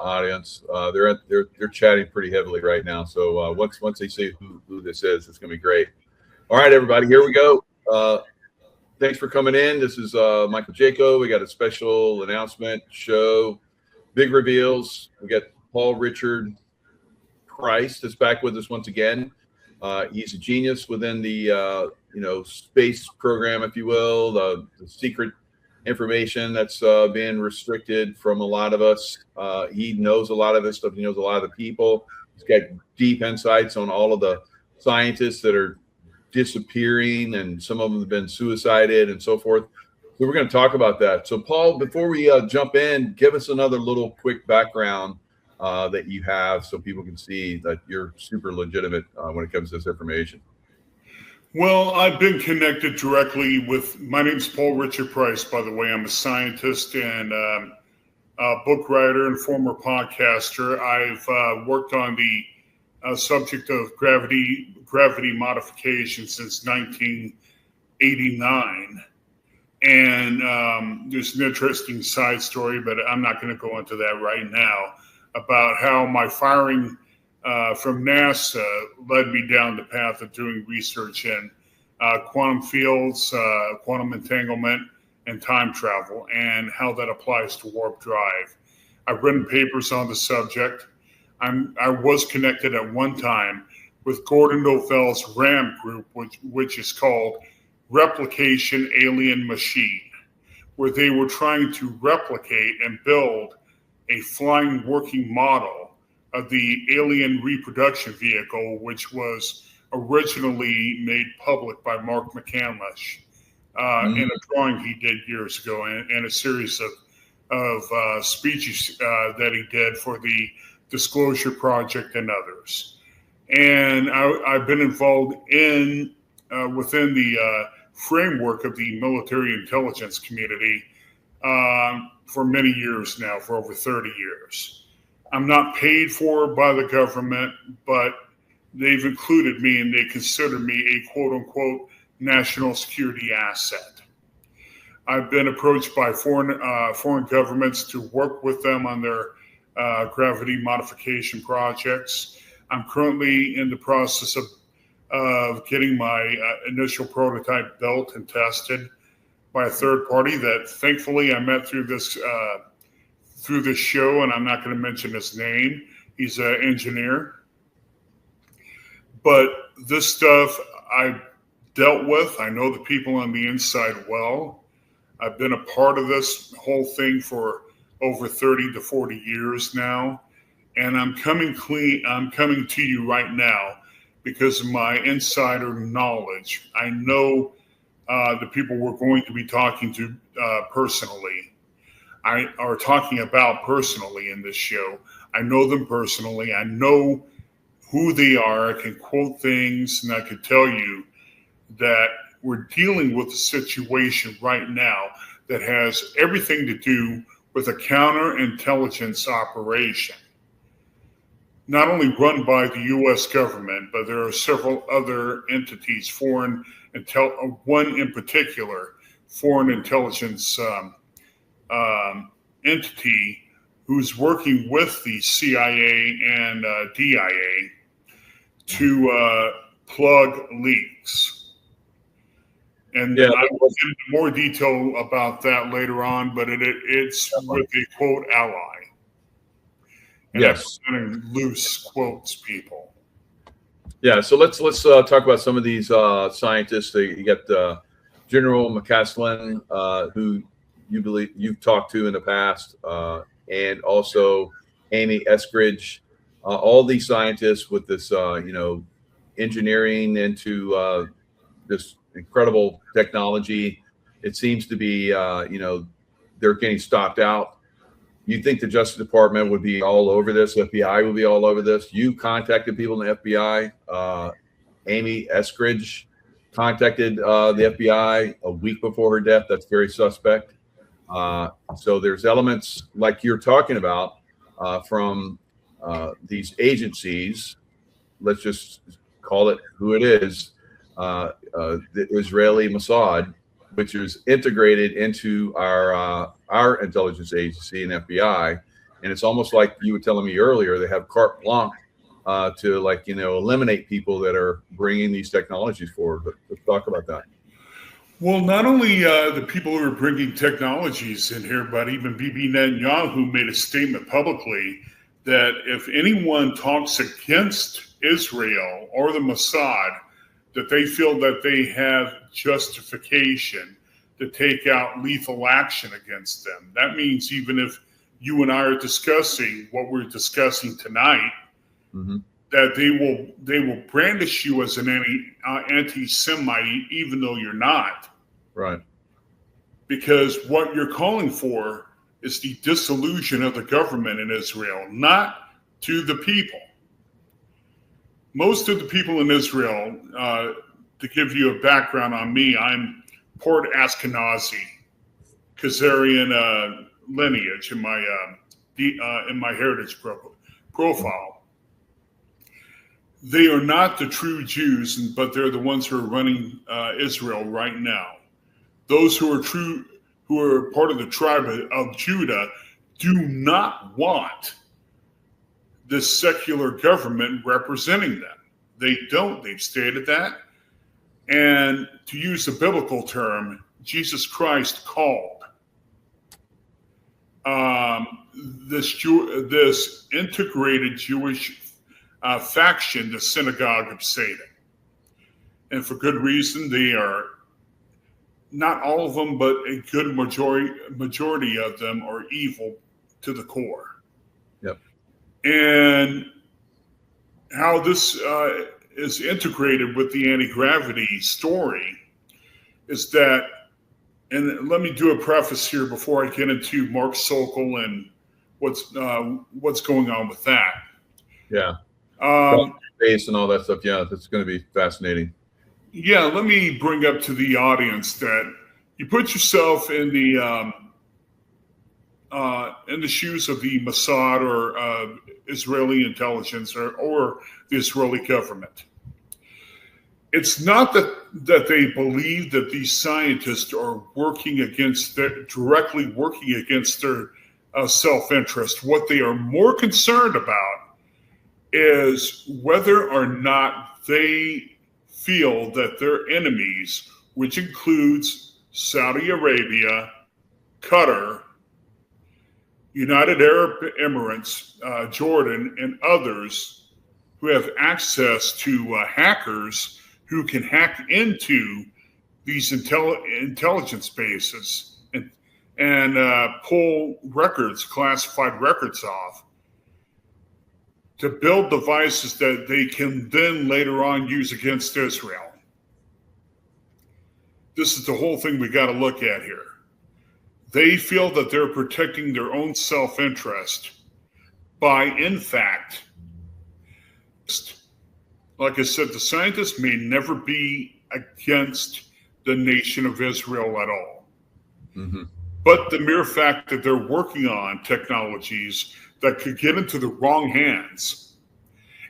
audience. They're chatting pretty heavily right now. So once they see who this is, it's gonna be great. All right, everybody, here we go. Thanks for coming in. This is Michael Jaco. We got a special announcement show, big reveals. We got Paul Richard Price is back with us once again. He's a genius within the space program, if you will, the secret information that's being restricted from a lot of us. He knows a lot of this stuff. He knows a lot of the people. He's got deep insights on all of the scientists that are disappearing, and some of them have been suicided and so forth. So we're going to talk about that. So Paul, before we jump in, give us another little quick background that you have so people can see that you're super legitimate when it comes to this information. Well, I've been connected directly with, my name's Paul Richard Price, by the way. I'm a scientist and a book writer and former podcaster. I've worked on the subject of gravity modification since 1989. And there's an interesting side story, but I'm not going to go into that right now, about how my firing from NASA led me down the path of doing research in quantum fields, quantum entanglement, and time travel, and how that applies to warp drive. I've written papers on the subject. I was connected at one time with Gordon Novel's RAM group, which is called Replication Alien Machine, where they were trying to replicate and build a flying working model of the alien reproduction vehicle, which was originally made public by Mark McCandless in a drawing he did years ago, and a series of speeches that he did for the Disclosure Project and others. And I've been involved in within the framework of the military intelligence community for many years now, for over 30 years. I'm not paid for by the government, but they've included me and they consider me a quote unquote national security asset. I've been approached by foreign governments to work with them on their gravity modification projects. I'm currently in the process of getting my initial prototype built and tested by a third party that thankfully I met through this show, and I'm not going to mention his name. He's an engineer. But this stuff I've dealt with. I know the people on the inside well. I've been a part of this whole thing for over 30 to 40 years now. And I'm coming to you right now because of my insider knowledge. I know the people we're going to be talking to personally. Are talking about personally in this show. I know them personally. I know who they are. I can quote things, and I can tell you that we're dealing with a situation right now that has everything to do with a counterintelligence operation, not only run by the U.S. government, but there are several other entities, one in particular, foreign intelligence entity who's working with the CIA and DIA to plug leaks. And I will get into more detail about that later on, but it's with a quote ally. And yes, I'm sending loose quotes, people. Yeah, so let's talk about some of these scientists. You got General McCaslin, who you've talked to in the past, and also Amy Eskridge, all these scientists with this, engineering into this incredible technology. It seems to be, they're getting stopped out. You think the Justice Department would be all over this? FBI would be all over this? You contacted people in the FBI. Amy Eskridge contacted the FBI a week before her death. That's very suspect. So there's elements like you're talking about from these agencies. Let's just call it who it is. The Israeli Mossad, which is integrated into our intelligence agency and FBI, and it's almost like you were telling me earlier, they have carte blanche to, like, eliminate people that are bringing these technologies forward. But let's talk about that. Well, not only the people who are bringing technologies in here, but even Bibi Netanyahu made a statement publicly that if anyone talks against Israel or the Mossad, that they feel that they have justification to take out lethal action against them. That means even if you and I are discussing what we're discussing tonight, that they will brandish you as an anti-Semite, even though you're not. Right. Because what you're calling for is the dissolution of the government in Israel, not to the people. Most of the people in Israel, to give you a background on me, I'm Port Ashkenazi, Khazarian lineage in my heritage profile. They are not the true Jews, but they're the ones who are running Israel right now. Those who are part of the tribe of Judah do not want this secular government representing them. They don't. They've stated that. And to use a biblical term, Jesus Christ called this integrated Jewish faction the synagogue of Satan. And for good reason. They are, not all of them, but a good majority of them are evil to the core. Yep. And how this is integrated with the anti-gravity story is that, and let me do a preface here before I get into Mark Sokol and what's going on with that. Yeah. Space and all that stuff. Yeah, that's going to be fascinating. Yeah, let me bring up to the audience that you put yourself in the shoes of the Mossad or Israeli intelligence or the Israeli government. It's not that they believe that these scientists are directly working against their self-interest. What they are more concerned about is whether or not they feel that their enemies, which includes Saudi Arabia, Qatar, United Arab Emirates, Jordan, and others who have access to hackers who can hack into these intelligence bases and pull records, classified records off, to build devices that they can then later on use against Israel. This is the whole thing we got to look at here. They feel that they're protecting their own self-interest by, in fact, like I said, the scientists may never be against the nation of Israel at all. But the mere fact that they're working on technologies that could get into the wrong hands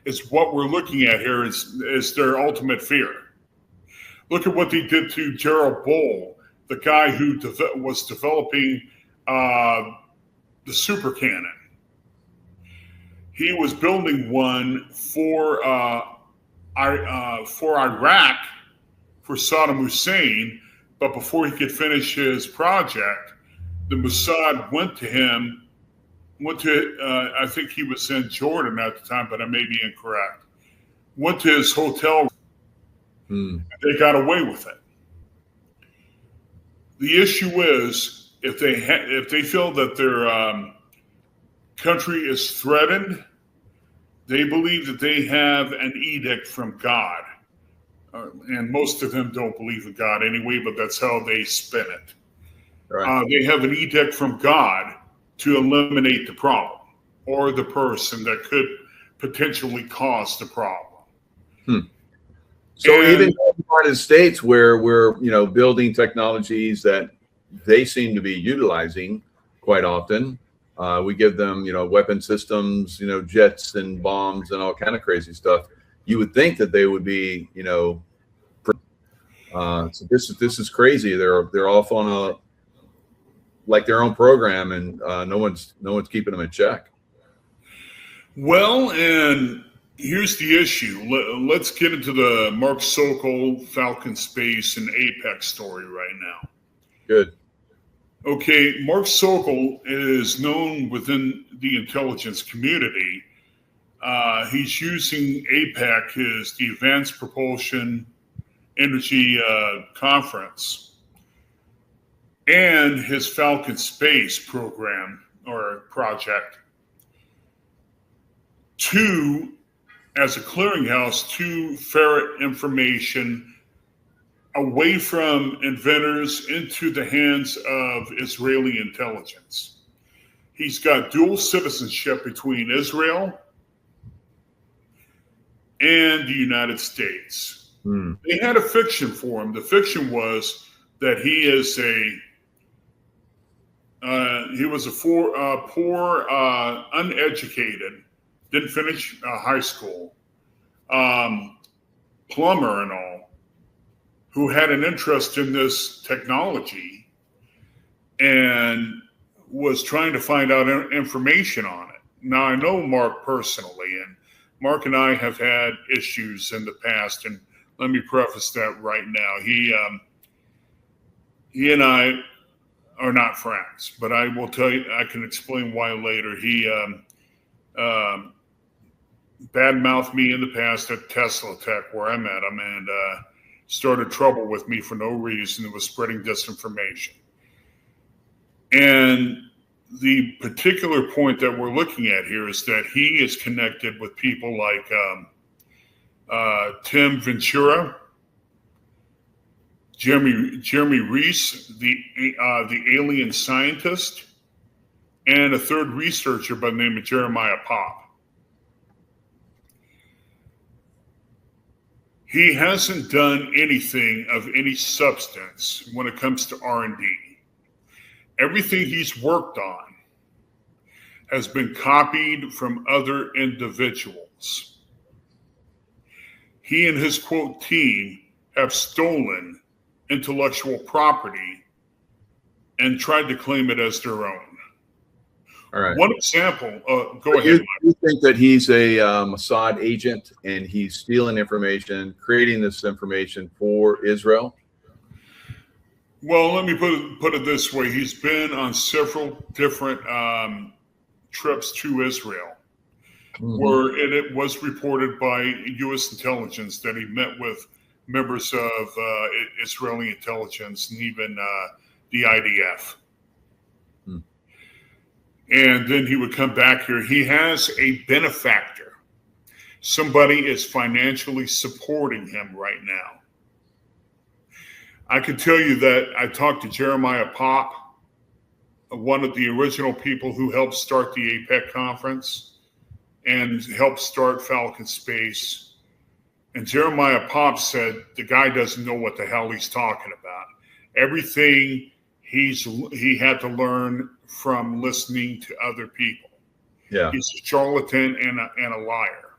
is what we're looking at here is their ultimate fear. Look at what they did to Gerald Bull, the guy who was developing the super cannon. He was building one for Iraq, for Saddam Hussein, but before he could finish his project, the Mossad went to him. I think he was in Jordan at the time, but I may be incorrect. Went to his hotel. They got away with it. The issue is if they feel that their country is threatened, they believe that they have an edict from God. And most of them don't believe in God anyway, but that's how they spin it. Right. They have an edict from God to eliminate the problem or the person that could potentially cause the problem. So even in the United States, where we're building technologies that they seem to be utilizing quite often, we give them weapon systems, jets and bombs and all kind of crazy stuff. You would think that they would be so this is crazy. They're off on like their own program, and no one's keeping them in check. Well, and here's the issue. Let's get into the Mark Sokol, Falcon Space, and Apex story right now. Good. Okay, Mark Sokol is known within the intelligence community. He's using APEC, the Advanced Propulsion Energy Conference, and his Falcon Space program or project as a clearinghouse to ferret information away from inventors into the hands of Israeli intelligence. He's got dual citizenship between Israel and the United States. They had a fiction for him. The fiction was that he was a poor, uneducated, didn't finish high school, plumber and all, who had an interest in this technology and was trying to find out information on it. Now, I know Mark personally, and Mark and I have had issues in the past, and let me preface that right now. He and I are not friends, but I will tell you, I can explain why later. He badmouthed me in the past at Tesla Tech, where I met him, and started trouble with me for no reason. It was spreading disinformation. And the particular point that we're looking at here is that he is connected with people like Tim Ventura, Jeremy Reese, the alien scientist, and a third researcher by the name of Jeremiah Pop. He hasn't done anything of any substance when it comes to R&D. Everything he's worked on has been copied from other individuals. He and his quote team have stolen intellectual property and tried to claim it as their own. All right. One example, go ahead. You think that he's a Mossad agent and he's stealing information, creating this information for Israel? Well, let me put it this way. He's been on several different trips to Israel, where it was reported by U.S. intelligence that he met with members of Israeli intelligence and even the IDF. And then he would come back here. He has a benefactor. Somebody is financially supporting him right now. I can tell you that I talked to Jeremiah Pop, one of the original people who helped start the APEC conference and helped start Falcon Space. And Jeremiah Pop said the guy doesn't know what the hell he's talking about. Everything he had to learn from listening to other people. Yeah, he's a charlatan and a liar.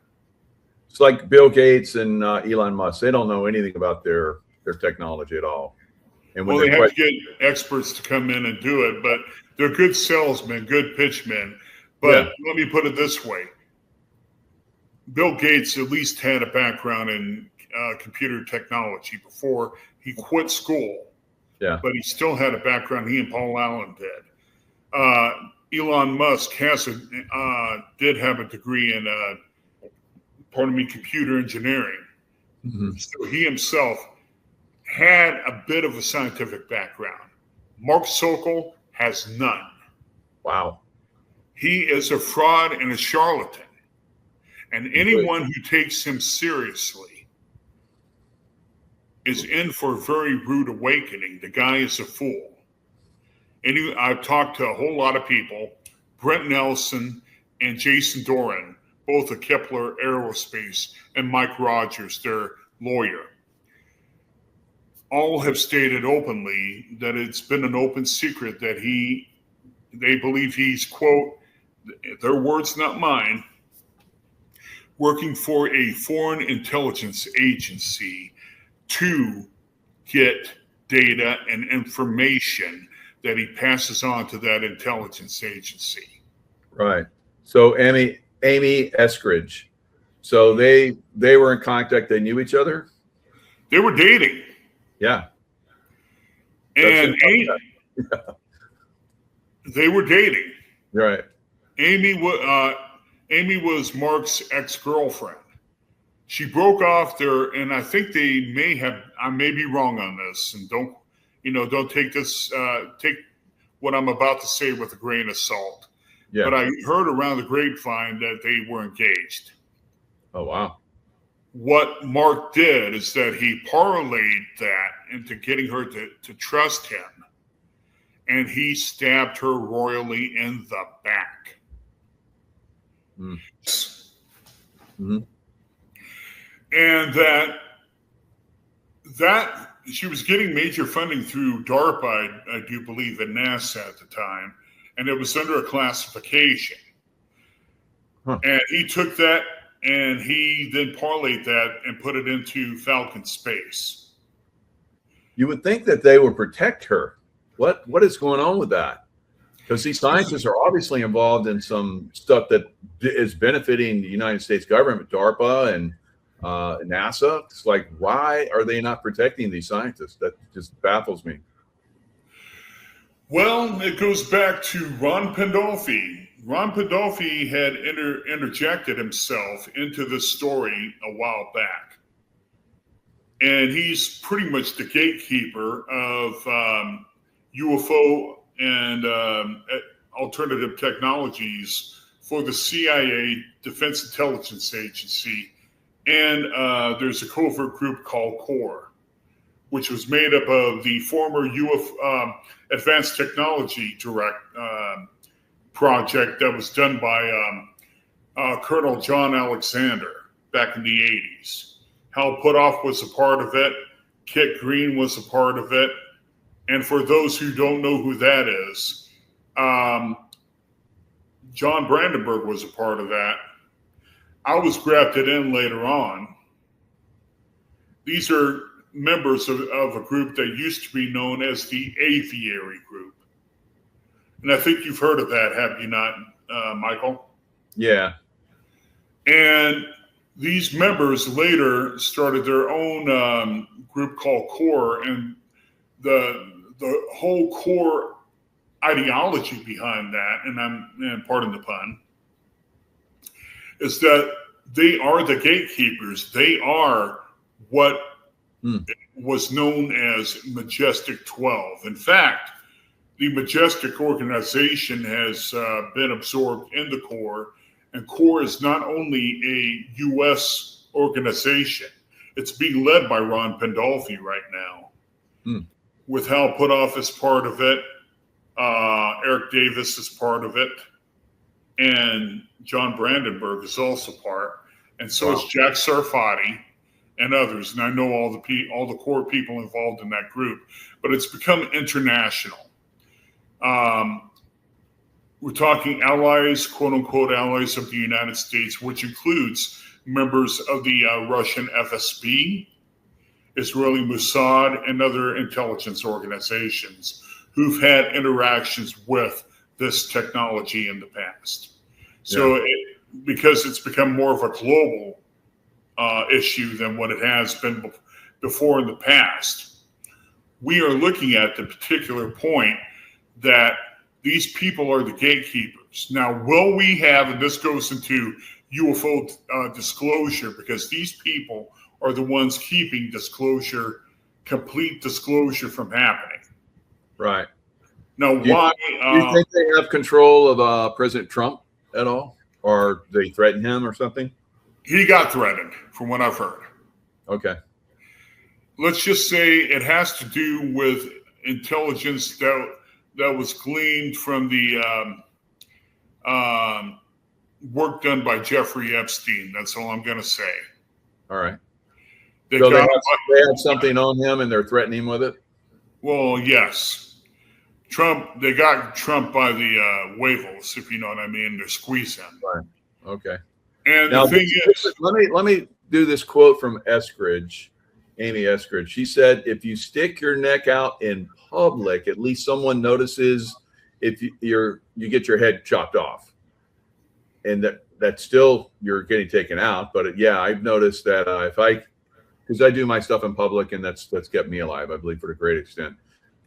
It's like Bill Gates and Elon Musk. They don't know anything about their technology at all. And when they have to get experts to come in and do it, but they're good salesmen, good pitchmen. But let me put it this way. Bill Gates at least had a background in computer technology before he quit school. Yeah. But he still had a background. He and Paul Allen did. Elon Musk did have a degree in, computer engineering. So he himself had a bit of a scientific background. Mark Sokol has none. Wow. He is a fraud and a charlatan. And anyone who takes him seriously is in for a very rude awakening. The guy is a fool. I've talked to a whole lot of people, Brent Nelson and Jason Doran, both at Kepler Aerospace, and Mike Rogers, their lawyer. All have stated openly that it's been an open secret that they believe he's, quote, their words, not mine, working for a foreign intelligence agency to get data and information that he passes on to that intelligence agency. Right. So Amy Eskridge. So they were in contact. They knew each other. They were dating. Yeah. And they were dating. Right. Amy was Mark's ex-girlfriend. She broke off there, and I think they may have. I may be wrong on this, and don't take this take what I'm about to say with a grain of salt. Yeah. But I heard around the grapevine that they were engaged. Oh wow. What Mark did is that he parlayed that into getting her to trust him, and he stabbed her royally in the back. Mm-hmm. And that she was getting major funding through DARPA, I do believe, at NASA at the time, and it was under a classification. Huh. And he took that and he then parlayed that and put it into Falcon Space. You would think that they would protect her. What is going on with that? Because these scientists are obviously involved in some stuff that is benefiting the United States government, DARPA and NASA. It's like, why are they not protecting these scientists? That just baffles me. Well, it goes back to Ron Pandolfi. Ron Pandolfi had interjected himself into this story a while back. And he's pretty much the gatekeeper of UFO and alternative technologies for the CIA, Defense Intelligence Agency, and there's a covert group called CORE, which was made up of the former Advanced Technology project that was done by Colonel John Alexander back in the 80s. Hal Puthoff was a part of it. Kit Green was a part of it. And for those who don't know who that is, John Brandenburg was a part of that. I was grafted in later on. These are members of a group that used to be known as the Aviary Group. And I think you've heard of that, have you not, Michael? Yeah. And these members later started their own group called CORE, and the whole CORE ideology behind that, and pardon the pun, is that they are the gatekeepers. They are what was known as Majestic 12. In fact, the Majestic organization has been absorbed in the CORE, and CORE is not only a U.S. organization, it's being led by Ron Pandolfi right now, with Hal Puthoff as part of it, Eric Davis is part of it, and John Brandenburg is also part, and so is Jack Sarfati and others. And I know all the CORE people involved in that group, but it's become international. We're talking allies, quote unquote, allies of the United States, which includes members of the Russian FSB, Israeli Mossad, and other intelligence organizations who've had interactions with this technology in the past. So because it's become more of a global issue than what it has been before in the past, we are looking at the particular point that these people are the gatekeepers. Now, will we have, and this goes into UFO disclosure, because these people are the ones keeping disclosure, complete disclosure from happening. Right. Now, Do you think they have control of President Trump at all? Or they threaten him or something? He got threatened, from what I've heard. Okay. Let's just say it has to do with intelligence that was gleaned from the work done by Jeffrey Epstein. That's all I'm going to say. All right. They So they have something on him and they're threatening him with it? Well, yes. They got Trump by the wavels, if you know what I mean. They're squeezing. Right. Okay. And now, the thing is, let me do this quote from Eskridge. Amy Eskridge. She said, if you stick your neck out in public, at least someone notices if you get your head chopped off. And that's still, you're getting taken out. But yeah, I've noticed that because I do my stuff in public, and that's kept me alive, I believe, for a great extent.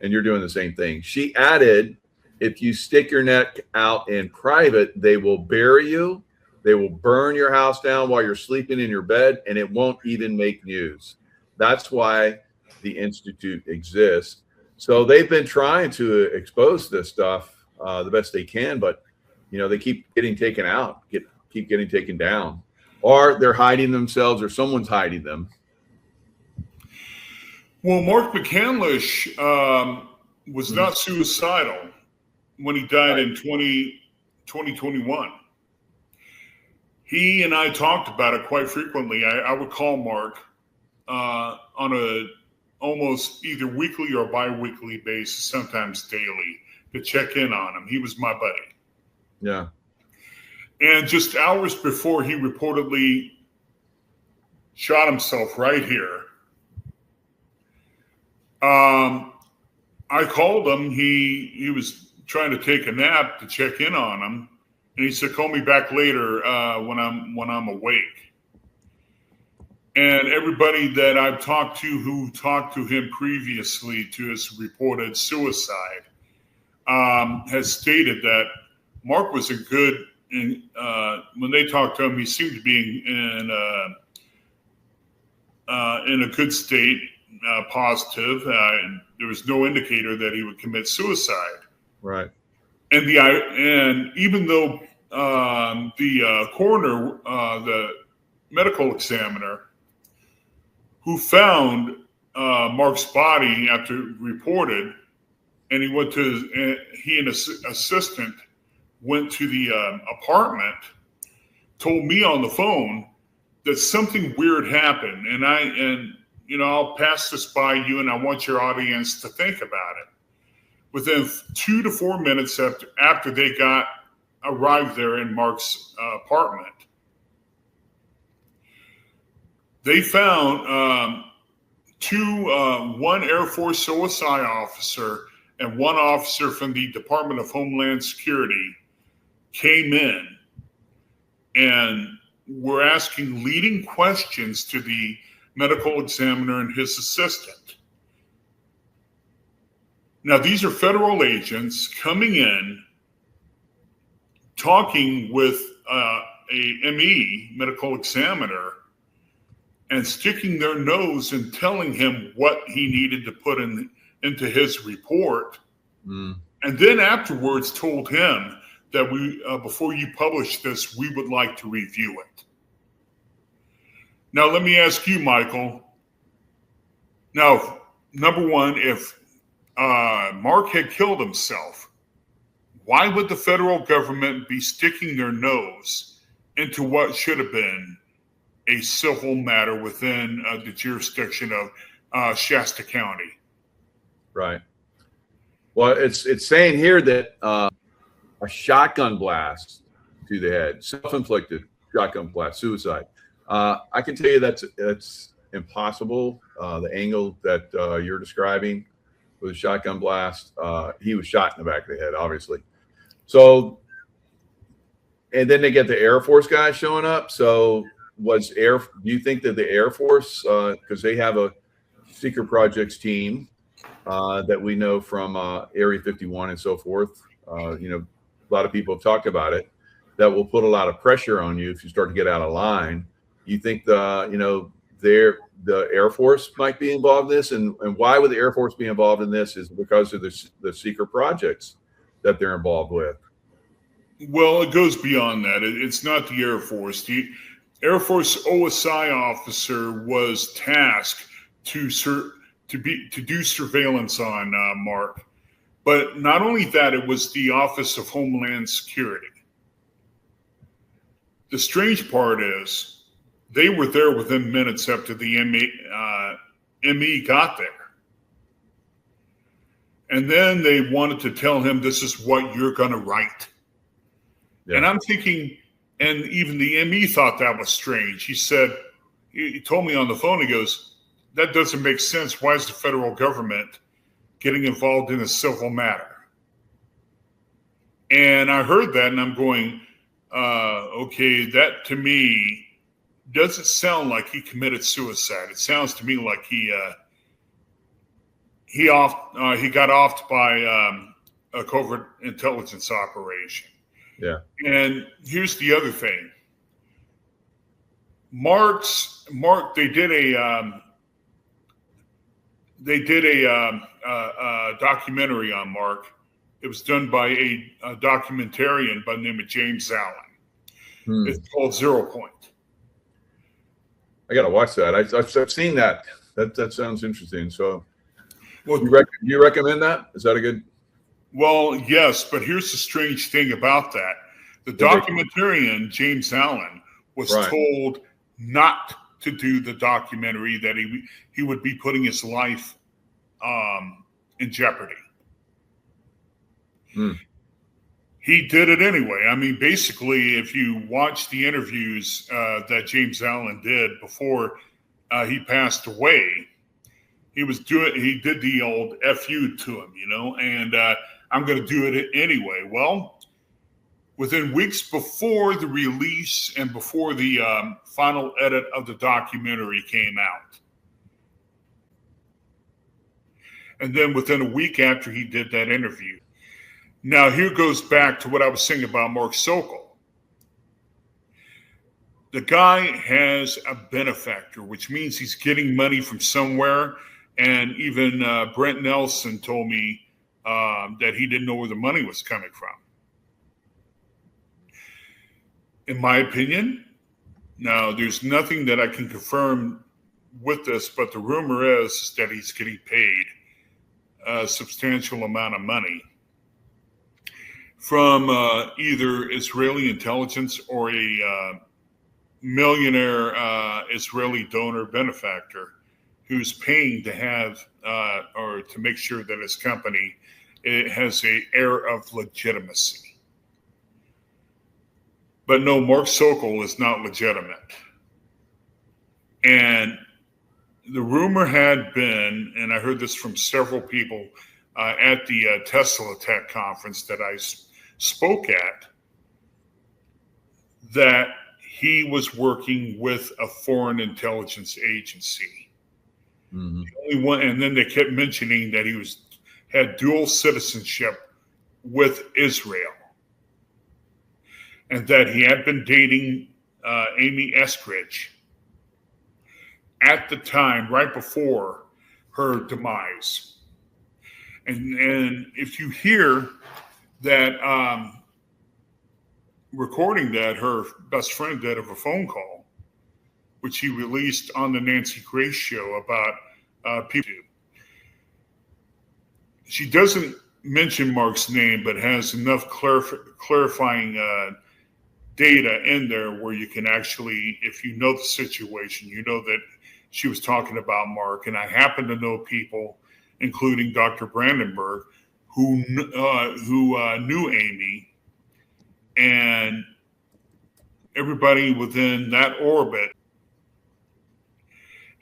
And you're doing the same thing. She added, if you stick your neck out in private, they will bury you. They will burn your house down while you're sleeping in your bed, and it won't even make news. That's why the Institute exists. So they've been trying to expose this stuff the best they can, but they keep getting taken out, keep getting taken down, or they're hiding themselves, or someone's hiding them. Well, Mark McCandlish was not suicidal when he died in 2021. He and I talked about it quite frequently. I would call Mark on a almost either weekly or bi-weekly basis, sometimes daily, to check in on him. He was my buddy. Yeah. And just hours before he reportedly shot himself right here, I called him. He was trying to take a nap to check in on him, and he said, "Call me back later when I'm awake." And everybody that I've talked to who talked to him previously to his reported suicide has stated that Mark was a good. When they talked to him, he seemed to be in a good state, positive. And there was no indicator that he would commit suicide. Right. And even though the coroner, the medical examiner, who found Mark's body after reported, and he and his assistant went to the apartment, told me on the phone that something weird happened. And I'll pass this by you, and I want your audience to think about it. Within 2 to 4 minutes after they arrived there in Mark's apartment, they found one Air Force OSI officer and one officer from the Department of Homeland Security came in and were asking leading questions to the medical examiner and his assistant. Now, these are federal agents coming in, talking with a ME, medical examiner, and sticking their nose and telling him what he needed to put into his report. And then afterwards told him that before you publish this, we would like to review it. Now, let me ask you, Michael. Now, number one, if Mark had killed himself, why would the federal government be sticking their nose into what should have been a civil matter within the jurisdiction of Shasta County? Right. Well, it's saying here that a shotgun blast to the head, self-inflicted shotgun blast, suicide. I can tell you that's impossible. The angle that you're describing with a shotgun blast, he was shot in the back of the head, obviously. So, and then they get the Air Force guy showing up. So do you think that the Air Force, because they have a secret projects team that we know from Area 51 and so forth, a lot of people have talked about it, that will put a lot of pressure on you if you start to get out of line. You think the Air Force might be involved in this, and why would the Air Force be involved in this is because of the secret projects that they're involved with. Well, it goes beyond that. It's not the Air Force. The Air Force OSI officer was tasked to do surveillance on Mark. But not only that, it was the Office of Homeland Security. The strange part is they were there within minutes after the ME got there. And then they wanted to tell him, this is what you're going to write. Yeah. And I'm thinking, and even the ME thought that was strange. He told me on the phone, he goes, that doesn't make sense. Why is the federal government getting involved in a civil matter? And I heard that, and I'm going, okay, that to me doesn't sound like he committed suicide. It sounds to me like he got offed by a covert intelligence operation. Yeah. And here's the other thing. They did a documentary on Mark. It was done by a documentarian by the name of James Allen. It's called 0 Point. I got to watch that. I've seen that. That sounds interesting. So, well, you recommend that? Is that a good? Well, yes, but here's the strange thing about that. The documentarian, James Allen, was told not to do the documentary, that he would be putting his life in jeopardy. He did it anyway. I mean, basically, if you watch the interviews that James Allen did before he passed away, he did the old FU to him, and I'm going to do it anyway. Well, within weeks before the release and before the final edit of the documentary came out, and then within a week after he did that interview. Now, here goes back to what I was saying about Mark Sokol. The guy has a benefactor, which means he's getting money from somewhere. And even Brent Nelson told me that he didn't know where the money was coming from. In my opinion, now there's nothing that I can confirm with this, but the rumor is that he's getting paid a substantial amount of money from either Israeli intelligence or a millionaire Israeli donor benefactor who's paying to have or to make sure that his company has an air of legitimacy. But no, Mark Sokol is not legitimate. And the rumor had been, and I heard this from several people at the Tesla Tech conference that I spoke at, that he was working with a foreign intelligence agency. The only one, and then they kept mentioning that he had dual citizenship with Israel, and that he had been dating Amy Eskridge at the time, right before her demise. And if you hear that recording that her best friend did of a phone call, which he released on the Nancy Grace show about people, she doesn't mention Mark's name, but has enough clarifying data in there where you can actually, if you know the situation, you know that she was talking about Mark. And I happen to know people, including Dr. Brandenburg, who knew Amy, and everybody within that orbit,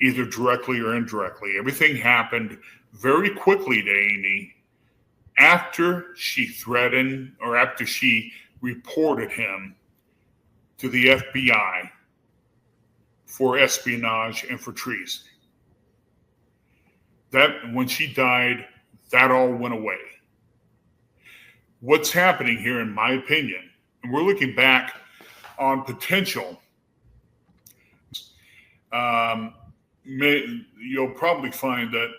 either directly or indirectly. Everything happened very quickly to Amy after she threatened, or after she reported him to the FBI for espionage and for treason. That, when she died, that all went away. What's happening here, in my opinion, and we're looking back on potential, you'll probably find that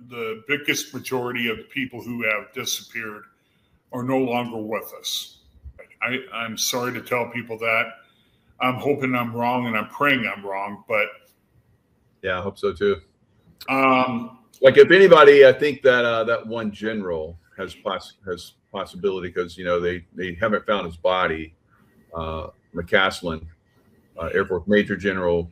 the biggest majority of the people who have disappeared are no longer with us. I'm sorry to tell people that. I'm hoping I'm wrong, and I'm praying I'm wrong, but yeah, I hope so too. Like, if anybody, I think that that one general has possibility, because they haven't found his body. McCaslin, Air Force Major General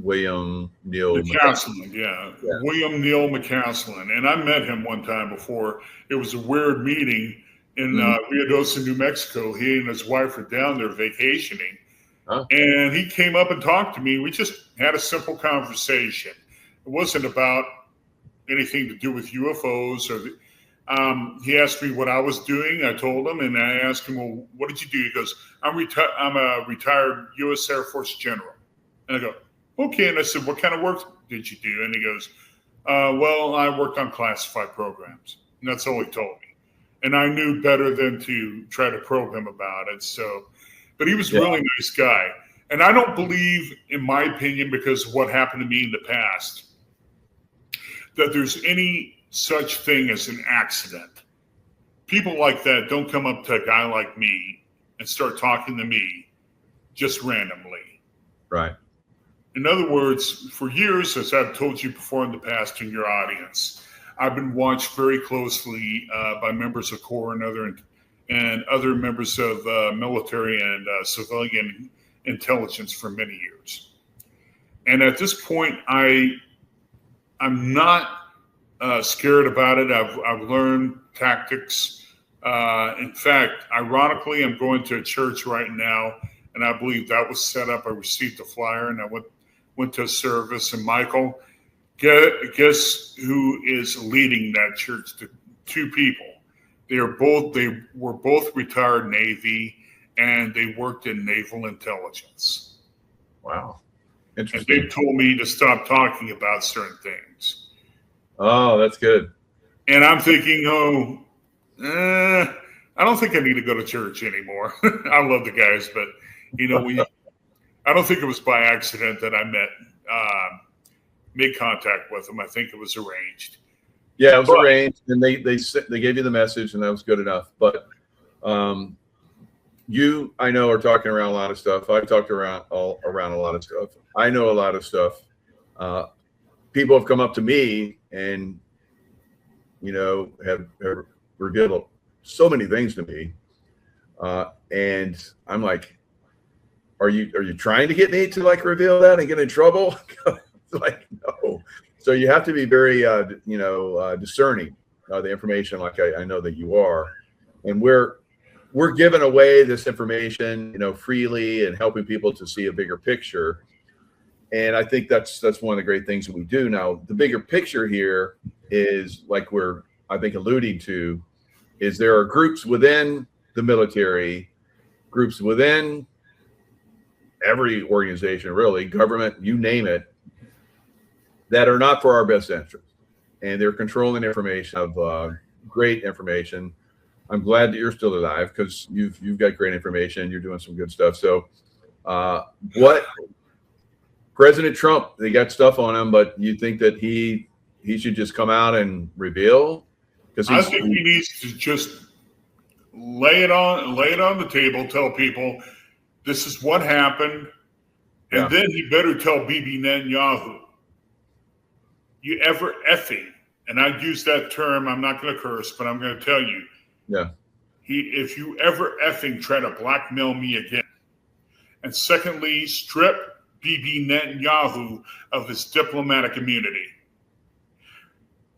William Neal McCaslin, yeah. William Neal McCaslin, and I met him one time before. It was a weird meeting in Ruidoso, New Mexico. He and his wife were down there vacationing, and he came up and talked to me. We just had a simple conversation. It wasn't about anything to do with UFOs or he asked me what I was doing. I told him, and I asked him, well, what did you do? He goes, I'm a retired U.S. Air Force general. And I go, okay. And I said, what kind of work did you do? And he goes, well, I worked on classified programs. And that's all he told me. And I knew better than to try to probe him about it. So, but he was a really nice guy. And I don't believe, in my opinion, because of what happened to me in the past, that there's any such thing as an accident. People like that don't come up to a guy like me and start talking to me just randomly. Right. In other words, for years, as I've told you before in the past in your audience, I've been watched very closely by members of Corps and other members of military and civilian intelligence for many years. And at this point, I'm not scared about it. I've learned tactics. In fact, ironically, I'm going to a church right now, and I believe that was set up. I received a flyer, and I went to a service. And Michael, guess who is leading that church? Two people. They were both retired Navy, and they worked in naval intelligence. Wow, interesting. And they told me to stop talking about certain things. Oh, that's good. And I'm thinking, I don't think I need to go to church anymore. I love the guys, but I don't think it was by accident that I made contact with them. I think it was arranged. Yeah, it was arranged, and they gave you the message, and that was good enough. But you, I know, are talking around a lot of stuff. I've talked around a lot of stuff. I know a lot of stuff. People have come up to me and, have revealed so many things to me. And I'm like, are you trying to get me to reveal that and get in trouble? No. So you have to be very, discerning of the information, like I know that you are. And we're giving away this information, freely and helping people to see a bigger picture. And I think that's one of the great things that we do. Now, the bigger picture here is, like we're, I think, alluding to, is there are groups within the military, groups within every organization, really, government, you name it, that are not for our best interest. And they're controlling information of great information. I'm glad that you're still alive because you've got great information. You're doing some good stuff. So what President Trump, they got stuff on him, but you think that he should just come out and reveal? Because I think he needs to just lay it on the table, tell people this is what happened, and then he better tell Bibi Netanyahu, you ever effing, and I use that term, I'm not going to curse, but I'm going to tell you, if you ever effing try to blackmail me again, and secondly, strip Bibi Netanyahu of his diplomatic immunity.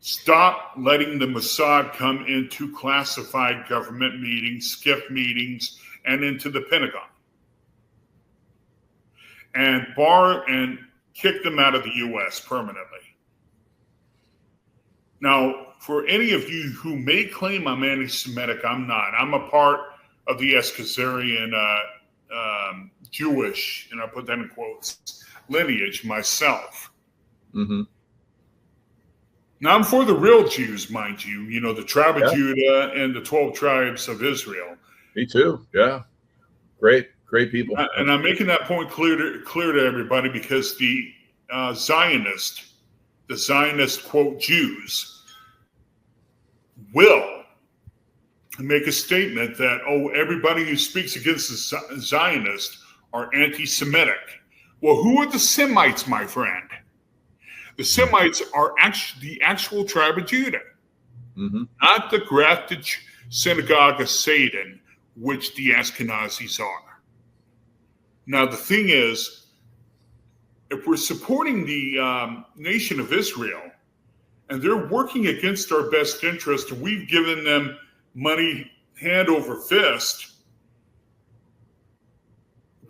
Stop letting the Mossad come into classified government meetings, SCIF meetings, and into the Pentagon. And kick them out of the U.S. permanently. Now, for any of you who may claim I'm anti-Semitic, I'm not. I'm a part of the Eskazarian Jewish, and I put that in quotes, lineage myself. Mm-hmm. Now, I'm for the real Jews, mind you, the tribe of Judah and the 12 tribes of Israel. Me too. Yeah. Great people. And I'm making that point clear to everybody because the Zionist, quote, Jews will make a statement that, everybody who speaks against the Zionists are anti-Semitic. Well, who are the Semites, my friend? The Semites are the actual tribe of Judah, not the grafted synagogue of Satan, which the Ashkenazis are. Now, the thing is, if we're supporting the nation of Israel, and they're working against our best interest, and we've given them money hand over fist,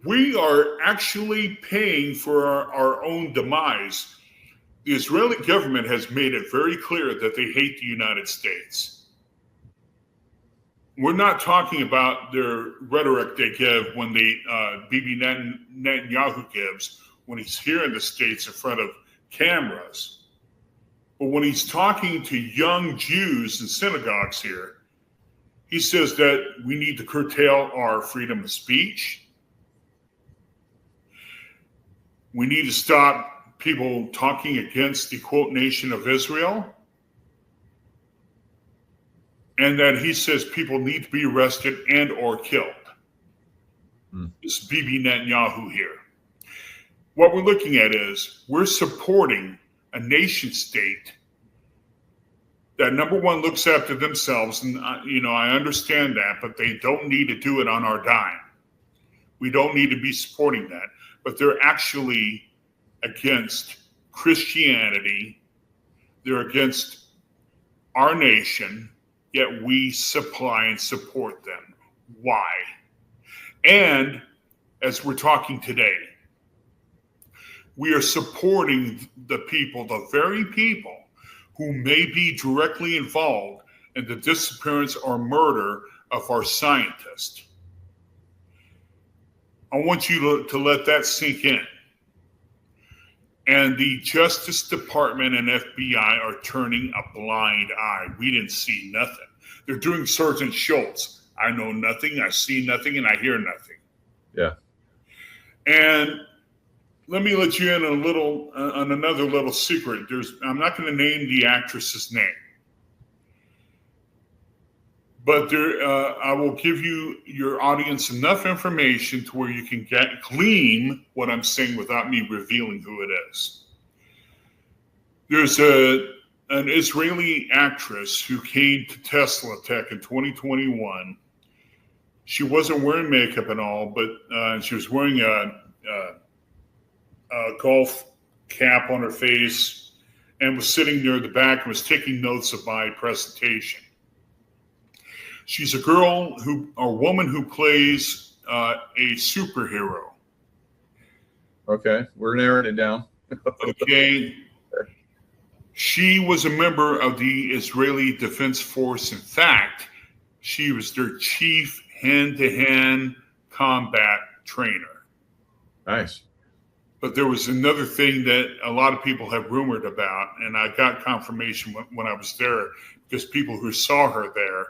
we are actually paying for our own demise. the Israeli government has made it very clear that they hate the United States. We're not talking about their rhetoric they give when Bibi Netanyahu gives when he's here in the States in front of cameras. But when he's talking to young Jews in synagogues here, he says that we need to curtail our freedom of speech. We need to stop people talking against the quote nation of Israel. And that he says people need to be arrested and or killed. This is Bibi Netanyahu here. What we're looking at is we're supporting a nation state that, number one, looks after themselves. And, I understand that, but they don't need to do it on our dime. We don't need to be supporting that. But they're actually against Christianity. They're against our nation, yet we supply and support them. Why? And as we're talking today, we are supporting the people, the very people who may be directly involved in the disappearance or murder of our scientists. I want you to let that sink in. And the Justice Department and FBI are turning a blind eye. We didn't see nothing. They're doing Sergeant Schultz. I know nothing, I see nothing, and I hear nothing. Yeah. And let me let you in on another little secret. I'm not going to name the actress's name, but I will give your audience enough information to where you can glean what I'm saying without me revealing who it is. There's an Israeli actress who came to Tesla Tech in 2021. She wasn't wearing makeup at all, but she was wearing a golf cap on her face and was sitting near the back and was taking notes of my presentation. She's a woman who plays a superhero. Okay, we're narrowing it down. Okay. She was a member of the Israeli Defense Force. In fact, she was their chief hand-to-hand combat trainer. Nice. But there was another thing that a lot of people have rumored about, and I got confirmation when I was there, because people who saw her there,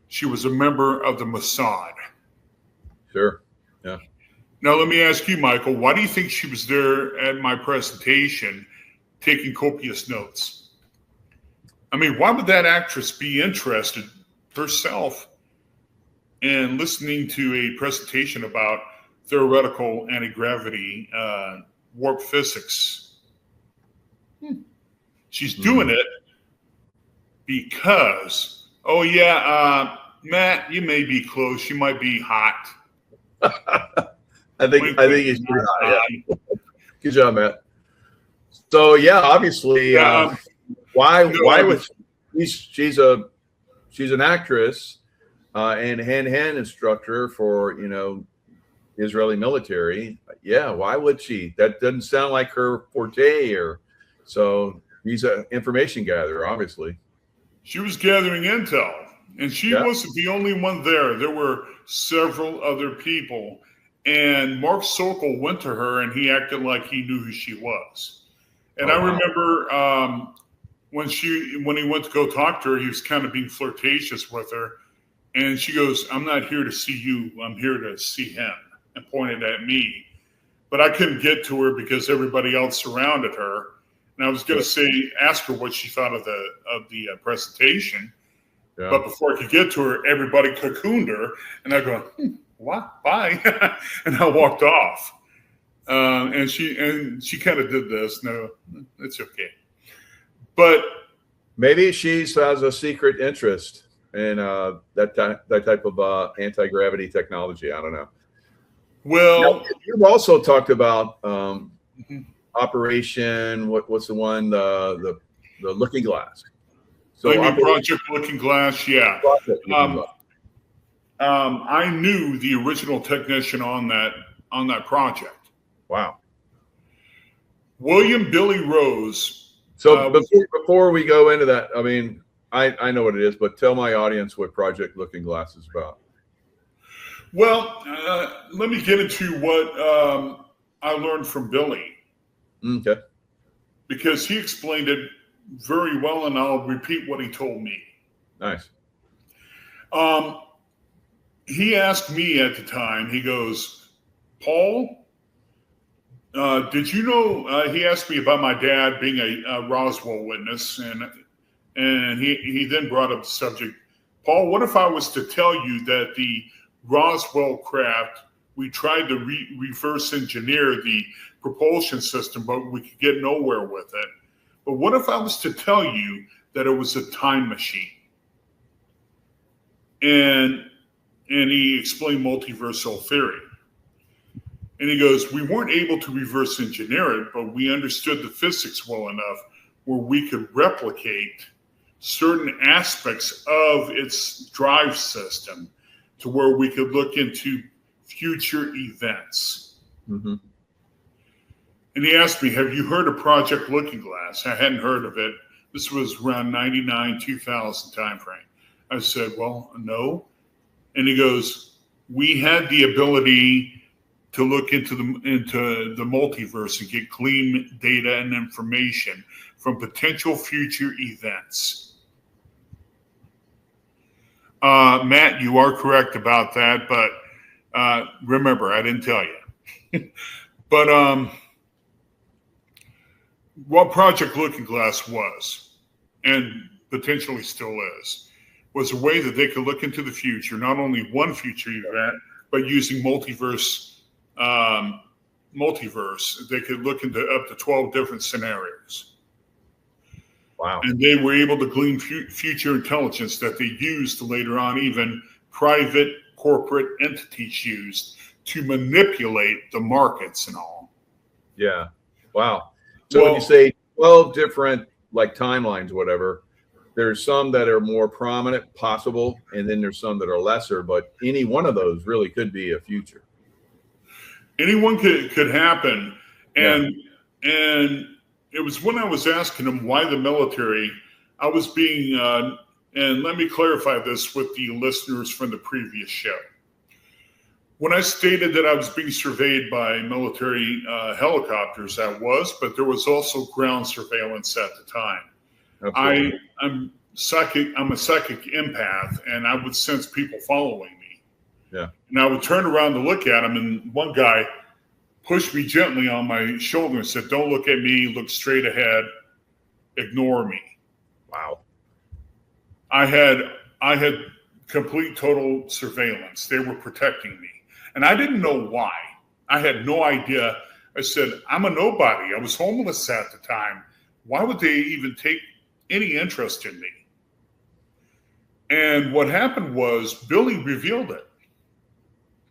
she was a member of the Mossad. Sure, yeah. Now, let me ask you, Michael, why do you think she was there at my presentation taking copious notes? I mean, why would that actress be interested herself in listening to a presentation about theoretical anti-gravity warp physics? She's doing it because, Matt, you may be close. You might be hot. I think he's pretty hot. Yeah. Good job, Matt. So yeah, obviously, why would she's an actress and hand-to-hand instructor for Israeli military. Yeah, why would she? That doesn't sound like her forte. So he's an information gatherer, obviously. She was gathering intel, and she wasn't the only one there. There were several other people, and Mark Sokol went to her, and he acted like he knew who she was. And I remember when he went to go talk to her, he was kind of being flirtatious with her, and she goes, "I'm not here to see you. I'm here to see him," and pointed at me. But I couldn't get to her because everybody else surrounded her. And I was going to ask her what she thought of the presentation. Yeah. But before I could get to her, everybody cocooned her. And I go, what? Bye. And I walked off. And she kind of did this. No, it's okay. But maybe she has a secret interest in that type of anti-gravity technology. I don't know. Well, now, you've also talked about Operation what's the one, the Looking Glass. So Project Looking Glass, yeah. I knew the original technician on that project. Wow. William Billy Rose. So before we go into that, I mean, I know what it is, but tell my audience what Project Looking Glass is about. Well, let me get into what I learned from Billy. Okay. Because he explained it very well, and I'll repeat what he told me. Nice. He asked me at the time, he goes, Paul, did you know, he asked me about my dad being a Roswell witness, and he then brought up the subject, Paul, what if I was to tell you that the Roswell craft, we tried to reverse engineer the propulsion system, but we could get nowhere with it. But what if I was to tell you that it was a time machine? And he explained multiversal theory. And he goes, we weren't able to reverse engineer it, but we understood the physics well enough where we could replicate certain aspects of its drive system to where we could look into future events. Mm-hmm. And he asked me, have you heard of Project Looking Glass? I hadn't heard of it. This was around 99, 2000 timeframe. I said, well, no. And he goes, we had the ability to look into the multiverse and get clean data and information from potential future events. Matt, you are correct about that, but remember, I didn't tell you. But what Project Looking Glass was, and potentially still is, was a way that they could look into the future, not only one future event, but using multiverse, they could look into up to 12 different scenarios. Wow. And they were able to glean future intelligence that they used later on, even private corporate entities used to manipulate the markets and all. Yeah. Wow. So when you say 12 different like timelines, whatever, there's some that are more prominent, possible, and then there's some that are lesser, but any one of those really could be a future. Anyone could happen. And it was when I was asking him why the military, I was being, and let me clarify this with the listeners from the previous show. When I stated that I was being surveyed by military helicopters, I was, but there was also ground surveillance at the time. Absolutely. I'm a psychic empath, and I would sense people following me. Yeah. And I would turn around to look at him, and one guy pushed me gently on my shoulder and said, "Don't look at me, look straight ahead, ignore me." Wow. I had complete total surveillance. They were protecting me. And I didn't know why. I had no idea. I said, I'm a nobody. I was homeless at the time. Why would they even take any interest in me? And what happened was Billy revealed it.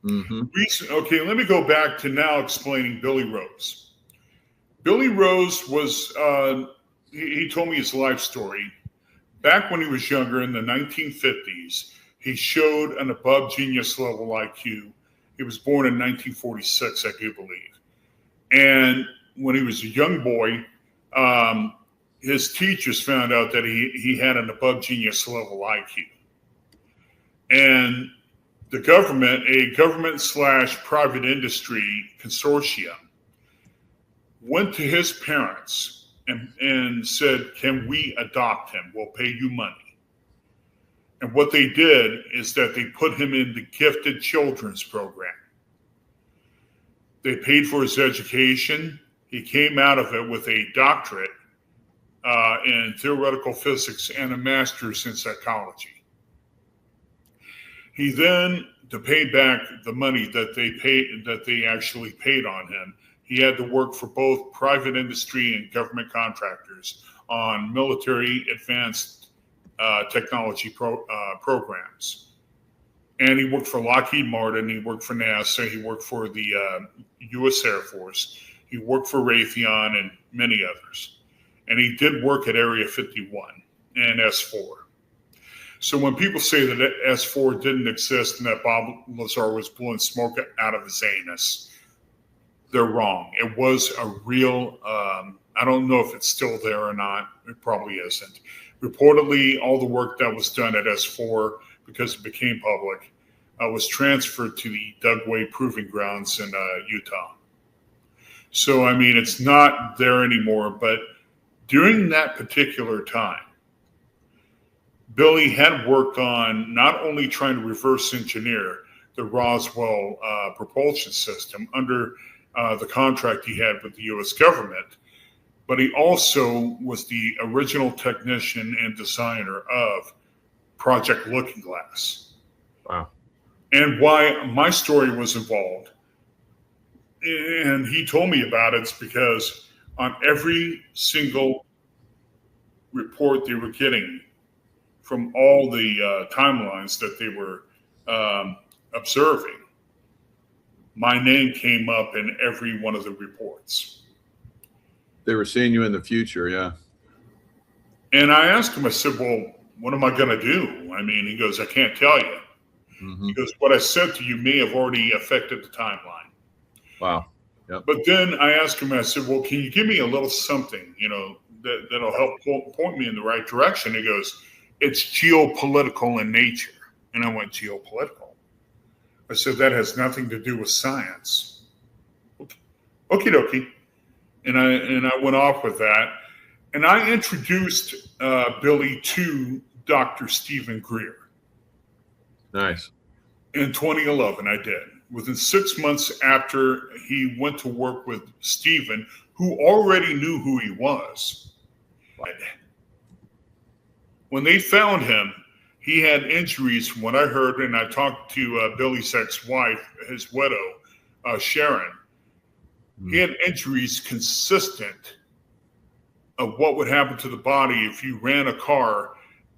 Mm-hmm. Okay, let me go back to now explaining Billy Rose. Billy Rose was, he told me his life story. Back when he was younger in the 1950s, he showed an above genius level IQ. He was born in 1946, I do believe. And when he was a young boy, his teachers found out that he had an above genius level IQ. And the government, a government/private industry consortium, went to his parents and said, can we adopt him? We'll pay you money. And what they did is that they put him in the gifted children's program. They paid for his education. He came out of it with a doctorate in theoretical physics and a master's in psychology. He then, to pay back the money that they actually paid on him, he had to work for both private industry and government contractors on military advanced technology programs. And he worked for Lockheed Martin, he worked for NASA, he worked for the U.S. Air Force, he worked for Raytheon and many others. And he did work at Area 51 and S4. So when people say that S4 didn't exist and that Bob Lazar was blowing smoke out of his anus, they're wrong. It was a real, I don't know if it's still there or not. It probably isn't. Reportedly, all the work that was done at S4, because it became public, was transferred to the Dugway Proving Grounds in Utah. So, I mean, it's not there anymore. But during that particular time, Billy had worked on not only trying to reverse engineer the Roswell propulsion system under the contract he had with the U.S. government, but he also was the original technician and designer of Project Looking Glass. Wow. And why my story was involved, and he told me about it, is because on every single report they were getting from all the timelines that they were observing, my name came up in every one of the reports. They were seeing you in the future, yeah. And I asked him, I said, well, what am I going to do? I mean, he goes, I can't tell you. Mm-hmm. He goes, what I said to you may have already affected the timeline. Wow. Yep. But then I asked him, I said, well, can you give me a little something, that'll help point me in the right direction? He goes, it's geopolitical in nature. And I went, geopolitical? I said, that has nothing to do with science. Okie dokie. And I went off with that. And I introduced Billy to Dr. Stephen Greer. Nice. In 2011, I did. Within 6 months after he went to work with Stephen, who already knew who he was. When they found him, he had injuries from what I heard, and I talked to Billy's ex-wife, his widow, Sharon. He had injuries consistent of what would happen to the body if you ran a car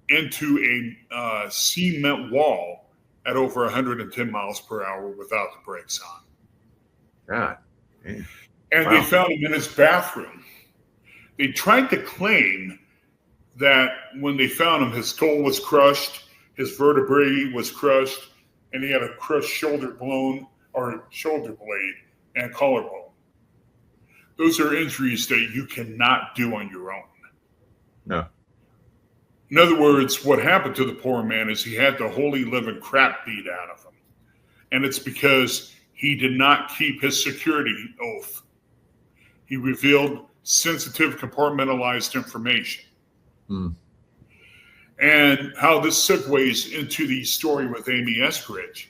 into a cement wall at over 110 miles per hour without the brakes on. God. Man. And They found him in his bathroom. They tried to claim that when they found him, his skull was crushed, his vertebrae was crushed, and he had a crushed shoulder blade and collarbone. Those are injuries that you cannot do on your own. No. In other words, what happened to the poor man is he had the holy living crap beat out of him. And it's because he did not keep his security oath. He revealed sensitive, compartmentalized information. And how this segues into the story with Amy Eskridge.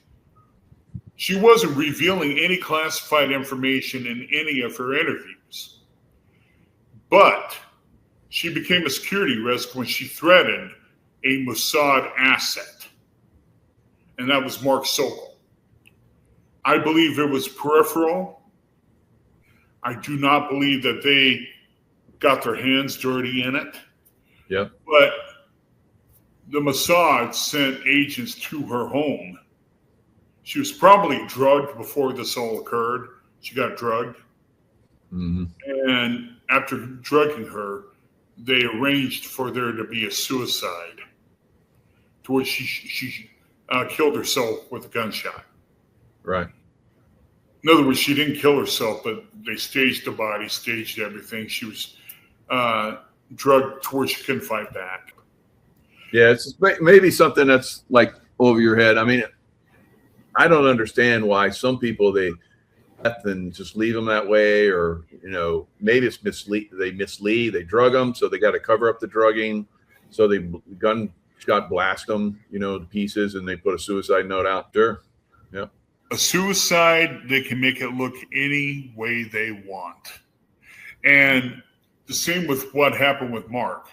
She wasn't revealing any classified information in any of her interviews. But she became a security risk when she threatened a Mossad asset. And that was Mark Sokol. I believe it was peripheral. I do not believe that they got their hands dirty in it. Yep. But the Mossad sent agents to her home. She was probably drugged before this all occurred. She got drugged. Mm-hmm. And after drugging her, they arranged for there to be a suicide, to which she killed herself with a gunshot. Right. In other words, she didn't kill herself, but they staged the body, staged everything. She was drugged to where she couldn't fight back. Yeah, it's maybe something that's like over your head. I mean, I don't understand why some people they just leave them that way, or maybe it's they mislead, they drug them, so they got to cover up the drugging, so they gunshot blast them, to pieces, and they put a suicide note out. Sure, yeah. A suicide, they can make it look any way they want, and the same with what happened with Mark.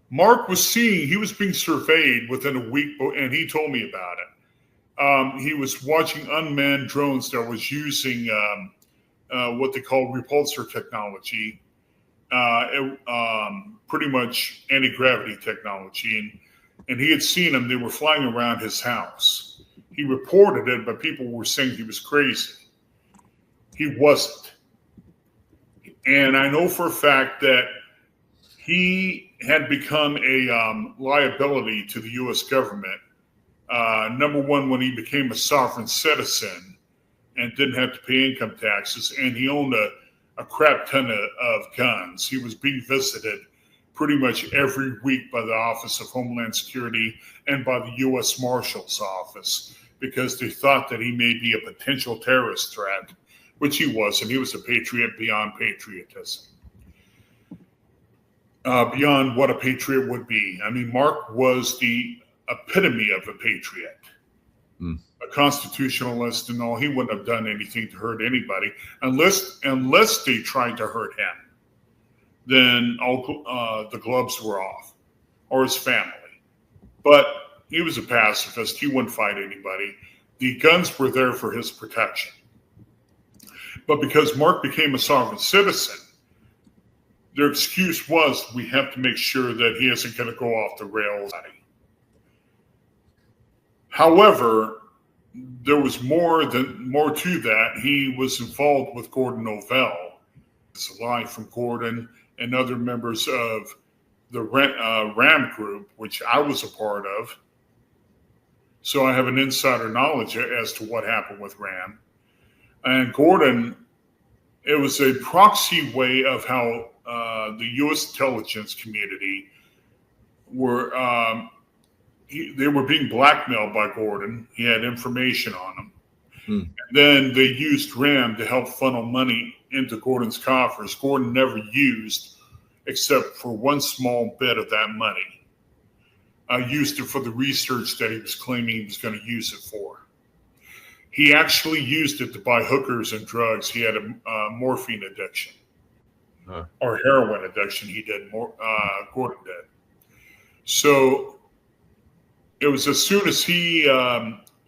Mark he was being surveyed within a week, and he told me about it. He was watching unmanned drones that was using what they call repulsor technology, pretty much anti-gravity technology. And he had seen them. They were flying around his house. He reported it, but people were saying he was crazy. He wasn't. And I know for a fact that he had become a liability to the U.S. government. Number one, when he became a sovereign citizen, and didn't have to pay income taxes, and he owned a crap ton of guns. He was being visited pretty much every week by the Office of Homeland Security and by the U.S. Marshal's Office because they thought that he may be a potential terrorist threat, which he wasn't. He was a patriot beyond patriotism, beyond what a patriot would be. I mean, Mark was the epitome of a patriot, a constitutionalist and all. He wouldn't have done anything to hurt anybody unless they tried to hurt him. Then all the gloves were off, or his family. But he was a pacifist. He wouldn't fight anybody. The guns were there for his protection. But because Mark became a sovereign citizen, their excuse was, we have to make sure that he isn't going to go off the rails. However, there was more to that. He was involved with Gordon Novell. It's a lie from Gordon and other members of the RAM group, which I was a part of. So I have an insider knowledge as to what happened with RAM. And Gordon, it was a proxy way of how the U.S. intelligence community were, they were being blackmailed by Gordon. He had information on them. And then they used RAM to help funnel money into Gordon's coffers. Gordon never used except for one small bit of that money. Used it for the research that he was claiming he was going to use it for. He actually used it to buy hookers and drugs. He had a morphine addiction or heroin addiction. He did. Gordon did. So it was as soon as he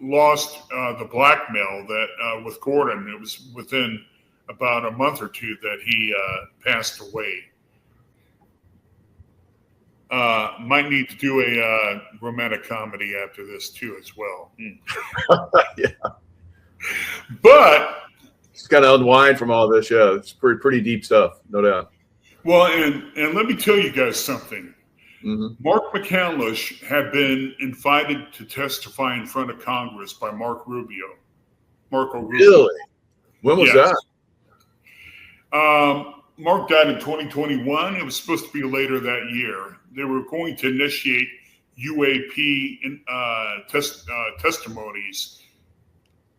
lost the blackmail that with Gordon, it was within about a month or two that he passed away. Might need to do a romantic comedy after this too as well. Yeah. But it's got to unwind from all this. Yeah, it's pretty deep stuff, no doubt. Well, and let me tell you guys something. Mark McCandlish had been invited to testify in front of Congress by Marco Rubio. Really? When was that? Mark died in 2021. It was supposed to be later that year. They were going to initiate UAP testimonies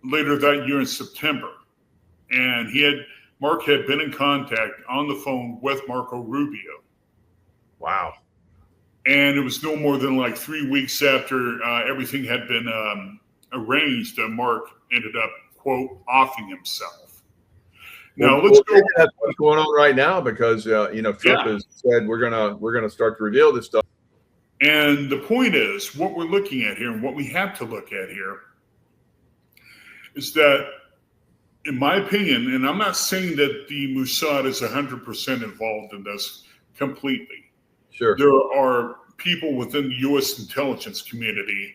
later that year in September. And Mark had been in contact on the phone with Marco Rubio. Wow. And it was no more than like 3 weeks after everything had been arranged that Mark ended up, quote, offing himself. Now let's go. That's what's going on right now because Trump has said we're gonna start to reveal this stuff. And the point is, what we're looking at here, and what we have to look at here, is that, in my opinion, and I'm not saying that the Mossad is 100% involved in this completely. Sure. There are people within the U.S. intelligence community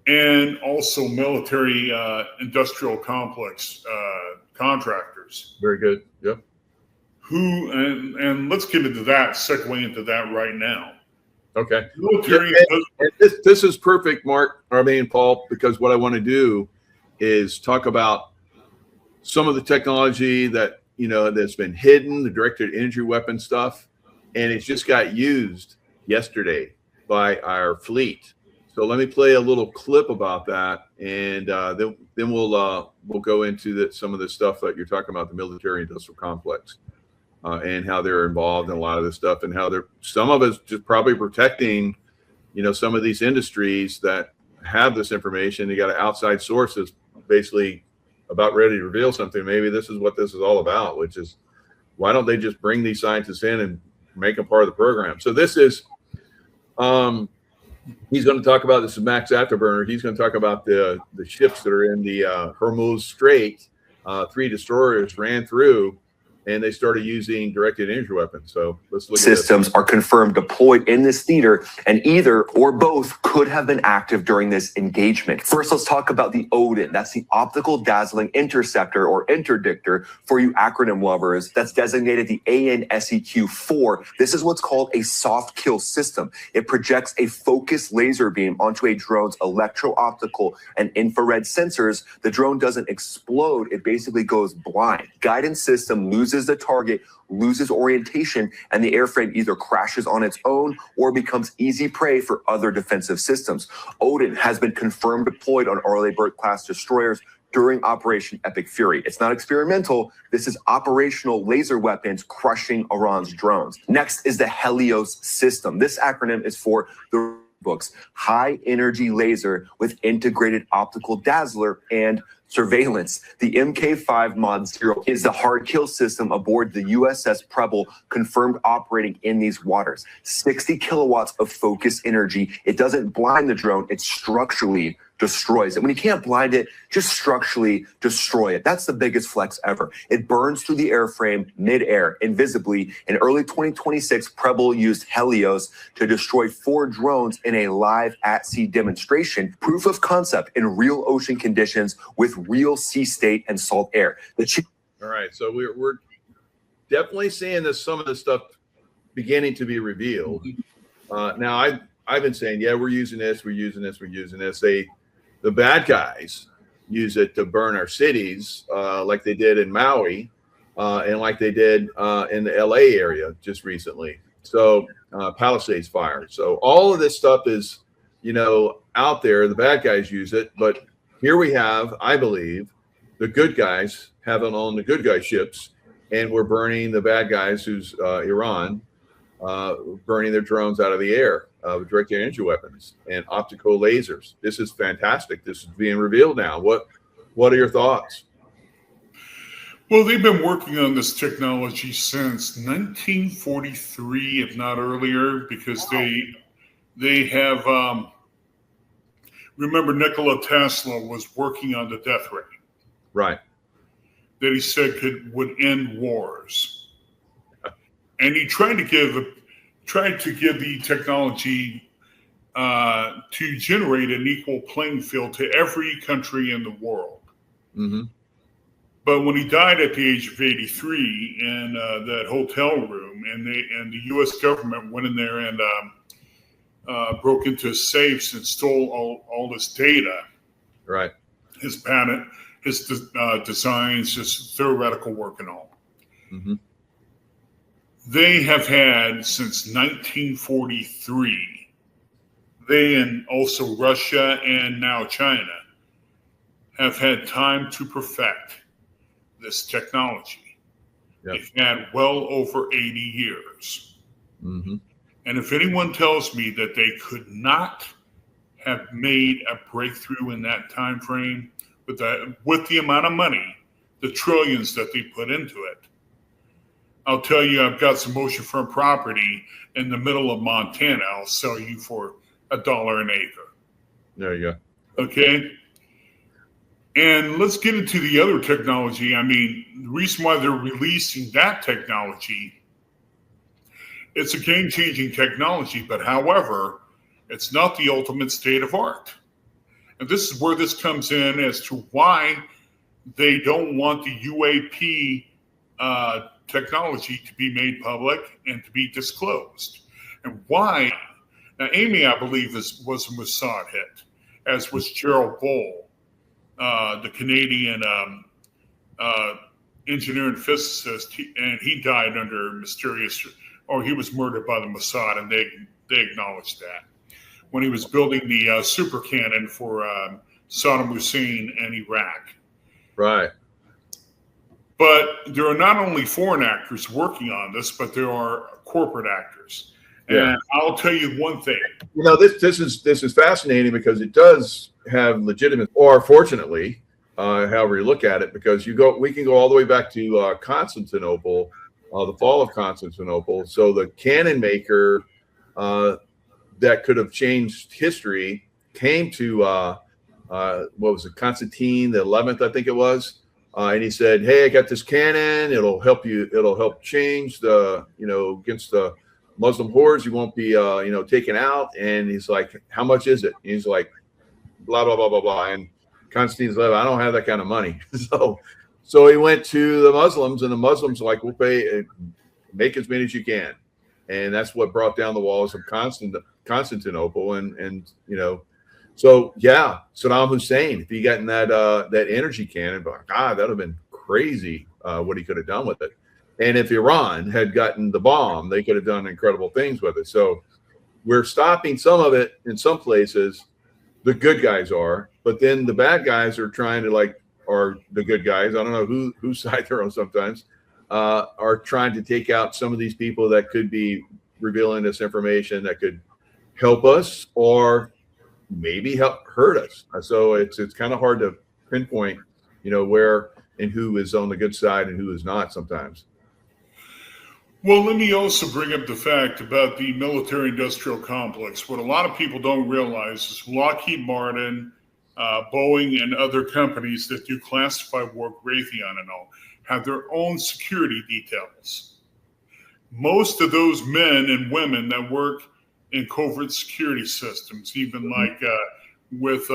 and also military industrial complex contractors. Very good. Yep. Who, and let's get into that, segue into that right now. Okay. Military. And this is perfect, Paul, because what I want to do is talk about some of the technology that, that's been hidden, the directed energy weapon stuff, and it just got used yesterday by our fleet. So let me play a little clip about that, and then we'll go into some of the stuff that you're talking about, the military industrial complex, and how they're involved in a lot of this stuff, and how some of it's just probably protecting, some of these industries that have this information. They got outside sources basically about ready to reveal something. Maybe this is what this is all about, which is why don't they just bring these scientists in and make them part of the program? So this is, he's going to talk about, this is Max Afterburner. He's going to talk about the ships that are in the Hormuz Strait. 3 destroyers ran through and they started using directed energy weapons. So let's look systems are confirmed deployed in this theater, and either or both could have been active during this engagement. First, let's talk about the Odin. That's the Optical Dazzling Interceptor, or interdictor for you acronym lovers. That's designated the ANSEQ-4. This is what's called a soft kill system. It projects a focused laser beam onto a drone's electro-optical and infrared sensors. The drone doesn't explode, it basically goes blind. Guidance system loses the target, loses orientation, and the airframe either crashes on its own or becomes easy prey for other defensive systems. Odin has been confirmed deployed on Arleigh Burke-class destroyers during Operation Epic Fury. It's not experimental. This is operational laser weapons crushing Iran's drones. Next is the Helios system. This acronym is for the books, high energy laser with integrated optical dazzler and surveillance. The MK5 Mod 0 is the hard kill system aboard the USS Preble, confirmed operating in these waters. 60 kilowatts of focus energy. It doesn't blind the drone, it structurally destroys it. When you can't blind it, just structurally destroy it. That's the biggest flex ever. It burns through the airframe mid-air, invisibly. In early 2026, Preble used Helios to destroy 4 drones in a live at-sea demonstration. Proof of concept in real ocean conditions with real sea state and salt air. All right, so we're definitely seeing some of this stuff beginning to be revealed. Now, I've been saying, yeah, we're using this. The bad guys use it to burn our cities, like they did in Maui, and like they did in the LA area just recently. So Palisades fire. So all of this stuff is, out there. The bad guys use it, but here we have, I believe, the good guys having on the good guy ships, and we're burning the bad guys, who's Iran, burning their drones out of the air with directed energy weapons and optical lasers. This is fantastic. This is being revealed now. What are your thoughts? Well, they've been working on this technology since 1943, if not earlier, because they have. Remember, Nikola Tesla was working on the death ray, right? That he said would end wars, and he tried to give the technology to generate an equal playing field to every country in the world. Mm-hmm. But when he died at the age of 83 in that hotel room, and the U.S. government went in there and broke into his safes and stole all this data, right? His patent, his designs, his theoretical work, and all. Mm-hmm. They have had since 1943, they and also Russia and now China have had time to perfect this technology. Yep. They've had well over 80 years. Mm-hmm. And if anyone tells me that they could not have made a breakthrough in that time frame with the amount of money, the trillions that they put into it, I'll tell you, I've got some oceanfront property in the middle of Montana. I'll sell you for $1 an acre. There you go. Okay. And let's get into the other technology. I mean, the reason why they're releasing that technology, it's a game-changing technology, but however, it's not the ultimate state of art. And this is where this comes in as to why they don't want the UAP technology to be made public and to be disclosed. And why? Now, Amy, I believe, was a Mossad hit, as was Gerald Bohl, the Canadian engineer and physicist, and he died under mysterious, or he was murdered by the Mossad, and they acknowledged that when he was building the super cannon for Saddam Hussein and Iraq. Right. But there are not only foreign actors working on this, but there are corporate actors. Yeah. And I'll tell you one thing. This is fascinating because it does have legitimate, or fortunately, however you look at it, because we can go all the way back to Constantinople, the fall of Constantinople. So the cannon maker that could have changed history came to what was it, Constantine the 11th, I think it was. And he said, "Hey, I got this cannon. It'll help you. It'll help change the, against the Muslim hordes. You won't be, taken out." And he's like, "How much is it?" And he's like, "Blah blah blah blah blah." And Constantine's like, "I don't have that kind of money." So he went to the Muslims, and the Muslims were like, "We'll pay. Make as many as you can." And that's what brought down the walls of Constantinople. And so yeah, Saddam Hussein, if he gotten that energy cannon, God, that'd have been crazy what he could have done with it. And if Iran had gotten the bomb, they could have done incredible things with it. So we're stopping some of it in some places. The good guys are, but then the bad guys are trying to are the good guys. I don't know whose side they're on sometimes. Are trying to take out some of these people that could be revealing this information that could help us or maybe hurt us. So it's kind of hard to pinpoint, where and who is on the good side and who is not sometimes. Well, let me also bring up the fact about the military-industrial complex. What a lot of people don't realize is Lockheed Martin, Boeing, and other companies that do classified work, Raytheon and all, have their own security details. Most of those men and women that work in covert security systems, even like with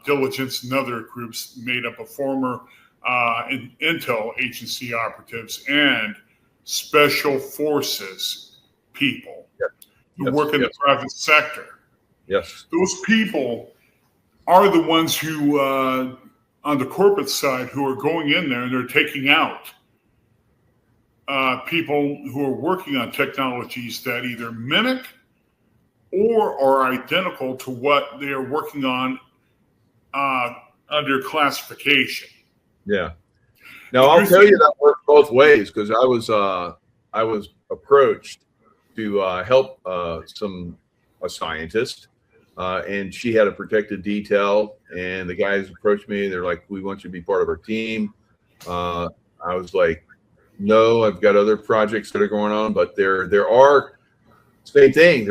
Diligence and other groups made up of former intel agency operatives and special forces people who work in the private sector. Yes. Those people are the ones who, on the corporate side, who are going in there and they're taking out people who are working on technologies that either mimic or are identical to what they are working on under classification. Yeah. Now I'll tell you that worked both ways because I was approached to help a scientist, and she had a protected detail, and the guys approached me. They're like, "We want you to be part of our team." I was like, "No, I've got other projects that are going on," but there are same thing.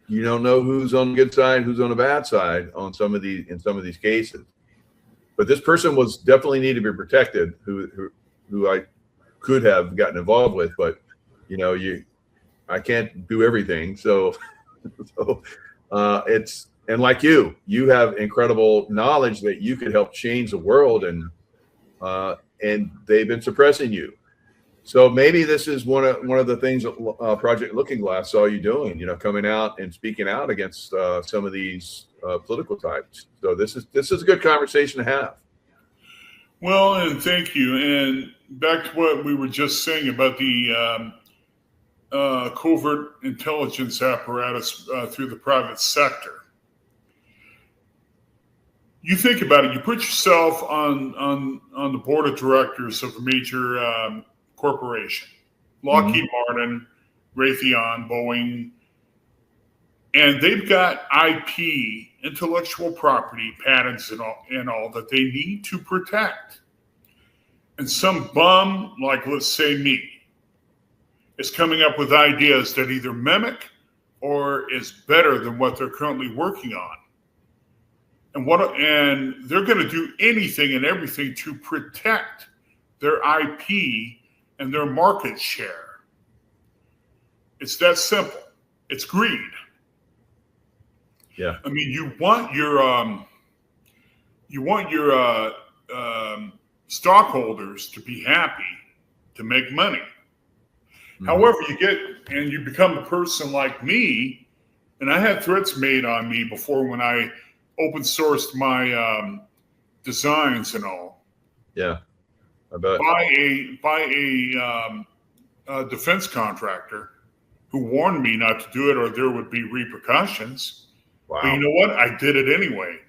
You don't know who's on the good side, who's on the bad side in some of these cases. But this person was definitely needed to be protected, who I could have gotten involved with, but I can't do everything. So it's, and like you have incredible knowledge that you could help change the world, and they've been suppressing you. So maybe this is one of the things that Project Looking Glass saw you doing, coming out and speaking out against some of these political types. So this is a good conversation to have. Well, and thank you. And back to what we were just saying about the covert intelligence apparatus through the private sector. You think about it. You put yourself on the board of directors of a major corporation, Lockheed Martin, Raytheon, Boeing, and they've got IP, intellectual property, patents and all that they need to protect. And some bum, like let's say me, is coming up with ideas that either mimic or is better than what they're currently working on. And they're going to do anything and everything to protect their IP and their market share. It's that simple. It's greed. Yeah. I mean, you want your stockholders to be happy, to make money. Mm-hmm. However, you become a person like me, and I had threats made on me before when I open sourced my designs and all. Yeah, I bet. By a defense contractor who warned me not to do it or there would be repercussions. Wow. But you know what? I did it anyway.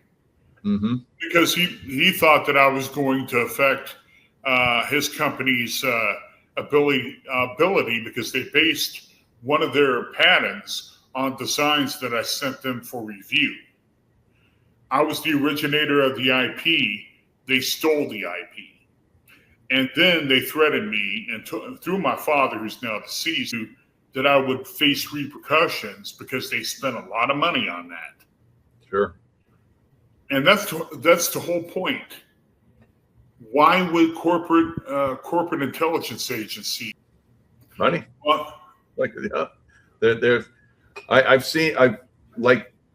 Mm-hmm. Because he thought that I was going to affect his company's ability because they based one of their patents on designs that I sent them for review. I was the originator of the IP. They stole the IP. And then they threatened me, and through my father, who's now deceased, that I would face repercussions because they spent a lot of money on that. Sure. And that's the whole point. Why would corporate intelligence agency Money. uh, Like, yeah,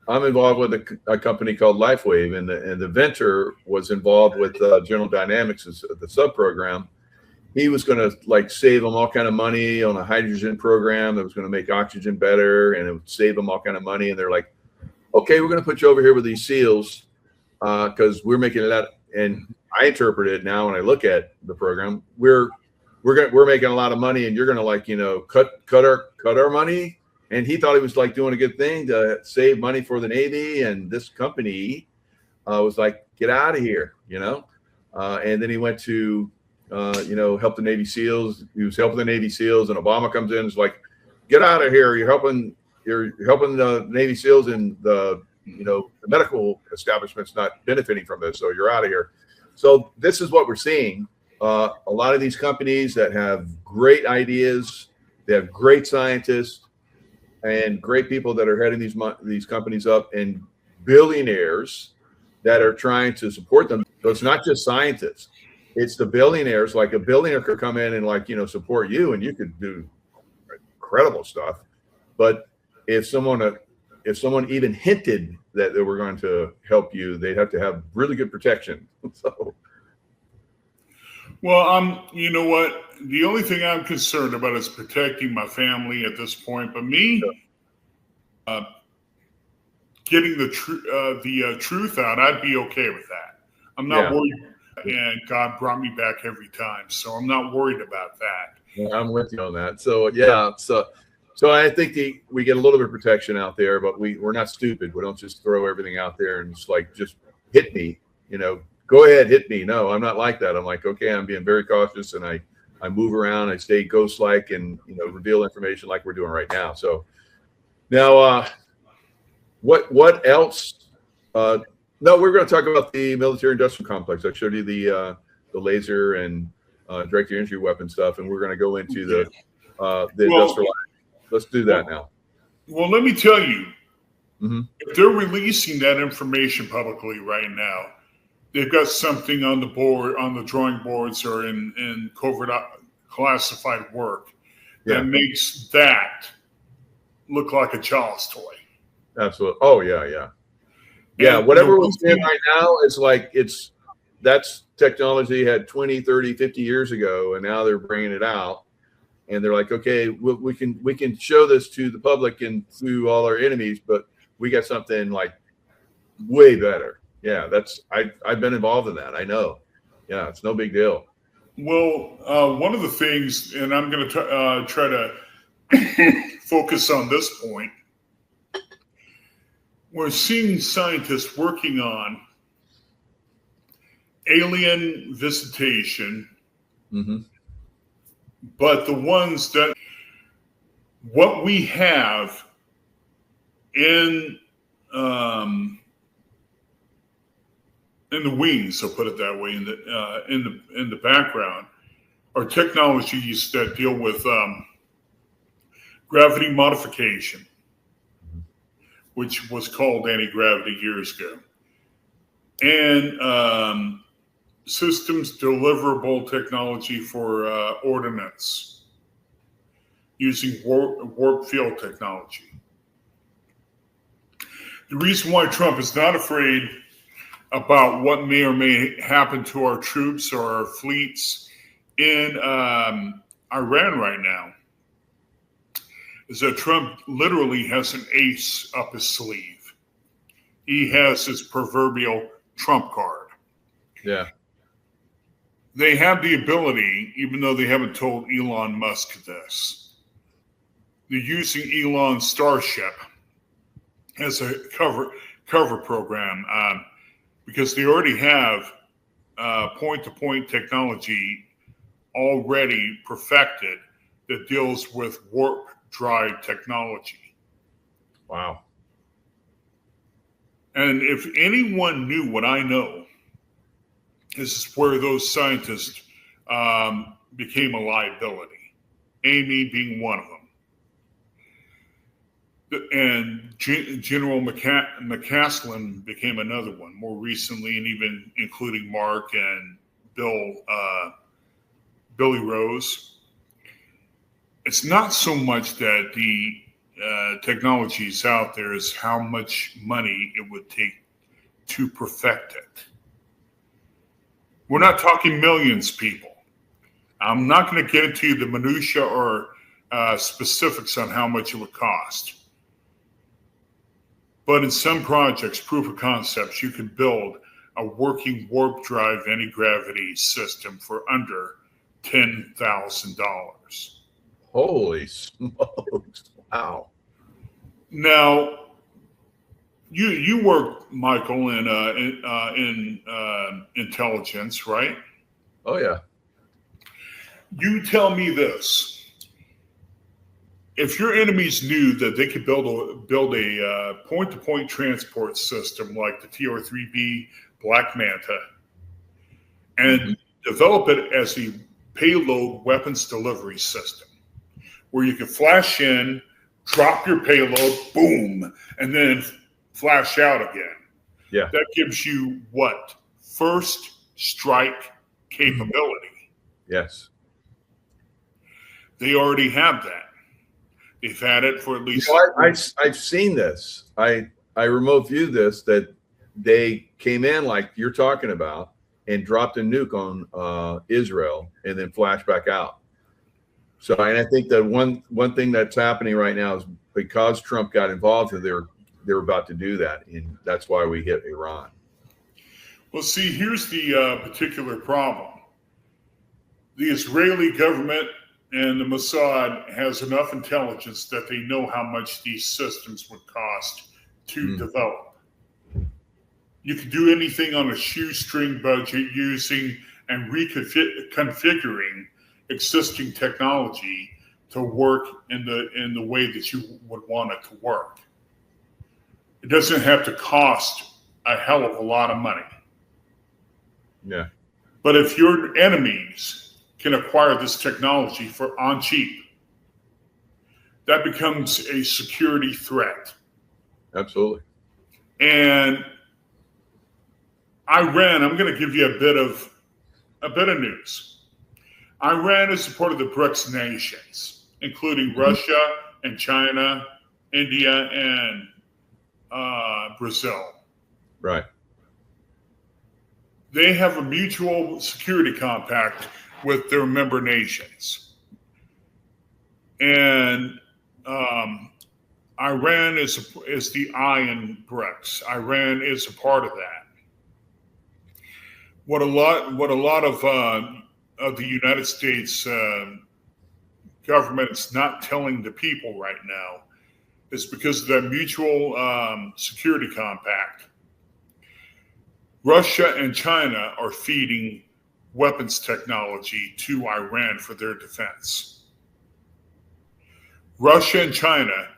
I'm involved with a company called LifeWave, and the inventor was involved with General Dynamics as the sub program. He was going to like save them all kind of money on a hydrogen program that was going to make oxygen better, and it would save them all kind of money. And they're like, okay, we're going to put you over here with these SEALs because we're making it out. And I interpret it now when I look at the program, we're making a lot of money, and you're going to like, cut our money. And he thought he was like doing a good thing to save money for the Navy. And this company was like, get out of here, and then he went to, help the Navy SEALs. He was helping the Navy SEALs, and Obama comes in and is like, get out of here. You're helping the Navy SEALs, and the medical establishment's not benefiting from this. So you're out of here. So this is what we're seeing. A lot of these companies that have great ideas, they have great scientists and great people that are heading these companies up, and billionaires that are trying to support them. So it's not just scientists, it's the billionaires. Like a billionaire could come in and support you, and you could do incredible stuff. But if someone even hinted that they were going to help you, they'd have to have really good protection. So. Well, you know what? The only thing I'm concerned about is protecting my family at this point. But me, getting the truth out, I'd be okay with that. I'm not worried, and God brought me back every time, so I'm not worried about that. Yeah, I'm with you on that. So so I think we get a little bit of protection out there, but we're not stupid. We don't just throw everything out there and just hit me. Go ahead, hit me. No, I'm not like that. I'm like, okay, I'm being very cautious, and I move around, I stay ghost-like, and reveal information like we're doing right now. So now, what else? No, we're going to talk about the military-industrial complex. I showed you the laser and direct energy weapon stuff, and we're going to go into the industrial. Let's do that now. Well, let me tell you, if they're releasing that information publicly right now, they've got something on the drawing boards, or in covert classified work that makes that look like a child's toy. Absolutely. Oh yeah. Whatever we're seeing right now is like that's technology had 20, 30, 50 years ago, and now they're bringing it out, and they're like, okay, we can show this to the public and to all our enemies, but we got something like way better. Yeah, I've been involved in that. I know. Yeah, it's no big deal. Well, one of the things, and I'm going to try to focus on this point, we're seeing scientists working on alien visitation, but the ones that what we have in the wings, I'll put it that way, in the background, are technologies that deal with gravity modification, which was called anti-gravity years ago, and systems deliverable technology for ordnance using warp field technology. The reason why Trump is not afraid about what may or may happen to our troops or our fleets in Iran right now is that Trump literally has an ace up his sleeve. He has his proverbial Trump card. Yeah. They have the ability, even though they haven't told Elon Musk this, they're using Elon's Starship as a cover program, because they already have point-to-point technology already perfected that deals with warp drive technology. Wow. And if anyone knew what I know, this is where those scientists became a liability, Amy being one of them. And General McCaslin became another one more recently, and even including Mark and Billy Rose. It's not so much that the technology is out there, is how much money it would take to perfect it. We're not talking millions, people. I'm not going to get into the minutia or specifics on how much it would cost. But in some projects, proof of concepts, you can build a working warp drive anti-gravity system for under $10,000. Holy smokes! Wow. Now, you work, Michael, in intelligence, right? Oh yeah. You tell me this: if your enemies knew that they could build a point-to-point transport system like the TR-3B Black Manta and develop it as a payload weapons delivery system, where you could flash in, drop your payload, boom, and then flash out again. Yeah. That gives you what? First strike capability. Yes. They already have that. They've had it for at least. I've seen this. I remote viewed this, that they came in like you're talking about and dropped a nuke on Israel and then flashed back out. So, and I think that one thing that's happening right now is because Trump got involved, and they're about to do that, and that's why we hit Iran. Well, see, here's the particular problem. The Israeli government and the Mossad has enough intelligence that they know how much these systems would cost to develop. You can do anything on a shoestring budget using and reconfiguring existing technology to work in the way that you would want it to work. It doesn't have to cost a hell of a lot of money. Yeah. But if your enemies can acquire this technology for on cheap, that becomes a security threat. Absolutely. And Iran, I'm going to give you a bit of news. Iran is a part of the BRICS nations, including Russia and China, India, and Brazil. Right. They have a mutual security compact with their member nations. And Iran is the I in BRICS. Iran is a part of that. What a lot of the United States government is not telling the people right now is because of that mutual security compact. Russia and China are feeding weapons technology to Iran for their defense. Russia and China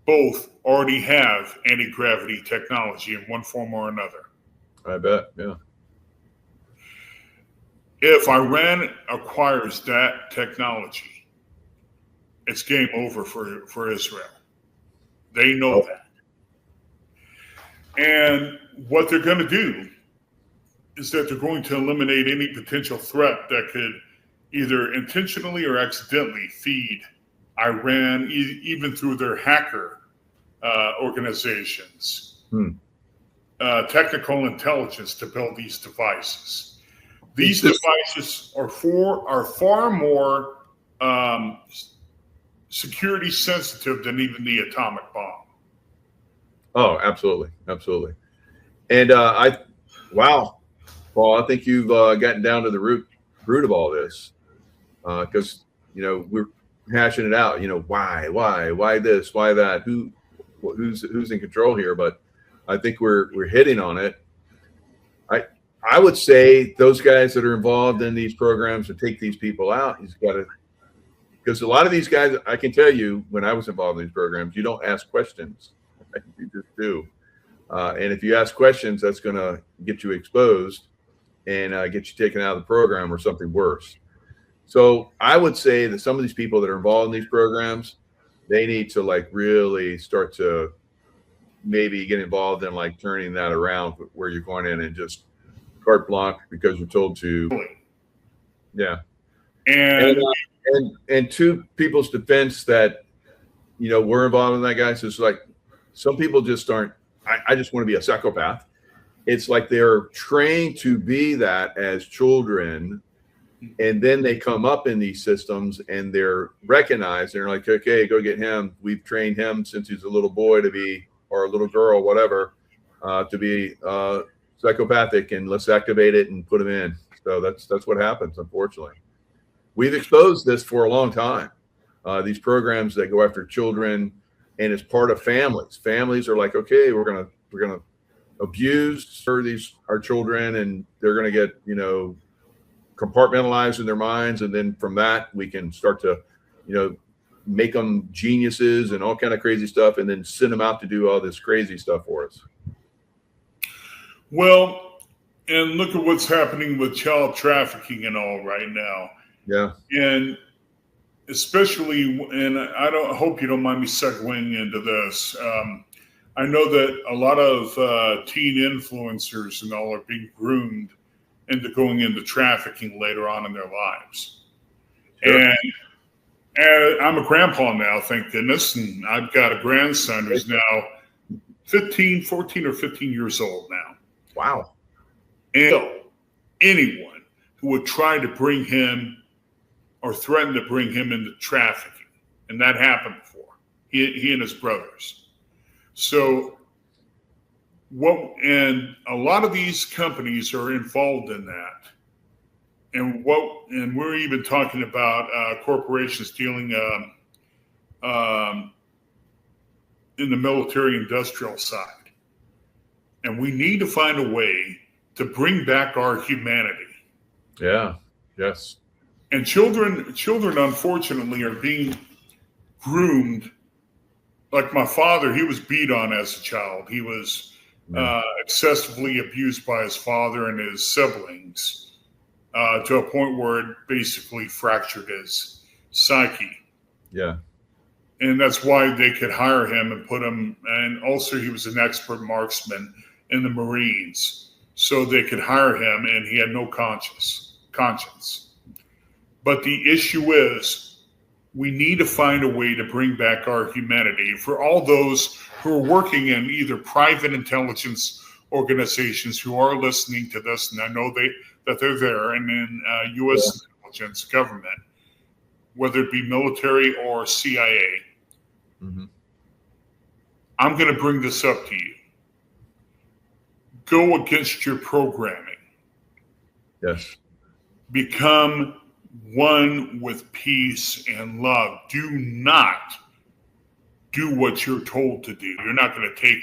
both already have anti-gravity technology in one form or another. I bet, yeah. If Iran acquires that technology, it's game over for Israel. They know that. And what they're going to do is that they're going to eliminate any potential threat that could either intentionally or accidentally feed Iran, even through their hacker organizations, technical intelligence to build these devices. These devices are far more security sensitive than even the atomic bomb. Oh, absolutely, absolutely. And wow, Paul, I think you've gotten down to the root of all this, because we're hashing it out. Why this, why that, who's in control here? But I think we're hitting on it. I would say those guys that are involved in these programs to take these people out, he's got to, because a lot of these guys, I can tell you, when I was involved in these programs, you don't ask questions. You just do. And if you ask questions, that's going to get you exposed and get you taken out of the program or something worse. So I would say that some of these people that are involved in these programs, they need to really start to maybe get involved in turning that around, where you're going in and just carte blanche because you're told to. Yeah. And And to people's defense that, we're involved in that, guys, it's like some people just aren't, I just want to be a psychopath. It's like they're trained to be that as children, and then they come up in these systems and they're recognized. They're like, okay, go get him. We've trained him since he's a little boy to be, or a little girl, whatever, to be psychopathic, and let's activate it and put him in. So that's what happens, unfortunately. We've exposed this for a long time. These programs that go after children, and it's part of families. Families are like, okay, we're gonna abuse our children, and they're gonna get compartmentalized in their minds, and then from that we can start to make them geniuses and all kind of crazy stuff, and then send them out to do all this crazy stuff for us. Well, and look at what's happening with child trafficking and all right now. Yeah. And especially, and I hope you don't mind me segueing into this. I know that a lot of teen influencers and all are being groomed into going into trafficking later on in their lives. Sure. And I'm a grandpa now, thank goodness, and I've got a grandson who's now 14 or 15 years old now. Wow. And anyone who would try to bring him or threaten to bring him into trafficking, and that happened before, he and his brothers. So and a lot of these companies are involved in that. And we're even talking about corporations dealing in the military industrial side. And we need to find a way to bring back our humanity. Yeah. Yes. And children unfortunately are being groomed. Like my father, he was beat on as a child. He was excessively abused by his father and his siblings to a point where it basically fractured his psyche. Yeah. And that's why they could hire him and put him, and also he was an expert marksman in the Marines. So they could hire him, and he had no conscience. But the issue is, we need to find a way to bring back our humanity. For all those who are working in either private intelligence organizations who are listening to this, and I know that they're there, and in U.S. intelligence government, whether it be military or CIA, I'm going to bring this up to you. Go against your programming. Yes. Become one with peace and love. Do not do what you're told to do. You're not going to take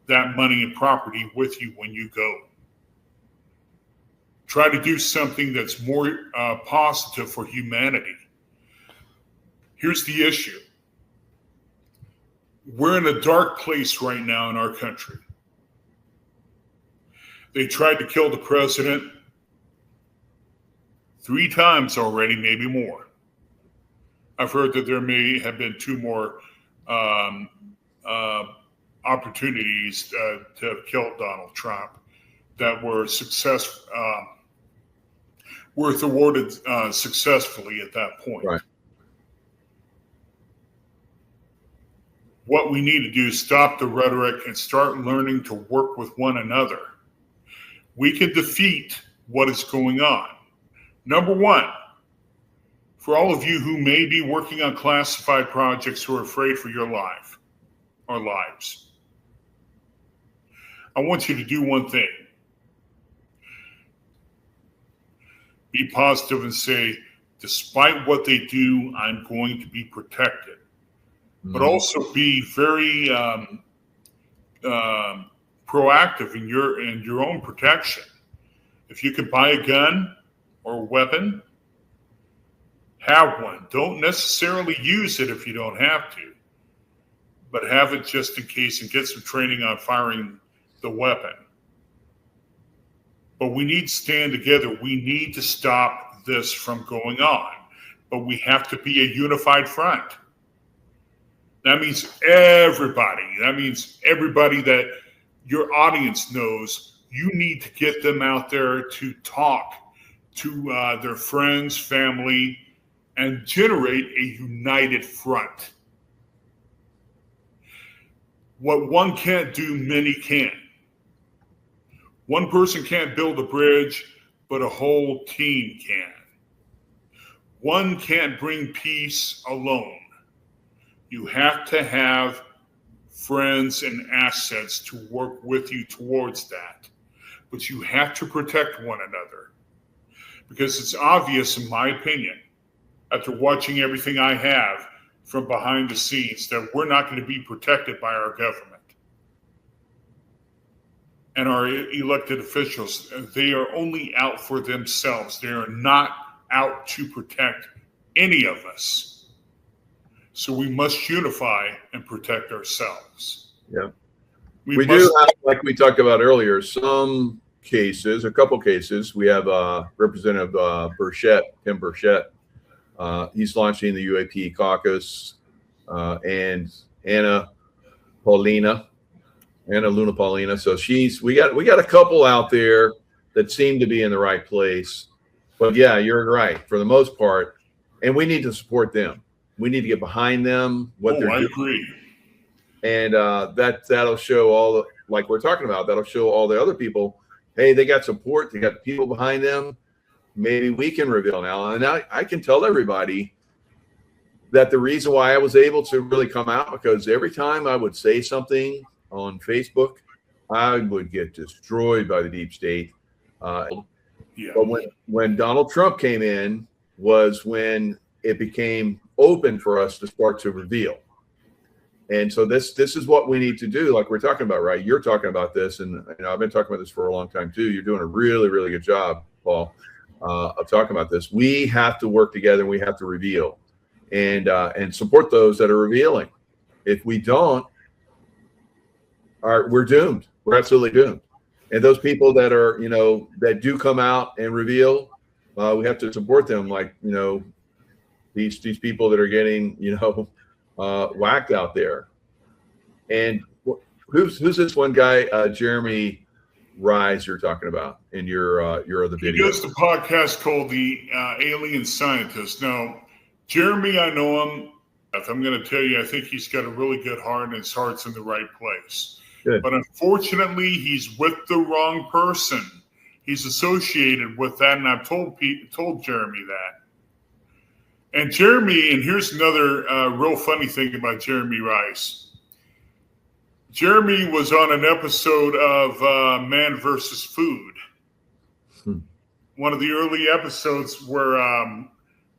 that money and property with you when you go. Try to do something that's more positive for humanity. Here's the issue. We're in a dark place right now in our country. They tried to kill the president 3 times already, maybe more. I've heard that there may have been 2 more opportunities to kill Donald Trump that were thwarted successfully at that point. Right. What we need to do is stop the rhetoric and start learning to work with one another. We can defeat what is going on. Number 1, for all of you who may be working on classified projects who are afraid for your life or lives, I want you to do one thing. Be positive and say, despite what they do, I'm going to be protected. But also be very proactive in your own protection. If you could buy a gun or a weapon, have one. Don't necessarily use it if you don't have to, but have it just in case and get some training on firing the weapon. But we need to stand together. We need to stop this from going on, but we have to be a unified front. That means everybody. That means everybody that your audience knows You need to get them out there to talk to their friends, family, and generate a united front. What one can't do, many can. One person can't build a bridge, but a whole team can. One can't bring peace alone. You have to have friends and assets to work with you towards that. But you have to protect one another. Because it's obvious, in my opinion, after watching everything I have from behind the scenes, that we're not going to be protected by our government. And our elected officials, they are only out for themselves. They are not out to protect any of us. So we must unify and protect ourselves. Yeah. We do have, like we talked about earlier, some cases, a couple cases. We have Representative Tim Burchett. He's launching the UAP caucus, and Anna Luna Paulina. So we got a couple out there that seem to be in the right place. But yeah, you're right for the most part, and we need to support them. We need to get behind them. I agree. And that'll show all, like we're talking about, that'll show all the other people, hey, they got support, they got people behind them. Maybe we can reveal now. And I can tell everybody that the reason why I was able to really come out, because every time I would say something on Facebook, I would get destroyed by the deep state. But when Donald Trump came in was when it became open for us to start to reveal. And so this is what we need to do, like we're talking about, right? You're talking about this, and I've been talking about this for a long time too. You're doing a really, really good job, Paul, of talking about this. We have to work together, and we have to reveal and support those that are revealing. If we don't, we're doomed. We're absolutely doomed. And those people that are, that do come out and reveal, we have to support them. Like, these people that are getting, whacked out there. And who's this one guy, Jeremy Rise, you're talking about in your other video? He does the podcast called The Alien Scientist. Now, Jeremy, I know him. I'm going to tell you, I think he's got a really good heart, and his heart's in the right place. Good. But unfortunately, he's with the wrong person. He's associated with that, and I've told Jeremy that. And Jeremy, and here's another real funny thing about Jeremy Rice. Jeremy was on an episode of Man vs. Food. One of the early episodes where,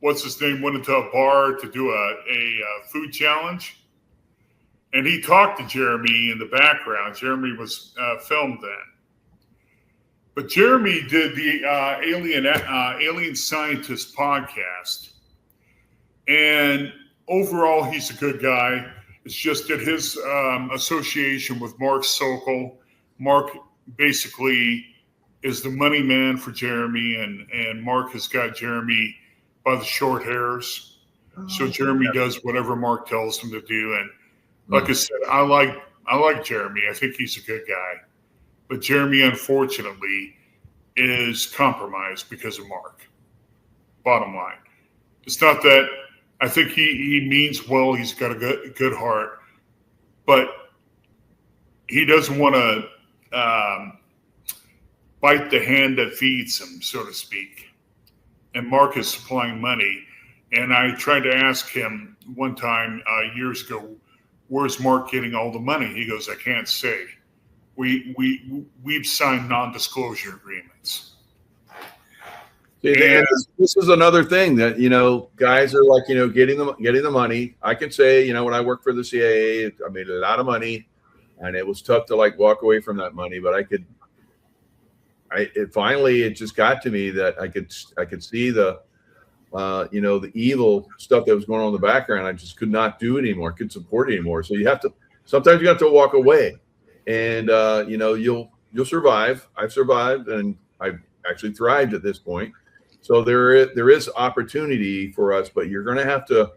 what's his name, went into a bar to do a food challenge. And he talked to Jeremy in the background. Jeremy was filmed then. But Jeremy did the Alien Scientist podcast. And overall, he's a good guy. It's just that his association with Mark Sokol, Mark basically is the money man for Jeremy, and Mark has got Jeremy by the short hairs. So Jeremy does whatever Mark tells him to do. And like I said, I like Jeremy. I think he's a good guy. But Jeremy, unfortunately, is compromised because of Mark. Bottom line. It's not that I think he means well. He's got a good heart, but he doesn't want to bite the hand that feeds him, so to speak. And Mark is supplying money. And I tried to ask him one time years ago, where's Mark getting all the money? He goes, I can't say. We've signed non-disclosure agreements. And this is another thing that, guys are like, getting the money. I can say, when I worked for the CIA, I made a lot of money, and it was tough to walk away from that money. But it just got to me that I could see the evil stuff that was going on in the background. I just could not do it anymore. Couldn't support it anymore. So sometimes you have to walk away, and you'll survive. I've survived, and I've actually thrived at this point. So there is opportunity for us, but you're gonna have to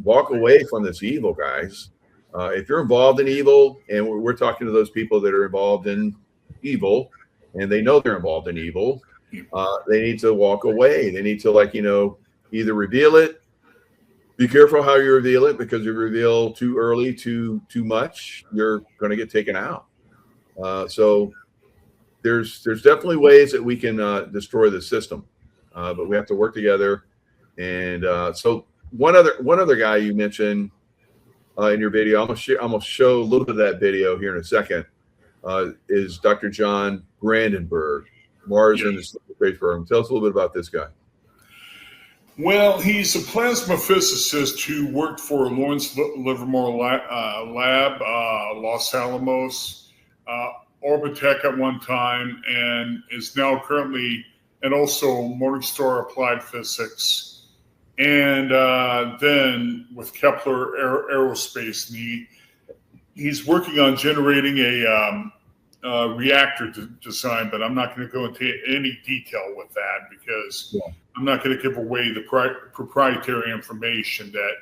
walk away from this evil, guys. If you're involved in evil, and we're talking to those people that are involved in evil, and they know they're involved in evil, they need to walk away. They need to, like, either reveal it. Be careful how you reveal it, because if you reveal too early, too much, you're going to get taken out. So there's definitely ways that we can destroy the system, but we have to work together. And so one other guy you mentioned in your video, I'm gonna show a little bit of that video here in a second. Is Dr. John Brandenburg, Mars and the Space Program. Tell us a little bit about this guy. Well, he's a plasma physicist who worked for Lawrence Livermore Lab, Los Alamos, Orbitech at one time, and is now currently, and also Morningstar Applied Physics. And then with Kepler Aerospace, and he's working on generating a reactor design, but I'm not going to go into any detail with that, because I'm not going to give away the proprietary information that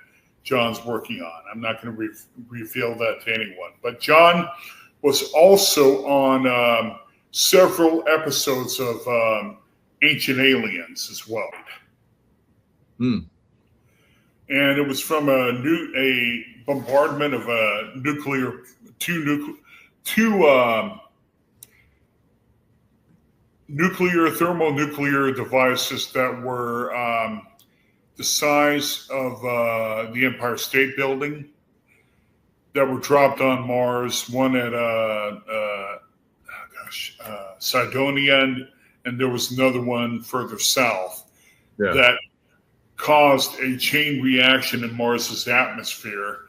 John's working on. I'm not going to reveal that to anyone. But John was also on several episodes of Ancient Aliens as well. And it was from a bombardment of two thermonuclear devices that were the size of the Empire State Building, that were dropped on Mars. One at Cydonia, and there was another one further south that caused a chain reaction in Mars's atmosphere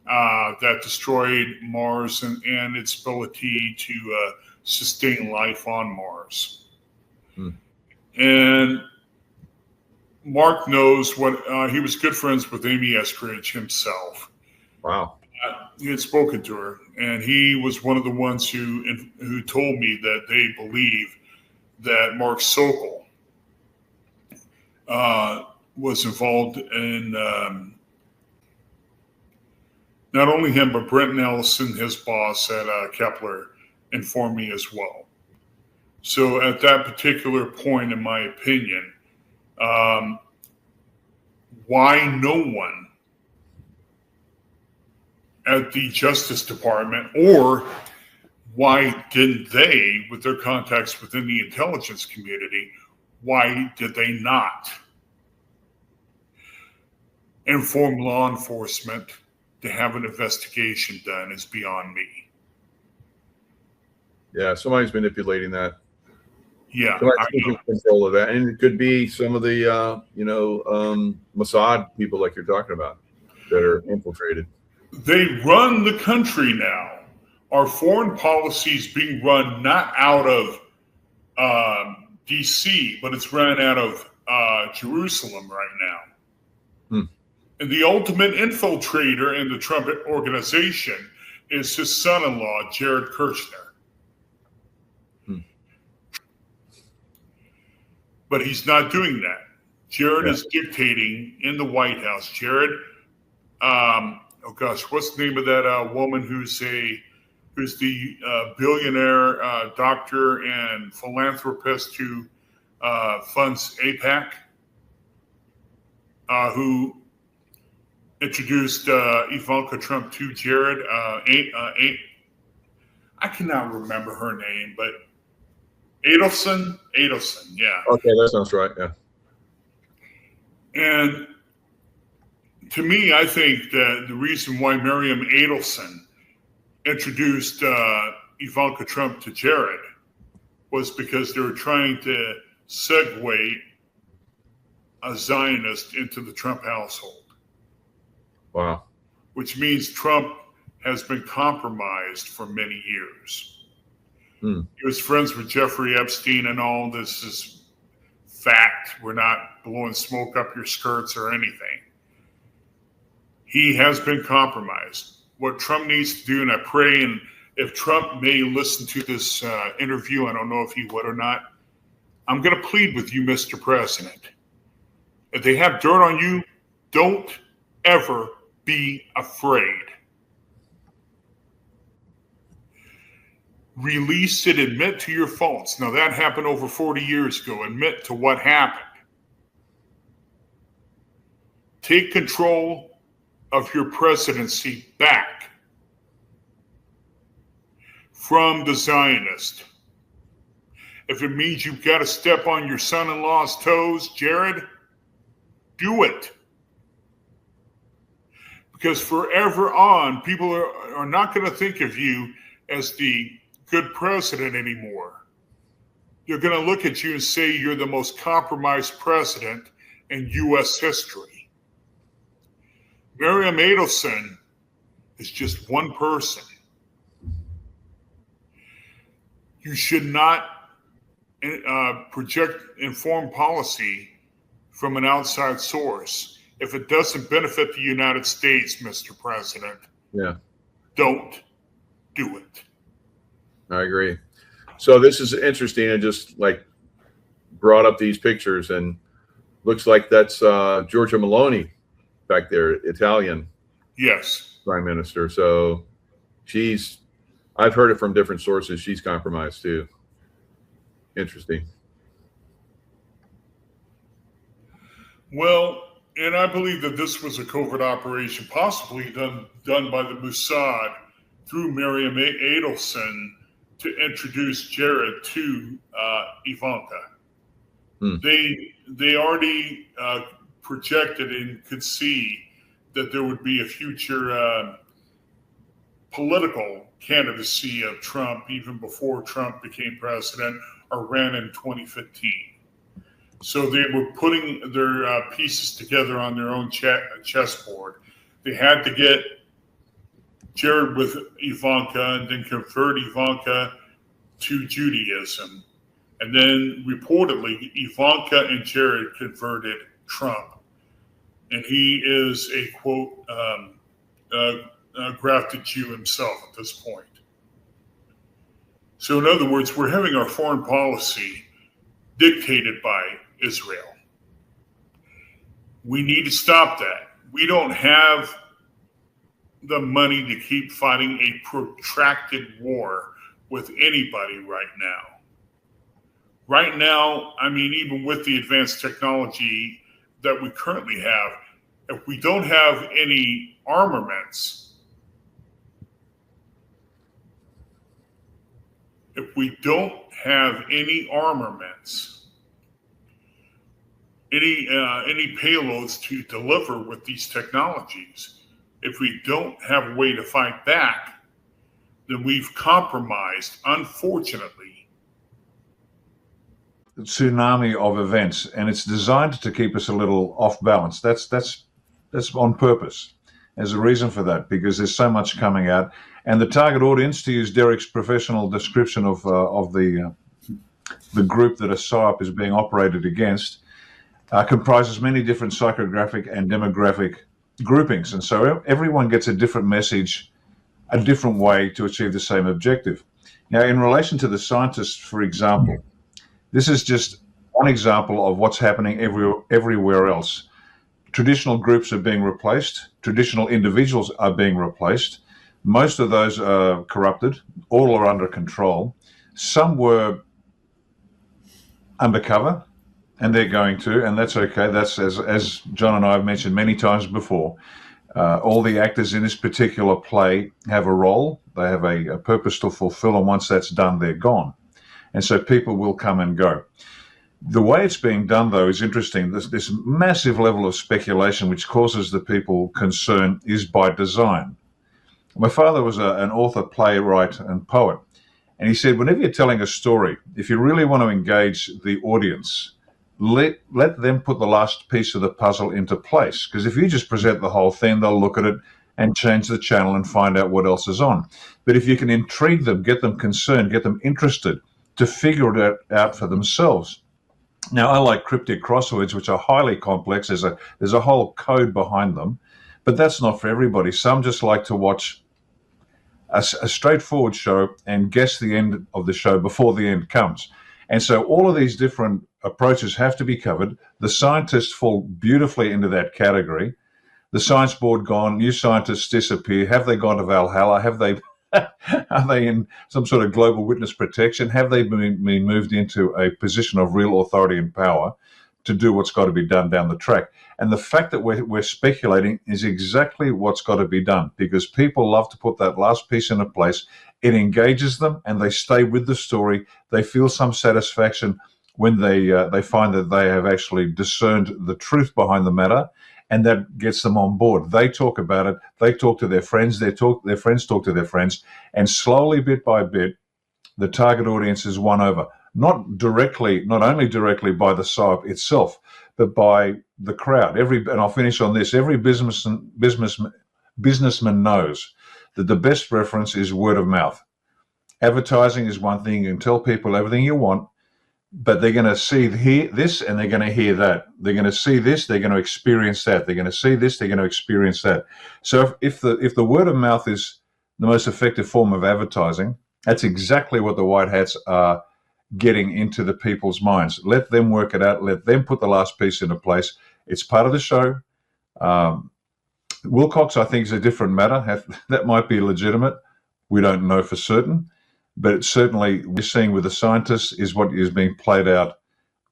that destroyed Mars and its ability to sustain life on Mars. And Mark knows what he was good friends with Amy Eskridge himself. Wow. He had spoken to her, and he was one of the ones who told me that they believe that Mark Sokol was involved in not only him, but Brent Nelson, his boss at Kepler, informed me as well. So at that particular point, in my opinion, why no one at the Justice Department, or why didn't they, with their contacts within the intelligence community, why did they not inform law enforcement to have an investigation done is beyond me. Yeah, somebody's manipulating that. Yeah, somebody's taking control of that, and it could be some of the Mossad people, like you're talking about, that are infiltrated. They run the country now. Our foreign policy is being run not out of DC, but it's run out of Jerusalem right now. And the ultimate infiltrator in the Trump organization is his son-in-law, Jared Kushner. But he's not doing that. Jared is dictating in the White House. Jared, what's the name of that woman who's the billionaire doctor and philanthropist who funds AIPAC, who introduced Ivanka Trump to Jared. I cannot remember her name, but Adelson, yeah. Okay, that sounds right, yeah. And to me, I think that the reason why Miriam Adelson introduced Ivanka Trump to Jared was because they were trying to segue a Zionist into the Trump household. Wow. Which means Trump has been compromised for many years. He was friends with Jeffrey Epstein and all. This is fact. We're not blowing smoke up your skirts or anything. He has been compromised. What Trump needs to do, and I pray, and if Trump may listen to this interview, I don't know if he would or not, I'm going to plead with you, Mr. President. If they have dirt on you, don't ever be afraid. Release it, admit to your faults. Now, that happened over 40 years ago. Admit to what happened. Take control of your presidency back from the Zionist. If it means you've got to step on your son-in-law's toes, Jared, do it. Because forever on, people are not going to think of you as the good president anymore. They're going to look at you and say you're the most compromised president in U.S. history. Miriam Adelson is just one person. You should not project informed policy from an outside source. If it doesn't benefit the United States, Mr. President, don't do it. I agree. So this is interesting. I just brought up these pictures, and looks like that's Giorgia Meloni back there, Italian. Yes. Prime Minister. So I've heard it from different sources. She's compromised too. Interesting. Well, and I believe that this was a covert operation, possibly done by the Mossad through Miriam Adelson to introduce Jared to Ivanka. They already projected and could see that there would be a future political candidacy of Trump even before Trump became president or ran in 2015. So they were putting their pieces together on their own chessboard. They had to get Jared with Ivanka and then convert Ivanka to Judaism. And then reportedly, Ivanka and Jared converted Trump. And he is a, quote, grafted Jew himself at this point. So in other words, we're having our foreign policy dictated by Israel. We need to stop that. We don't have the money to keep fighting a protracted war with anybody right now. Right now, I mean, even with the advanced technology that we currently have, if we don't have any armaments, any payloads to deliver with these technologies, if we don't have a way to fight back, then we've compromised, unfortunately. The tsunami of events, and it's designed to keep us a little off balance. That's on purpose. There's a reason for that, because there's so much coming out, and the target audience, to use Derek's professional description of the group that a PSYOP is being operated against, comprises many different psychographic and demographic groupings, and so everyone gets a different message, a different way to achieve the same objective. Now, in relation to the scientists, for example, this is just one example of what's happening everywhere else. Traditional groups are being replaced. Traditional individuals are being replaced. Most of those are corrupted. All are under control. Some were undercover, and they're going to, and that's okay. That's, as John and I have mentioned many times before, all the actors in this particular play have a role. They have a purpose to fulfill, and once that's done, they're gone. And so people will come and go. The way it's being done, though, is interesting. This massive level of speculation, which causes the people concern, is by design. My father was an author, playwright, and poet. And he said, whenever you're telling a story, if you really want to engage the audience, let them put the last piece of the puzzle into place. Because if you just present the whole thing, they'll look at it and change the channel and find out what else is on. But if you can intrigue them, get them concerned, get them interested to figure it out for themselves. Now, I like cryptic crosswords, which are highly complex. There's a whole code behind them, but that's not for everybody. Some just like to watch a straightforward show and guess the end of the show before the end comes. And so all of these different approaches have to be covered. The scientists fall beautifully into that category. The science board gone, new scientists disappear. Have they gone to Valhalla? Have they Are they in some sort of global witness protection? Have they been moved into a position of real authority and power to do what's got to be done down the track? And the fact that we're speculating is exactly what's got to be done, because people love to put that last piece into place. It engages them and they stay with the story. They feel some satisfaction when they find that they have actually discerned the truth behind the matter, and that gets them on board. They talk about it. They talk to their friends. Their friends talk to their friends, and slowly, bit by bit, the target audience is won over. Not only directly by the psyop itself, but by the crowd. And I'll finish on this. Every businessman knows that the best reference is word of mouth. Advertising is one thing. You can tell people everything you want, but they're going to hear this, and they're going to hear that. They're going to see this, they're going to experience that. They're going to see this, they're going to experience that. So if the word of mouth is the most effective form of advertising, that's exactly what the white hats are getting into the people's minds. Let them work it out. Let them put the last piece into place. It's part of the show. Wilcox, I think, is a different matter. That might be legitimate. We don't know for certain. But it's certainly, we're seeing with the scientists is what is being played out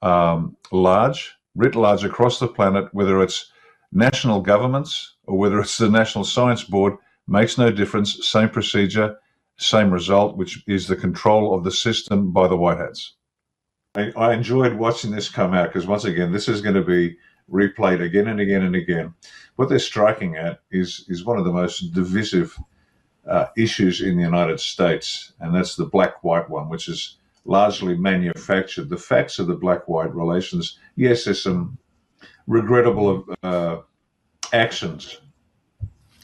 writ large across the planet, whether it's national governments or whether it's the National Science Board, makes no difference. Same procedure, same result, which is the control of the system by the white hats. I enjoyed watching this come out because, once again, this is going to be replayed again and again and again. What they're striking at is one of the most divisive issues in the United States, and that's the black-white one, which is largely manufactured. The facts of the black-white relations, yes, there's some regrettable actions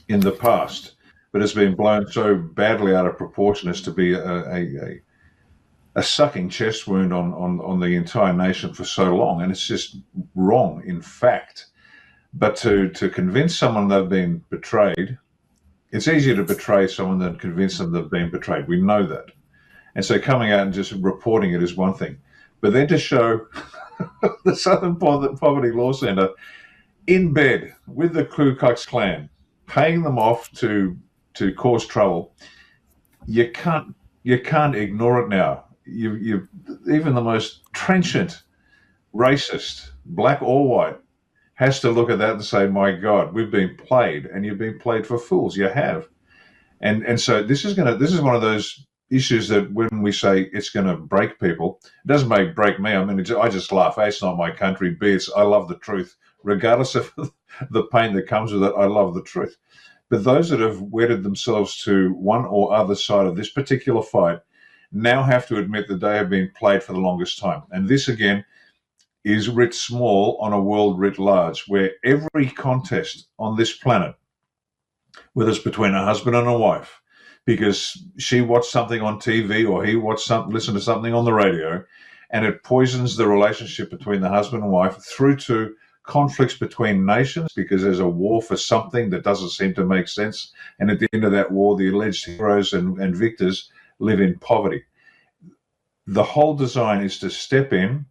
in the past, but it's been blown so badly out of proportion as to be a sucking chest wound on the entire nation for so long, and it's just wrong in fact. But to convince someone they've been betrayed, it's easier to betray someone than convince them they've been betrayed. We know that. And so coming out and just reporting it is one thing. But then to show the Southern Poverty Law Center in bed with the Ku Klux Klan, paying them off to cause trouble, you can't ignore it now. You even the most trenchant racist, black or white, has to look at that and say, my God, we've been played, and you've been played for fools. You have. And so this is one of those issues that when we say it's going to break people, it doesn't break me. I mean, I just laugh. A, it's not my country. B, I love the truth. Regardless of the pain that comes with it, I love the truth. But those that have wedded themselves to one or other side of this particular fight now have to admit that they have been played for the longest time. And this, again, is writ small on a world writ large, where every contest on this planet, whether it's between a husband and a wife, because she watched something on TV or he listened to something on the radio, and it poisons the relationship between the husband and wife, through to conflicts between nations because there's a war for something that doesn't seem to make sense. And at the end of that war, the alleged heroes and victors live in poverty. The whole design is to step in.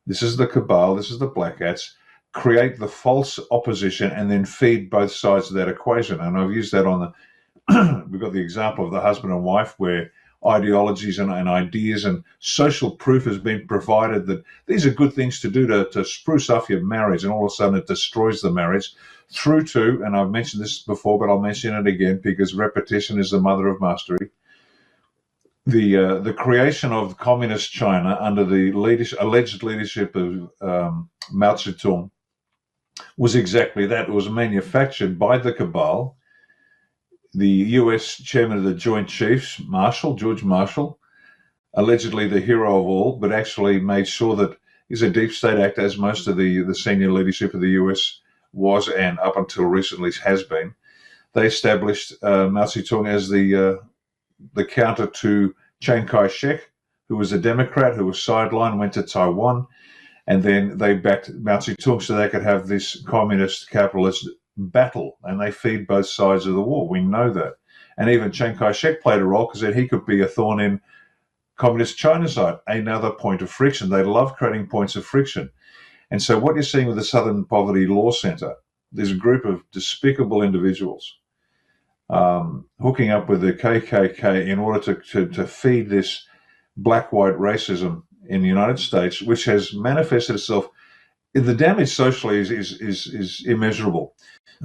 This is the cabal, this is the black hats, create the false opposition and then feed both sides of that equation. And I've used that on we've got the example of the husband and wife where ideologies and ideas and social proof has been provided that these are good things to do to spruce up your marriage, and all of a sudden it destroys the marriage, through to, and I've mentioned this before, but I'll mention it again because repetition is the mother of mastery, the creation of communist China under the alleged leadership of Mao Zedong was exactly that. It was manufactured by the cabal. The U.S. chairman of the Joint Chiefs, George Marshall, allegedly the hero of all, but actually made sure that he's a deep state actor, as most of the senior leadership of the U.S. was, and up until recently has been. They established Mao Zedong as the counter to Chiang Kai-shek, who was a Democrat who was sidelined, went to Taiwan, and then they backed Mao Zedong so they could have this communist capitalist battle, and they feed both sides of the war. We know that. And even Chiang Kai-shek played a role because then he could be a thorn in communist China's side, another point of friction. They love creating points of friction. And so what you're seeing with the Southern Poverty Law Center, this group of despicable individuals hooking up with the KKK in order to feed this black-white racism in the United States, which has manifested itself. The damage socially is immeasurable,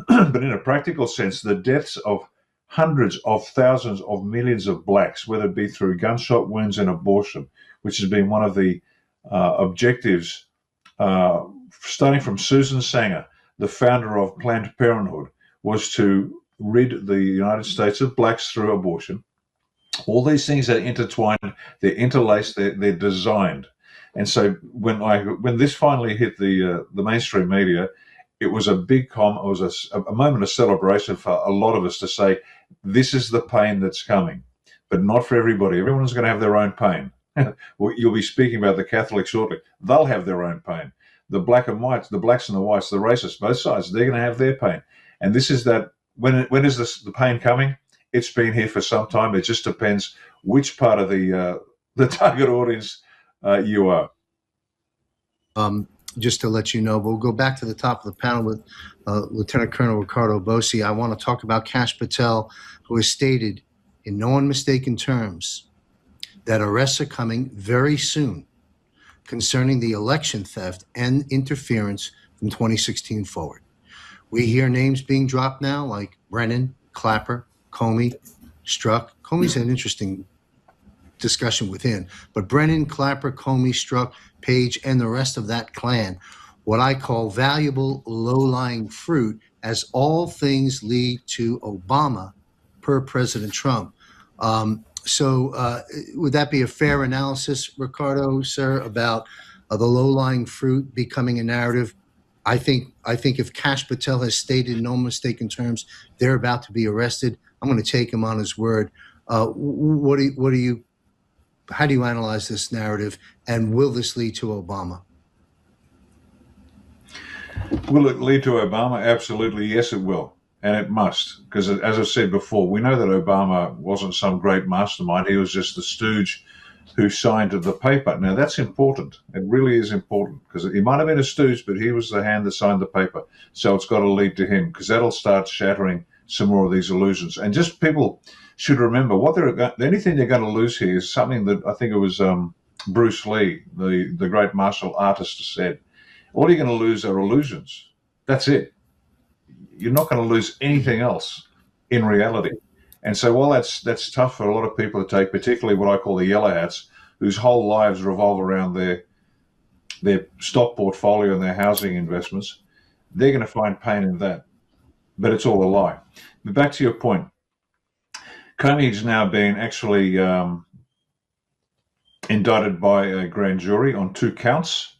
but in a practical sense, the deaths of hundreds of thousands of millions of blacks, whether it be through gunshot wounds and abortion, which has been one of the objectives, starting from Susan Sanger, the founder of Planned Parenthood, was to rid the United States of blacks through abortion. All these things are intertwined, they're interlaced, they're designed. And so when this finally hit the mainstream media, it was a big it was a moment of celebration for a lot of us to say, this is the pain that's coming, but not for everybody. Everyone's going to have their own pain. You'll be speaking about the Catholics shortly. They'll have their own pain. The black and whites, the blacks and the whites, the racists, both sides, they're going to have their pain. And this is that, when is the pain coming? It's been here for some time. It just depends which part of the target audience you are. Just to let you know, we'll go back to the top of the panel with Lieutenant Colonel Ricardo Bossi. I want to talk about Kash Patel, who has stated in no unmistaken terms that arrests are coming very soon concerning the election theft and interference from 2016 forward. We hear names being dropped now like Brennan, Clapper, Comey, Strzok. Comey's an interesting discussion within, but Brennan, Clapper, Comey, Strzok, Page, and the rest of that clan, what I call valuable low-lying fruit, as all things lead to Obama per President Trump. So would that be a fair analysis, Ricardo, sir, about the low-lying fruit becoming a narrative? I think if Kash Patel has stated in no mistaken terms they're about to be arrested, I'm going to take him on his word. How do you analyze this narrative, and will this lead to Obama? Will it lead to Obama? Absolutely, yes, it will. And it must, because as I said before, we know that Obama wasn't some great mastermind. He was just the stooge who signed the paper. Now, that's important. It really is important, because he might have been a stooge, but he was the hand that signed the paper. So it's got to lead to him, because that'll start shattering some more of these illusions. And just people should remember, anything they're going to lose here is something that I think it was Bruce Lee, the great martial artist, said. All you're going to lose are illusions. That's it. You're not going to lose anything else in reality. And so while that's tough for a lot of people to take, particularly what I call the yellow hats, whose whole lives revolve around their stock portfolio and their housing investments, they're going to find pain in that. But it's all a lie. But back to your point, Comey has now been actually indicted by a grand jury on 2 counts.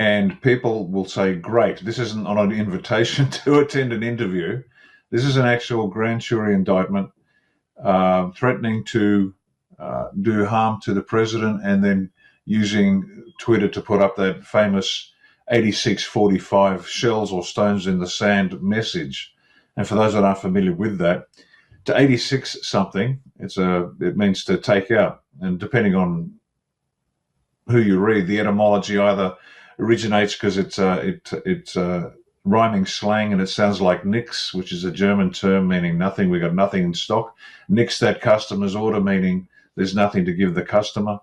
And people will say, great, this isn't on an invitation to attend an interview. This is an actual grand jury indictment threatening to do harm to the president, and then using Twitter to put up that famous 8645 shells or stones in the sand message. And for those that aren't familiar with that, to 86 something, it means to take out. And depending on who you read, the etymology either originates because it's rhyming slang, and it sounds like nix, which is a German term meaning nothing. We got nothing in stock. Nix that customer's order, meaning there's nothing to give the customer.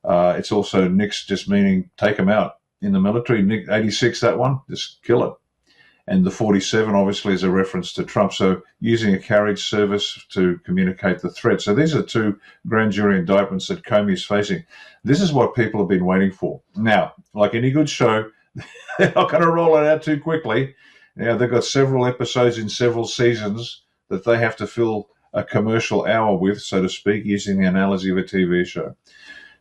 It's also nix, just meaning take them out. In the military, 86, that one, just kill it. And the 47 obviously is a reference to Trump. So using a carriage service to communicate the threat. So these are 2 grand jury indictments that Comey is facing. This is what people have been waiting for. Now, like any good show, they're not going to roll it out too quickly. Now, they've got several episodes in several seasons that they have to fill a commercial hour with, so to speak, using the analogy of a TV show.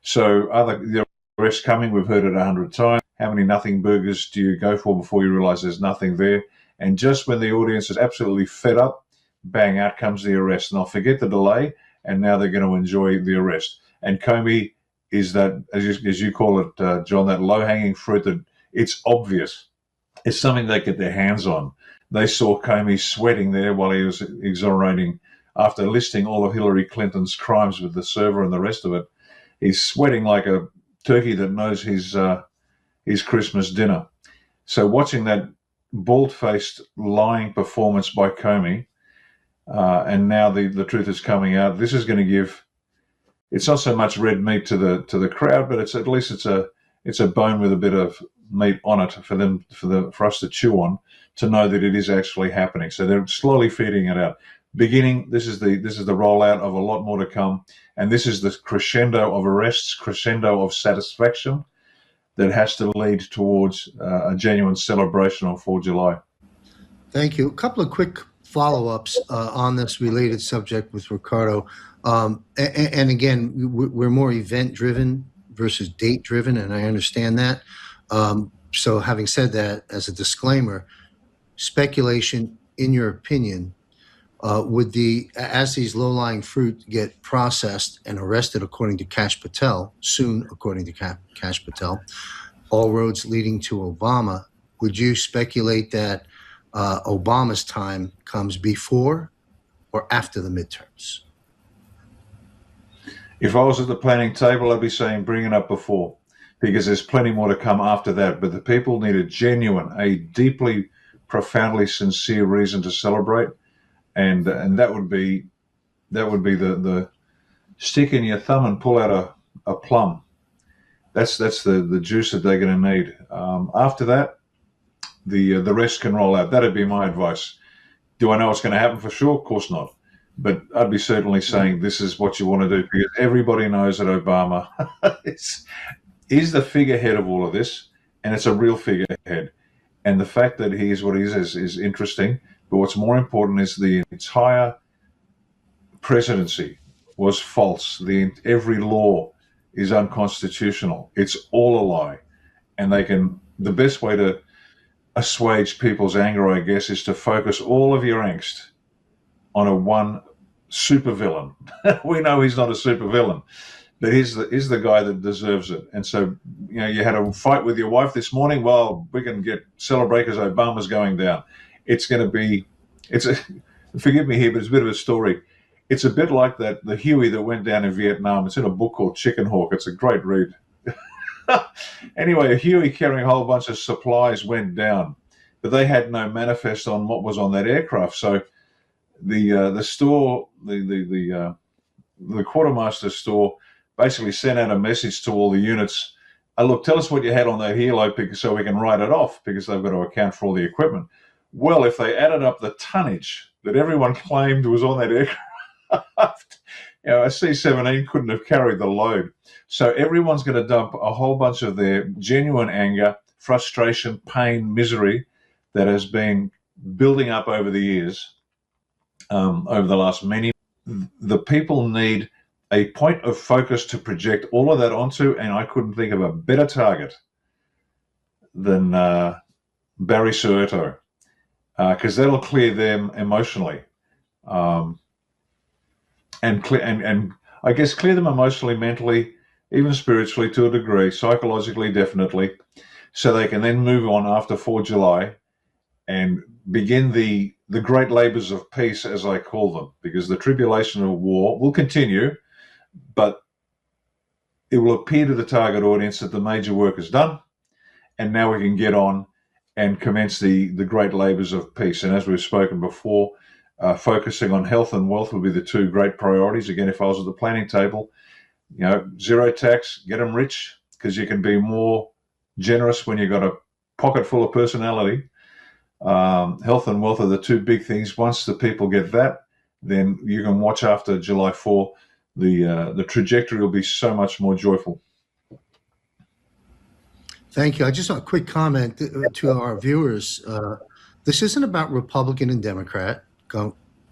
So the arrests coming, we've heard it 100 times. How many nothing burgers do you go for before you realize there's nothing there? And just when the audience is absolutely fed up, bang, out comes the arrest. And they'll forget the delay, and now they're going to enjoy the arrest. And Comey is that, as you call it, John, that low-hanging fruit that it's obvious. It's something they get their hands on. They saw Comey sweating there while he was exonerating, after listing all of Hillary Clinton's crimes with the server and the rest of it. He's sweating like a turkey that knows his Christmas dinner. So watching that bald-faced lying performance by Comey, and now the truth is coming out. This is going to give. It's not so much red meat to the crowd, but it's at least it's a bone with a bit of meat on it for us to chew on, to know that it is actually happening. So they're slowly feeding it out. Beginning, this is the rollout of a lot more to come, and this is the crescendo of arrests, crescendo of satisfaction that has to lead towards a genuine celebration on 4th July. Thank you. A couple of quick follow-ups on this related subject with Ricardo. And again, we're more event-driven versus date-driven, and I understand that. So having said that, as a disclaimer, speculation, in your opinion, as these low-lying fruit get processed and arrested according to Kash Patel, soon according to Kash Patel, all roads leading to Obama, would you speculate that Obama's time comes before or after the midterms? If I was at the planning table, I'd be saying bring it up before, because there's plenty more to come after that. But the people need a genuine, a deeply, profoundly sincere reason to celebrate, and that would be the stick in your thumb and pull out a plum. That's the juice that they're going to need. After that, the rest can roll out. That'd be my advice. Do I know what's going to happen for sure? Of course not. But I'd be certainly saying this is what you want to do, because everybody knows that Obama is the figurehead of all of this, and it's a real figurehead. And the fact that he is what he is interesting. But what's more important is the entire presidency was false. Every law is unconstitutional. It's all a lie. And the best way to assuage people's anger, I guess, is to focus all of your angst on one supervillain. We know he's not a supervillain, but he's the guy that deserves it. And so, you had a fight with your wife this morning. Well, we can celebrate because Obama's going down. It's going to be, forgive me here, but it's a bit of a story. It's a bit like the Huey that went down in Vietnam. It's in a book called Chicken Hawk. It's a great read. Anyway, a Huey carrying a whole bunch of supplies went down, but they had no manifest on what was on that aircraft. So the store, the quartermaster store, basically sent out a message to all the units. Look, tell us what you had on that helo, so we can write it off, because they've got to account for all the equipment. Well, if they added up the tonnage that everyone claimed was on that aircraft, a C-17 couldn't have carried the load. So everyone's going to dump a whole bunch of their genuine anger, frustration, pain, misery that has been building up over the years, over the last many. The people need a point of focus to project all of that onto, and I couldn't think of a better target than Barry Soetto, because that'll clear them emotionally, and I guess clear them emotionally, mentally, even spiritually to a degree, psychologically definitely, so they can then move on after 4th July and begin the great labors of peace, as I call them, because the tribulation of war will continue, but it will appear to the target audience that the major work is done, and now we can get on and commence the great labors of peace. And as we've spoken before, focusing on health and wealth will be the two great priorities. Again, if I was at the planning table, zero tax, get them rich, because you can be more generous when you've got a pocket full of personality. Health and wealth are the two big things. Once the people get that, then you can watch after July 4. The trajectory will be so much more joyful. Thank you. I just want a quick comment to our viewers. This isn't about Republican and Democrat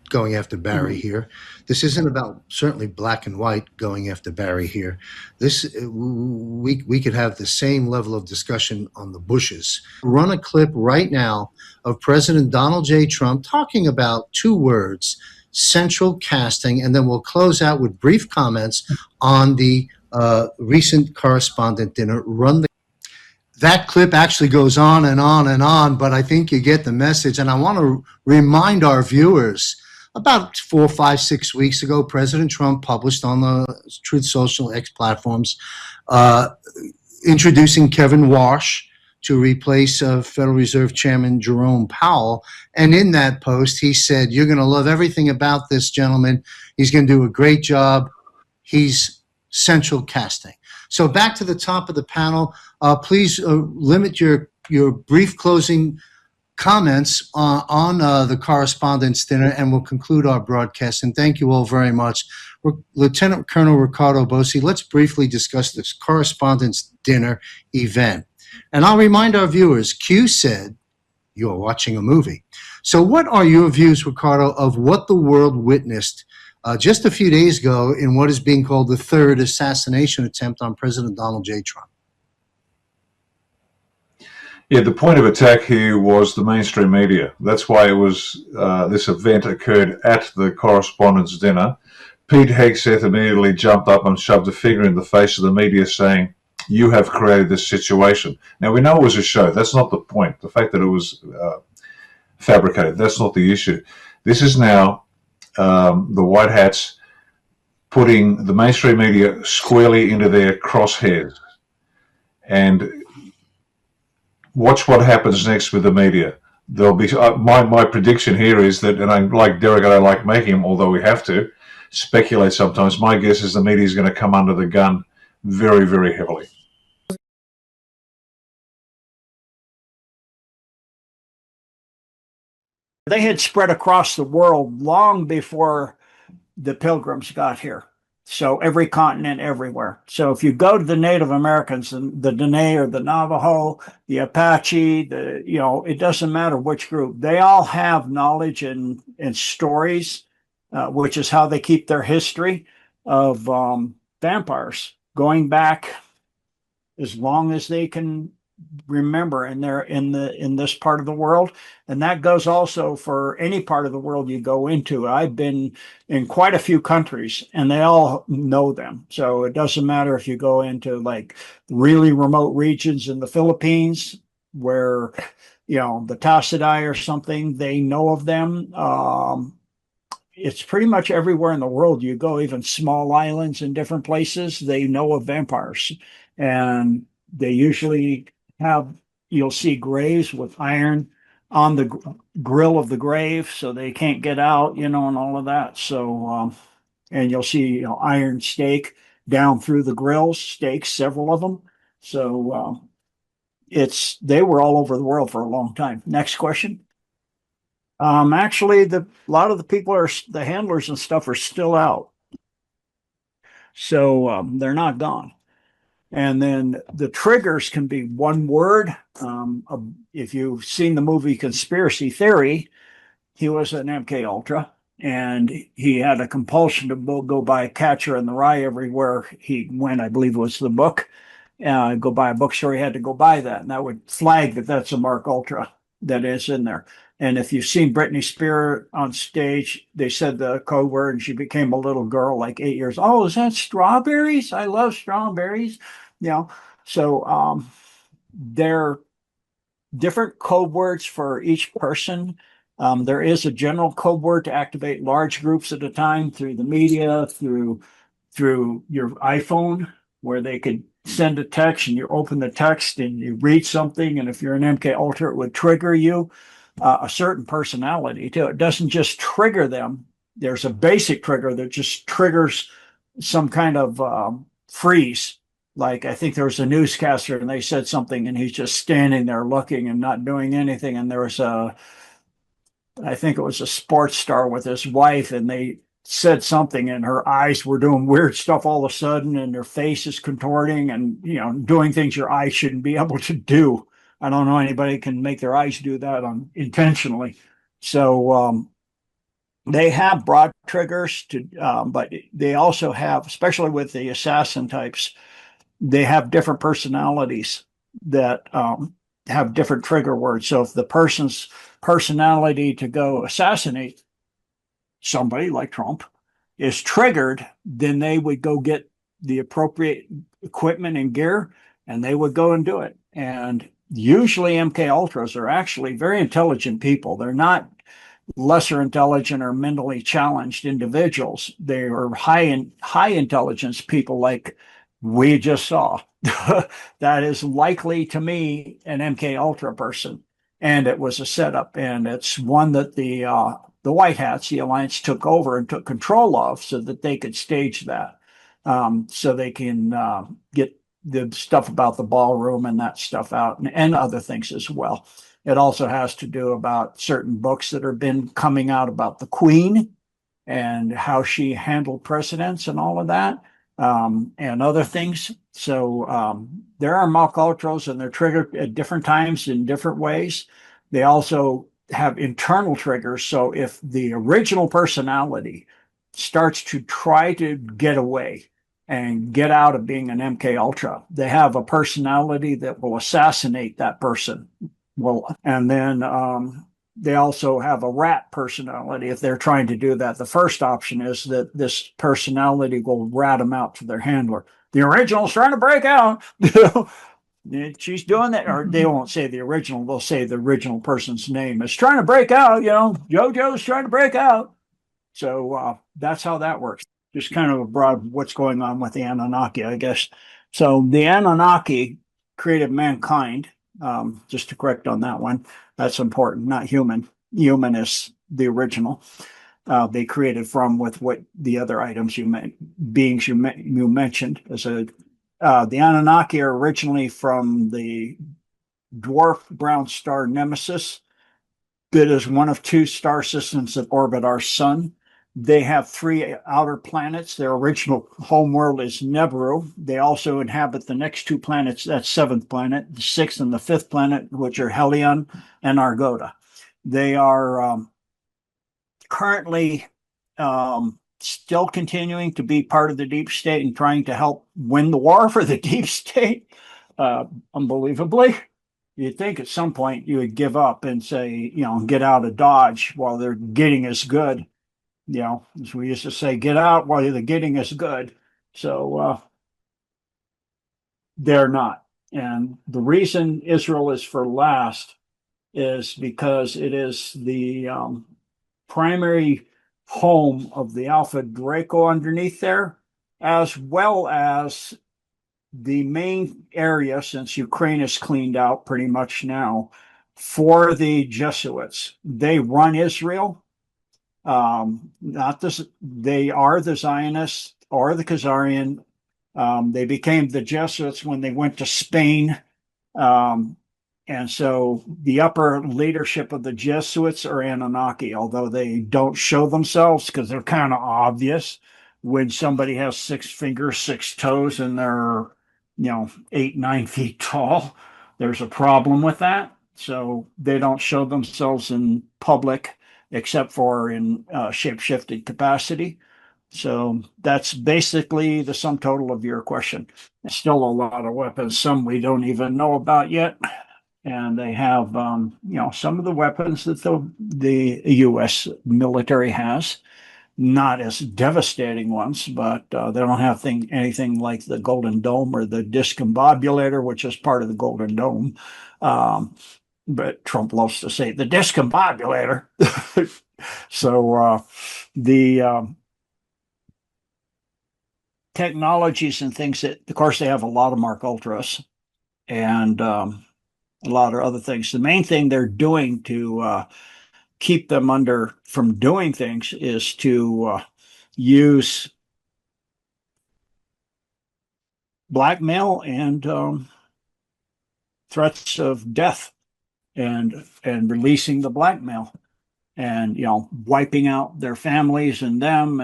going after Barry here. This isn't about certainly black and white going after Barry here. We could have the same level of discussion on the Bushes. Run a clip right now of President Donald J. Trump talking about two words, central casting, and then we'll close out with brief comments on the recent correspondent dinner. That clip actually goes on and on and on, but I think you get the message. And I want to remind our viewers, about 4, 5, 6 weeks ago, President Trump published on the Truth Social X platforms introducing Kevin Warsh, to replace Federal Reserve Chairman Jerome Powell. And in that post, he said, "You're going to love everything about this gentleman. He's going to do a great job. He's central casting." So back to the top of the panel. Please limit your brief closing comments on the Correspondents' Dinner, and we'll conclude our broadcast. And thank you all very much. Lieutenant Colonel Ricardo Bossi, let's briefly discuss this Correspondents' Dinner event. And I'll remind our viewers, Q said you're watching a movie. So what are your views, Ricardo, of what the world witnessed just a few days ago in what is being called the third assassination attempt on President Donald J. Trump? Yeah, the point of attack here was the mainstream media. That's why it was this event occurred at the Correspondents' Dinner. Pete Hegseth immediately jumped up and shoved a finger in the face of the media saying, "You have created this situation." Now, we know it was a show. That's not the point. The fact that it was fabricated, that's not the issue. This is now the White Hats putting the mainstream media squarely into their crosshairs. And watch what happens next with the media. There'll be my prediction here is that, and I like Derek, I don't like making him, although we have to speculate sometimes. My guess is the media is going to come under the gun very, very heavily. They had spread across the world long before the Pilgrims got here. So every continent, everywhere. So if you go to the Native Americans, the Dene or the Navajo, the Apache, it doesn't matter which group. They all have knowledge and stories, which is how they keep their history of vampires going back as long as they can remember, and they're in this part of the world. And that goes also for any part of the world you go into. I've been in quite a few countries and they all know them. So it doesn't matter if you go into like really remote regions in the Philippines where, the Tassidae or something, they know of them. It's pretty much everywhere in the world you go, even small islands in different places, they know of vampires. And they usually you'll see graves with iron on the grill of the grave so they can't get out, and all of that. So, and you'll see, iron stake down through the grills, stakes, several of them. So they were all over the world for a long time. Next question. Actually, a lot of the people the handlers and stuff are still out. So they're not gone. And then the triggers can be one word. If you've seen the movie Conspiracy Theory, he was an MK Ultra, and he had a compulsion to go buy Catcher in the Rye everywhere he went. I believe it was the book. Go buy a bookstore, he had to go buy that, and that would flag that that's a Mark Ultra that is in there. And if you've seen Britney Spears on stage, they said the code word and she became a little girl, like 8 years. Oh, is that strawberries? I love strawberries. So they're different code words for each person. There is a general code word to activate large groups at a time through the media, through your iPhone, where they could send a text and you open the text and you read something. And if you're an MK Ultra, it would trigger you a certain personality too. It doesn't just trigger them. There's a basic trigger that just triggers some kind of freeze. Like, I think there was a newscaster and they said something and he's just standing there looking and not doing anything. And there was I think it was a sports star with his wife, and they said something and her eyes were doing weird stuff all of a sudden, and her face is contorting and, doing things your eyes shouldn't be able to do. I don't know anybody can make their eyes do that intentionally. So they have broad triggers but they also have, especially with the assassin types, they have different personalities that have different trigger words. So if the person's personality to go assassinate somebody like Trump is triggered, then they would go get the appropriate equipment and gear and they would go and do it. And usually MK Ultras are actually very intelligent people. They're not lesser intelligent or mentally challenged individuals. They are high intelligence people like we just saw. That is likely to me an MK Ultra person, and it was a setup, and it's one that the White Hats, the Alliance, took over and took control of so that they could stage that, so they can get the stuff about the ballroom and that stuff out, and other things as well. It also has to do about certain books that have been coming out about the Queen and how she handled presidents and all of that, and other things. So there are mock ultras, and they're triggered at different times in different ways. They also have internal triggers. So if the original personality starts to try to get away and get out of being an MK Ultra, they have a personality that will assassinate that person. Well, and then they also have a rat personality if they're trying to do that. The first option is that this personality will rat them out to their handler. The original's trying to break out. She's doing that, or they won't say the original, they'll say the original person's name is trying to break out, JoJo's trying to break out. So that's how that works. Just kind of a broad what's going on with the Anunnaki, I guess. So the Anunnaki created mankind, just to correct on that one. That's important, not human. Human is the original. They created from with what the other items beings you mentioned as a the Anunnaki are originally from the dwarf brown star Nemesis. That is one of two star systems that orbit our sun. They have 3 outer planets. Their original home world is Nibiru. They also inhabit the next 2 planets, that's 7th planet, the 6th and the 5th planet, which are Helion and Argoda. They are currently still continuing to be part of the deep state and trying to help win the war for the deep state. Unbelievably, you'd think at some point you would give up and say, get out of Dodge while they're getting as good. As we used to say, get out while the getting is good. So they're not. And the reason Israel is for last is because it is the primary home of the Alpha Draco underneath there, as well as the main area, since Ukraine is cleaned out pretty much now, for the Jesuits. They run Israel. Not this, they are the Zionists or the Khazarian. They became the Jesuits when they went to Spain. And so the upper leadership of the Jesuits are Anunnaki, although they don't show themselves because they're kind of obvious. When somebody has 6 fingers, 6 toes, and they're 8, 9 feet tall, there's a problem with that. So they don't show themselves in public except for in shape-shifted capacity. So that's basically the sum total of your question. Still a lot of weapons, some we don't even know about yet. And they have, some of the weapons that the U.S. military has, not as devastating ones, but they don't have anything like the Golden Dome or the discombobulator, which is part of the Golden Dome. But Trump loves to say the discombobulator. So the technologies and things that, of course, they have a lot of Mark Ultras and a lot of other things. The main thing they're doing to keep them from doing things is to use blackmail and threats of death and releasing the blackmail and wiping out their families and them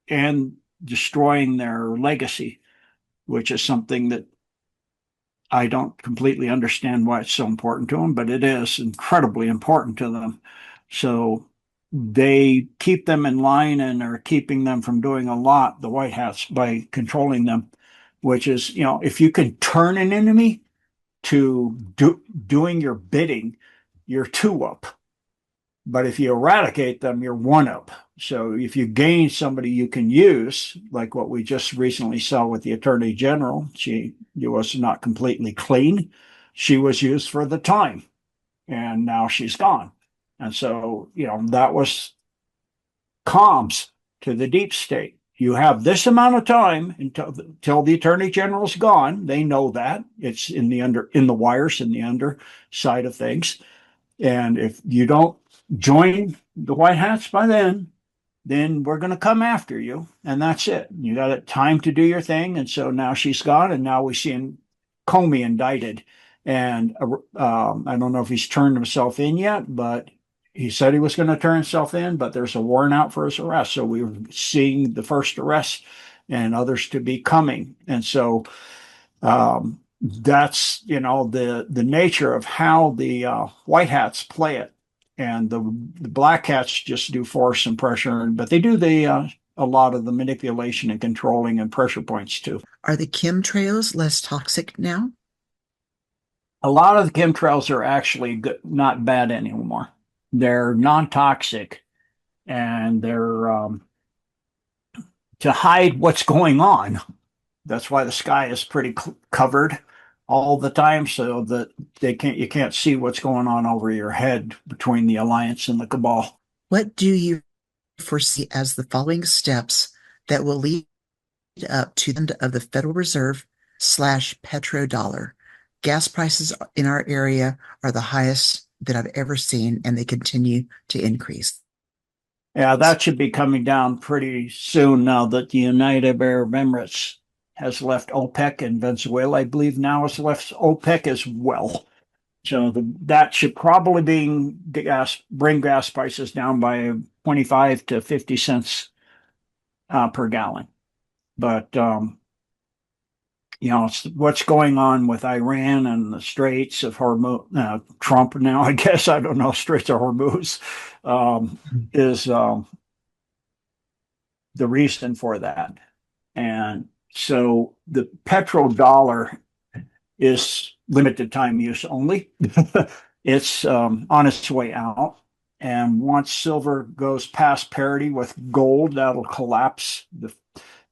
and destroying their legacy, which is something that I don't completely understand why it's so important to them, but it is incredibly important to them. So they keep them in line and are keeping them from doing a lot, the White Hats, by controlling them, which is, if you can turn an enemy to doing your bidding, you're 2-up. But if you eradicate them, you're 1-up. So if you gain somebody you can use, like what we just recently saw with the Attorney General, she was not completely clean. She was used for the time, and now she's gone. And so, that was comms to the deep state. you have this amount of time until the attorney general's gone. They know that it's in the wires in the underside of things. And if you don't join the White Hats by then we're going to come after you. And that's it. You got time to do your thing. And so now she's gone. And now we see Comey indicted. And I don't know if he's turned himself in yet, but he said he was going to turn himself in, but there's a warrant out for his arrest. So we were seeing the first arrest and others to be coming. And so that's, the nature of how the White Hats play it. And the Black Hats just do force and pressure, but they do a lot of the manipulation and controlling and pressure points too. Are the chemtrails less toxic now? A lot of the chemtrails are actually not bad anymore. They're non-toxic, and they're to hide what's going on. That's why the sky is pretty covered all the time, so that you can't see what's going on over your head between the alliance and the cabal. What do you foresee as the following steps that will lead up to the end of the Federal Reserve / petrodollar? Gas prices in our area are the highest that I've ever seen, and they continue to increase. Yeah, that should be coming down pretty soon now that the United Arab Emirates has left OPEC, and Venezuela, I believe, now has left OPEC as well. So that should probably bring gas prices down by 25 to 50 cents per gallon. But it's what's going on with Iran and the Straits of Hormuz, Trump now, I guess, I don't know, Straits of Hormuz, is the reason for that. And so the petrodollar is limited time use only. It's on its way out. And once silver goes past parity with gold, that'll collapse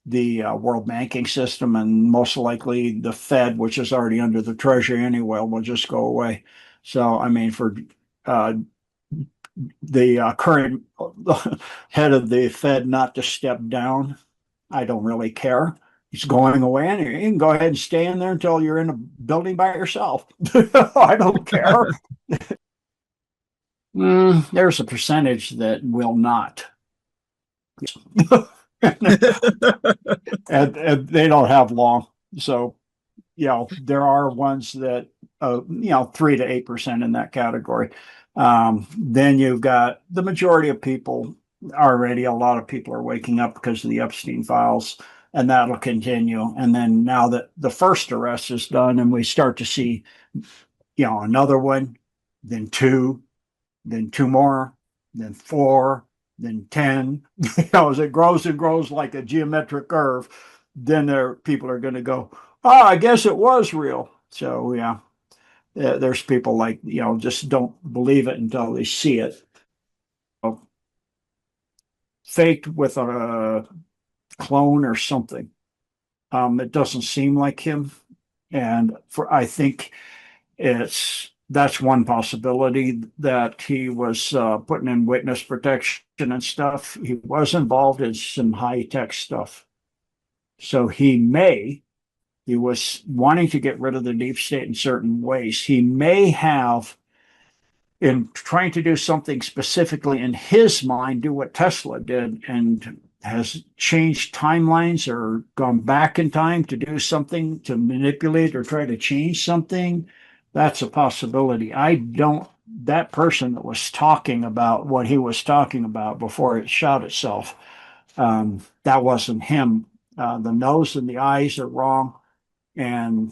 the world banking system, and most likely the Fed, which is already under the Treasury anyway, will just go away. So, I mean, for the current head of the Fed not to step down, I don't really care. He's going away, and you can go ahead and stay in there until you're in a building by yourself. I don't care. There's a percentage that will not. and they don't have long. So, there are ones that, 3 to 8% in that category. Then you've got the majority of people already. A lot of people are waking up because of the Epstein files, and that'll continue. And then now that the first arrest is done, and we start to see, another one, then two more, then 4, then 10, as it grows and grows like a geometric curve, then people are going to go, I guess it was real. So, there's people like, just don't believe it until they see it. Faked with a clone or something. It doesn't seem like him. And I think that's one possibility, that he was putting in witness protection and stuff. He was involved in some high-tech stuff. So he was wanting to get rid of the deep state in certain ways. He may have, in trying to do something specifically in his mind, do what Tesla did, and has changed timelines or gone back in time to do something to manipulate or try to change something. That's a possibility. That person that was talking about what he was talking about before it shot itself, that wasn't him. The nose and the eyes are wrong. And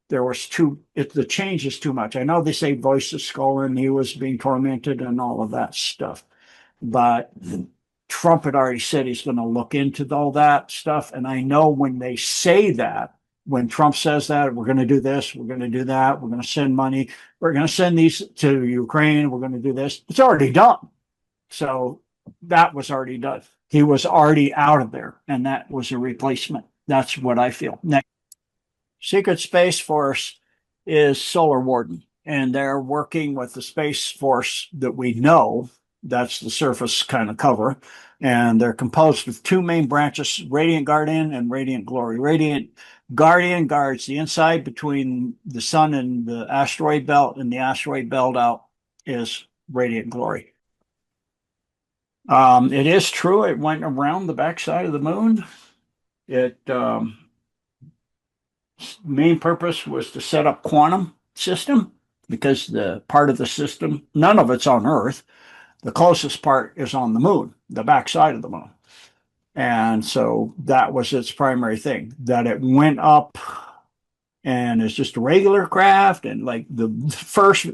there was the change is too much. I know they say voice of skull and he was being tormented and all of that stuff, but Trump had already said he's going to look into all that stuff. And I know when they say that, when Trump says that, we're going to do this, we're going to do that, we're going to send money, we're going to send these to Ukraine, we're going to do this, it's already done. So that was already done. He was already out of there, and that was a replacement. That's what I feel. Next. Secret Space Force is Solar Warden, and they're working with the Space Force that we know. That's the surface kind of cover. And they're composed of two main branches, Radiant Guardian and Radiant Glory. Radiant Guardian guards the inside between the sun and the asteroid belt, and the asteroid belt out is Radiant Glory. It is true it went around the backside of the moon. It main purpose was to set up quantum system, because the part of the system, none of it's on Earth. The closest part is on the moon, the backside of the moon. And so that was its primary thing, that it went up and it's just a regular craft, and like the first,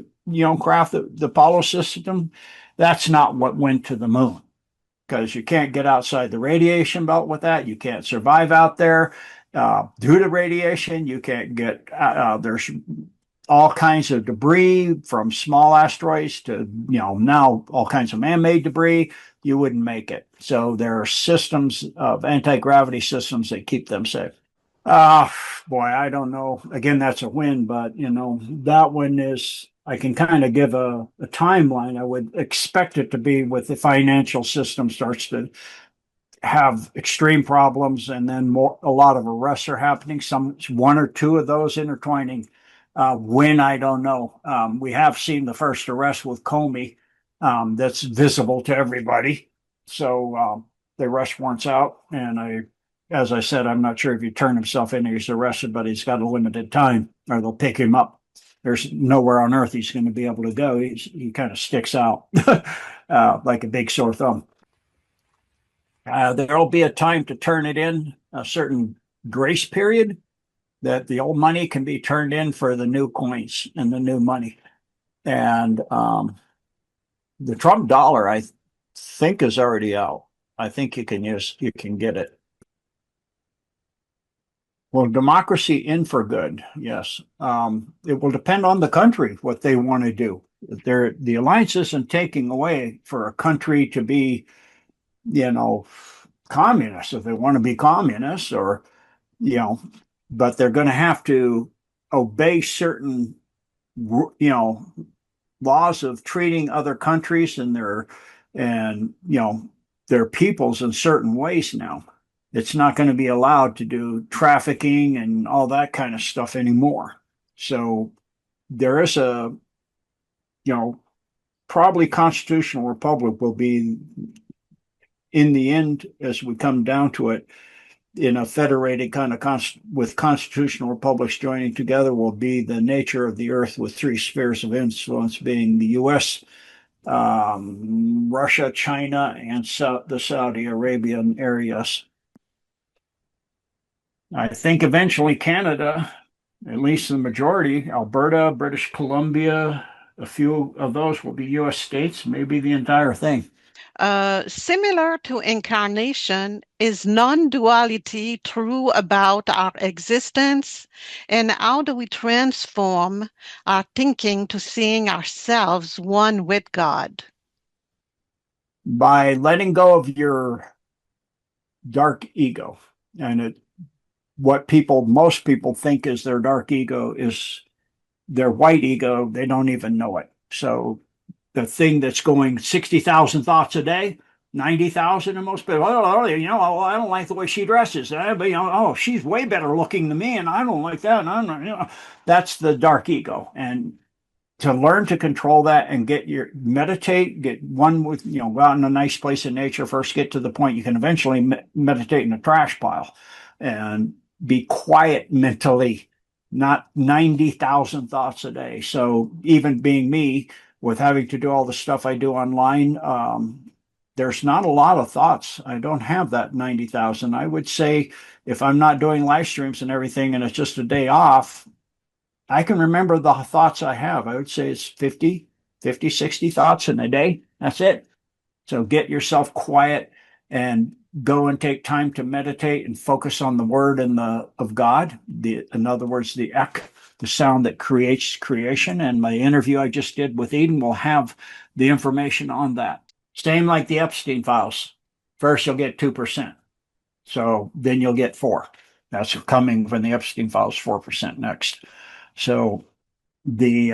craft, the Apollo system, that's not what went to the moon, because you can't get outside the radiation belt with that. You can't survive out there due to radiation. You can't get, there's all kinds of debris from small asteroids to, now all kinds of man-made debris. You wouldn't make it. So there are systems of anti-gravity systems that keep them safe. Boy, I don't know. Again, that's a win, but that one is, I can kind of give a timeline. I would expect it to be with the financial system starts to have extreme problems, and then a lot of arrests are happening. One or two of those intertwining. When, I don't know. We have seen the first arrest with Comey, that's visible to everybody. So the arrest warrant's out, and as I said, I'm not sure if he turned himself in, he's arrested, but he's got a limited time, or they'll pick him up. There's nowhere on earth he's going to be able to go. He kind of sticks out like a big sore thumb. There'll be a time to turn it in, a certain grace period, that the old money can be turned in for the new coins and the new money. And the Trump dollar, I think, is already out. I think you can get it. Well, democracy in for good, yes. It will depend on the country, what they want to do. The alliance isn't taking away for a country to be, communist, if they want to be communist, or, but they're going to have to obey certain, laws of treating other countries and their peoples in certain ways now. It's not going to be allowed to do trafficking and all that kind of stuff anymore. So there is probably constitutional republic will be, in the end, as we come down to it, in a federated kind of with constitutional republics joining together, will be the nature of the earth, with three spheres of influence being the U.S., Russia, China, and the Saudi Arabian areas. I think eventually Canada, at least the majority, Alberta, British Columbia, a few of those will be U.S. states, maybe the entire thing. Similar to incarnation, is non-duality true about our existence? And how do we transform our thinking to seeing ourselves one with God? By letting go of your dark ego. And what most people think is their dark ego is their white ego. They don't even know it. So the thing that's going 60,000 thoughts a day, 90,000 in most people, I don't like the way she dresses. But, she's way better looking than me, and I don't like that. That's the dark ego. And to learn to control that and meditate, get one with, go out in a nice place in nature first, get to the point you can eventually meditate in a trash pile and be quiet mentally, not 90,000 thoughts a day. So even being me, with having to do all the stuff I do online, there's not a lot of thoughts. I don't have that 90,000. I would say if I'm not doing live streams and everything and it's just a day off, I can remember the thoughts I have. I would say it's 50, 60 thoughts in a day. That's it. So get yourself quiet and go and take time to meditate and focus on the word and of God. In other words, the ek, the sound that creates creation. And my interview I just did with Eden will have the information on that. Same like the Epstein files. First, you'll get 2%. So then you'll get 4%. That's coming from the Epstein files, 4% next. So the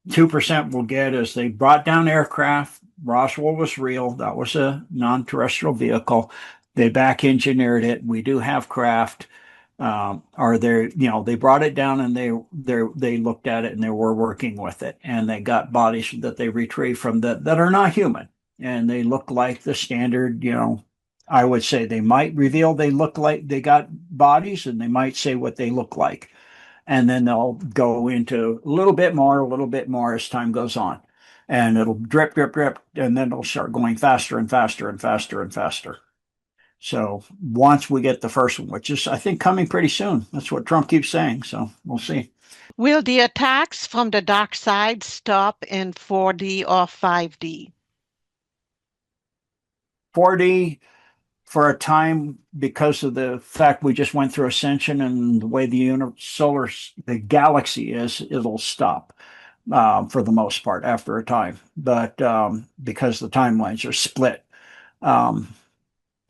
2% we'll get is they brought down aircraft. Roswell was real. That was a non-terrestrial vehicle. They back engineered it. We do have craft. Are there, they brought it down and they looked at it and they were working with it, and they got bodies that they retrieved from that are not human, and they look like the standard. I would say they might reveal they look like they got bodies, and they might say what they look like, and then they'll go into a little bit more as time goes on, and it'll drip, drip, drip, and then it'll start going faster and faster and faster and faster. So once we get the first one, which is, I think, coming pretty soon. That's what Trump keeps saying. So we'll see. Will the attacks from the dark side stop in 4D or 5D? 4D for a time, because of the fact we just went through ascension and the way the galaxy is, it'll stop for the most part after a time. But because the timelines are split.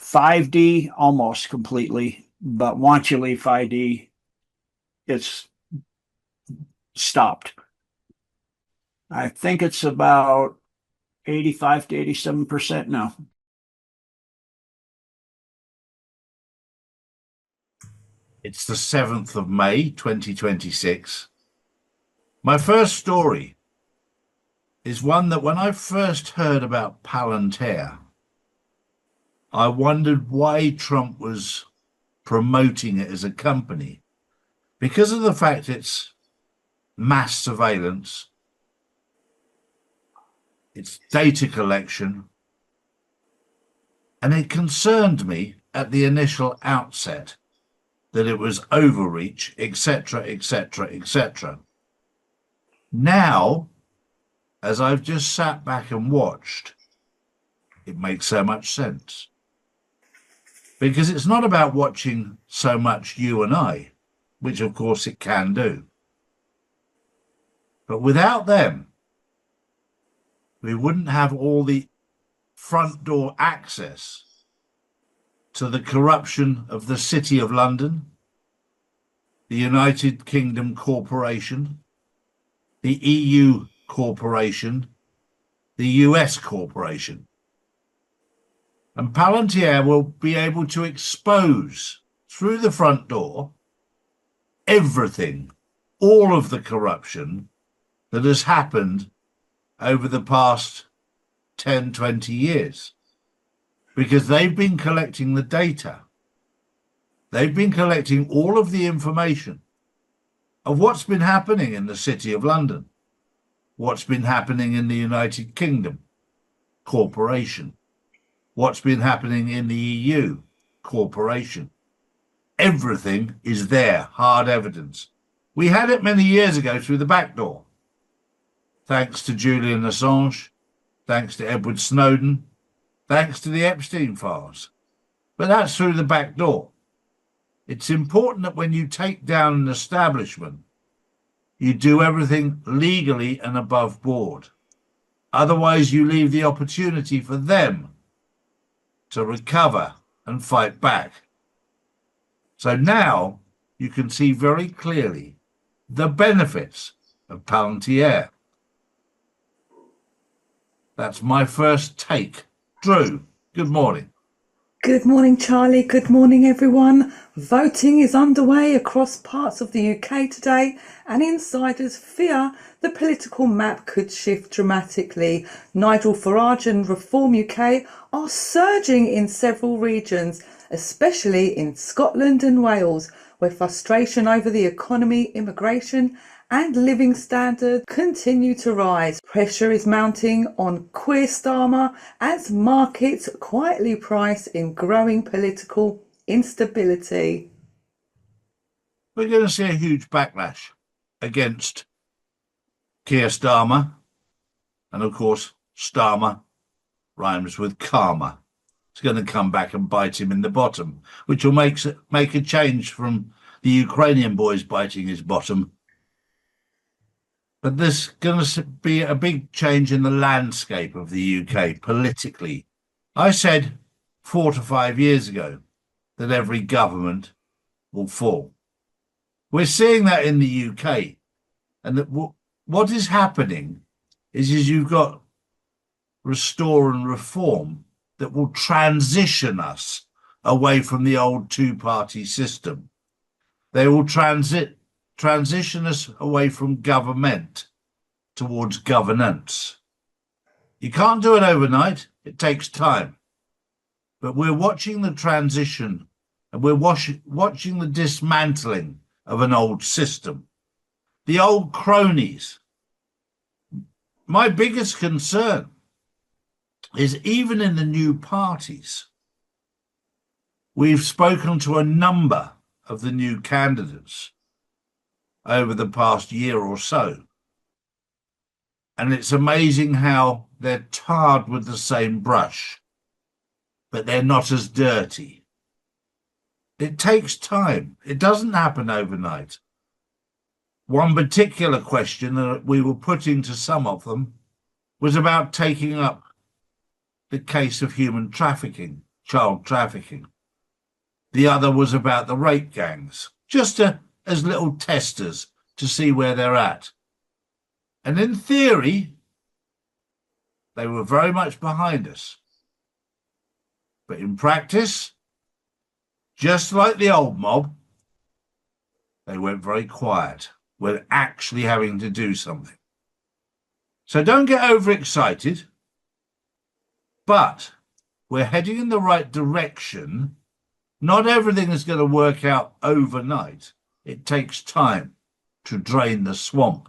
5D almost completely, but once you leave 5D, it's stopped. I think it's about 85 to 87% now. It's the 7th of May, 2026. My first story is one that when I first heard about Palantir, I wondered why Trump was promoting it as a company. Because of the fact it's mass surveillance, it's data collection, and it concerned me at the initial outset that it was overreach, etc., etc., etc. Now, as I've just sat back and watched, it makes so much sense. Because it's not about watching so much you and I, which of course it can do. But without them, we wouldn't have all the front door access to the corruption of the City of London, the United Kingdom Corporation, the EU Corporation, the US Corporation. And Palantir will be able to expose through the front door everything, all of the corruption that has happened over the past 10, 20 years. Because they've been collecting the data. They've been collecting all of the information of what's been happening in the City of London, what's been happening in the United Kingdom Corporation, what's been happening in the EU Corporation. Everything is there, hard evidence. We had it many years ago through the back door, thanks to Julian Assange, thanks to Edward Snowden, thanks to the Epstein files. But that's through the back door. It's important that when you take down an establishment, you do everything legally and above board. Otherwise, you leave the opportunity for them to recover and fight back. So now you can see very clearly the benefits of Palantir. That's my first take. Drew, good morning. Good morning, Charlie. Good morning, everyone. Voting is underway across parts of the UK today, and insiders fear the political map could shift dramatically. Nigel Farage and Reform UK are surging in several regions, especially in Scotland and Wales, where frustration over the economy, immigration and living standards continue to rise. Pressure is mounting on Keir Starmer as markets quietly price in growing political instability. We're going to see a huge backlash against Keir Starmer. And of course, Starmer rhymes with karma. It's going to come back and bite him in the bottom, which will make a change from the Ukrainian boys biting his bottom. But there's going to be a big change in the landscape of the UK politically. I said 4 to 5 years ago that every government will fall. We're seeing that in the UK, and that what is happening is you've got restore and reform that will transition us away from the old two-party system. They will transition us away from government towards governance. You can't do it overnight. It takes time. But we're watching the transition, and we're watching the dismantling of an old system. The old cronies. My biggest concern is even in the new parties, we've spoken to a number of the new candidates over the past year or so. And it's amazing how they're tarred with the same brush, but they're not as dirty. It takes time. It doesn't happen overnight. One particular question that we were putting to some of them was about taking up the case of human trafficking, child trafficking. The other was about the rape gangs, just as little testers to see where they're at. And in theory, they were very much behind us. But in practice, just like the old mob, they went very quiet. We're actually having to do something. So don't get overexcited, but we're heading in the right direction. Not everything is going to work out overnight. It takes time to drain the swamp.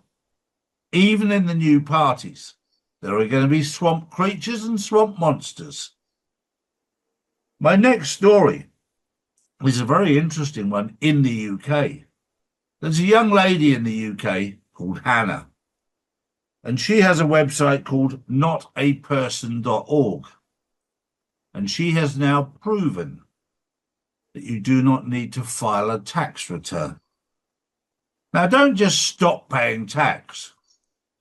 Even in the new parties, there are going to be swamp creatures and swamp monsters. My next story is a very interesting one in the UK. There's a young lady in the UK called Hannah, and she has a website called notaperson.org. And she has now proven that you do not need to file a tax return. Now, don't just stop paying tax.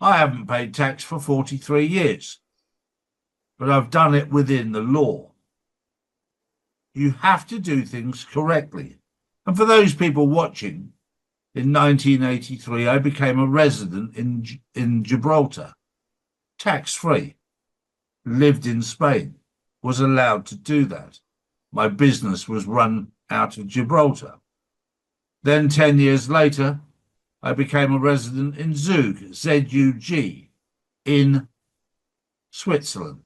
I haven't paid tax for 43 years, but I've done it within the law. You have to do things correctly. And for those people watching, in 1983, I became a resident in Gibraltar, tax-free, lived in Spain, was allowed to do that. My business was run out of Gibraltar. Then 10 years later, I became a resident in Zug, Z-U-G, in Switzerland.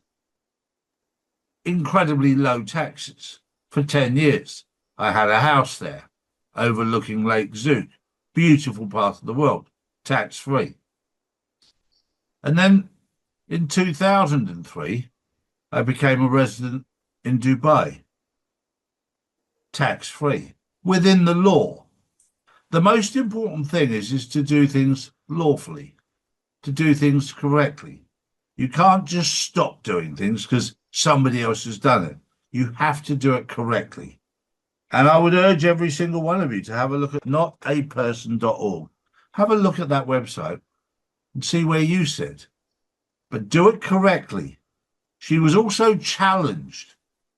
Incredibly low taxes. For 10 years, I had a house there, overlooking Lake Zug, beautiful part of the world, tax-free. And then in 2003, I became a resident in Dubai, tax-free, within the law. The most important thing is to do things lawfully, to do things correctly. You can't just stop doing things because somebody else has done it. You have to do it correctly. And I would urge every single one of you to have a look at notaperson.org. Have a look at that website and see where you sit. But do it correctly. She was also challenged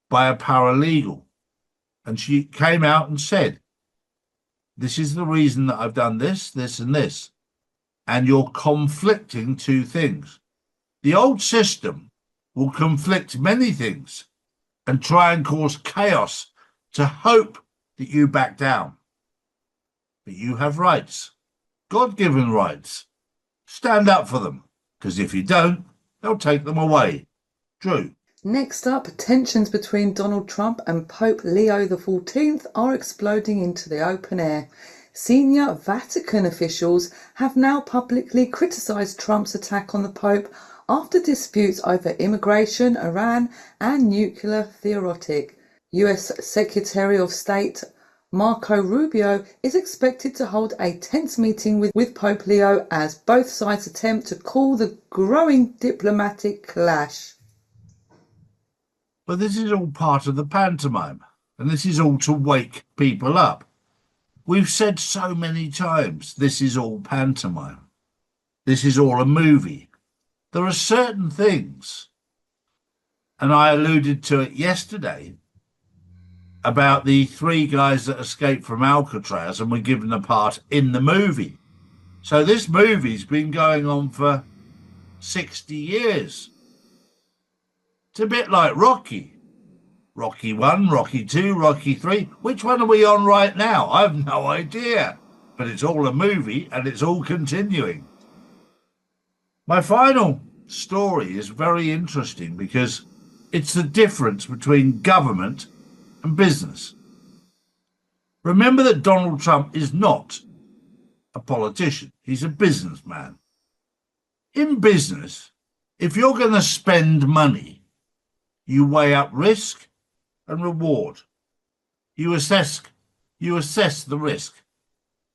by a paralegal. And she came out and said, this is the reason that I've done this, this, and this. And you're conflicting two things. The old system will conflict many things and try and cause chaos to hope that you back down. But you have rights, God-given rights. Stand up for them, because if you don't, they'll take them away. Drew. Next up, tensions between Donald Trump and Pope Leo XIV are exploding into the open air. Senior Vatican officials have now publicly criticised Trump's attack on the Pope after disputes over immigration, Iran, and nuclear theoretic. US Secretary of State Marco Rubio is expected to hold a tense meeting with Pope Leo as both sides attempt to cool the growing diplomatic clash. But this is all part of the pantomime, and this is all to wake people up. We've said so many times, this is all pantomime. This is all a movie. There are certain things, and I alluded to it yesterday, about the three guys that escaped from Alcatraz and were given a part in the movie. So this movie's been going on for 60 years. It's a bit like Rocky. Rocky 1, Rocky 2, Rocky 3. Which one are we on right now? I have no idea. But it's all a movie and it's all continuing. My final story is very interesting because it's the difference between government and business. Remember that Donald Trump is not a politician. He's a businessman. In business, if you're going to spend money, you weigh up risk and reward. You assess the risk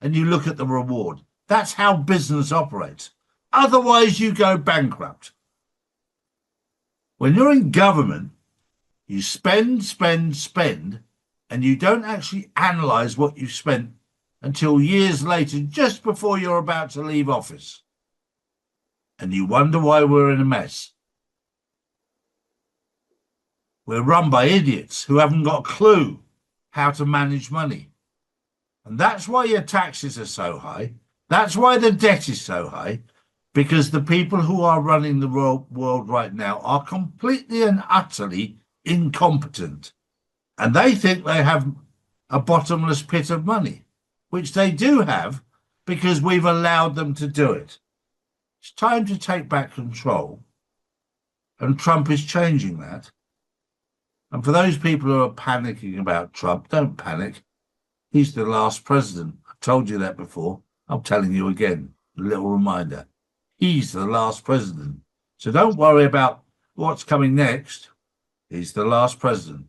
and you look at the reward. That's how business operates. Otherwise, you go bankrupt. When you're in government, you spend, and you don't actually analyze what you've spent until years later, just before you're about to leave office. And you wonder why we're in a mess. We're run by idiots who haven't got a clue how to manage money. And that's why your taxes are so high. That's why the debt is so high, because the people who are running the world right now are completely and utterly incompetent. And they think they have a bottomless pit of money, which they do have because we've allowed them to do it. It's time to take back control. And Trump is changing that. And for those people who are panicking about Trump, don't panic. He's the last president. I've told you that before. I'm telling you again, a little reminder. He's the last president. So don't worry about what's coming next. He's the last president.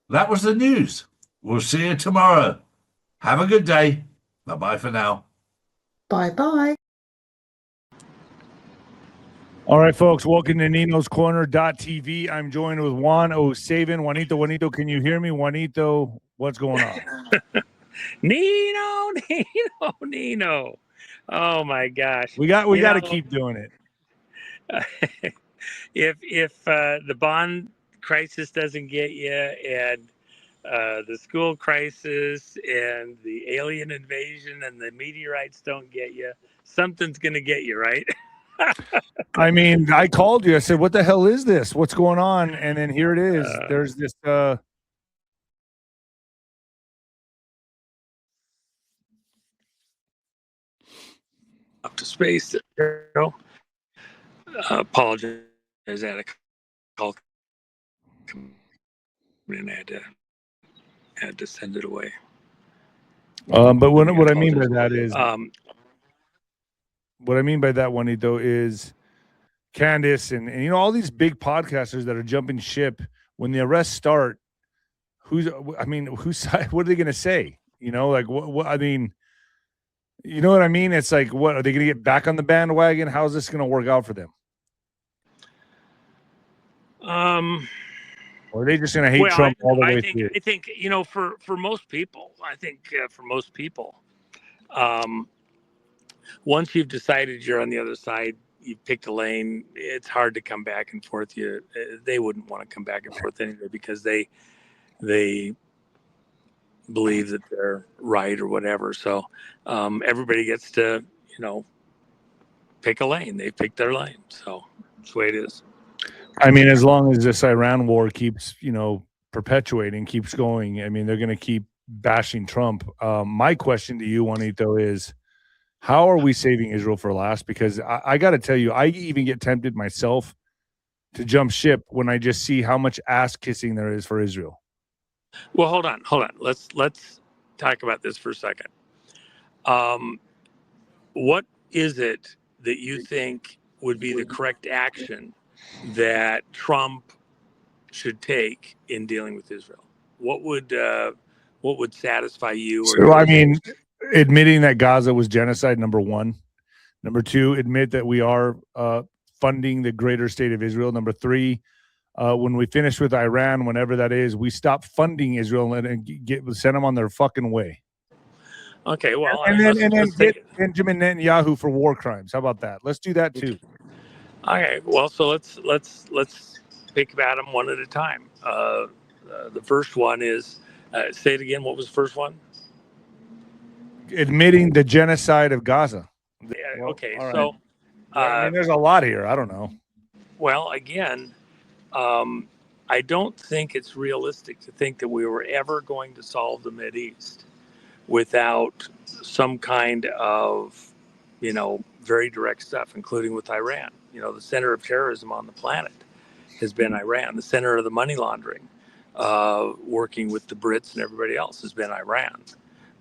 That was the news. We'll see you tomorrow. Have a good day. Bye-bye for now. Bye-bye. All right, folks, welcome to Nino's Corner.tv. I'm joined with Juan O'Savin. Juanito, can you hear me? Juanito, what's going on? Nino. Oh my gosh. We got to keep doing it. If the bond crisis doesn't get you, and the school crisis and the alien invasion and the meteorites don't get you, something's going to get you, right? I mean, I called you. I said, what the hell is this? What's going on? And then here it is. There's this up to space. Apologize. I had a call and I had to send it away. But what I mean by that is what I mean by that, Juanito, is Candace and all these big podcasters that are jumping ship when the arrests start. Whose side? What are they going to say? What I mean. You know what I mean? It's like, what are they going to get back on the bandwagon? How's this going to work out for them? Or are they just going to hate Trump all the way through? I think for most people, once you've decided you're on the other side, you've picked a lane. It's hard to come back and forth. They wouldn't want to come back and forth anyway because they believe that they're right or whatever. So everybody gets to pick a lane. They pick their lane. So that's the way it is. I mean, as long as this Iran war keeps perpetuating, keeps going, I mean, they're going to keep bashing Trump. My question to you, Juanito, is how are we saving Israel for last? Because I got to tell you, I even get tempted myself to jump ship when I just see how much ass kissing there is for Israel. Well, hold on. Let's talk about this for a second. What is it that you think would be the correct action that Trump should take in dealing with Israel? What would satisfy you? So, I mean, admitting that Gaza was genocide, number one. Number two, admit that we are funding the greater state of Israel. Number three, when we finish with Iran, whenever that is, we stop funding Israel and send them on their fucking way. Okay, well, and then get Benjamin Netanyahu for war crimes. How about that? Let's do that too. Okay, well, so let's pick about them one at a time. The first one is say it again. What was the first one? Admitting the genocide of Gaza, Well, Okay, all right. so I mean, there's a lot here. I don't know. well, again, I don't think it's realistic to think that we were ever going to solve the Mideast without some kind of, very direct stuff, including with Iran. The center of terrorism on the planet has been Iran. The center of the money laundering, working with the Brits and everybody else, has been Iran.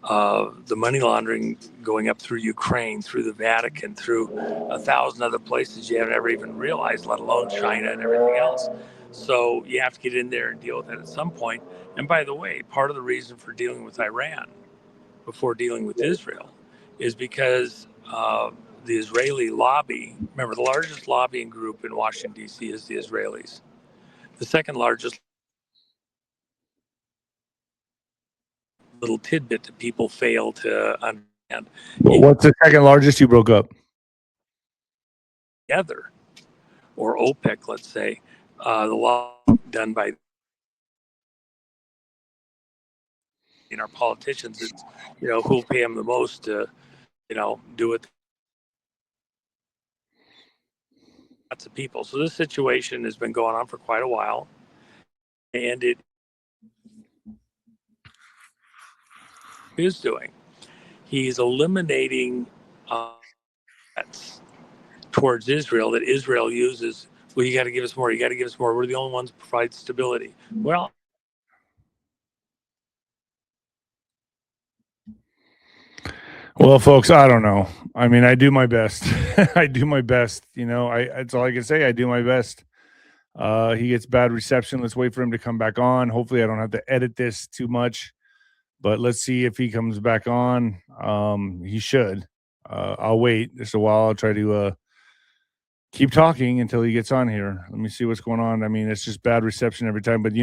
The money laundering going up through Ukraine, through the Vatican, through 1,000 other places you haven't ever even realized, let alone China and everything else. So you have to get in there and deal with that at some point. And by the way, part of the reason for dealing with Iran before dealing with Israel is because the Israeli lobby, remember, the largest lobbying group in Washington, D.C. is the Israelis. The second largest, little tidbit that people fail to understand. What's the second largest? You broke up. Together, or OPEC, let's say, the law done by our politicians, it's, who'll pay them the most to, do it. Lots of people. So this situation has been going on for quite a while, and it is doing. He's eliminating towards Israel that Israel uses. Well, you got to give us more. You got to give us more. We're the only ones who provide stability. Well, folks, I don't know. I mean, I do my best. I do my best. That's all I can say. I do my best. He gets bad reception. Let's wait for him to come back on. Hopefully, I don't have to edit this too much. But let's see if he comes back on. He should. I'll wait just a while. I'll try to keep talking until he gets on here. Let me see what's going on. I mean, it's just bad reception every time. But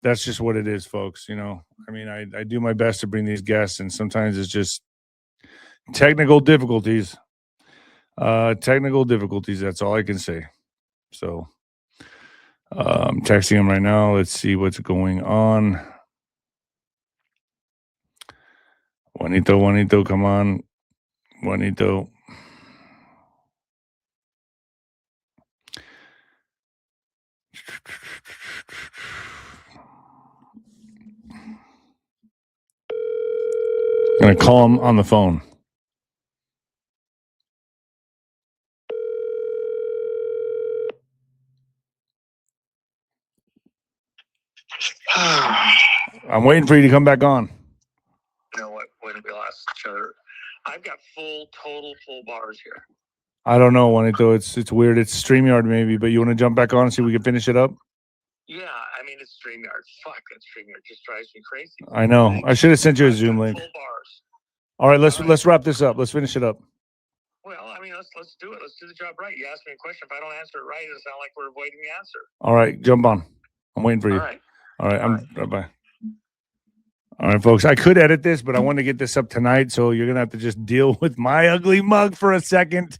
that's just what it is, folks. I mean, I do my best to bring these guests, and sometimes it's just technical difficulties. Technical difficulties. That's all I can say. So I'm texting him right now. Let's see what's going on. Juanito, come on. Juanito. I'm going to call him on the phone. I'm waiting for you to come back on. You know what? When we lost each other, I've got full bars here. I don't know, Juanito. It's weird. It's StreamYard maybe, but you want to jump back on and see if we can finish it up? Yeah, I mean, it's StreamYard. Fuck, that StreamYard just drives me crazy. I know. I should have sent you a Zoom link. Full bars. All right, let's wrap this up. Let's finish it up. Well, I mean, let's do it. Let's do the job right. You ask me a question. If I don't answer it right, it'll sound like we're avoiding the answer. All right, jump on. I'm waiting for you. All right. Bye-bye. All right, folks. I could edit this, but I want to get this up tonight, so you're gonna have to just deal with my ugly mug for a second.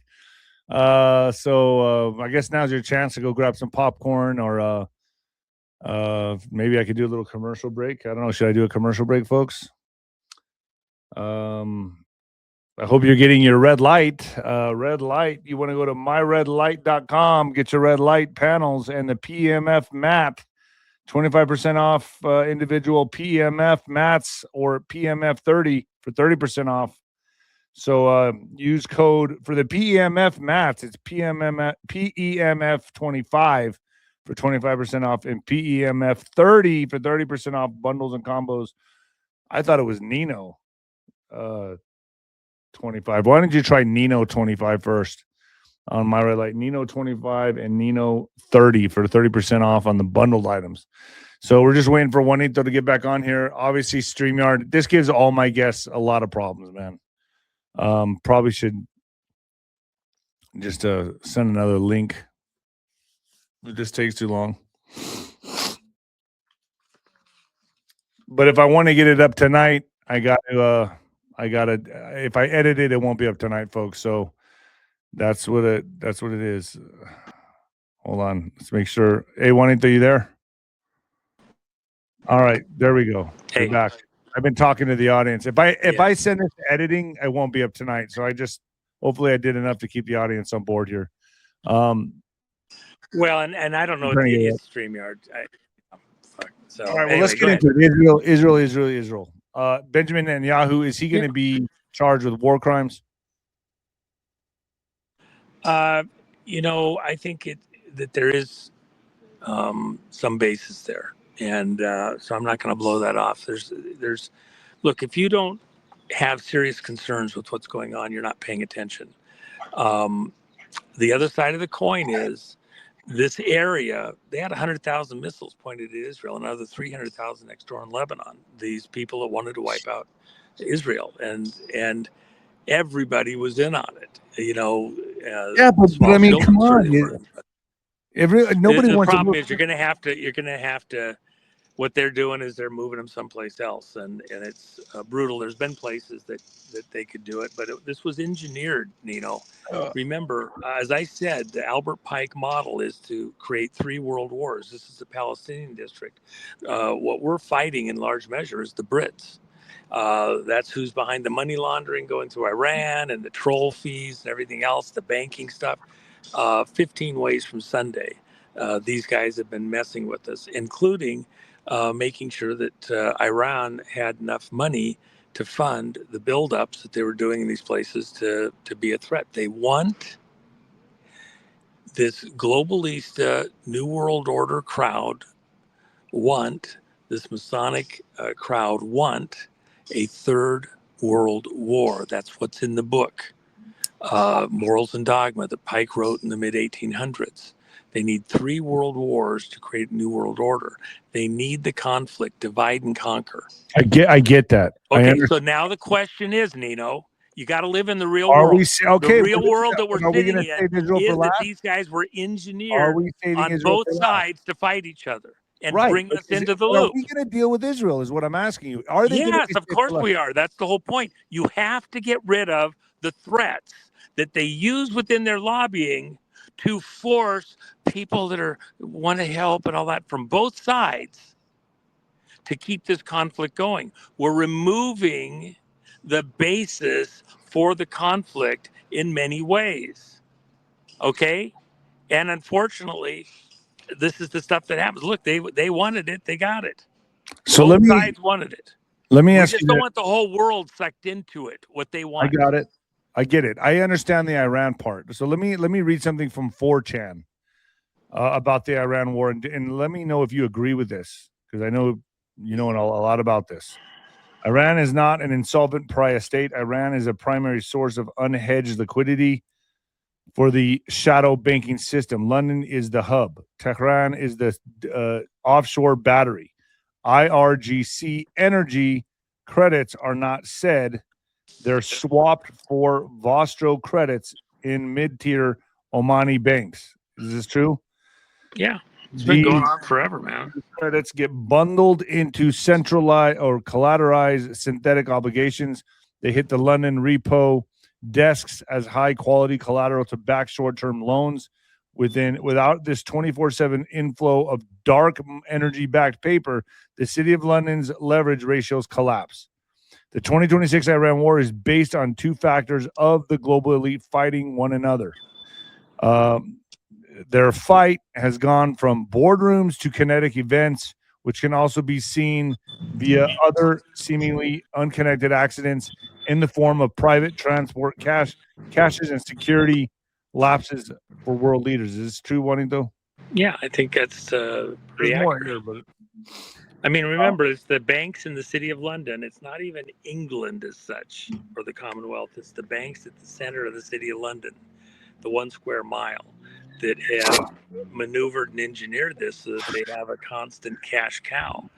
So I guess now's your chance to go grab some popcorn, or maybe I could do a little commercial break. I don't know. Should I do a commercial break, folks? I hope you're getting your red light. Red light. You want to go to myredlight.com, get your red light panels and the PMF mat. 25% off individual PMF mats, or PMF 30 for 30% off. So use code for the PEMF mats. It's PEMF 25 for 25% off, and PEMF 30 for 30% off bundles and combos. I thought it was Nino 25. Why don't you try Nino 25 first on my red light? Nino 25 and Nino 30 for 30% off on the bundled items. So we're just waiting for Juanito to get back on here. Obviously, StreamYard. This gives all my guests a lot of problems, man. Probably should just send another link. It just takes too long. But if I want to get it up tonight, I got to. If I edit it, it won't be up tonight, folks. So that's what it is. Hold on, let's make sure. Hey, Juanito, you there? All right, there we go. Hey. You're back. I've been talking to the audience. If I send this to editing, I won't be up tonight. So hopefully I did enough to keep the audience on board here. Well, and I don't know what the idiot StreamYard. So all right, well, anyway, let's get into it. Israel. Benjamin Netanyahu, is he going to be charged with war crimes? I think that there is some basis there, and so I'm not going to blow that off. Look, if you don't have serious concerns with what's going on, you're not paying attention. The other side of the coin is this area, they had 100,000 missiles pointed at Israel, another 300,000 next door in Lebanon. These people that wanted to wipe out Israel, and everybody was in on it. Yeah, but I mean, come on. Nobody the wants problem to. is you're going to have to. What they're doing is they're moving them someplace else, and it's brutal. There's been places that they could do it, but this was engineered, Nino. Remember, as I said, the Albert Pike model is to create 3 world wars. This is the Palestinian district. What we're fighting in large measure is the Brits. That's who's behind the money laundering going through Iran and the troll fees and everything else, the banking stuff. 15 ways from Sunday. These guys have been messing with us, including making sure that Iran had enough money to fund the buildups that they were doing in these places to be a threat. They want this globalista New World Order crowd, this Masonic crowd want a 3rd World War. That's what's in the book, Morals and Dogma, that Pike wrote in the mid 1800s. They need 3 world wars to create a new world order. They need the conflict, divide and conquer. I get that. Okay, so now the question is, Nino, you got to live in the real Are world. we okay? The real world that we're sitting in is that last? these guys were engineered on Israel both sides to fight each other and right. bring us into the Are loop. we going to deal with Israel is what I'm asking you. Are they? Yes, of course we are. That's the whole point. You have to get rid of the threats that they use within their lobbying to force people that want to help and all that from both sides to keep this conflict going. We're removing the basis for the conflict in many ways. Okay? And unfortunately, this is the stuff that happens. Look, they wanted it, they got it. So both sides wanted it. Let me we ask just you don't that. want the whole world sucked into it. What they want. I got it. I get it. I understand the Iran part. So let me read something from 4chan about the Iran war, and let me know if you agree with this, because I know you know a lot about this. Iran is not an insolvent pariah state. Iran is a primary source of unhedged liquidity for the shadow banking system. London is the hub. Tehran is the offshore battery. IRGC energy credits are not said. They're swapped for Vostro credits in mid-tier Omani banks. Is this true? Yeah. It's been going on forever, man. Credits get bundled into centralized or collateralized synthetic obligations. They hit the London repo desks as high-quality collateral to back short-term loans. Without this 24/7 inflow of dark energy-backed paper, the City of London's leverage ratios collapse. The 2026 Iran war is based on 2 factors of the global elite fighting one another. Their fight has gone from boardrooms to kinetic events, which can also be seen via other seemingly unconnected accidents in the form of private transport caches and security lapses for world leaders. Is this true, Juanito? Yeah, I think that's pretty accurate. Here, but I mean, remember, it's the banks in the City of London. It's not even England as such or the Commonwealth. It's the banks at the center of the City of London, the 1 square mile, that have maneuvered and engineered this so that they have a constant cash cow,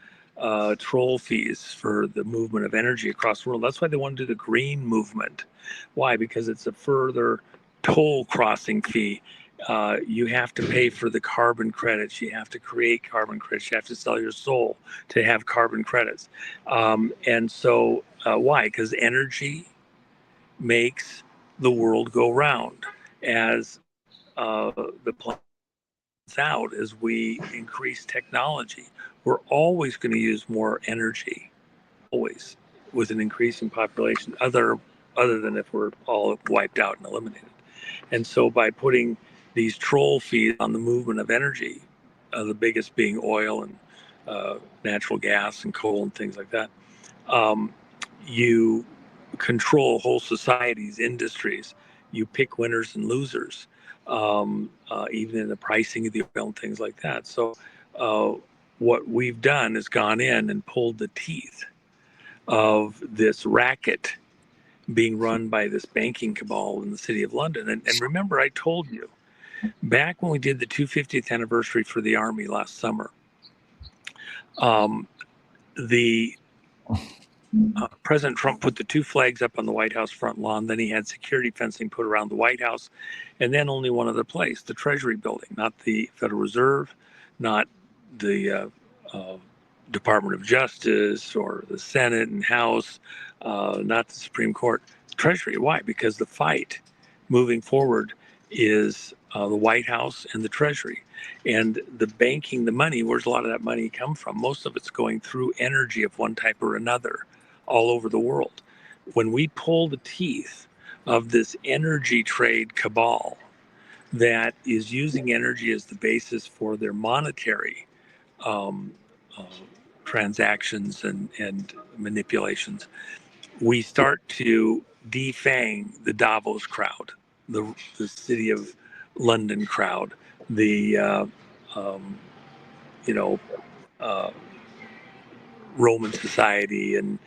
troll fees for the movement of energy across the world. That's why they want to do the green movement. Why? Because it's a further toll crossing fee. You have to pay for the carbon credits. You have to create carbon credits. You have to sell your soul to have carbon credits. And so why? Because energy makes the world go round. As the planet's out, as we increase technology, we're always going to use more energy. always with an increasing population, other than if we're all wiped out and eliminated. And so by putting these troll fees on the movement of energy, the biggest being oil and natural gas and coal and things like that, you control whole societies, industries. You pick winners and losers, even in the pricing of the oil and things like that. So what we've done is gone in and pulled the teeth of this racket being run by this banking cabal in the city of London. And remember, I told you back when we did the 250th anniversary for the Army last summer, the President Trump put the two flags up on the White House front lawn. Then he had security fencing put around the White House, and then only one other place, the Treasury building, not the Federal Reserve, not the Department of Justice or the Senate and House, not the Supreme Court. Treasury. Why? Because the fight moving forward is the White House and the Treasury. And the banking, the money, where's a lot of that money come from? Most of it's going through energy of one type or another all over the world. When we pull the teeth of this energy trade cabal that is using energy as the basis for their monetary transactions and manipulations, we start to defang the Davos crowd, the City of London crowd, the Roman society and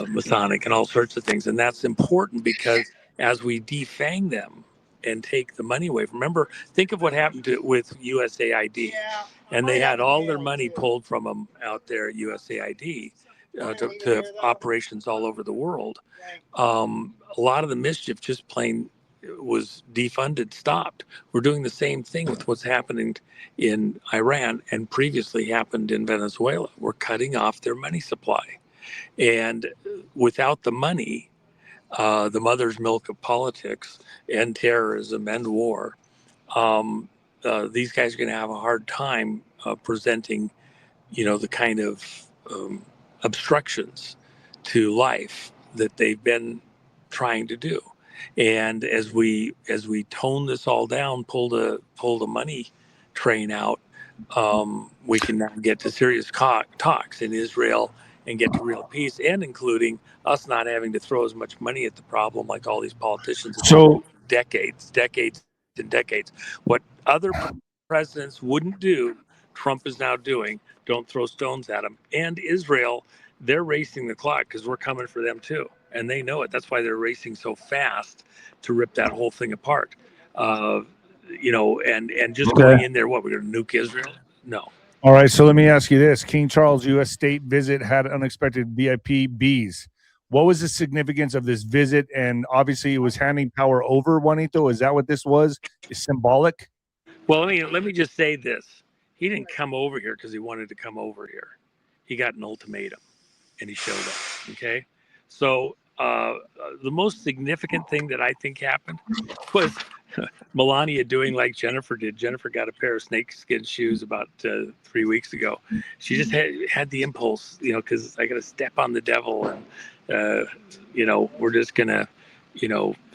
Masonic and all sorts of things. And that's important because as we defang them and take the money away, remember, think of what happened with USAID. And they had all their money pulled from them out there at USAID to operations all over the world. A lot of the mischief just plain was defunded, stopped. We're doing the same thing with what's happening in Iran and previously happened in Venezuela. We're cutting off their money supply. And without the money, the mother's milk of politics and terrorism and war, these guys are going to have a hard time presenting, the kind of obstructions to life that they've been trying to do. And as we tone this all down, pull the money train out, we can now get to serious talks in Israel and get to real peace, and including us not having to throw as much money at the problem like all these politicians have So done decades and decades. What other presidents wouldn't do, Trump is now doing. Don't throw stones at him. And Israel, they're racing the clock because we're coming for them too, and they know it. That's why they're racing so fast to rip that whole thing apart. And just Okay. going in there, what, we're going to nuke Israel? No. All right, so let me ask you this. King Charles' U.S. state visit had unexpected VIP Bs. What was the significance of this visit? And obviously it was handing power over, Juanito. Is that what this was? Is symbolic? Well, let me just say this. He didn't come over here because he wanted to come over here. He got an ultimatum, and he showed up, okay? So the most significant thing that I think happened was Melania doing like Jennifer did. Jennifer got a pair of snakeskin shoes about 3 weeks ago. She just had the impulse, because I got to step on the devil, and we're just gonna,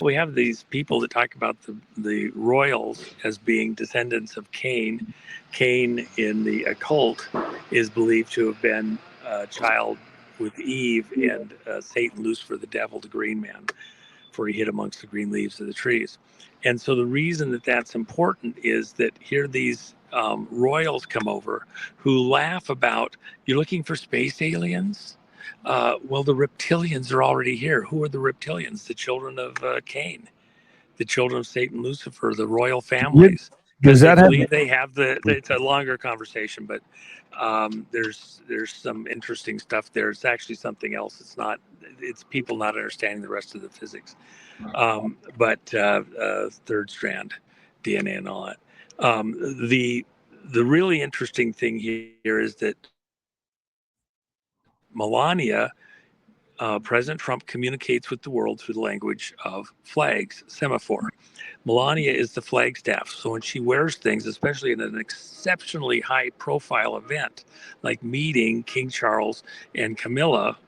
we have these people that talk about the royals as being descendants of Cain. Cain in the occult is believed to have been a child with Eve, and Satan, Lucifer, the devil, the green man, for he hid amongst the green leaves of the trees. And so the reason that that's important is that here these royals come over who laugh about, you're looking for space aliens? Well, the reptilians are already here. Who are the reptilians? The children of Cain, the children of Satan, Lucifer, the royal families. Because Does they that have believe they have it's a longer conversation, but there's some interesting stuff there. It's actually something else. It's people not understanding the rest of the physics. But third strand DNA and all that. The really interesting thing here is that Melania President Trump communicates with the world through the language of flags, semaphore. Melania is the flagstaff. So when she wears things, especially in an exceptionally high profile event, like meeting King Charles and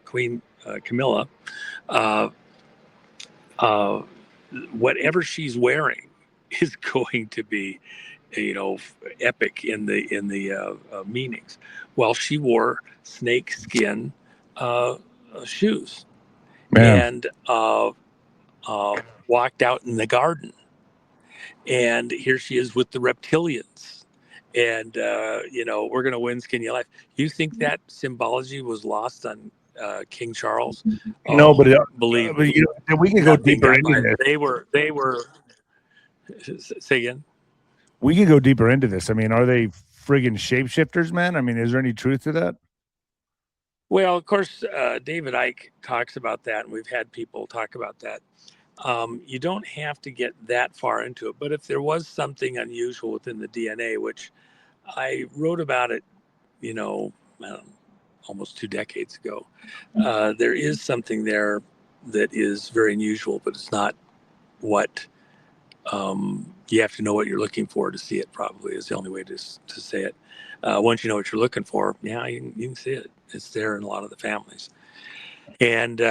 Queen Camilla, uh, uh, whatever she's wearing is going to be, epic in the meanings. Well, she wore snake skin shoes Man, and walked out in the garden, and here she is with the reptilians. And we're going to win skin your life. You think that symbology was lost on King Charles? no, Oh, believe but me, we can go nothing deeper got into by this. it. They were. Say again. We can go deeper into this. I mean, are they friggin' shapeshifters, man? I mean, is there any truth to that? Well, of course, David Icke talks about that, and we've had people talk about that. You don't have to get that far into it, but if there was something unusual within the DNA, which I wrote about it, I don't know, almost 2 decades ago, there is something there that is very unusual, but it's not what you have to know what you're looking for to see it. Probably is the only way to say it. Once you know what you're looking for, yeah, you can see it. It's there in a lot of the families. And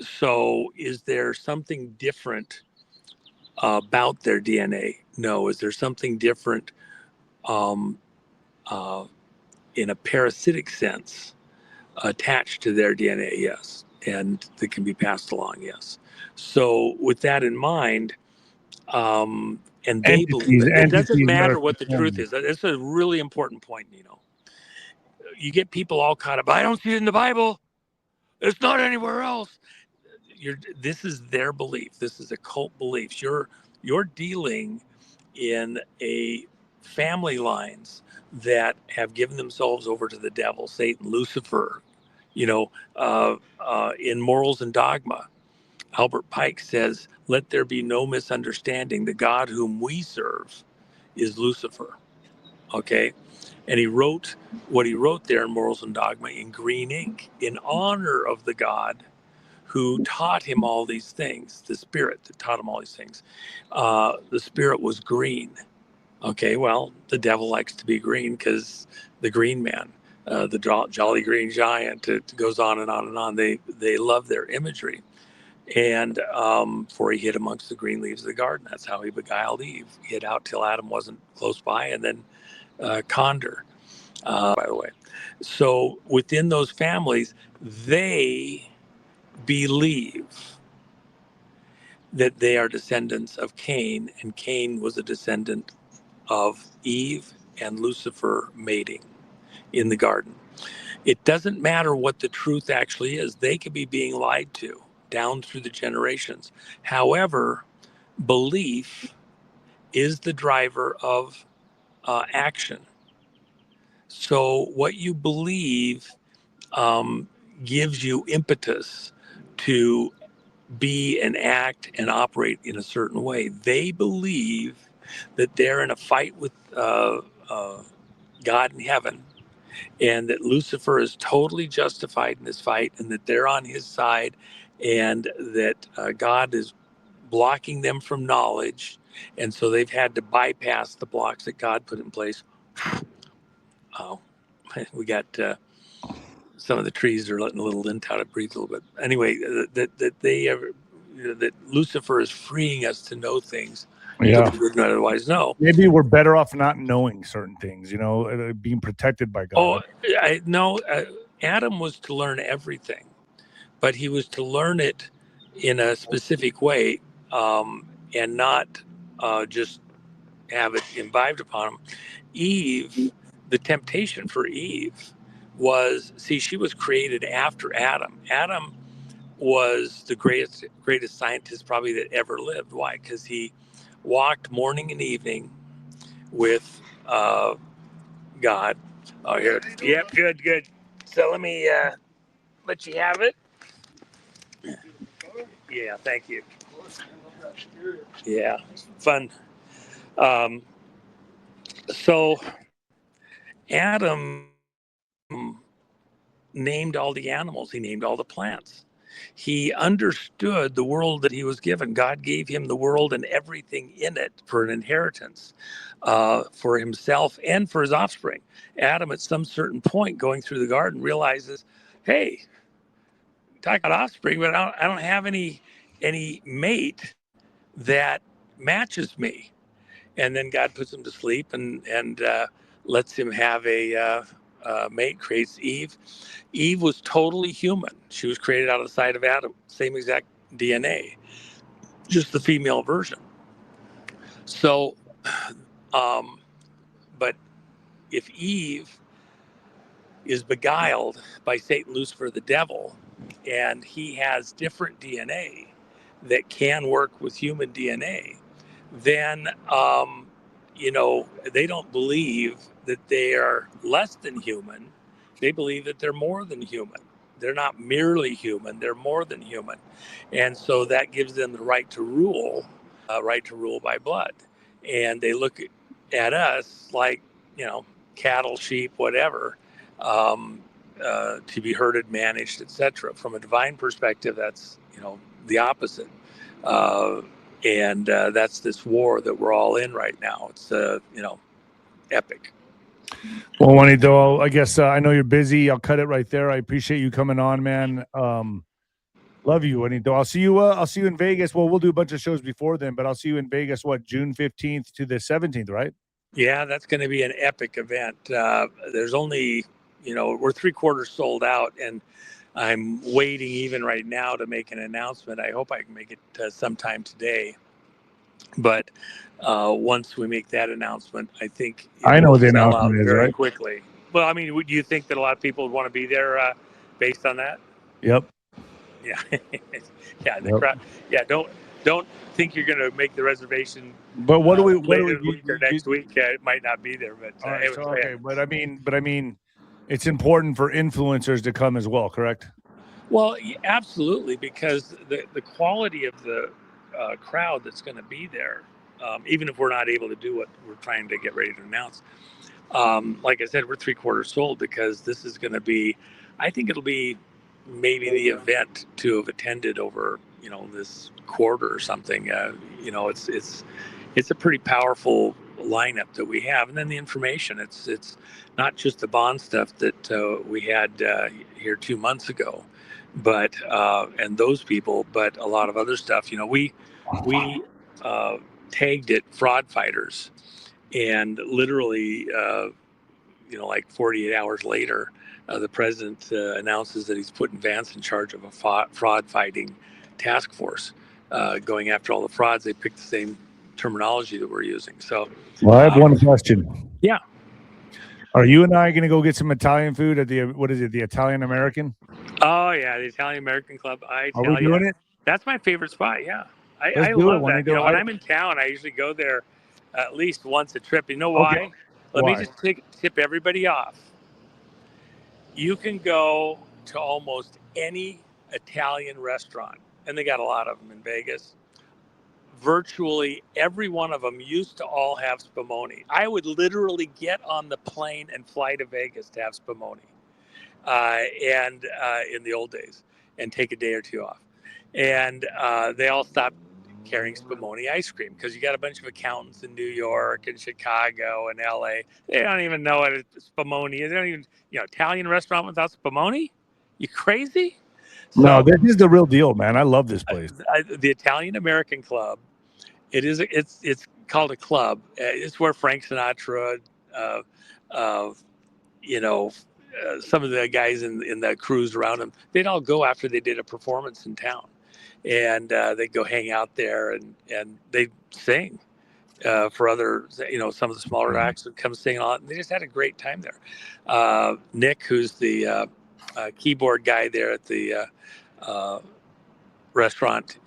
so, is there something different about their DNA? No. Is there something different um, uh, in a parasitic sense attached to their DNA? Yes. And that can be passed along? Yes. So, with that in mind, and they believe it. It doesn't Entities that are matter what the truth conforming. is. That's a really important point, Nino. You get people all caught up. I don't see it in the Bible. It's not anywhere else. This is their belief. This is a cult beliefs. You're dealing in a family lines that have given themselves over to the devil, Satan, Lucifer. In Morals and Dogma, Albert Pike says, "Let there be no misunderstanding. The God whom we serve is Lucifer." Okay, and he wrote what he wrote there in Morals and Dogma in green ink in honor of the God who taught him all these things, the spirit that taught him all these things. The spirit was green. Okay, well, the devil likes to be green because the green man, the jolly green giant, it goes on and on and on. They love their imagery. And for he hid amongst the green leaves of the garden. That's how he beguiled Eve. He hid out till Adam wasn't close by, and then conned her, by the way. So within those families, they believe that they are descendants of Cain, and Cain was a descendant of Eve and Lucifer mating in the garden. It doesn't matter what the truth actually is. They could be being lied to down through the generations. However, belief is the driver of action. So what you believe um, gives you impetus to be and act and operate in a certain way. They believe that they're in a fight with God in heaven, and that Lucifer is totally justified in this fight, and that they're on his side, and that God is blocking them from knowledge. And so they've had to bypass the blocks that God put in place. Oh, we got some of the trees are letting a little lint out to breathe a little bit. Anyway, that Lucifer is freeing us to know things Yeah. that we would not otherwise know. Maybe we're better off not knowing certain things, being protected by God. No, Adam was to learn everything, but he was to learn it in a specific way, and not just have it imbibed upon him. Eve, the temptation for Eve was, see, she was created after Adam. Adam was the greatest scientist probably that ever lived. Why? Because he walked morning and evening with God. Oh, here. Yep, good. So let me let you have it. Yeah, thank you. Yeah, fun. Um, so Adam named all the animals. He named all the plants. He understood the world that he was given. God gave him the world and everything in it for an inheritance for himself and for his offspring. Adam, at some certain point going through the garden, realizes, hey, talk about offspring, but I don't have any mate that matches me. And then God puts him to sleep and lets him have a mate, creates Eve. Eve was totally human. She was created out of the side of Adam, same exact DNA, just the female version. So, but if Eve is beguiled by Satan, Lucifer, the devil, and he has different DNA that can work with human DNA, then they don't believe that they are less than human. They believe that they're more than human. They're not merely human, they're more than human. And so that gives them the right to rule by blood. And they look at us like, cattle, sheep, whatever, to be herded, managed, etc. From a divine perspective, that's, the opposite. And that's this war that we're all in right now. It's epic. Well, Juanito, I guess I know you're busy. I'll cut it right there. I appreciate you coming on, man. Love you, Juanito. I'll see you in Vegas. Well, we'll do a bunch of shows before then, but I'll see you in Vegas. What, June 15th to the 17th, right? Yeah, that's going to be an epic event. There's only, we're 3/4 sold out, and I'm waiting even right now to make an announcement. I hope I can make it sometime today. But once we make that announcement, I think I know what the sell out announcement is, very right? quickly. Well, I mean, would you think that a lot of people would want to be there based on that? Yep. Yeah, yeah. The Yep. crowd. Yeah, don't think you're going to make the reservation. But what do we later in the week or next week? It might not be there, but all right. So, okay, but I mean, it's important for influencers to come as well, correct? Well, absolutely, because the quality of the crowd that's going to be there, even if we're not able to do what we're trying to get ready to announce, like I said, we're 3/4 sold because this is going to be, I think it'll be maybe the event to have attended over, this quarter or something. It's a pretty powerful lineup that we have, and then the information. It's not just the bond stuff that we had here 2 months ago, but and those people, but a lot of other stuff. We tagged it fraud fighters, and literally, like 48 hours later, the president announces that he's putting Vance in charge of a fraud fighting task force, going after all the frauds. They picked the same terminology that we're using. So, well, I have one question. Yeah. Are you and I going to go get some Italian food at the Italian American? Oh yeah, the Italian American Club. Are we doing it? That's my favorite spot. Yeah, I do love it, that. When I'm in town, I usually go there at least once a trip. You know why? Okay. Let Why? me just tip everybody off. You can go to almost any Italian restaurant, and they got a lot of them in Vegas. Virtually every one of them used to all have spumoni. I would literally get on the plane and fly to Vegas to have spumoni, and in the old days, and take a day or two off. And they all stopped carrying spumoni ice cream because you got a bunch of accountants in New York and Chicago and LA. They don't even know what spumoni is. They don't even, Italian restaurant without spumoni? You crazy? No, this is the real deal, man. I love this place. The Italian American Club. It's called a club. It's where Frank Sinatra, some of the guys in the crews around him, they'd all go after they did a performance in town, and they'd go hang out there and they'd sing for other, some of the smaller acts would come sing a lot. And they just had a great time there. Nick, who's the keyboard guy there at the restaurant,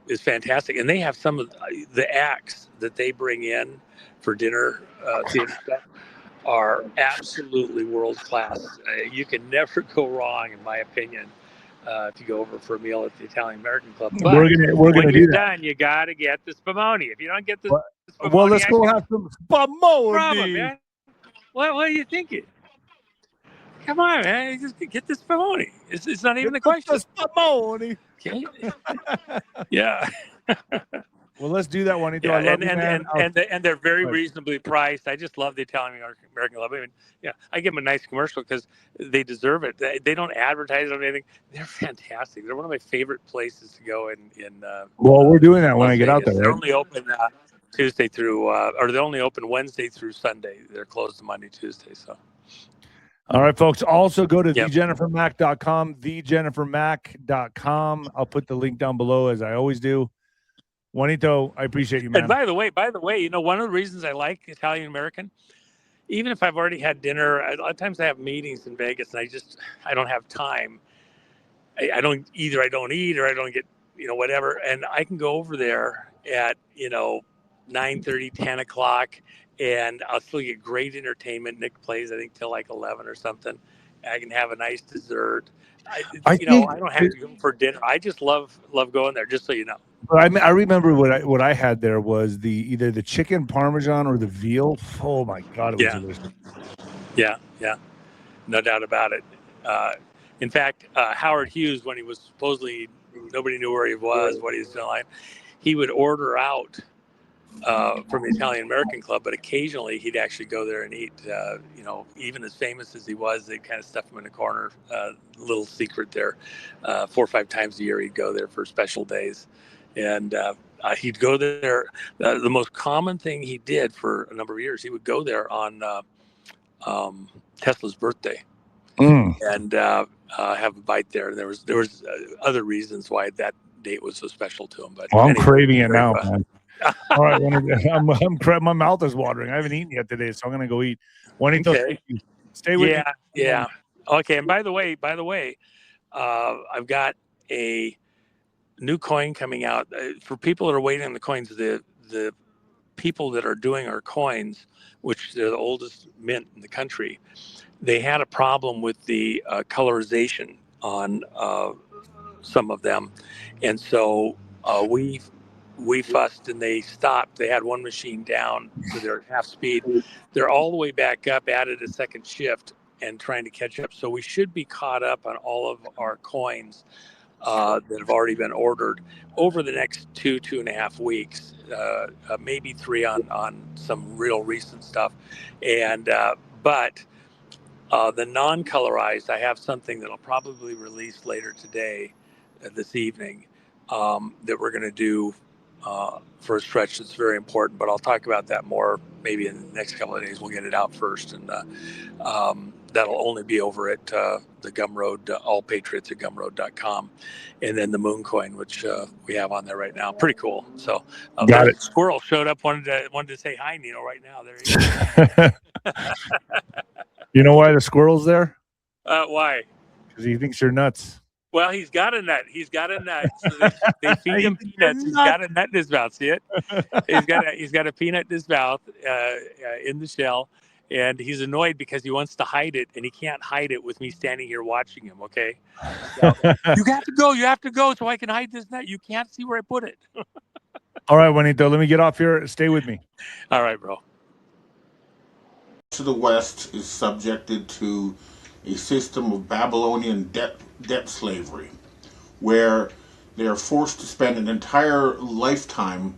is fantastic. And they have some of the acts that they bring in for dinner theater stuff are absolutely world class. You can never go wrong, in my opinion, if you go over for a meal at the Italian American Club. But we're gonna do that. Done, you got to get the spumoni. If you don't get the spumoni, well, let's go have some spumoni. Problem, man. What are you thinking? Come on, man. Just get this spumoni. It's not even a question. Spumoni. Okay. Yeah. Well, let's do that, Juanito. Yeah, I love you, man. and they're very Right. reasonably priced. I just love the Italian American Club. I mean, yeah, I give them a nice commercial because they deserve it. They don't advertise on anything. They're fantastic. They're one of my favorite places to go in. Well, we're doing that when Las I get out there, Vegas. They're right? only open Tuesday through, or they're only open Wednesday through Sunday. They're closed Monday, Tuesday. So. All right, folks. Also go to Yep. thejennifermack.com, thejennifermack.com. I'll put the link down below as I always do. Juanito, I appreciate you, man. And by the way, you know, one of the reasons I like Italian American, even if I've already had dinner, a lot of times I have meetings in Vegas and I don't have time. I don't eat or I don't get, you know, whatever. And I can go over there at, you know, 9:30, 10 o'clock, and I'll still get great entertainment. Nick plays, I think, till like 11 or something. I can have a nice dessert. I don't have to go for dinner. I just love going there, just so you know. I remember what I had there was either the chicken parmesan or the veal. Oh my God, it was delicious. Yeah, no doubt about it. In fact, Howard Hughes, when he was supposedly nobody knew where he was, what he was doing, he would order out from the Italian American Club, but occasionally he'd actually go there and eat. You know, even as famous as he was, they'd kind of stuff him in a corner. Little secret there. 4 or 5 times a year, he'd go there for special days. And he'd go there. The most common thing he did for a number of years, he would go there on Tesla's birthday and have a bite there. And there was other reasons why that date was so special to him. But well, I'm anyway, craving it now, man. All right, my mouth is watering. I haven't eaten yet today, so I'm gonna go eat. Juanito, okay. Stay with me. Yeah. Okay. And by the way, I've got a new coin coming out for people that are waiting on the coins. The people that are doing our coins, which they're the oldest mint in the country, they had a problem with the colorization on some of them, and so we fussed and they stopped. They had one machine down, so they're at half speed. They're all the way back up, added a second shift, and trying to catch up. So we should be caught up on all of our coins that have already been ordered over the next 2.5 weeks, maybe 3 on some real recent stuff. And but the non-colorized, I have something that'll probably release later today, this evening, that we're going to do for a stretch that's very important. But I'll talk about that more maybe in the next couple of days. We'll get it out first, and that'll only be over at the Gumroad, allpatriots@gumroad.com, and then the Moon Coin, which we have on there right now. Pretty cool. So Got it. Squirrel showed up, wanted to say hi, Nino, right now. There he is. You know why the squirrel's there? Why? Because he thinks you're nuts. Well, he's got a nut. So they feed him peanuts. He's got a nut in his mouth. See it? He's got a peanut in his mouth in the shell, and he's annoyed because he wants to hide it, and he can't hide it with me standing here watching him. Okay, so, you have to go, so I can hide this nut. You can't see where I put it. All right, Juanito, let me get off here. Stay with me. All right, bro. To the West is subjected to a system of Babylonian debt slavery, where they are forced to spend an entire lifetime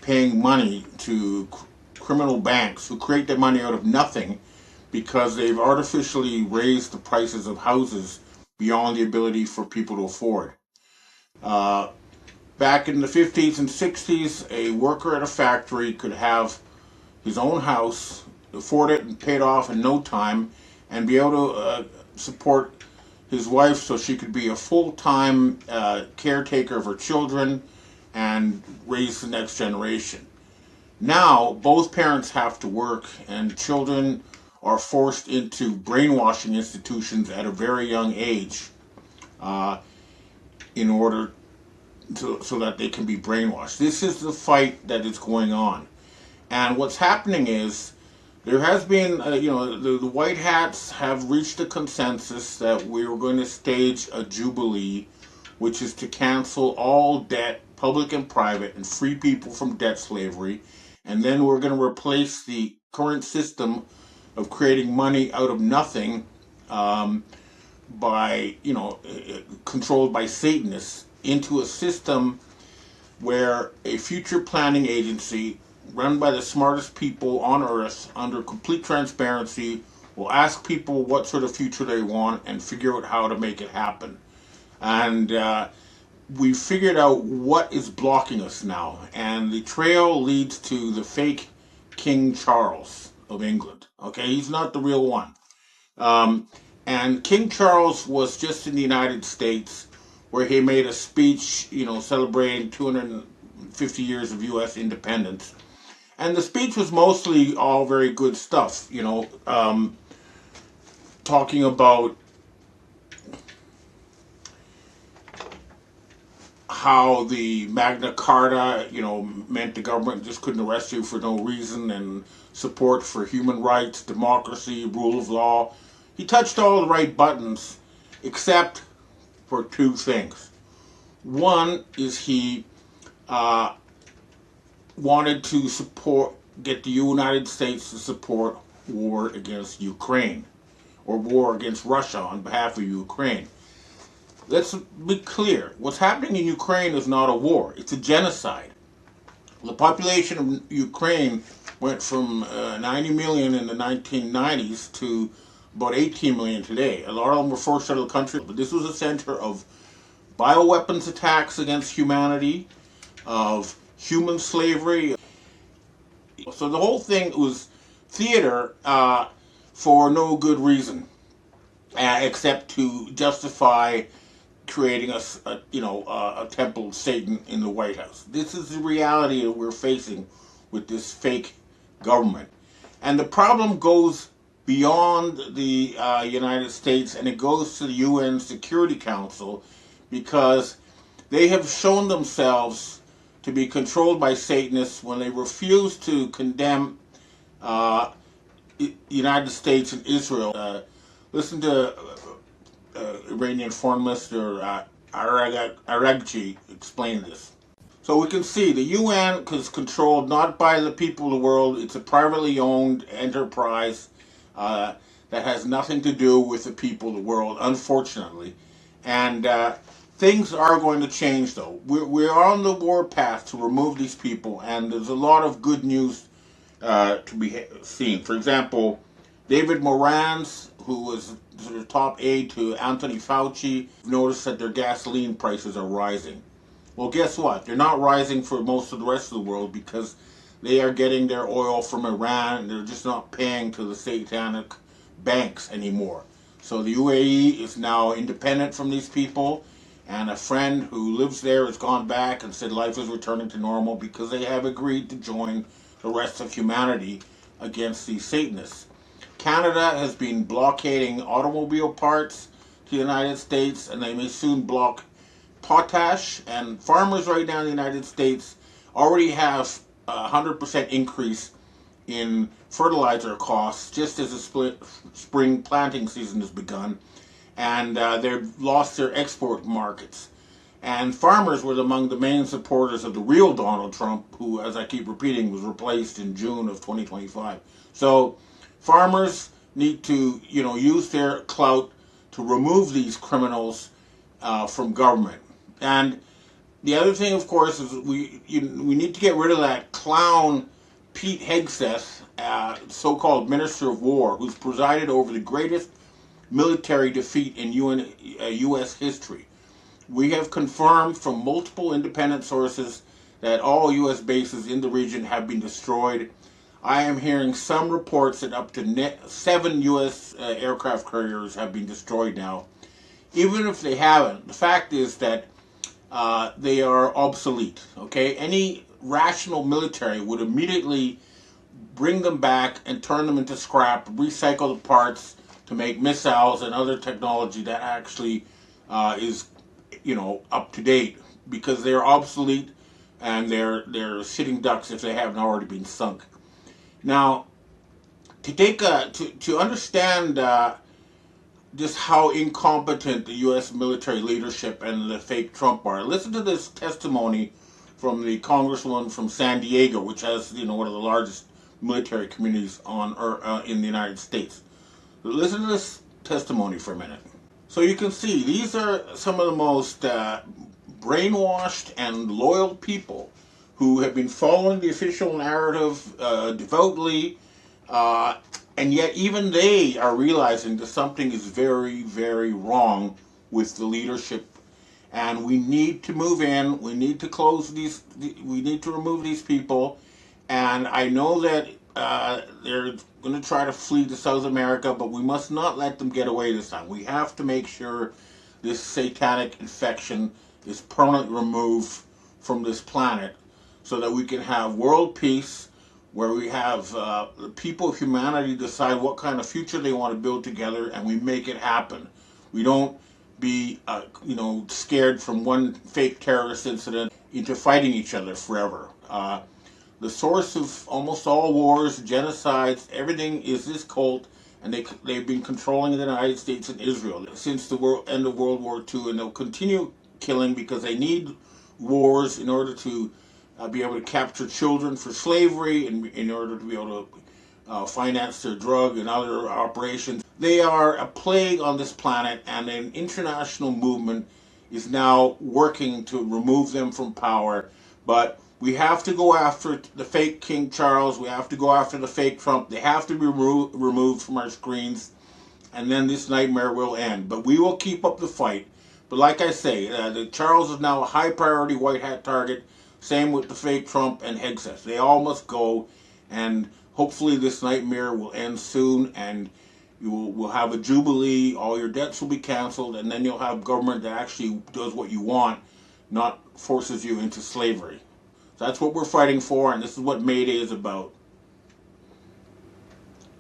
paying money to criminal banks who create their money out of nothing because they've artificially raised the prices of houses beyond the ability for people to afford. Back in the 50s and 60s, a worker at a factory could have his own house, afford it and pay it off in no time, and be able to support his wife so she could be a full-time caretaker of her children and raise the next generation. Now, both parents have to work, and children are forced into brainwashing institutions at a very young age in order so that they can be brainwashed. This is the fight that is going on. And what's happening is there has been, the white hats have reached a consensus that we're going to stage a jubilee, which is to cancel all debt, public and private, and free people from debt slavery. And then we're going to replace the current system of creating money out of nothing by, controlled by Satanists into a system where a future planning agency run by the smartest people on earth under complete transparency will ask people what sort of future they want and figure out how to make it happen. And we figured out what is blocking us now, and the trail leads to the fake King Charles of England. Okay, he's not the real one. And King Charles was just in the United States, where he made a speech, celebrating 250 years of U.S. independence. And the speech was mostly all very good stuff, talking about how the Magna Carta, meant the government just couldn't arrest you for no reason, and support for human rights, democracy, rule of law. He touched all the right buttons, except for two things. One is he wanted to get the United States to support war against Ukraine, or war against Russia on behalf of Ukraine. Let's be clear. What's happening in Ukraine is not a war. It's a genocide. The population of Ukraine went from 90 million in the 1990s to about 18 million today. A lot of them were forced out of the country, but this was a center of bioweapons attacks against humanity, of human slavery. So the whole thing was theater for no good reason, except to justify creating a temple of Satan in the White House. This is the reality that we're facing with this fake government. And the problem goes beyond the United States, and it goes to the UN Security Council, because they have shown themselves to be controlled by Satanists when they refuse to condemn United States and Israel. Listen to Iranian Foreign Minister Araghchi explain this. So we can see the UN is controlled not by the people of the world. It's a privately owned enterprise that has nothing to do with the people of the world, unfortunately. And things are going to change, though. We're on the warpath to remove these people, and there's a lot of good news to be seen. For example, David Morans, who was the top aide to Anthony Fauci, noticed that their gasoline prices are rising. Well, guess what? They're not rising for most of the rest of the world because they are getting their oil from Iran, and they're just not paying to the satanic banks anymore. So the UAE is now independent from these people, and a friend who lives there has gone back and said life is returning to normal because they have agreed to join the rest of humanity against these Satanists. Canada has been blockading automobile parts to the United States, and they may soon block potash. And farmers right now in the United States already have a 100% increase in fertilizer costs just as the spring planting season has begun, and they've lost their export markets. And farmers were among the main supporters of the real Donald Trump, who, as I keep repeating, was replaced in June of 2025. So farmers need to, use their clout to remove these criminals from government. And the other thing, of course, is we need to get rid of that clown Pete Hegseth, so-called Minister of War, who's presided over the greatest military defeat in U.S. history. We have confirmed from multiple independent sources that all U.S. bases in the region have been destroyed. I am hearing some reports that up to 7 U.S. aircraft carriers have been destroyed now. Even if they haven't, the fact is that they are obsolete. Okay, any rational military would immediately bring them back and turn them into scrap, recycle the parts to make missiles and other technology that actually is, up to date, because they're obsolete and they're sitting ducks if they haven't already been sunk. Now, to understand just how incompetent the U.S. military leadership and the fake Trump are, listen to this testimony from the congresswoman from San Diego, which has one of the largest military communities in the United States. Listen to this testimony for a minute. So you can see these are some of the most brainwashed and loyal people who have been following the official narrative devoutly, and yet even they are realizing that something is very, very wrong with the leadership, and we need to move in. We need to close these. We need to remove these people, and I know that they're going to try to flee to South America, but we must not let them get away this time. We have to make sure this satanic infection is permanently removed from this planet so that we can have world peace, where we have the people of humanity decide what kind of future they want to build together, and we make it happen. We don't be, scared from one fake terrorist incident into fighting each other forever. The source of almost all wars, genocides, everything is this cult, and they've been controlling the United States and Israel since the end of World War II, and they'll continue killing because they need wars in order to be able to capture children for slavery, and in order to be able to finance their drug and other operations. They are a plague on this planet, and an international movement is now working to remove them from power. But we have to go after the fake King Charles. We have to go after the fake Trump. They have to be removed from our screens, and then this nightmare will end. But we will keep up the fight. But like I say, the Charles is now a high priority white hat target. Same with the fake Trump and Hegseth. They all must go, and hopefully this nightmare will end soon, and we'll have a jubilee. All your debts will be canceled, and then you'll have government that actually does what you want, not forces you into slavery. That's what we're fighting for, and this is what May Day is about.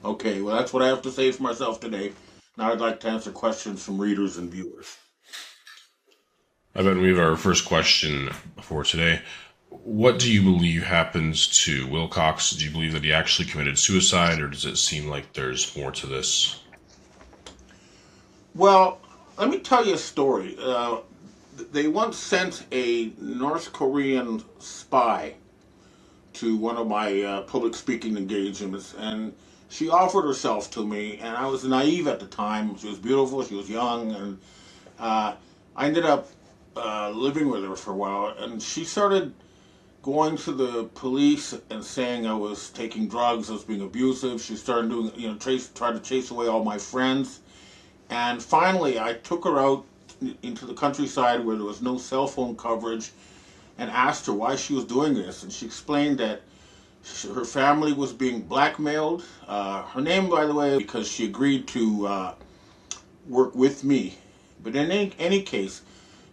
Okay, well, that's what I have to say for myself today. Now I'd like to answer questions from readers and viewers. I bet we have our first question for today. What do you believe happens to Wilcox? Do you believe that he actually committed suicide, or does it seem like there's more to this? Well, let me tell you a story. They once sent a North Korean spy to one of my public speaking engagements, and she offered herself to me, and I was naive at the time. She was beautiful, she was young, and I ended up living with her for a while, and she started going to the police and saying I was taking drugs, I was being abusive. She started doing, tried to chase away all my friends. And finally, I took her out into the countryside where there was no cell phone coverage and asked her why she was doing this. And she explained that her family was being blackmailed. Her name, by the way, because she agreed to work with me. But in any case,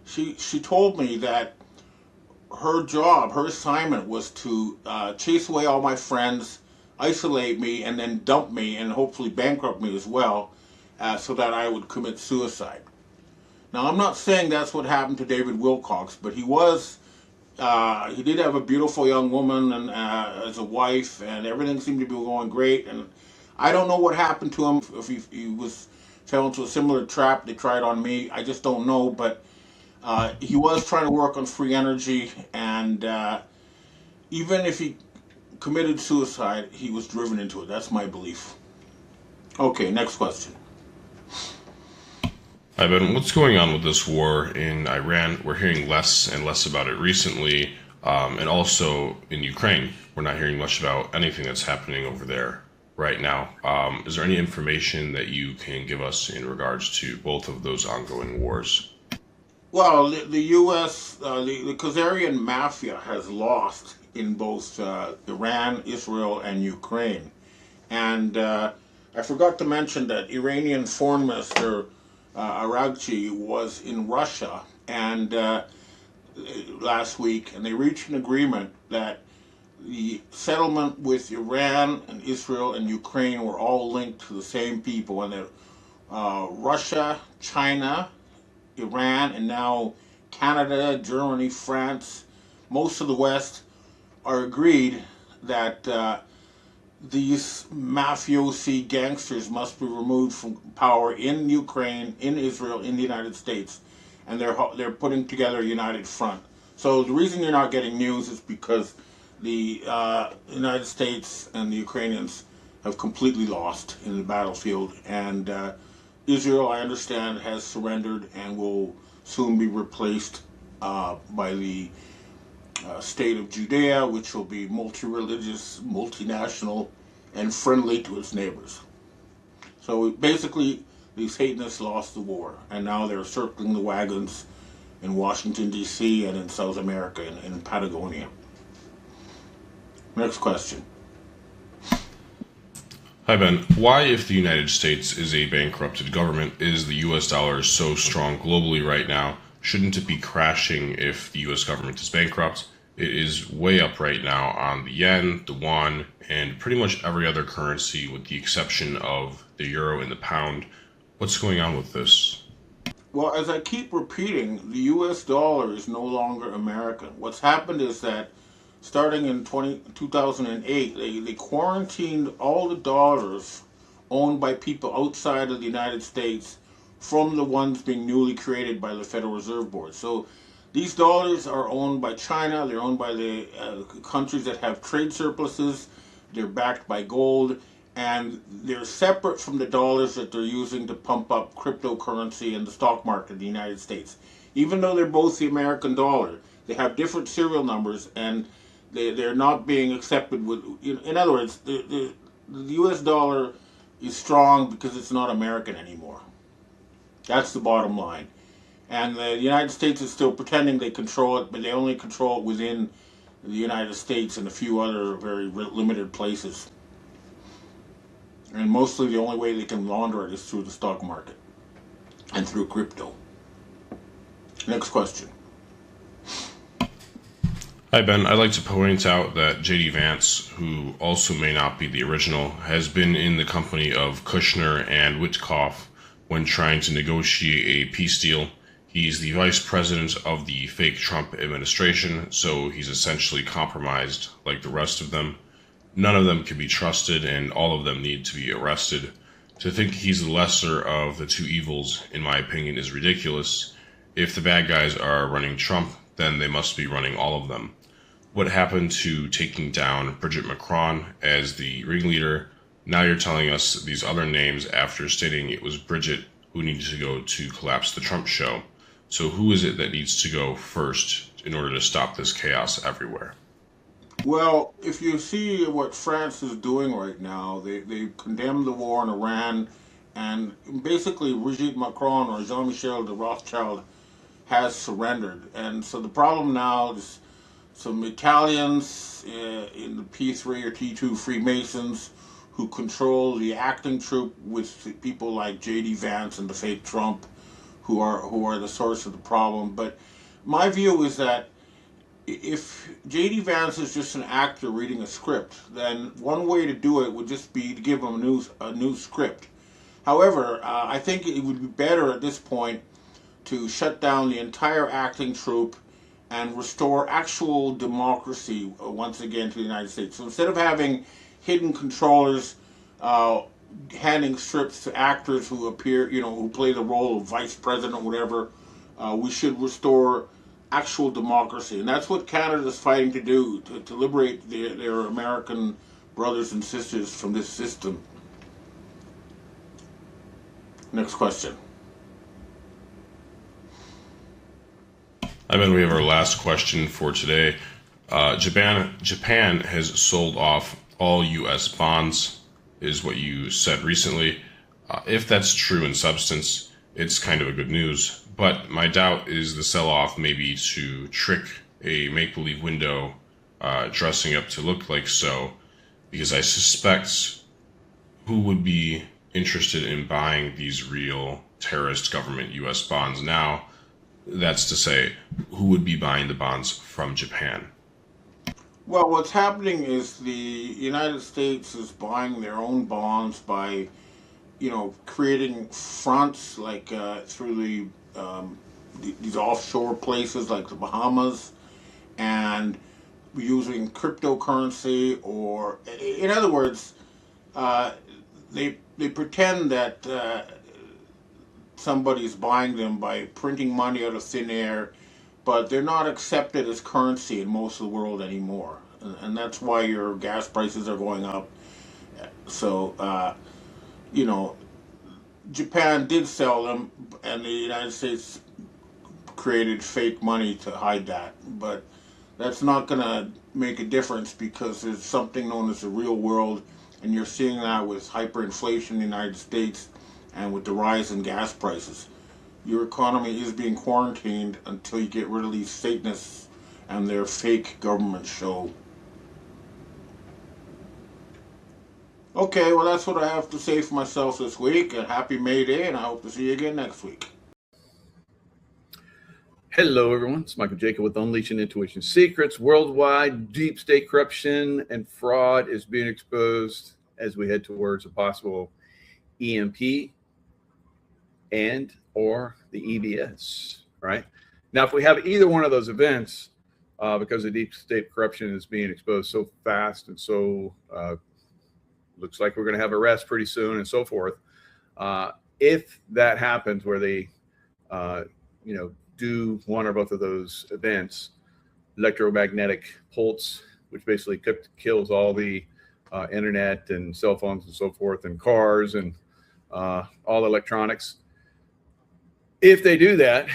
she told me that her job, her assignment was to chase away all my friends, isolate me, and then dump me and hopefully bankrupt me as well, so that I would commit suicide. Now, I'm not saying that's what happened to David Wilcox, but he did have a beautiful young woman and as a wife, and everything seemed to be going great. And I don't know what happened to him, if he fell into a similar trap they tried on me. I just don't know, but he was trying to work on free energy, and even if he committed suicide, he was driven into it. That's my belief. Okay, next question. Hi, Ben. What's going on with this war in Iran? We're hearing less and less about it recently, and also in Ukraine. We're not hearing much about anything that's happening over there right now. Is there any information that you can give us in regards to both of those ongoing wars? Well, the U.S., the Khazarian mafia has lost in both Iran, Israel, and Ukraine. And I forgot to mention that Iranian Foreign Minister Araghchi was in Russia and last week, and they reached an agreement that the settlement with Iran and Israel and Ukraine were all linked to the same people, and that Russia, China, Iran, and now Canada, Germany, France, most of the West are agreed that these mafiosi gangsters must be removed from power in Ukraine, in Israel, in the United States, and they're putting together a united front. So the reason you're not getting news is because the United States and the Ukrainians have completely lost in the battlefield, and Israel, I understand, has surrendered and will soon be replaced by the state of Judea, which will be multi-religious, multinational, and friendly to its neighbors. So basically, these Satanists lost the war, and now they're circling the wagons in Washington, D.C., and in South America, in Patagonia. Next question. Hi, Ben. Why, if the United States is a bankrupted government, is the US dollar so strong globally right now? Shouldn't it be crashing if the US government is bankrupt? It is way up right now on the yen, the won, and pretty much every other currency with the exception of the euro and the pound. What's going on with this? Well, as I keep repeating, the US dollar is no longer American. What's happened is that starting in 2008, they quarantined all the dollars owned by people outside of the United States from the ones being newly created by the Federal Reserve Board. So these dollars are owned by China, they're owned by the countries that have trade surpluses, they're backed by gold, and they're separate from the dollars that they're using to pump up cryptocurrency in the stock market in the United States. Even though they're both the American dollar, they have different serial numbers, and they're not being accepted with. In other words, the U.S. dollar is strong because it's not American anymore. That's the bottom line. And the United States is still pretending they control it, but they only control it within the United States and a few other very limited places. And mostly the only way they can launder it is through the stock market and through crypto. Next question. Hi, Ben. I'd like to point out that J.D. Vance, who also may not be the original, has been in the company of Kushner and Witkoff when trying to negotiate a peace deal. He's the vice president of the fake Trump administration, so he's essentially compromised like the rest of them. None of them can be trusted, and all of them need to be arrested. To think he's the lesser of the two evils, in my opinion, is ridiculous. If the bad guys are running Trump, then they must be running all of them. What happened to taking down Bridget Macron as the ringleader? Now you're telling us these other names after stating it was Bridget who needed to go to collapse the Trump show. So who is it that needs to go first in order to stop this chaos everywhere? Well, if you see what France is doing right now, they condemned the war in Iran, and basically Brigitte Macron or Jean-Michel de Rothschild has surrendered. And so the problem now is some Italians in the P3 or T2 Freemasons who control the acting troupe with people like J.D. Vance and the fake Trump who are the source of the problem. But my view is that if J.D. Vance is just an actor reading a script, then one way to do it would just be to give him a new script. However, I think it would be better at this point to shut down the entire acting troupe and restore actual democracy once again to the United States. So instead of having hidden controllers handing scripts to actors who appear, who play the role of vice president or whatever, we should restore actual democracy. And that's what Canada's fighting to do, to liberate their American brothers and sisters from this system. Next question. I bet we have our last question for today. Japan has sold off all U.S. bonds, is what you said recently. If that's true in substance, it's kind of a good news. But my doubt is the sell-off may be to trick a make-believe window, dressing up to look like so, because I suspect who would be interested in buying these real terrorist government U.S. bonds now. That's to say, who would be buying the bonds from Japan? Well, what's happening is the United States is buying their own bonds by, creating fronts like through these offshore places like the Bahamas, and using cryptocurrency, or in other words, they pretend that somebody's buying them by printing money out of thin air, but they're not accepted as currency in most of the world anymore. And that's why your gas prices are going up. So, Japan did sell them, and the United States created fake money to hide that. But that's not going to make a difference because there's something known as the real world, and you're seeing that with hyperinflation in the United States and with the rise in gas prices. Your economy is being quarantined until you get rid of these Satanists and their fake government show. Okay, well, that's what I have to say for myself this week. And happy May Day, and I hope to see you again next week. Hello, everyone. It's Michael Jacob with Unleashing Intuition Secrets. Worldwide deep state corruption and fraud is being exposed as we head towards a possible EMP and or the EBS, right? Now, if we have either one of those events, because the deep state corruption is being exposed so fast and so looks like we're going to have arrests pretty soon and so forth. If that happens where they, do one or both of those events, electromagnetic pulse, which basically kills all the internet and cell phones and so forth and cars and all electronics. If they do that,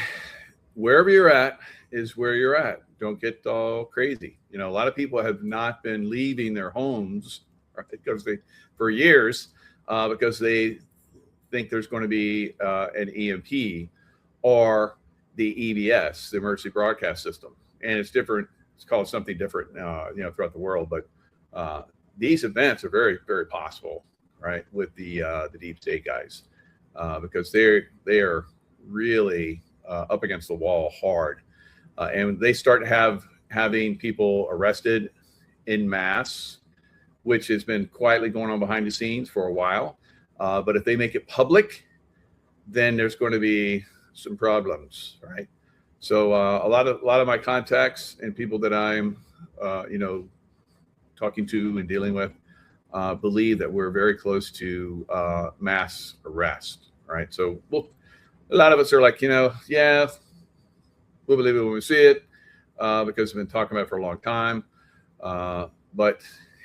wherever you're at is where you're at. Don't get all crazy. A lot of people have not been leaving their homes because for years because they think there's going to be an EMP or the EBS, the emergency broadcast system, and it's different. It's called something different, throughout the world. But these events are very, very possible, right, with the deep state guys, because they are really up against the wall hard, and they start having people arrested in mass, which has been quietly going on behind the scenes for a while. But if they make it public, then there's going to be some problems, right? So a lot of my contacts and people that I'm, talking to and dealing with, believe that we're very close to mass arrest, right? So a lot of us are like, yeah, we'll believe it when we see it, because we've been talking about it for a long time. But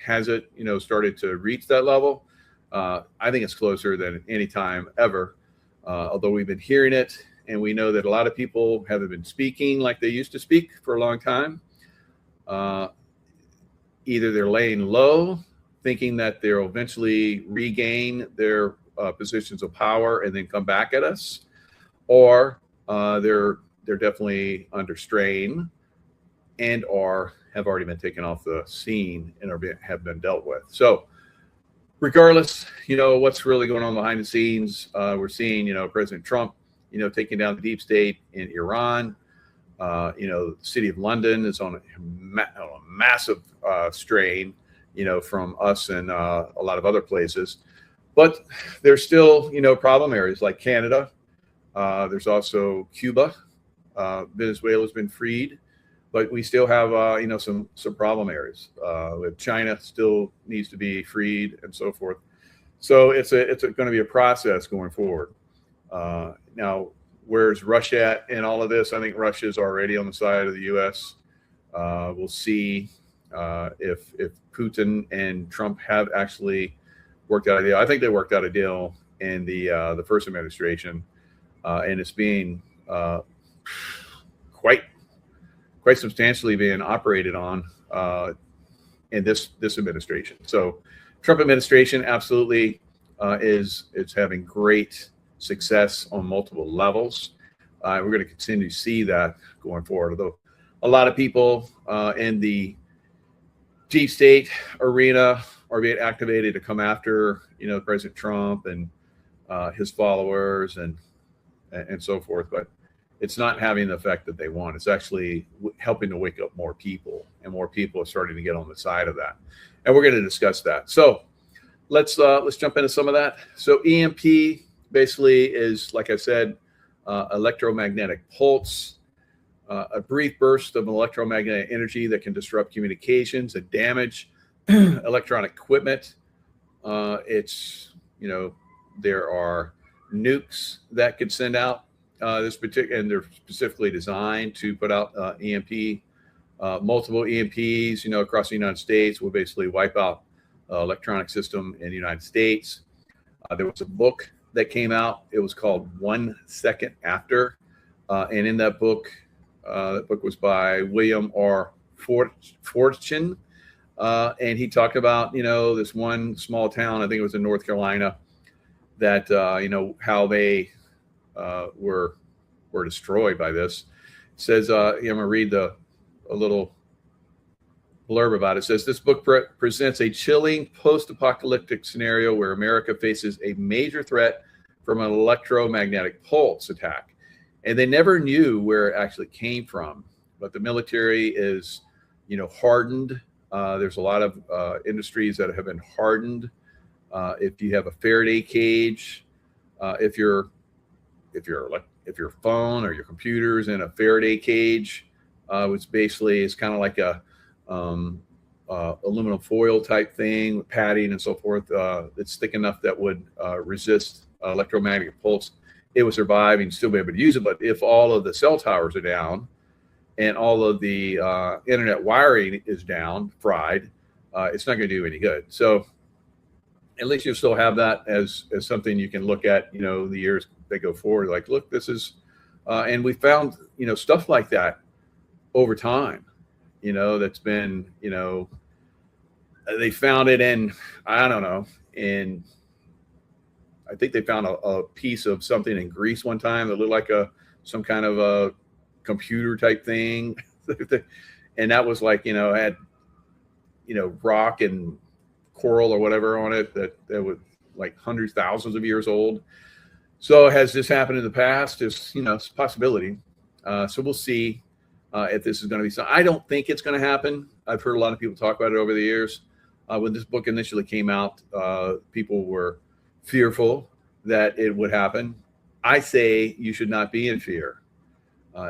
has it, started to reach that level? I think it's closer than any time ever, although we've been hearing it. And we know that a lot of people haven't been speaking like they used to speak for a long time. Either they're laying low, thinking that they'll eventually regain their positions of power and then come back at us, or they're definitely under strain and or have already been taken off the scene and have been dealt with. So regardless, what's really going on behind the scenes, we're seeing, President Trump, taking down the deep state in Iran. The city of London is on a massive strain, from us and a lot of other places. But there's still, problem areas like Canada. There's also Cuba. Venezuela's been freed, but we still have, some problem areas. With China still needs to be freed and so forth. So it's going to be a process going forward. Now, where's Russia at in all of this? I think Russia's already on the side of the U.S. We'll see if Putin and Trump have actually worked out a deal. I think they worked out a deal in the first administration, and it's being quite substantially being operated on in this administration. So, Trump administration absolutely is having great success on multiple levels. We're going to continue to see that going forward. Although a lot of people in the deep state arena are being activated to come after, President Trump and his followers and so forth, but it's not having the effect that they want. It's actually helping to wake up more people, and more people are starting to get on the side of that. And we're going to discuss that. So let's jump into some of that. So EMP basically is, like I said, electromagnetic pulse, a brief burst of electromagnetic energy that can disrupt communications and damage electronic equipment. There are nukes that could send out and they're specifically designed to put out EMP, multiple EMPs, across the United States will basically wipe out electronic system in the United States. There was a book that came out. It was called 1 Second After. And in that book was by William R. Fortune. And he talked about, this one small town, I think it was in North Carolina, that, how they were destroyed by this. It says, I'm going to read a little blurb about it. It says, this book presents a chilling post-apocalyptic scenario where America faces a major threat from an electromagnetic pulse attack. And they never knew where it actually came from. But the military is, hardened. There's a lot of industries that have been hardened. If you have a Faraday cage, if your phone or your computer's in a Faraday cage, which basically is kind of like a aluminum foil type thing with padding and so forth. It's thick enough that would resist electromagnetic pulse. It would survive and still be able to use it. But if all of the cell towers are down and all of the internet wiring is down, fried, it's not going to do any good. So at least you still have that as something you can look at, the years that go forward. Like, look, this is, and we found, stuff like that over time. That's been, they found it in, I don't know, I think they found a piece of something in Greece one time that looked like some kind of a computer type thing. And that was like, had, rock and coral or whatever on it that was like hundreds, thousands of years old. So has this happened in the past? It's a possibility. So we'll see. If this is going to be something. I don't think it's going to happen. I've heard a lot of people talk about it over the years. When this book initially came out, people were fearful that it would happen. I say you should not be in fear.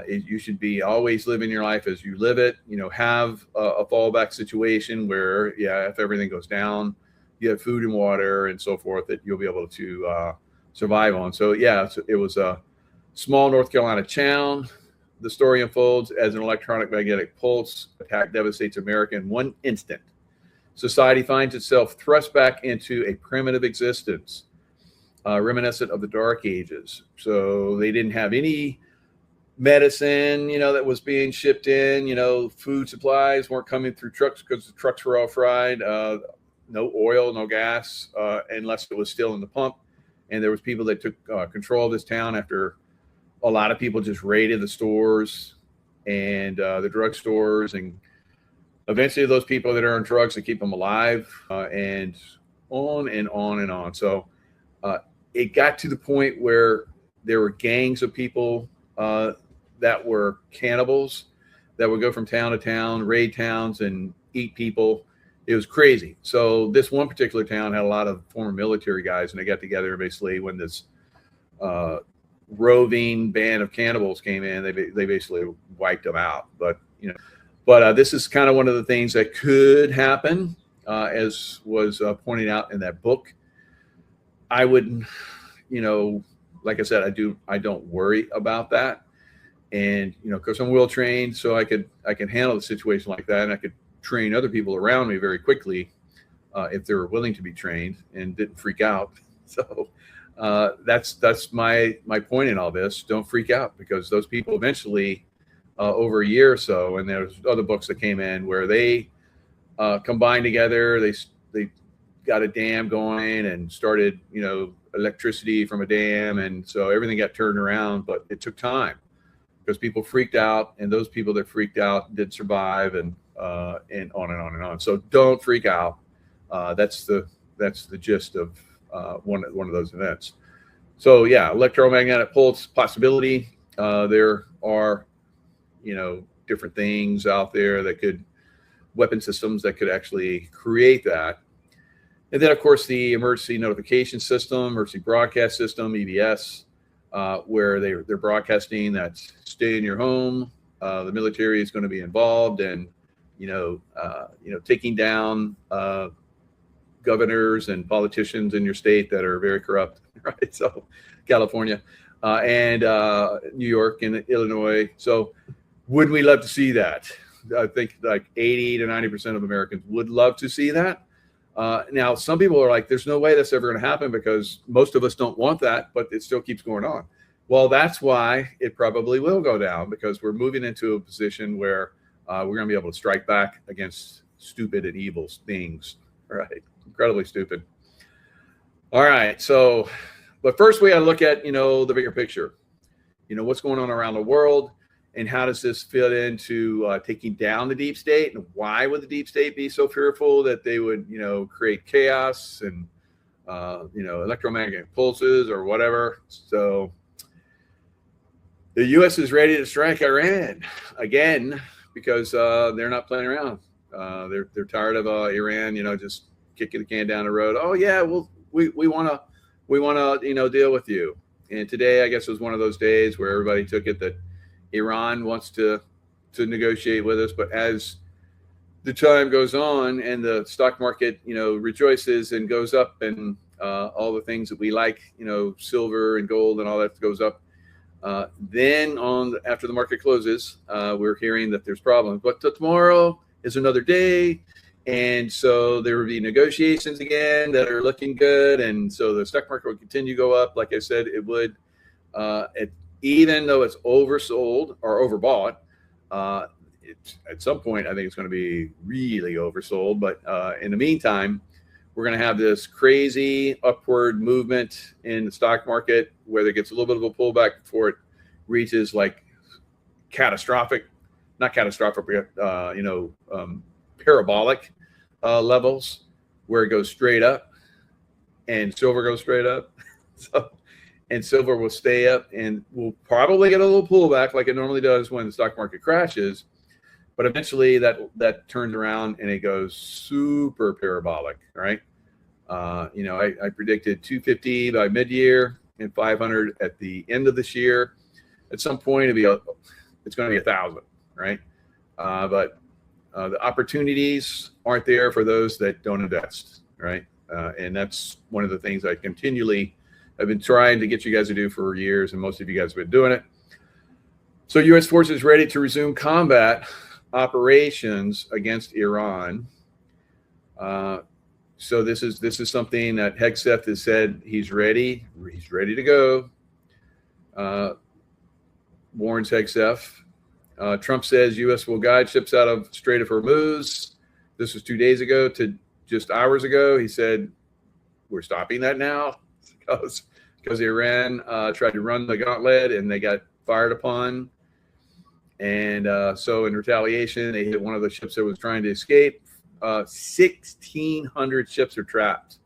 You should be always living your life as you live it. Have a fallback situation where, if everything goes down, you have food and water and so forth that you'll be able to survive on. So it was a small North Carolina town. The story unfolds as an electronic magnetic pulse attack devastates America in one instant. Society finds itself thrust back into a primitive existence, reminiscent of the Dark Ages. So they didn't have any medicine, that was being shipped in. Food supplies weren't coming through trucks because the trucks were all fried. No oil, no gas, unless it was still in the pump. And there was people that took control of this town after a lot of people just raided the stores and the drugstores, and eventually those people that are on drugs to keep them alive, and on and on and on. So it got to the point where there were gangs of people that were cannibals that would go from town to town, raid towns, and eat people. It was crazy. So this one particular town had a lot of former military guys, and they got together basically when this roving band of cannibals came in. They basically wiped them out. But this is kind of one of the things that could happen, as was pointed out in that book. I wouldn't, like I said, I don't worry about that. And because I'm well trained, so I can handle the situation like that, and I could train other people around me very quickly if they were willing to be trained and didn't freak out. So that's my point in all this. Don't freak out, because those people eventually, over a year or so, and there's other books that came in where they combined together. They got a dam going and started, electricity from a dam, and so everything got turned around. But it took time because people freaked out, and those people that freaked out did survive, and on and on and on. So don't freak out. That's the gist of one of those events. So electromagnetic pulse possibility. There are, different things out there that could, weapon systems that could actually create that. And then of course the emergency notification system, emergency broadcast system, EBS, where they're broadcasting that stay in your home. The military is going to be involved, and taking down governors and politicians in your state that are very corrupt, right? So California and New York and Illinois. So would we love to see that? I think like 80 to 90% of Americans would love to see that. Now, some people are like, there's no way that's ever going to happen because most of us don't want that, but it still keeps going on. Well, that's why it probably will go down, because we're moving into a position where we're going to be able to strike back against stupid and evil things. Right? Incredibly stupid. All right. So, but first we got to look at, the bigger picture. What's going on around the world, and how does this fit into taking down the deep state, and why would the deep state be so fearful that they would, create chaos and, electromagnetic pulses or whatever. So the U.S. is ready to strike Iran again because they're not playing around. They're tired of Iran, just kicking the can down the road. Oh yeah, we want to deal with you. And today, I guess, was one of those days where everybody took it that Iran wants to negotiate with us. But as the time goes on and the stock market, rejoices and goes up, and all the things that we like, silver and gold and all that goes up. Then after the market closes, we're hearing that there's problems. But tomorrow is another day. And so there will be negotiations again that are looking good. And so the stock market will continue to go up. Like I said, it would, even though it's oversold or overbought, at some point, I think it's going to be really oversold. But in the meantime, we're going to have this crazy upward movement in the stock market where there gets a little bit of a pullback before it reaches like not catastrophic, parabolic levels where it goes straight up, and silver goes straight up. And silver will stay up, and we'll probably get a little pullback like it normally does when the stock market crashes. But eventually that turns around and it goes super parabolic, right? I predicted 250 by mid-year and 500 at the end of this year. At some point, it's going to be 1,000, right? But the opportunities aren't there for those that don't invest, right? And that's one of the things I continually have been trying to get you guys to do for years, and most of you guys have been doing it. So U.S. forces ready to resume combat operations against Iran. So this is something that Hegseth has said he's ready. He's ready to go. Warns Hegseth. Trump says U.S. will guide ships out of Strait of Hormuz. This was 2 days ago to just hours ago. He said, we're stopping that now because Iran tried to run the gauntlet and they got fired upon. And so in retaliation, they hit one of the ships that was trying to escape. 1,600 ships are trapped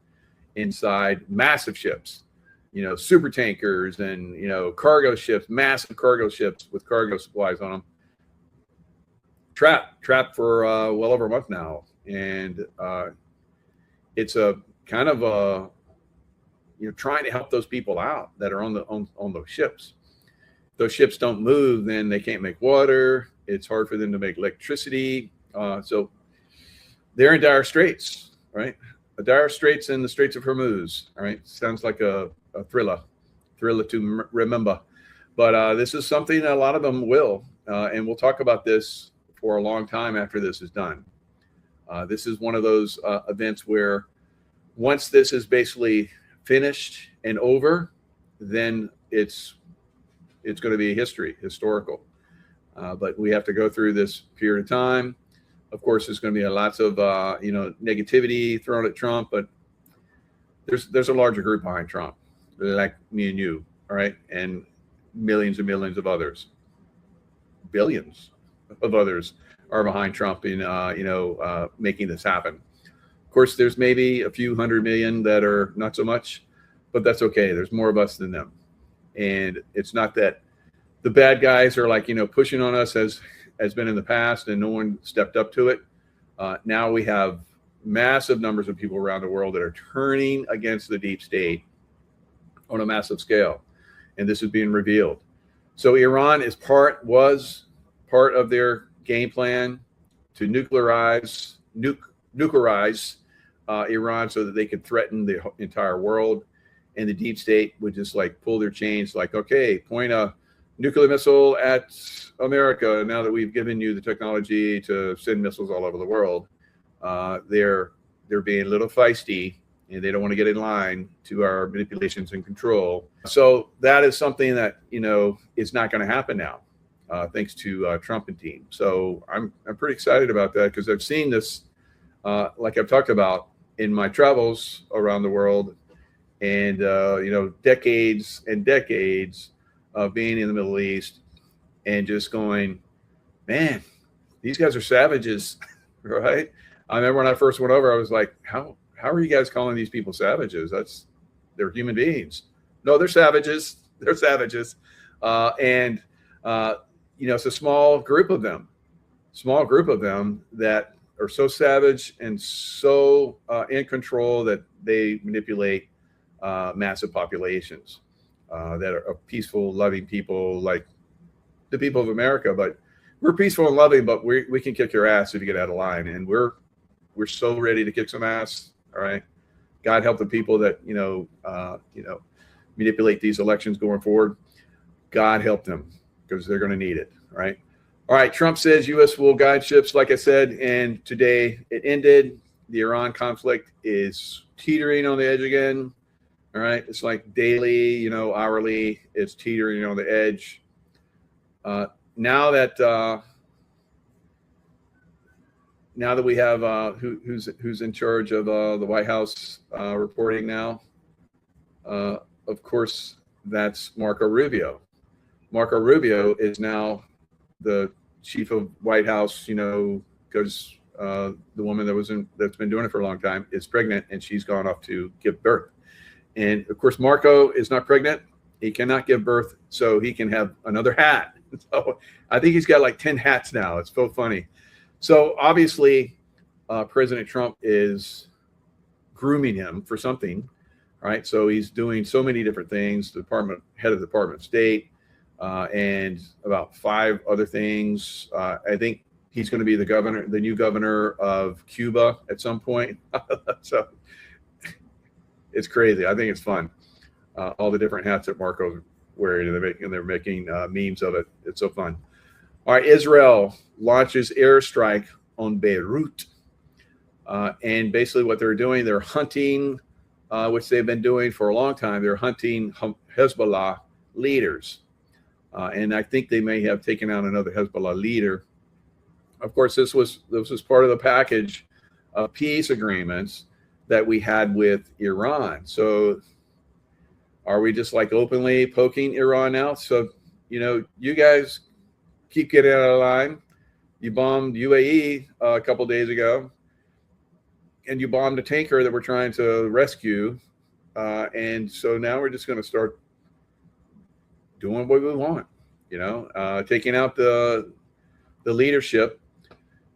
inside, massive ships, super tankers and, cargo ships, massive cargo ships with cargo supplies on them. Trapped for well over a month now. And it's a kind of a, trying to help those people out that are on those ships. If those ships don't move, then they can't make water. It's hard for them to make electricity. So they're in dire straits, right? A dire straits in the Straits of Hormuz. All right, sounds like a thriller to remember. But this is something that a lot of them will, and we'll talk about this for a long time after this is done. This is one of those events where once this is basically finished and over, then it's going to be historical. But we have to go through this period of time. Of course, there's going to be lots of negativity thrown at Trump, but there's a larger group behind Trump, like me and you, all right, and millions and millions of others, billions of others are behind Trump in making this happen. Of course, there's maybe a few 100 million that are not so much, but that's okay. There's more of us than them, and it's not that the bad guys are like pushing on us as been in the past, and no one stepped up to it. Now we have massive numbers of people around the world that are turning against the deep state on a massive scale, and this is being revealed. So Iran was part of their game plan to nuclearize Iran so that they could threaten the entire world, and the deep state would just like pull their chains, like, okay, point a nuclear missile at America. Now that we've given you the technology to send missiles all over the world, they're they're being a little feisty and they don't want to get in line to our manipulations and control. So that is something that, is not going to happen now, thanks to Trump and team. So I'm pretty excited about that because I've seen this, like I've talked about in my travels around the world, and decades and decades of being in the Middle East and just going, man, these guys are savages, right? I remember when I first went over, I was like, how are you guys calling these people savages? They're human beings. No, they're savages. They're savages. It's a small group of them that are so savage and so in control that they manipulate massive populations that are peaceful, loving people like the people of America. But we're peaceful and loving, but we can kick your ass if you get out of line. And we're so ready to kick some ass. All right. God help the people that, manipulate these elections going forward. God help them because they're going to need it. Right. All right. Trump says U.S. will guide ships, like I said, and today it ended. The Iran conflict is teetering on the edge again. All right. It's like daily, hourly, it's teetering on the edge. Now that we have who's in charge of the White House reporting now, of course, that's Marco Rubio. Marco Rubio is now the chief of White House, because the woman that's been doing it for a long time is pregnant and she's gone off to give birth. And of course, Marco is not pregnant. He cannot give birth, so he can have another hat. So I think he's got like 10 hats now. It's so funny. So obviously, President Trump is grooming him for something, right? So he's doing so many different things. The head of the Department of State, and about 5 other things. I think he's going to be the new governor of Cuba at some point. So it's crazy. I think it's fun. All the different hats that Marco's wearing, and they're making memes of it. It's so fun. All right, Israel launches airstrike on Beirut. And basically what they're doing, they're hunting, which they've been doing for a long time. They're hunting Hezbollah leaders. And I think they may have taken out another Hezbollah leader. Of course, this was part of the package of peace agreements that we had with Iran. So are we just like openly poking Iran now? So, you guys keep getting out of line. You bombed UAE a couple days ago, and you bombed a tanker that we're trying to rescue. And so now we're just going to start doing what we want, taking out the leadership,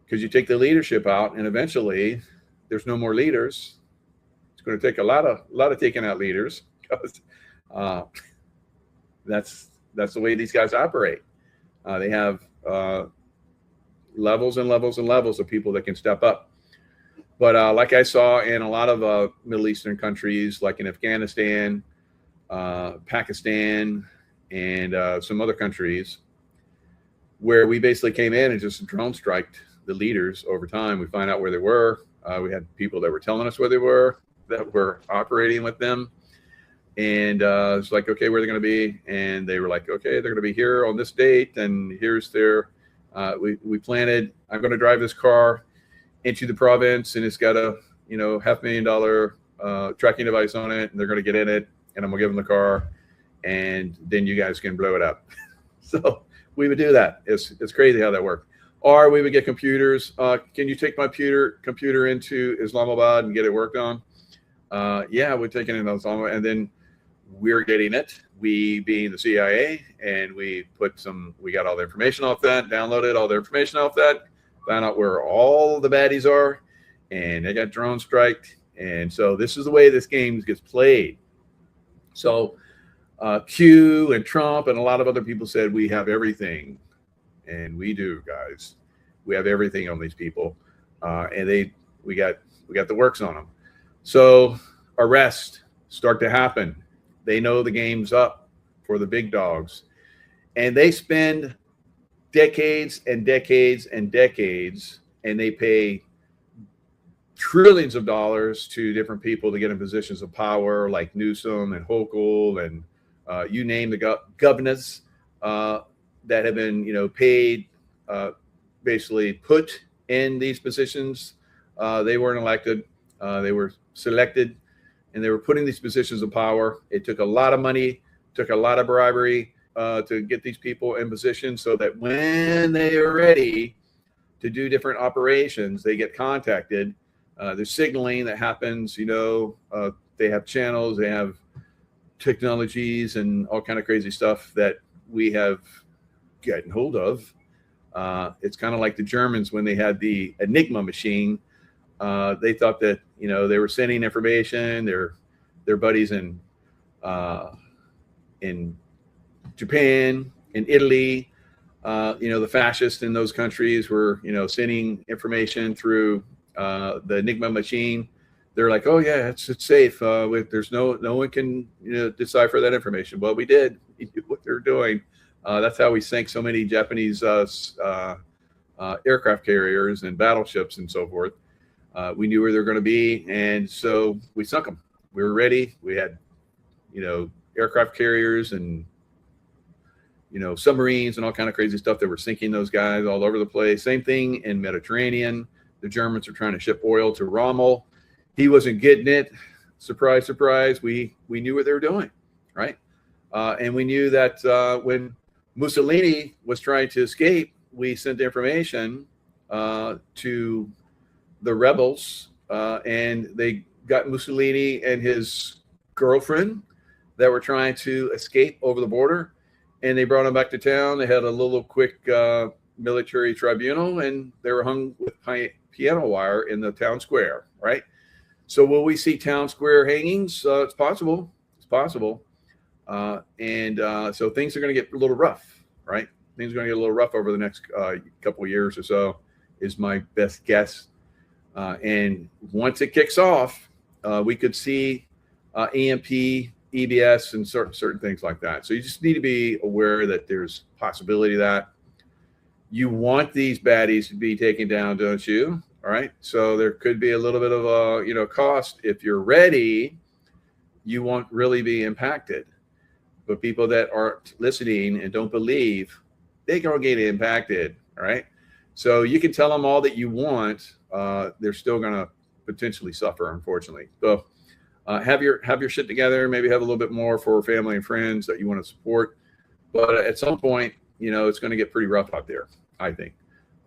because you take the leadership out and eventually there's no more leaders. It's going to take a lot of taking out leaders, because that's the way these guys operate. They have levels and levels and levels of people that can step up. But like I saw in a lot of Middle Eastern countries, like in Afghanistan, Pakistan, and some other countries, where we basically came in and just drone striked the leaders over time. We find out where they were. We had people that were telling us where they were, that were operating with them. And it's like, okay, where are they going to be? And they were like, okay, they're going to be here on this date. And here's their, we planted, I'm going to drive this car into the province, and it's got a, $500,000 tracking device on it. And they're going to get in it, and I'm going to give them the car, and then you guys can blow it up. So we would do that. It's crazy how that worked. Or we would get computers. Can you take my computer into Islamabad and get it worked on? Yeah, we're taking it in Islamabad, and then we're getting it, we being the CIA, and we got all the information off that, downloaded all the information off that, found out where all the baddies are, and they got drone striked. And so this is the way this game gets played. So Q and Trump and a lot of other people said we have everything, and we do, guys. We have everything on these people, and we got the works on them. So arrests start to happen. They know the game's up for the big dogs, and they spend decades and decades and decades, and they pay trillions of dollars to different people to get in positions of power, like Newsom and Hochul and you name the governors that have been, paid, basically put in these positions. They weren't elected; they were selected, and they were put in these positions of power. It took a lot of money, took a lot of bribery to get these people in position, so that when they are ready to do different operations, they get contacted. There's signaling that happens. They have channels, they have technologies, and all kind of crazy stuff that we have gotten hold of. It's kind of like the Germans when they had the Enigma machine. They thought that they were sending information. Their buddies in Japan, in Italy, the fascists in those countries were sending information through the Enigma machine. They're like, oh yeah, it's safe. There's no one can decipher that information. Well, we did. We knew what they're doing. That's how we sank so many Japanese aircraft carriers and battleships and so forth. We knew where they're going to be, and so we sunk them. We were ready. We had, aircraft carriers and submarines and all kind of crazy stuff that were sinking those guys all over the place. Same thing in Mediterranean. The Germans are trying to ship oil to Rommel. He wasn't getting it. Surprise, surprise. We knew what they were doing, right? And we knew that when Mussolini was trying to escape, we sent information to the rebels, and they got Mussolini and his girlfriend that were trying to escape over the border, and they brought him back to town. They had a little quick military tribunal, and they were hung with piano wire in the town square, right? So will we see town square hangings? It's possible. It's possible. So things are going to get a little rough, right? Things are going to get a little rough over the next couple of years or so, is my best guess. And once it kicks off, we could see EMP, EBS, and certain things like that. So you just need to be aware that there's possibility of that. You want these baddies to be taken down, don't you? All right. So there could be a little bit of a cost. If you're ready, you won't really be impacted. But people that aren't listening and don't believe, they're going to get impacted. All right. So you can tell them all that you want. They're still going to potentially suffer, unfortunately. So have your shit together. Maybe have a little bit more for family and friends that you want to support. But at some point, it's going to get pretty rough out there, I think.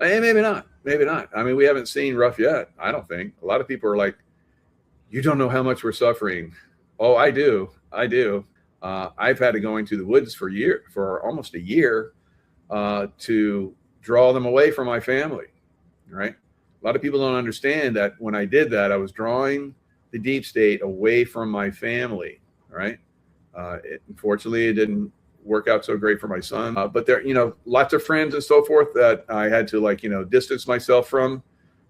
And maybe not. Maybe not. I mean, we haven't seen rough yet, I don't think. A lot of people are like, you don't know how much we're suffering. Oh, I do. I've had to go into the woods for almost a year to draw them away from my family, right? A lot of people don't understand that when I did that, I was drawing the deep state away from my family, right? Unfortunately, it didn't work out so great for my son. But there, lots of friends and so forth that I had to distance myself from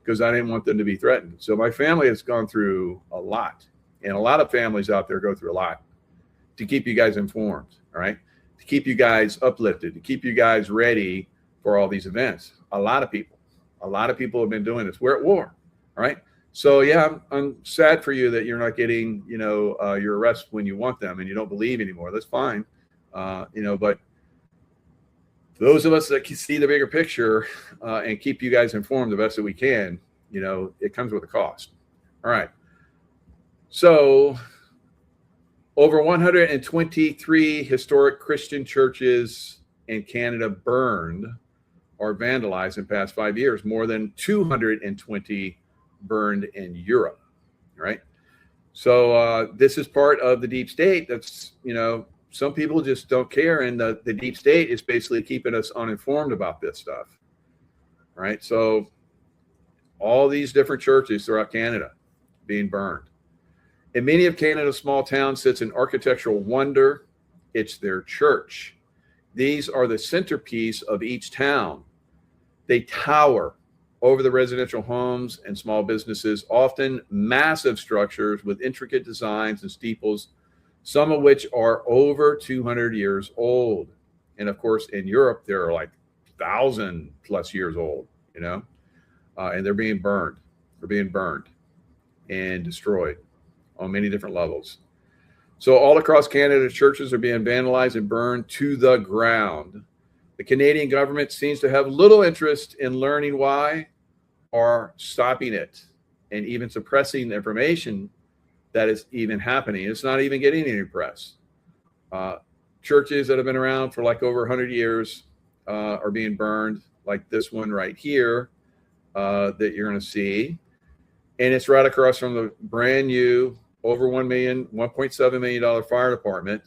because I didn't want them to be threatened. So my family has gone through a lot, and a lot of families out there go through a lot to keep you guys informed, all right? To keep you guys uplifted, to keep you guys ready for all these events. A lot of people have been doing this. We're at war, all right? So yeah, I'm sad for you that you're not getting, your arrests when you want them and you don't believe anymore. That's fine. But those of us that can see the bigger picture and keep you guys informed the best that we can, it comes with a cost. All right. So over 123 historic Christian churches in Canada burned or vandalized in the past 5 years. More than 220 burned in Europe, right? So this is part of the deep state. That's, some people just don't care. And the deep state is basically keeping us uninformed about this stuff, right? So all these different churches throughout Canada being burned. In many of Canada's small towns sits an architectural wonder. It's their church. These are the centerpiece of each town. They tower over the residential homes and small businesses, often massive structures with intricate designs and steeples, some of which are over 200 years old. And of course, in Europe, they're like 1,000+ years old, and they're being burned. They're being burned. and destroyed on many different levels. So all across Canada, churches are being vandalized and burned to the ground. The Canadian government seems to have little interest in learning why or stopping it, and even suppressing the information that is even happening. It's not even getting any press. Churches that have been around for like over 100 years are being burned, like this one right here that you're going to see. And it's right across from the brand new over $1.7 million fire department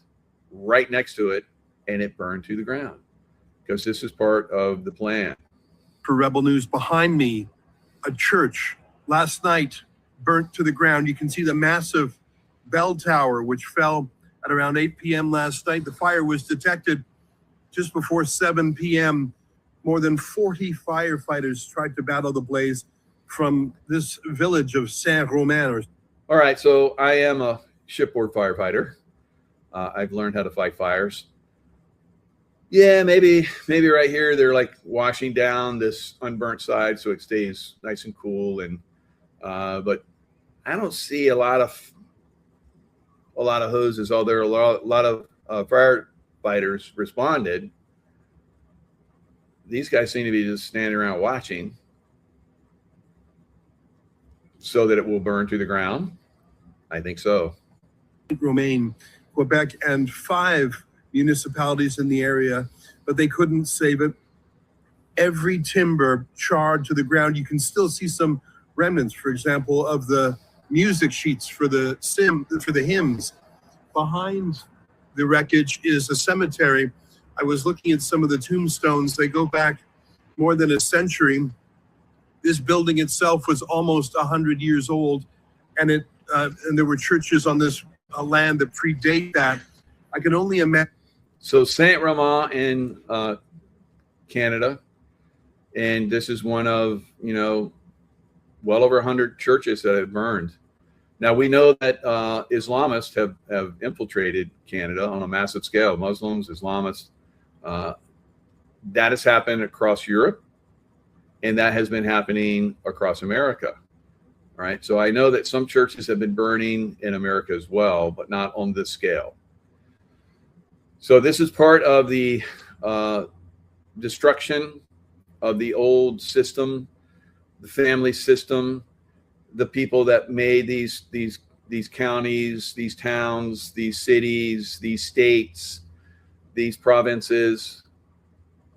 right next to it, and it burned to the ground because this is part of the plan. For Rebel News, behind me, a church last night burnt to the ground. You can see the massive bell tower, which fell at around 8 p.m. last night. The fire was detected just before 7 p.m. More than 40 firefighters tried to battle the blaze from this village of Saint-Romain. All right, so I am a shipboard firefighter. I've learned how to fight fires. Yeah, maybe right here they're like washing down this unburnt side so it stays nice and cool, and but I don't see a lot of hoses. Although a lot of firefighters responded, these guys seem to be just standing around watching so that it will burn to the ground. I think so. Romaine, Quebec, and 5 municipalities in the area, but they couldn't save it. Every timber charred to the ground. You can still see some remnants, for example, of the music sheets for the hymns. Behind the wreckage is a cemetery. I was looking at some of the tombstones. They go back more than a century. This building itself was almost 100 years old, and there were churches on this land that predate that. I can only imagine. So Saint-Romain in Canada, and this is one of, well over 100 churches that have burned. Now we know that Islamists have infiltrated Canada on a massive scale. Muslims, Islamists, that has happened across Europe, and that has been happening across America. All right. So I know that some churches have been burning in America as well, but not on this scale. So this is part of the destruction of the old system, the family system, the people that made these counties, these towns, these cities, these states, these provinces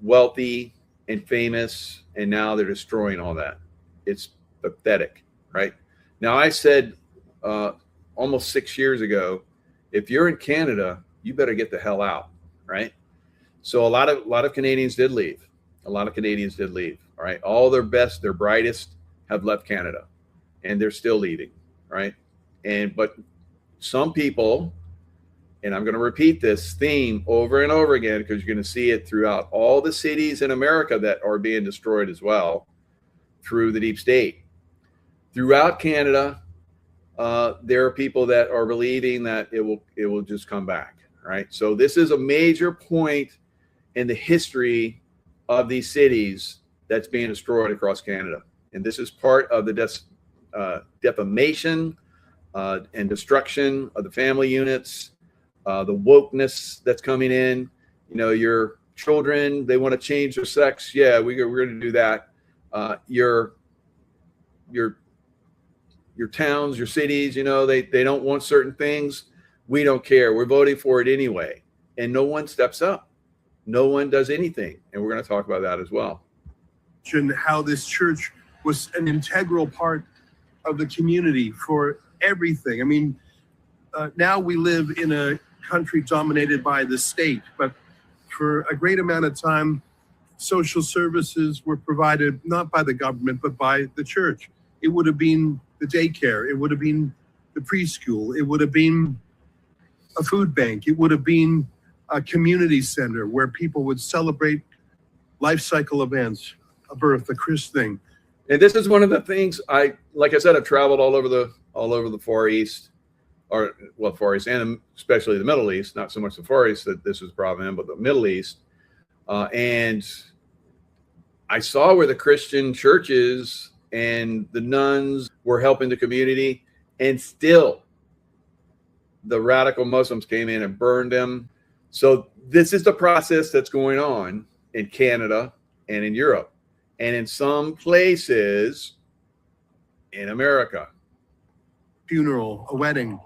wealthy and famous, and now they're destroying all that. It's pathetic, right? Now, I said almost 6 years ago, if you're in Canada, you better get the hell out, right? So a lot of Canadians did leave. A lot of Canadians did leave, all right? All their best, their brightest have left Canada, and they're still leaving, right? But some people, and I'm going to repeat this theme over and over again because you're going to see it throughout all the cities in America that are being destroyed as well through the deep state. Throughout Canada, there are people that are believing that it will just come back, right? So this is a major point in the history of these cities that's being destroyed across Canada. And this is part of the defamation and destruction of the family units, the wokeness that's coming in. Your children, they want to change their sex. Yeah, we're going to do that. Your towns, your cities, they don't want certain things. We don't care. We're voting for it anyway. And no one steps up. No one does anything. And we're going to talk about that as well. How this church was an integral part of the community for everything. I mean, now we live in a country dominated by the state, but for a great amount of time, social services were provided not by the government, but by the church. It would have been the daycare. It would have been the preschool. It would have been a food bank. It would have been a community center where people would celebrate life cycle events, a birth, a christening. And this is one of the things like I said, I've traveled all over the Far East, Far East, and especially the Middle East, not so much the Far East that this was probably in, but the Middle East. And I saw where the Christian churches and the nuns were helping the community. and still the radical Muslims came in and burned them. So this is the process that's going on in Canada and in Europe and in some places in America. Funeral, a wedding.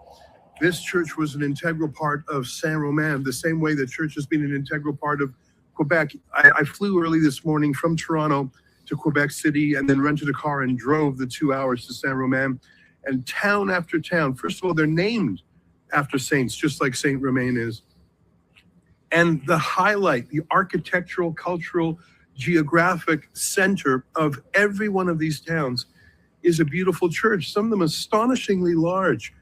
This church was an integral part of Saint-Romain, the same way the church has been an integral part of Quebec. I flew early this morning from Toronto to Quebec City and then rented a car and drove the 2 hours to Saint-Romain. And town after town, first of all, they're named after saints, just like Saint-Romain is. And the highlight, the architectural, cultural, geographic center of every one of these towns is a beautiful church, some of them astonishingly large,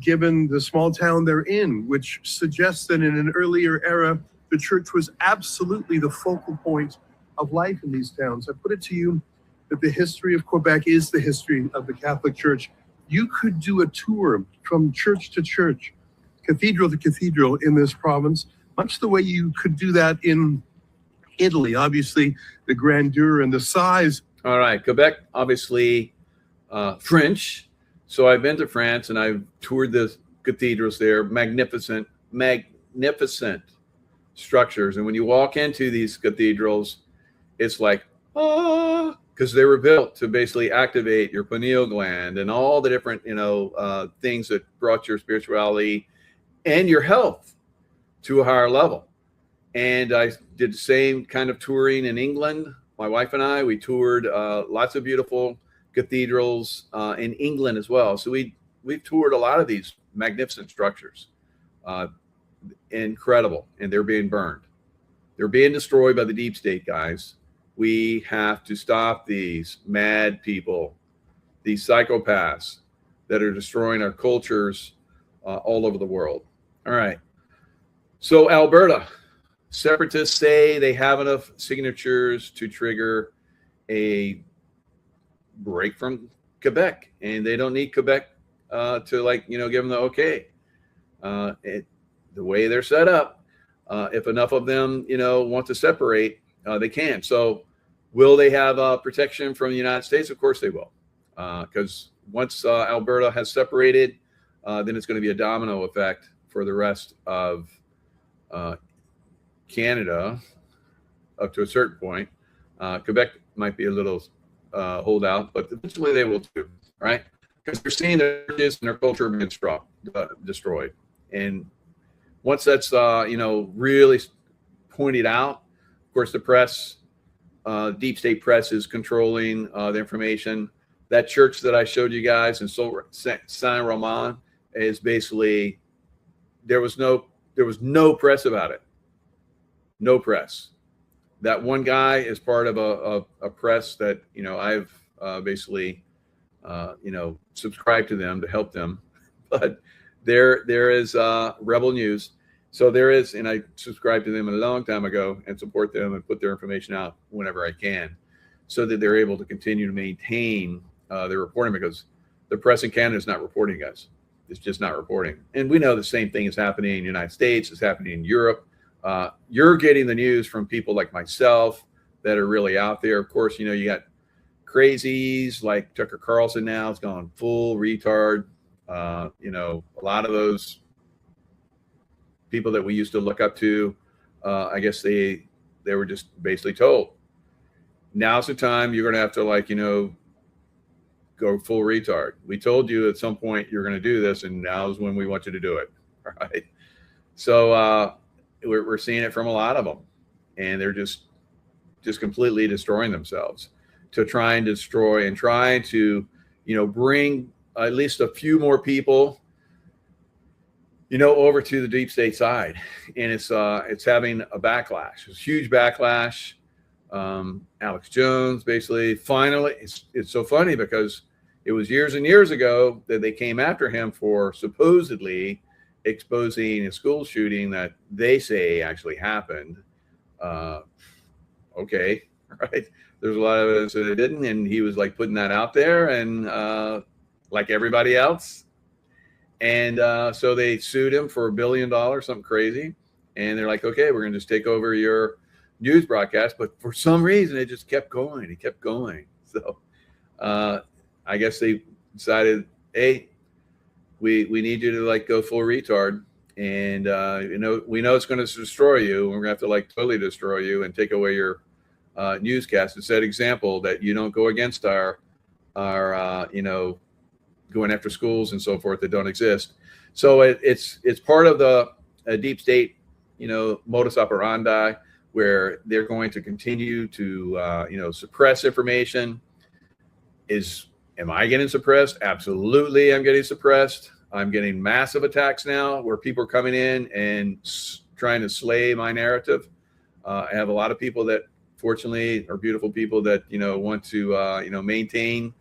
given the small town they're in, which suggests that in an earlier era, the church was absolutely the focal point of life in these towns. I put it to you that the history of Quebec is the history of the Catholic Church. You could do a tour from church to church, cathedral to cathedral in this province, much the way you could do that in Italy. Obviously, the grandeur and the size. All right, Quebec, obviously French. So I've been to France and I've toured the cathedrals there. Magnificent, magnificent structures. And when you walk into these cathedrals, it's like, ah, because they were built to basically activate your pineal gland and all the different, things that brought your spirituality and your health to a higher level. And I did the same kind of touring in England. My wife and I, we toured lots of beautiful cathedrals in England as well. So we've toured a lot of these magnificent structures. Incredible. And they're being burned. They're being destroyed by the deep state, guys. We have to stop these mad people, these psychopaths that are destroying our cultures all over the world. All right. So Alberta, separatists say they have enough signatures to trigger a break from Quebec, and they don't need Quebec to give them the okay. The way they're set up, if enough of them, want to separate, they can. So will they have protection from the United States? Of course they will, because once Alberta has separated, then it's going to be a domino effect for the rest of Canada up to a certain point. Quebec might be a little holdout, but eventually they will too, right? Because they're seeing their churches and their culture being destroyed. And once that's really pointed out, of course, the press, deep state press is controlling the information. That church that I showed you guys in Saint-Romain is basically, there was no press about it. No press. That one guy is part of a press that, I've basically, subscribed to them to help them. But there is Rebel News. So there is, and I subscribed to them a long time ago and support them and put their information out whenever I can so that they're able to continue to maintain their reporting, because the press in Canada is not reporting, guys. It's just not reporting. And we know the same thing is happening in the United States, it's happening in Europe. You're getting the news from people like myself that are really out there. Of course, you got crazies like Tucker Carlson now. It's gone full retard. A lot of those people that we used to look up to, I guess they were just basically told, now's the time you're going to have to go full retard. We told you at some point you're going to do this, and now's when we want you to do it. All right. So we're seeing it from a lot of them, and they're just completely destroying themselves to try and destroy and try to, bring at least a few more people, over to the deep state side. And it's having a backlash. It's a huge backlash. Alex Jones, basically, finally, it's so funny because it was years and years ago that they came after him for supposedly exposing a school shooting that they say actually happened. Okay, right? There's a lot of evidence that it didn't, and he was putting that out there, and like everybody else. And so they sued him for $1 billion, something crazy. And they're like, okay, we're going to just take over your news broadcast. But for some reason, it just kept going. It kept going. So I guess they decided, hey, we need you to like go full retard. And we know it's going to destroy you. We're going to have to like totally destroy you and take away your newscast. It's that example that you don't go against our going after schools and so forth that don't exist. So it's part of the deep state, modus operandi, where they're going to continue to suppress information. Am I getting suppressed? Absolutely, I'm getting suppressed. I'm getting massive attacks now where people are coming in and trying to slay my narrative. I have a lot of people that fortunately are beautiful people that, want to, maintain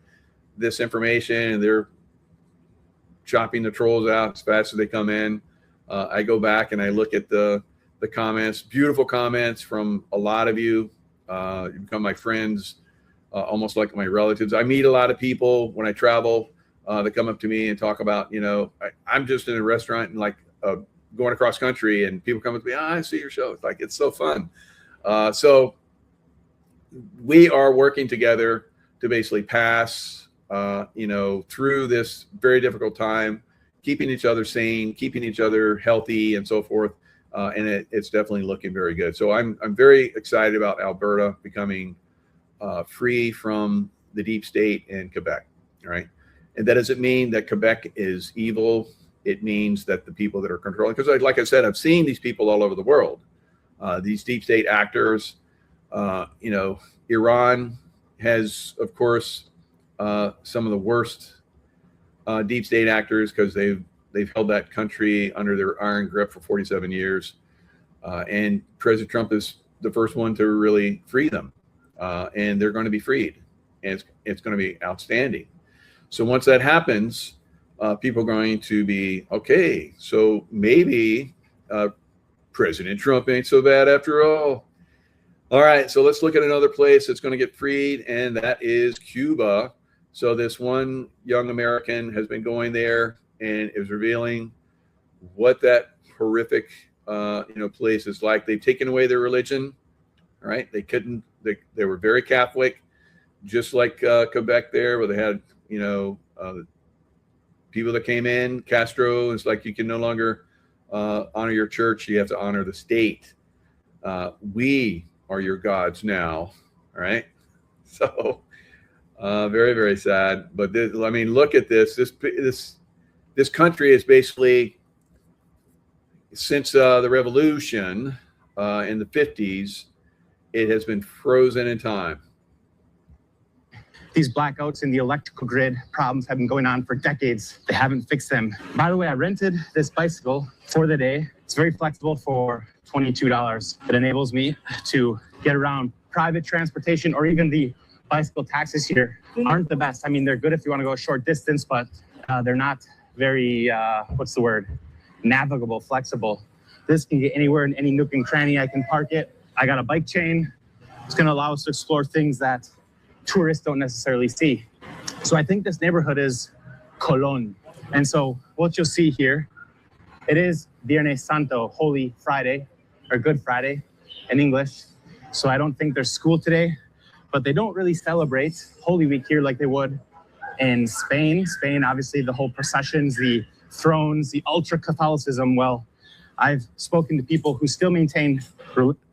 this information, and they're chopping the trolls out as fast as they come in. I go back and I look at the comments, beautiful comments from a lot of you. You become my friends, almost like my relatives. I meet a lot of people when I travel. That come up to me and talk about, I'm just in a restaurant and like going across country, and people come up to me, I see your show. It's like, it's so fun. So we are working together to basically pass, through this very difficult time, keeping each other sane, keeping each other healthy and so forth. And it's definitely looking very good. So I'm very excited about Alberta becoming free from the deep state in Quebec. All right. And that doesn't mean that Quebec is evil. It means that the people that are controlling, because like I said, I've seen these people all over the world, these deep state actors. Iran has, of course, some of the worst deep state actors, because they've held that country under their iron grip for 47 years. And President Trump is the first one to really free them. And they're going to be freed. And it's going to be outstanding. So once that happens, people are going to be, okay, so maybe President Trump ain't so bad after all. All right, so let's look at another place that's going to get freed, and that is Cuba. So this one young American has been going there and is revealing what that horrific, place is like. They've taken away their religion. All right, they were very Catholic, just like Quebec there, where they had, people that came in. Castro is like, you can no longer honor your church. You have to honor the state. We are your gods now. All right. So very, very sad. But look at this. This country is basically, since the revolution in the 50s, it has been frozen in time. These blackouts in the electrical grid problems have been going on for decades. They haven't fixed them. By the way, I rented this bicycle for the day. It's very flexible for $22. It enables me to get around. Private transportation or even the bicycle taxis here aren't the best. I mean, they're good if you want to go a short distance, but they're not very, navigable, flexible. This can get anywhere in any nook and cranny. I can park it. I got a bike chain. It's going to allow us to explore things that tourists don't necessarily see. So I think this neighborhood is Colón. And so what you'll see here, it is Viernes Santo, Holy Friday, or Good Friday in English. So I don't think there's school today, but they don't really celebrate Holy Week here like they would in Spain. Spain, obviously, the whole processions, the thrones, the ultra-Catholicism. Well, I've spoken to people who still maintain.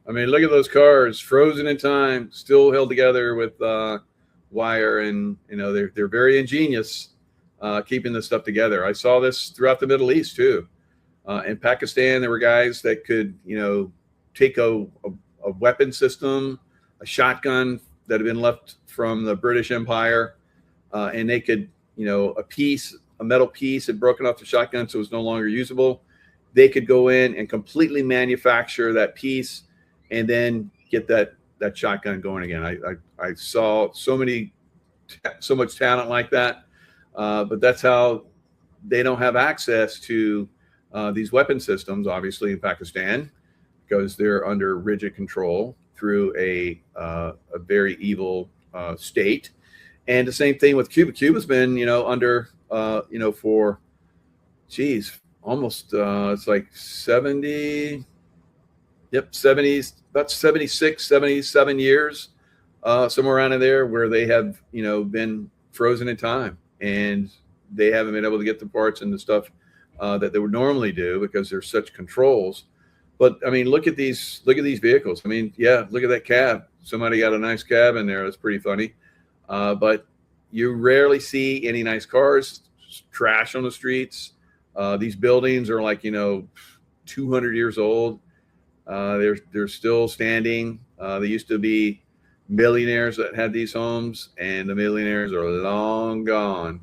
I mean, look at those cars, frozen in time, still held together with wire, and they're very ingenious keeping this stuff together. I saw this throughout the Middle East too. In Pakistan, there were guys that could, take a weapon system, a shotgun that had been left from the British Empire, and they could, a metal piece had broken off the shotgun, so it was no longer usable. They could go in and completely manufacture that piece and then get that shotgun going again. I saw so much talent like that, but that's how they don't have access to these weapon systems, obviously, in Pakistan, because they're under rigid control through a very evil state. And the same thing with Cuba. Cuba's been, under, for, almost, it's like 70, about 76, 77 years, somewhere around in there, where they have, been frozen in time. And they haven't been able to get the parts and the stuff that they would normally do because there's such controls. But I mean, look at these vehicles. I mean, yeah, look at that cab. Somebody got a nice cab in there. That's pretty funny. But you rarely see any nice cars. Trash on the streets. These buildings are like 200 years old. They're still standing. They used to be millionaires that had these homes, and the millionaires are long gone,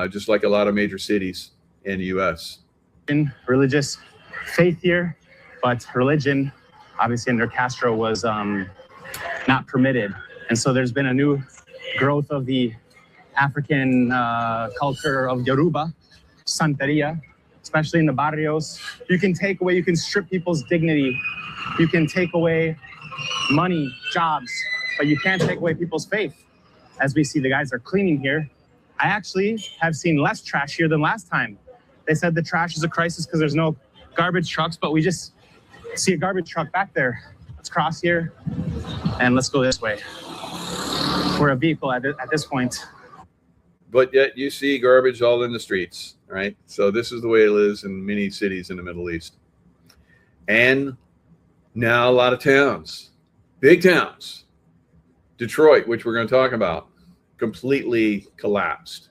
just like a lot of major cities in the U.S. In religious faith here, but religion, obviously under Castro, was not permitted. And so there's been a new growth of the African culture of Yoruba, Santeria, especially in the barrios. You can strip people's dignity. You can take away money, jobs, but you can't take away people's faith. As we see, the guys are cleaning here. I actually have seen less trash here than last time. They said the trash is a crisis because there's no garbage trucks, but we just see a garbage truck back there. Let's cross here and let's go this way. We're a vehicle at this point. But yet you see garbage all in the streets, right? So this is the way it is in many cities in the Middle East. And now a lot of towns, big towns, Detroit, which we're going to talk about, completely collapsed.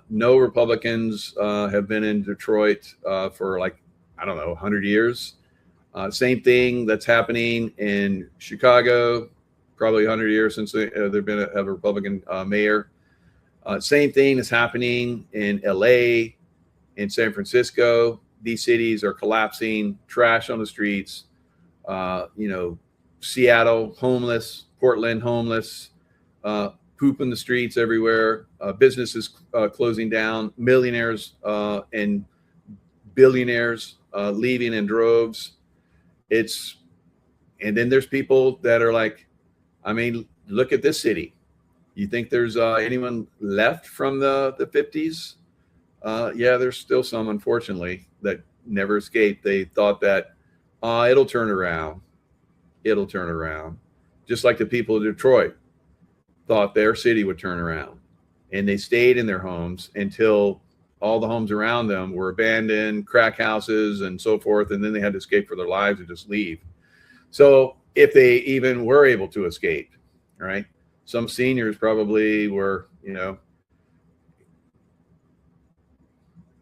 No Republicans have been in Detroit for 100 years. Same thing that's happening in Chicago, probably 100 years since they've been a Republican mayor. Same thing is happening in LA, in San Francisco. These cities are collapsing, trash on the streets. Seattle, homeless, Portland, homeless, poop in the streets everywhere, businesses closing down, millionaires and billionaires leaving in droves. And then there's people that are like, I mean, look at this city. You think there's anyone left from the 50s? Yeah, there's still some, unfortunately, that never escaped. They thought that it'll turn around. It'll turn around. Just like the people of Detroit thought their city would turn around. And they stayed in their homes until all the homes around them were abandoned, crack houses and so forth. And then they had to escape for their lives and just leave. So if they even were able to escape, right? Some seniors probably were,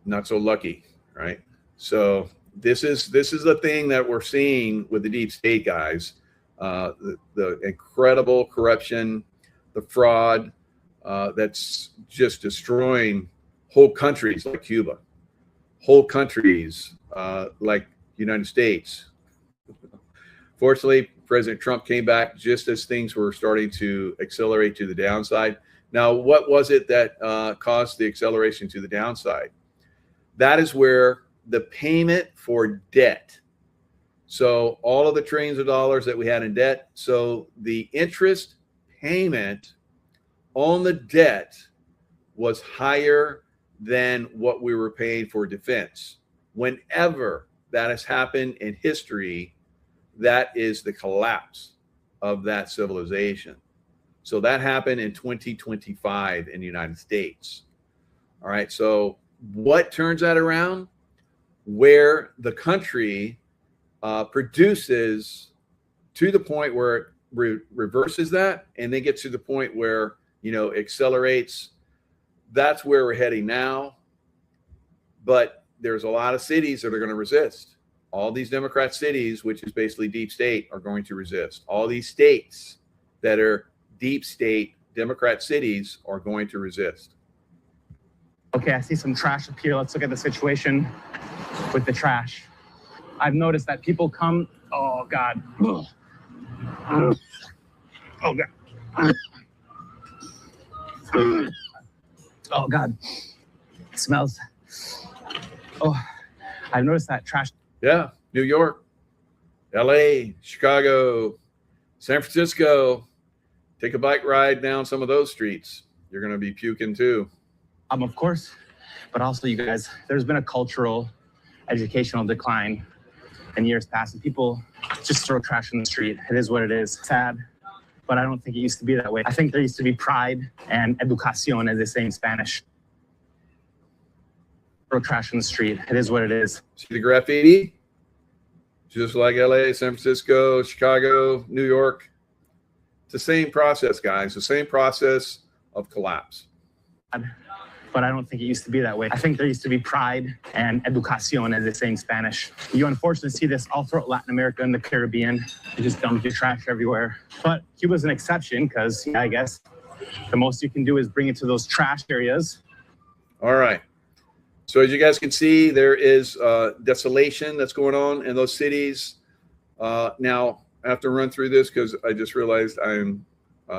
not so lucky, right? So this is the thing that we're seeing with the deep state guys, the incredible corruption, the fraud that's just destroying whole countries like Cuba, whole countries like the United States. Fortunately, President Trump came back just as things were starting to accelerate to the downside. Now, what was it that caused the acceleration to the downside? That is where the payment for debt. So all of the trillions of dollars that we had in debt. So the interest payment on the debt was higher than what we were paying for defense. Whenever that has happened in history, that is the collapse of that civilization. So that happened in 2025 in the United States. All right. So what turns that around? Where the country produces to the point where it reverses that and then gets to the point where, accelerates. That's where we're heading now. But there's a lot of cities that are going to resist. All these Democrat cities, which is basically deep state, are going to resist. All these states that are deep state Democrat cities are going to resist. Okay, I see some trash up here. Let's look at the situation with the trash. I've noticed that people come, oh God. Oh God. Oh God. It smells. Oh, I've noticed that trash. Yeah, New York, LA, Chicago, San Francisco. Take a bike ride down some of those streets. You're going to be puking too. Of course, but also you guys, there's been a cultural, educational decline in years past, and people just throw trash in the street. It is what it is. Sad. but I don't think it used to be that way. I think there used to be pride and educación, as they say in Spanish. Throw trash in the street. It is what it is. See the graffiti? Just like LA, San Francisco, Chicago, New York. It's the same process, guys. The same process of collapse. But I don't think it used to be that way. I think there used to be pride and educación, as they say in Spanish. You unfortunately see this all throughout Latin America and the Caribbean. You just dump your trash everywhere. But Cuba's an exception because, I guess, the most you can do is bring it to those trash areas. All right. So as you guys can see, there is desolation that's going on in those cities. Now, I have to run through this because I just realized I'm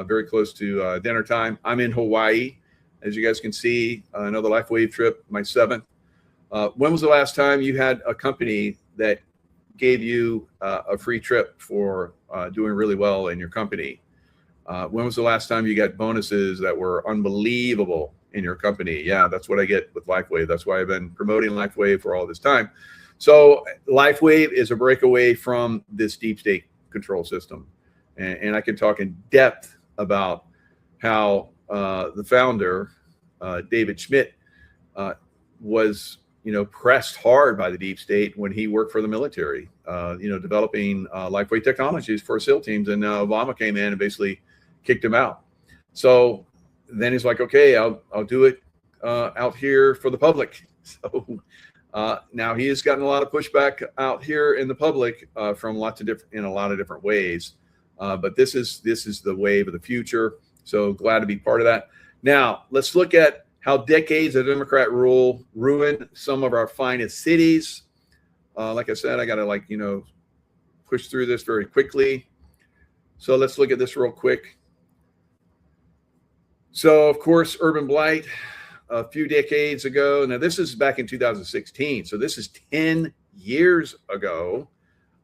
very close to dinner time. I'm in Hawaii. As you guys can see, another LifeWave trip, my 7th. When was the last time you had a company that gave you a free trip for doing really well in your company? When was the last time you got bonuses that were unbelievable in your company? Yeah, that's what I get with LifeWave. That's why I've been promoting LifeWave for all this time. So LifeWave is a breakaway from this deep state control system. And I can talk in depth about how the founder, David Schmidt, was, pressed hard by the deep state when he worked for the military, developing LifeWave technologies for SEAL teams. And Obama came in and basically kicked him out. So then he's like, okay, I'll do it out here for the public. So now he has gotten a lot of pushback out here in the public from in a lot of different ways. But this is the wave of the future. So glad to be part of that. Now, let's look at how decades of Democrat rule ruined some of our finest cities. Like I said, I got to push through this very quickly. So let's look at this real quick. So, of course, urban blight a few decades ago. Now, this is back in 2016. So this is 10 years ago.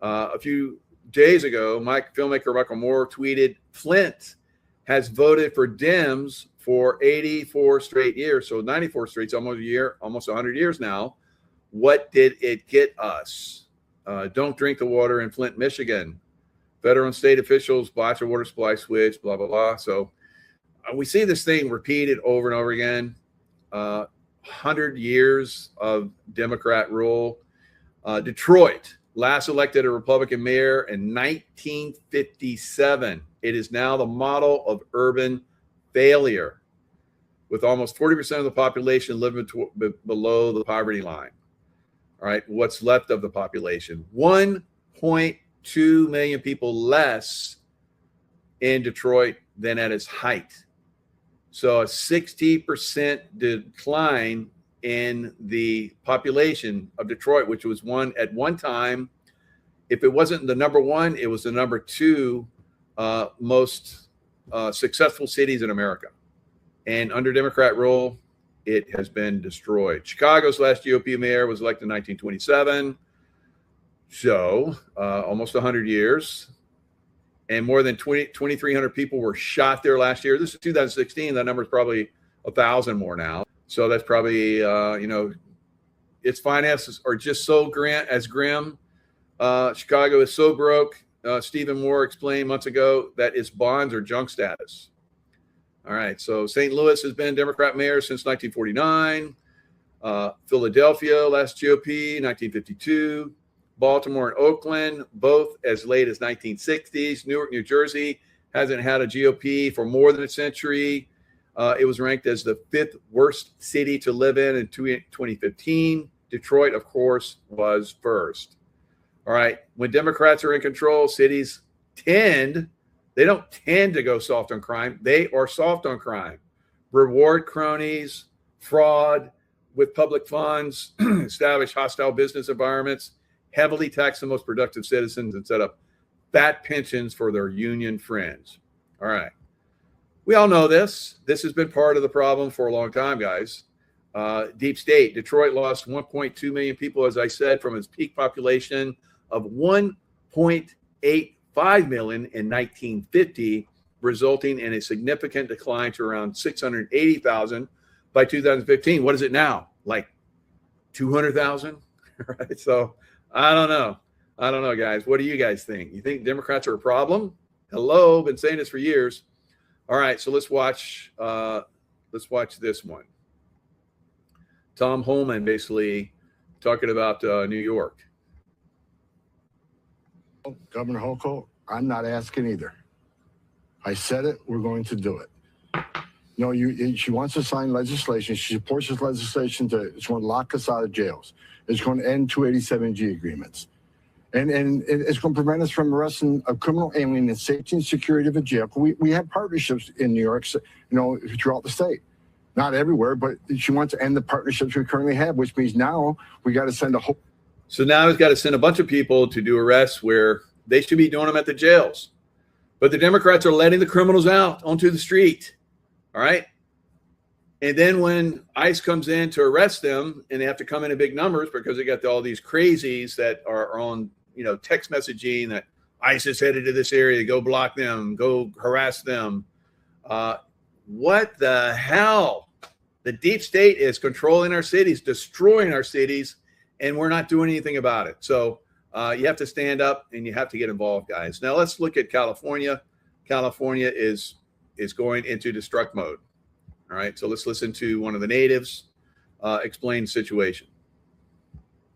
A few days ago, filmmaker Michael Moore tweeted, Flint has voted for Dems for 84 straight years. So 94 straight, almost 100 years now. What did it get us? Don't drink the water in Flint, Michigan. Federal and state officials botch a water supply switch, blah, blah, blah. So we see this thing repeated over and over again. 100 years of Democrat rule. Detroit last elected a Republican mayor in 1957. It is now the model of urban failure, with almost 40% of the population living below the poverty line. All right, what's left of the population? 1.2 million people less in Detroit than at its height. So a 60% decline in the population of Detroit, which was at one time, if it wasn't the number one, it was the number 2 most successful cities in America. And under Democrat rule, it has been destroyed. Chicago's last GOP mayor was elected in 1927. So almost 100 years. And more than 2,300 people were shot there last year. This is 2016. That number is probably 1,000 more now. So that's probably, its finances are just so grim. Chicago is so broke. Stephen Moore explained months ago that its bonds are junk status. All right. So St. Louis has been Democrat mayor since 1949. Philadelphia, last GOP, 1952. Baltimore and Oakland, both as late as 1960s. Newark, New Jersey hasn't had a GOP for more than a century. It was ranked as the 5th worst city to live in 2015. Detroit, of course, was first. All right. When Democrats are in control, cities they don't tend to go soft on crime. They are soft on crime. Reward cronies, fraud with public funds, establish hostile business environments, heavily tax the most productive citizens, and set up fat pensions for their union friends. All right. We all know this. This has been part of the problem for a long time, guys. Deep state. Detroit lost 1.2 million people, as I said, from its peak population of 1.85 million in 1950, resulting in a significant decline to around 680,000 by 2015. What is it now? Like 200,000? Right. So I don't know, guys. What do you guys think? You think Democrats are a problem? Hello, been saying this for years. All right, so let's watch this one. Tom Holman basically talking about New York. Governor Hochul, I'm not asking either. I said it, we're going to do it. You know, she wants to sign legislation. She supports this legislation it's going to lock us out of jails. It's going to end 287G agreements. And it's going to prevent us from arresting a criminal alien in safety and security of a jail. We have partnerships in New York, you know, throughout the state. Not everywhere, but she wants to end the partnerships we currently have, which means now we got to send a whole. So now he's got to send a bunch of people to do arrests where they should be doing them at the jails. But the Democrats are letting the criminals out onto the street. All right. And then when ICE comes in to arrest them, and they have to come in big numbers because they got all these crazies that are on, you know, text messaging that ICE is headed to this area, go block them, go harass them. What the hell? The deep state is controlling our cities, destroying our cities, and we're not doing anything about it. So you have to stand up and you have to get involved, guys. Now let's look at California. California is going into destruct mode. All right, so let's listen to one of the natives explain the situation.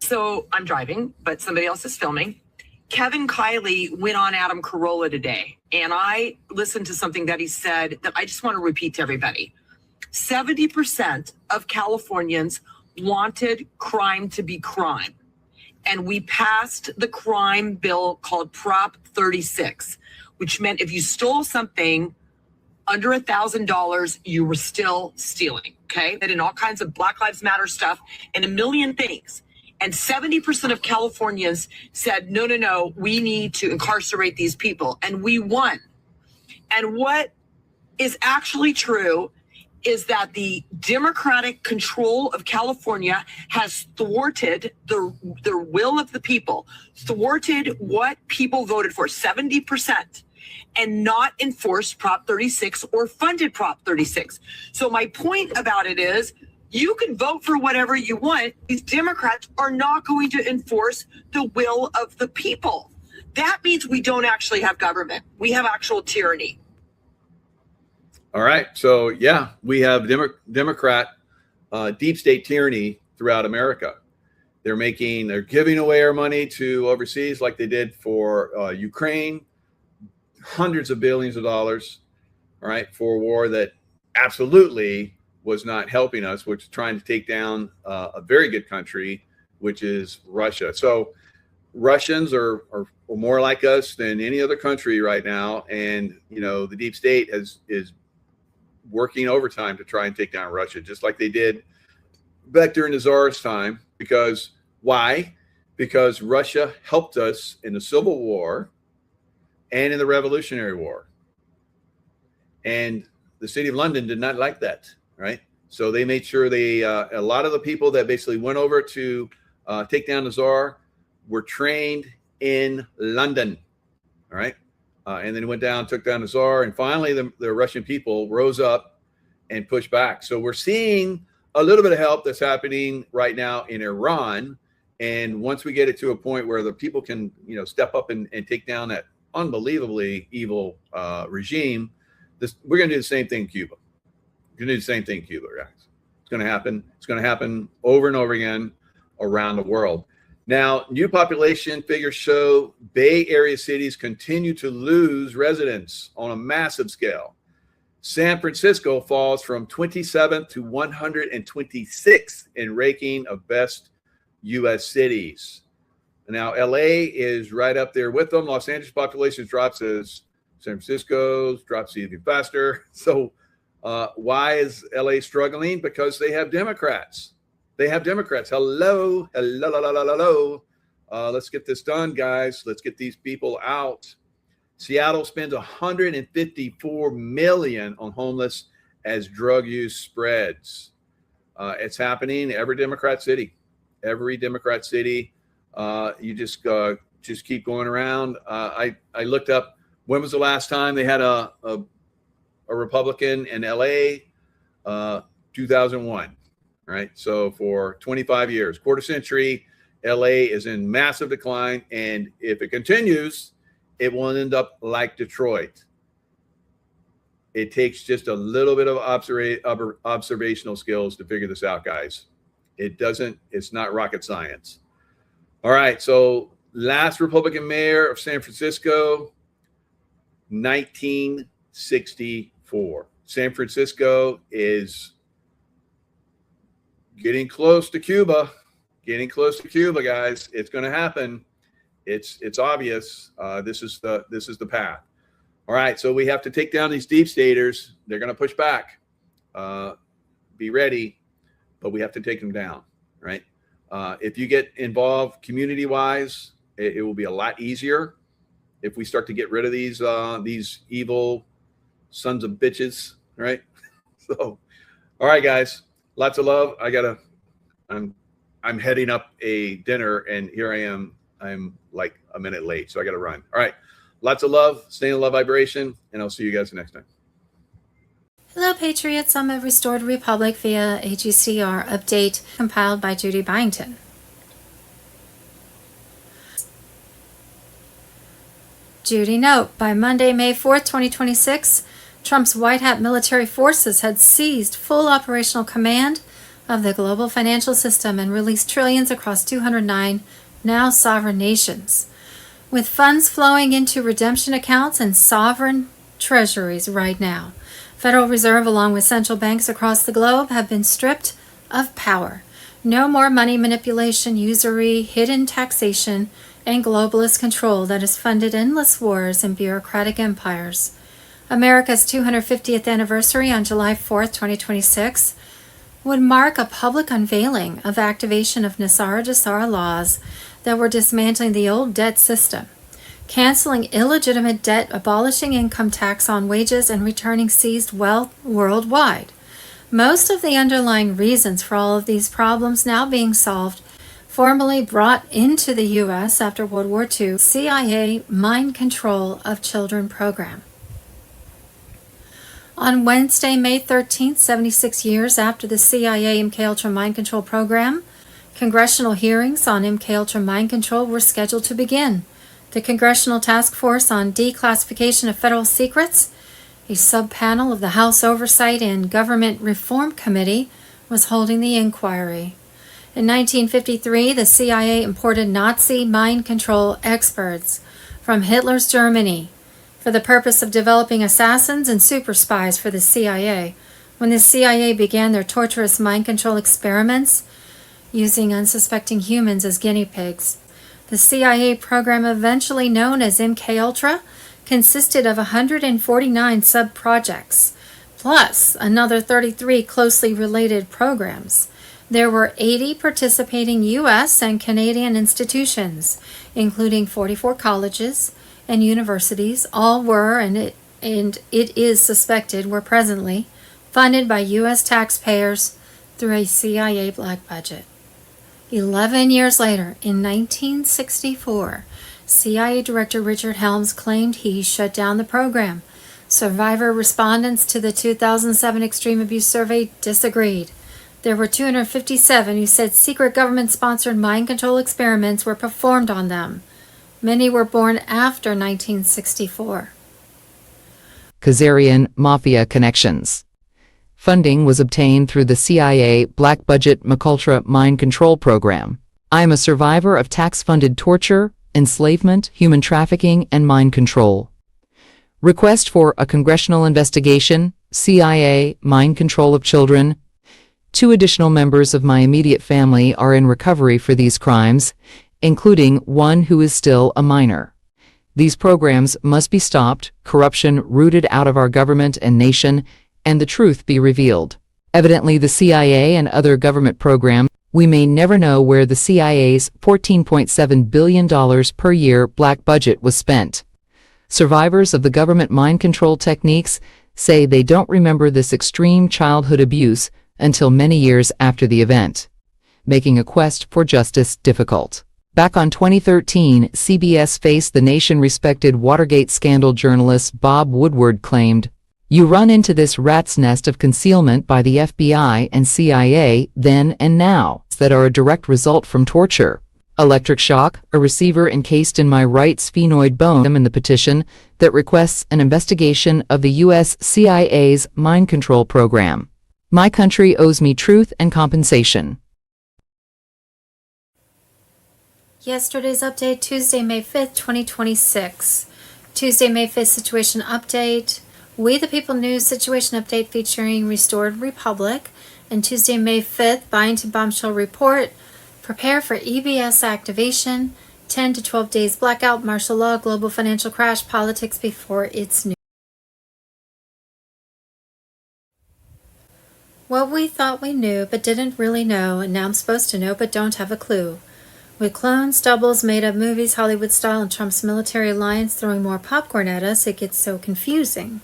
So I'm driving, but somebody else is filming. Kevin Kiley went on Adam Carolla today, and I listened to something that he said that I just want to repeat to everybody. 70% of Californians wanted crime to be crime. And we passed the crime bill called Prop 36, which meant if you stole something under $1,000, you were still stealing, okay? That in all kinds of Black Lives Matter stuff and a million things. And 70% of Californians said, no, we need to incarcerate these people. And we won. And what is actually true is that the Democratic control of California has thwarted the will of the people, thwarted what people voted for, 70%, and not enforced Prop 36 or funded Prop 36. So my point about it is, you can vote for whatever you want. These Democrats are not going to enforce the will of the people. That means we don't actually have government. We have actual tyranny. All right. So, yeah, we have Democrat deep state tyranny throughout America. They're giving away our money to overseas like they did for Ukraine, hundreds of billions of dollars, all right, for a war that absolutely was not helping us, which is trying to take down a very good country, which is Russia. So Russians are more like us than any other country right now. And, you know, the deep state is working overtime to try and take down Russia, just like they did back during the Tsar's time. Because why? Because Russia helped us in the Civil War and in the Revolutionary War. And the city of London did not like that, right? So they made sure a lot of the people that basically went over to take down the Tsar were trained in London, all right? And then went down, took down the Tsar, and finally the Russian people rose up and pushed back. So we're seeing a little bit of help that's happening right now in Iran. And once we get it to a point where the people can, you know, step up and take down that unbelievably evil regime, we're going to do the same thing in Cuba. We're going to do the same thing in Cuba, guys. It's going to happen. It's going to happen over and over again around the world. Now, new population figures show Bay Area cities continue to lose residents on a massive scale. San Francisco falls from 27th to 126th in ranking of best U.S. cities. Now, LA is right up there with them. Los Angeles population drops as San Francisco's drops even faster. So why is LA struggling? Because they have Democrats. They have Democrats. Hello. Let's get this done, guys. Let's get these people out. Seattle spends $154 million on homeless as drug use spreads. It's happening every Democrat city. Every Democrat city. You just keep going around. I looked up when was the last time they had a Republican in LA. 2001. Right. So for 25 years, quarter century, LA is in massive decline. And if it continues, it will end up like Detroit. It takes just a little bit of observational skills to figure this out, guys. It's not rocket science. All right, so last Republican mayor of San Francisco, 1964. San Francisco is getting close to Cuba. Getting close to Cuba, guys. It's going to happen. It's obvious. This is the path. All right, so we have to take down these deep staters. They're going to push back. Be ready, but we have to take them down, right? If you get involved community-wise, it will be a lot easier if we start to get rid of these evil sons of bitches, right? So, all right, guys, lots of love. I'm heading up a dinner, and here I am. I'm like a minute late, so I got to run. All right. Lots of love. Stay in love vibration, and I'll see you guys next time. Hello, Patriots. I'm a Restored Republic via AGCR update compiled by Judy Byington. Judy, note, by Monday, May 4th, 2026, Trump's White Hat military forces had seized full operational command of the global financial system and released trillions across 209 now sovereign nations, with funds flowing into redemption accounts and sovereign treasuries right now. Federal Reserve, along with central banks across the globe, have been stripped of power. No more money manipulation, usury, hidden taxation, and globalist control that has funded endless wars and bureaucratic empires. America's 250th anniversary on July 4th, 2026, would mark a public unveiling of activation of Nassara-Jassara laws that were dismantling the old debt system, canceling illegitimate debt, abolishing income tax on wages, and returning seized wealth worldwide. Most of the underlying reasons for all of these problems now being solved, formally brought into the U.S. after World War II, CIA mind control of children program. On Wednesday, May 13th, 76 years after the CIA MKUltra mind control program, congressional hearings on MKUltra mind control were scheduled to begin. The Congressional Task Force on Declassification of Federal Secrets, a subpanel of the House Oversight and Government Reform Committee, was holding the inquiry. In 1953, the CIA imported Nazi mind control experts from Hitler's Germany for the purpose of developing assassins and super spies for the CIA. When the CIA began their torturous mind control experiments using unsuspecting humans as guinea pigs, the CIA program, eventually known as MKUltra, consisted of 149 sub-projects, plus another 33 closely related programs. There were 80 participating U.S. and Canadian institutions, including 44 colleges and universities. All were, and it is suspected, were presently funded by U.S. taxpayers through a CIA black budget. 11 years later, in 1964, CIA Director Richard Helms claimed he shut down the program. Survivor respondents to the 2007 Extreme Abuse Survey disagreed. There were 257 who said secret government-sponsored mind control experiments were performed on them. Many were born after 1964. Khazarian Mafia connections. Funding was obtained through the CIA Black Budget MKUltra Mind Control Program. I am a survivor of tax-funded torture, enslavement, human trafficking, and mind control. Request for a congressional investigation, CIA, mind control of children. 2 additional members of my immediate family are in recovery for these crimes, including one who is still a minor. These programs must be stopped, corruption rooted out of our government and nation, and the truth be revealed. Evidently, the CIA and other government programs, we may never know where the CIA's $14.7 billion per year black budget was spent. Survivors of the government mind control techniques say they don't remember this extreme childhood abuse until many years after the event, making a quest for justice difficult. Back on 2013, CBS faced the nation-respected Watergate scandal journalist Bob Woodward claimed, "You run into this rat's nest of concealment by the FBI and CIA then and now that are a direct result from torture. electric shock, a receiver encased in my right sphenoid bone in the petition that requests an investigation of the U.S. CIA's mind control program. My country owes me truth and compensation. Yesterday's update, Tuesday, May 5th, 2026. Tuesday, May 5th, situation update. We the People News situation update featuring Restored Republic. And Tuesday, May 5th, Byington Bombshell Report. Prepare for EBS activation. 10 to 12 days blackout, martial law, global financial crash, politics before it's new. What we thought we knew but didn't really know, and now I'm supposed to know but don't have a clue. With clones, doubles, made-up movies, Hollywood style, and Trump's military alliance throwing more popcorn at us, it gets so confusing.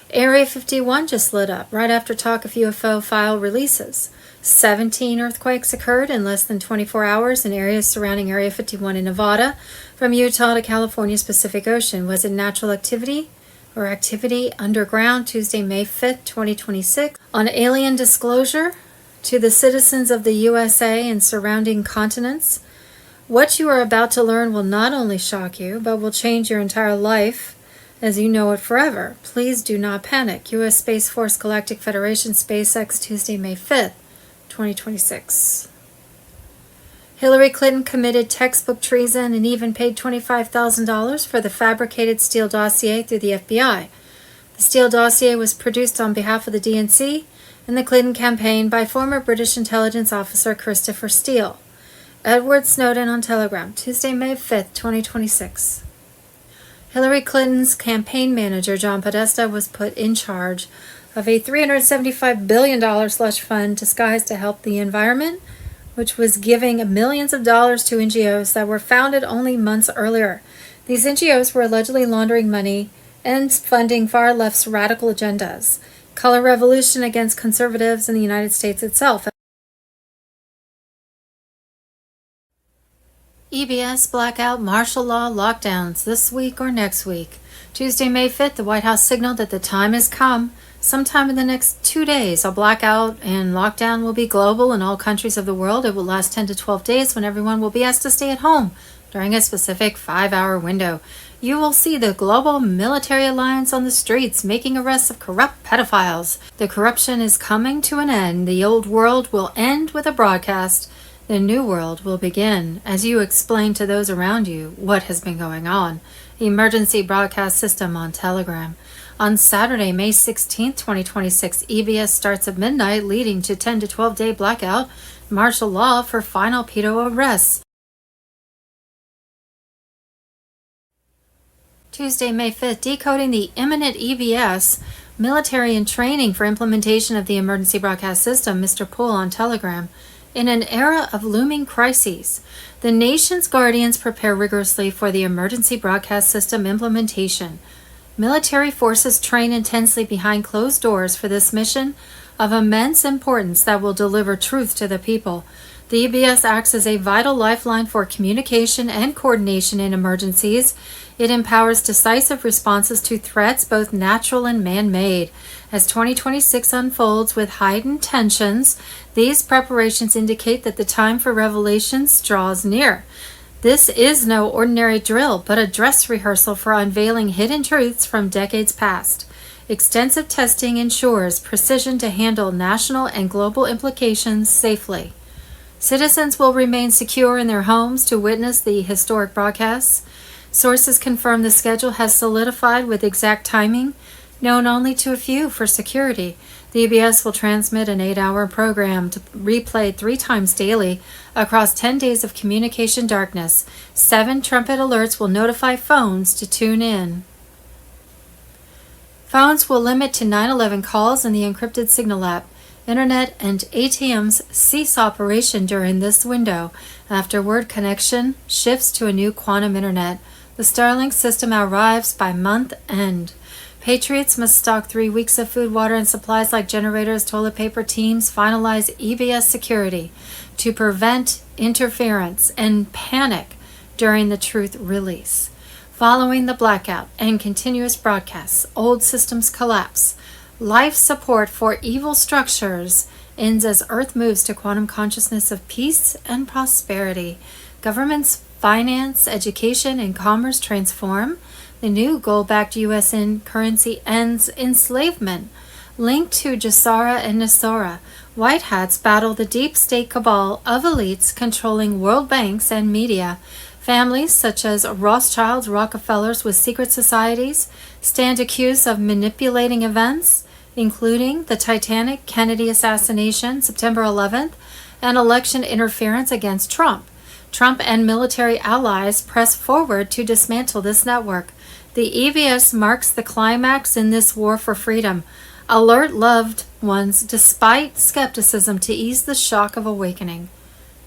Area 51 just lit up right after talk of UFO file releases. 17 earthquakes occurred in less than 24 hours in areas surrounding Area 51 in Nevada, from Utah to California's Pacific Ocean. Was it natural activity or activity underground? Tuesday, May 5th, 2026. On alien disclosure to the citizens of the USA and surrounding continents, what you are about to learn will not only shock you, but will change your entire life as you know it forever. Please do not panic. U.S. Space Force Galactic Federation, SpaceX, Tuesday, May 5th, 2026. Hillary Clinton committed textbook treason and even paid $25,000 for the fabricated Steele dossier through the FBI. The Steele dossier was produced on behalf of the DNC and the Clinton campaign by former British intelligence officer Christopher Steele. Edward Snowden on Telegram, Tuesday, May 5th, 2026. Hillary Clinton's campaign manager, John Podesta, was put in charge of a $375 billion slush fund disguised to help the environment, which was giving millions of dollars to NGOs that were founded only months earlier. These NGOs were allegedly laundering money and funding far left's radical agendas. Color revolution against conservatives in the United States itself. EBS, blackout, martial law, lockdowns this week or next week. Tuesday, May 5th, the White House signaled that the time has come. Sometime in the next 2 days, a blackout and lockdown will be global in all countries of the world. It will last 10 to 12 days when everyone will be asked to stay at home during a specific 5-hour window. You will see the global military alliance on the streets making arrests of corrupt pedophiles. The corruption is coming to an end. The old world will end with a broadcast. The new world will begin as you explain to those around you what has been going on. Emergency broadcast system on Telegram. On Saturday, May 16, 2026, EBS starts at midnight, leading to 10 to 12 day blackout, martial law for final pedo arrests. Tuesday, May 5th, decoding the imminent EBS, military and training for implementation of the emergency broadcast system, Mr. Poole on Telegram. In an era of looming crises, the nation's guardians prepare rigorously for the emergency broadcast system implementation. Military forces train intensely behind closed doors for this mission of immense importance that will deliver truth to the people. The EBS acts as a vital lifeline for communication and coordination in emergencies. It empowers decisive responses to threats, both natural and man-made. As 2026 unfolds with heightened tensions, these preparations indicate that the time for revelations draws near. This is no ordinary drill, but a dress rehearsal for unveiling hidden truths from decades past. Extensive testing ensures precision to handle national and global implications safely. Citizens will remain secure in their homes to witness the historic broadcasts. Sources confirm the schedule has solidified with exact timing, known only to a few for security. The EBS will transmit an 8-hour program to replayed 3 times daily across 10 days of communication darkness. 7 trumpet alerts will notify phones to tune in. Phones will limit to 911 calls in the encrypted Signal app. Internet and ATMs cease operation during this window. Afterward, connection shifts to a new quantum internet. The Starlink system arrives by month end. Patriots must stock 3 weeks of food, water, and supplies like generators, toilet paper. Teams finalize EBS security to prevent interference and panic during the truth release. Following the blackout and continuous broadcasts, old systems collapse. Life support for evil structures ends as Earth moves to quantum consciousness of peace and prosperity. Governments finance, education, and commerce transform. The new gold-backed U.S. currency ends enslavement. Linked to Jassara and Nasora, white hats battle the deep state cabal of elites controlling world banks and media. Families such as Rothschilds, Rockefellers with secret societies stand accused of manipulating events, including the Titanic, Kennedy assassination, September 11th, and election interference against Trump. Trump and military allies press forward to dismantle this network. The EBS marks the climax in this war for freedom. Alert loved ones despite skepticism to ease the shock of awakening.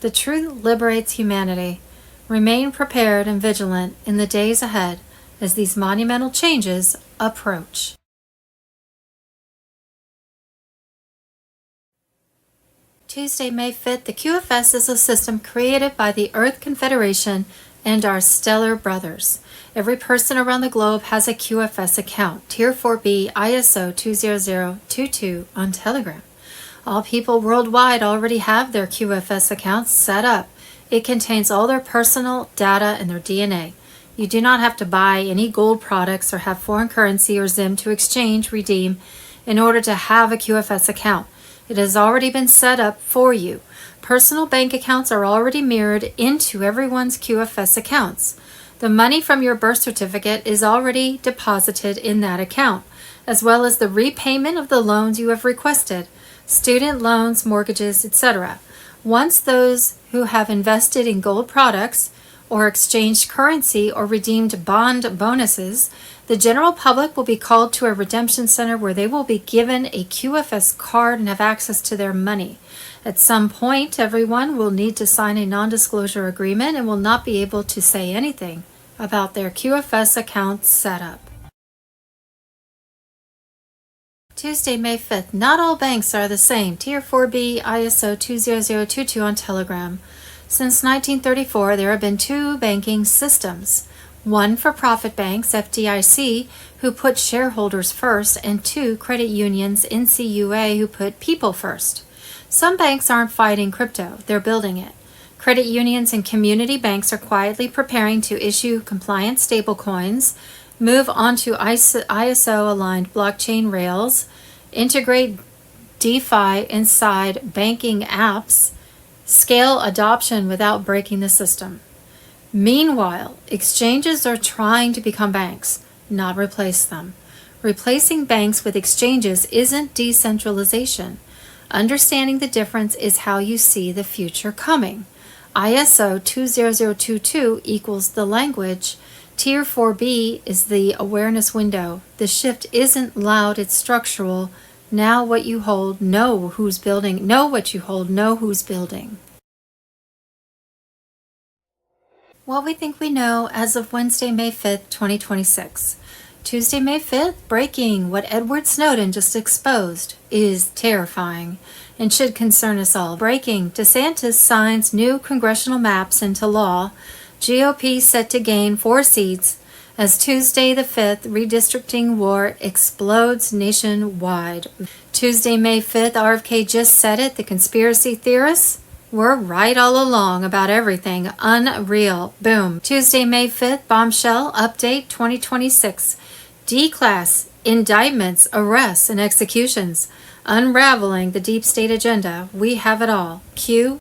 The truth liberates humanity. Remain prepared and vigilant in the days ahead as these monumental changes approach. Tuesday, May 5th, the QFS is a system created by the Earth Confederation and our stellar brothers. Every person around the globe has a QFS account, Tier 4B ISO 20022 on Telegram. All people worldwide already have their QFS accounts set up. It contains all their personal data and their DNA. You do not have to buy any gold products or have foreign currency or ZIM to exchange, redeem, in order to have a QFS account. It has already been set up for you. Personal bank accounts are already mirrored into everyone's QFS accounts. The money from your birth certificate is already deposited in that account, as well as the repayment of the loans you have requested, student loans, mortgages, etc. Once those who have invested in gold products or exchanged currency or redeemed bond bonuses, the general public will be called to a redemption center where they will be given a QFS card and have access to their money. At some point, everyone will need to sign a non-disclosure agreement and will not be able to say anything about their QFS account setup. Tuesday, May 5th. Not all banks are the same. Tier 4B ISO 20022 on Telegram. Since 1934, there have been two banking systems. One for profit banks, FDIC, who put shareholders first, and two credit unions, NCUA, who put people first. Some banks aren't fighting crypto, they're building it. Credit unions and community banks are quietly preparing to issue compliant stablecoins, move onto ISO-aligned blockchain rails, integrate DeFi inside banking apps, scale adoption without breaking the system. Meanwhile, exchanges are trying to become banks, not replace them. Replacing banks with exchanges isn't decentralization. Understanding the difference is how you see the future coming. ISO 20022 equals the language. Tier 4B is the awareness window. The shift isn't loud, it's structural. Now what you hold, know who's building. Know what you hold, know who's building. What we think we know as of Wednesday, May 5th, 2026. Tuesday, May 5th, breaking. What Edward Snowden just exposed is terrifying and should concern us all. Breaking. DeSantis signs new congressional maps into law. GOP set to gain 4 seats as Tuesday the 5th redistricting war explodes nationwide. Tuesday, May 5th, RFK just said it. The conspiracy theorists were right all along about everything. Unreal. Boom. Tuesday, May 5th, bombshell update 2026. D-class indictments, arrests, and executions. Unraveling the deep state agenda. We have it all. Q.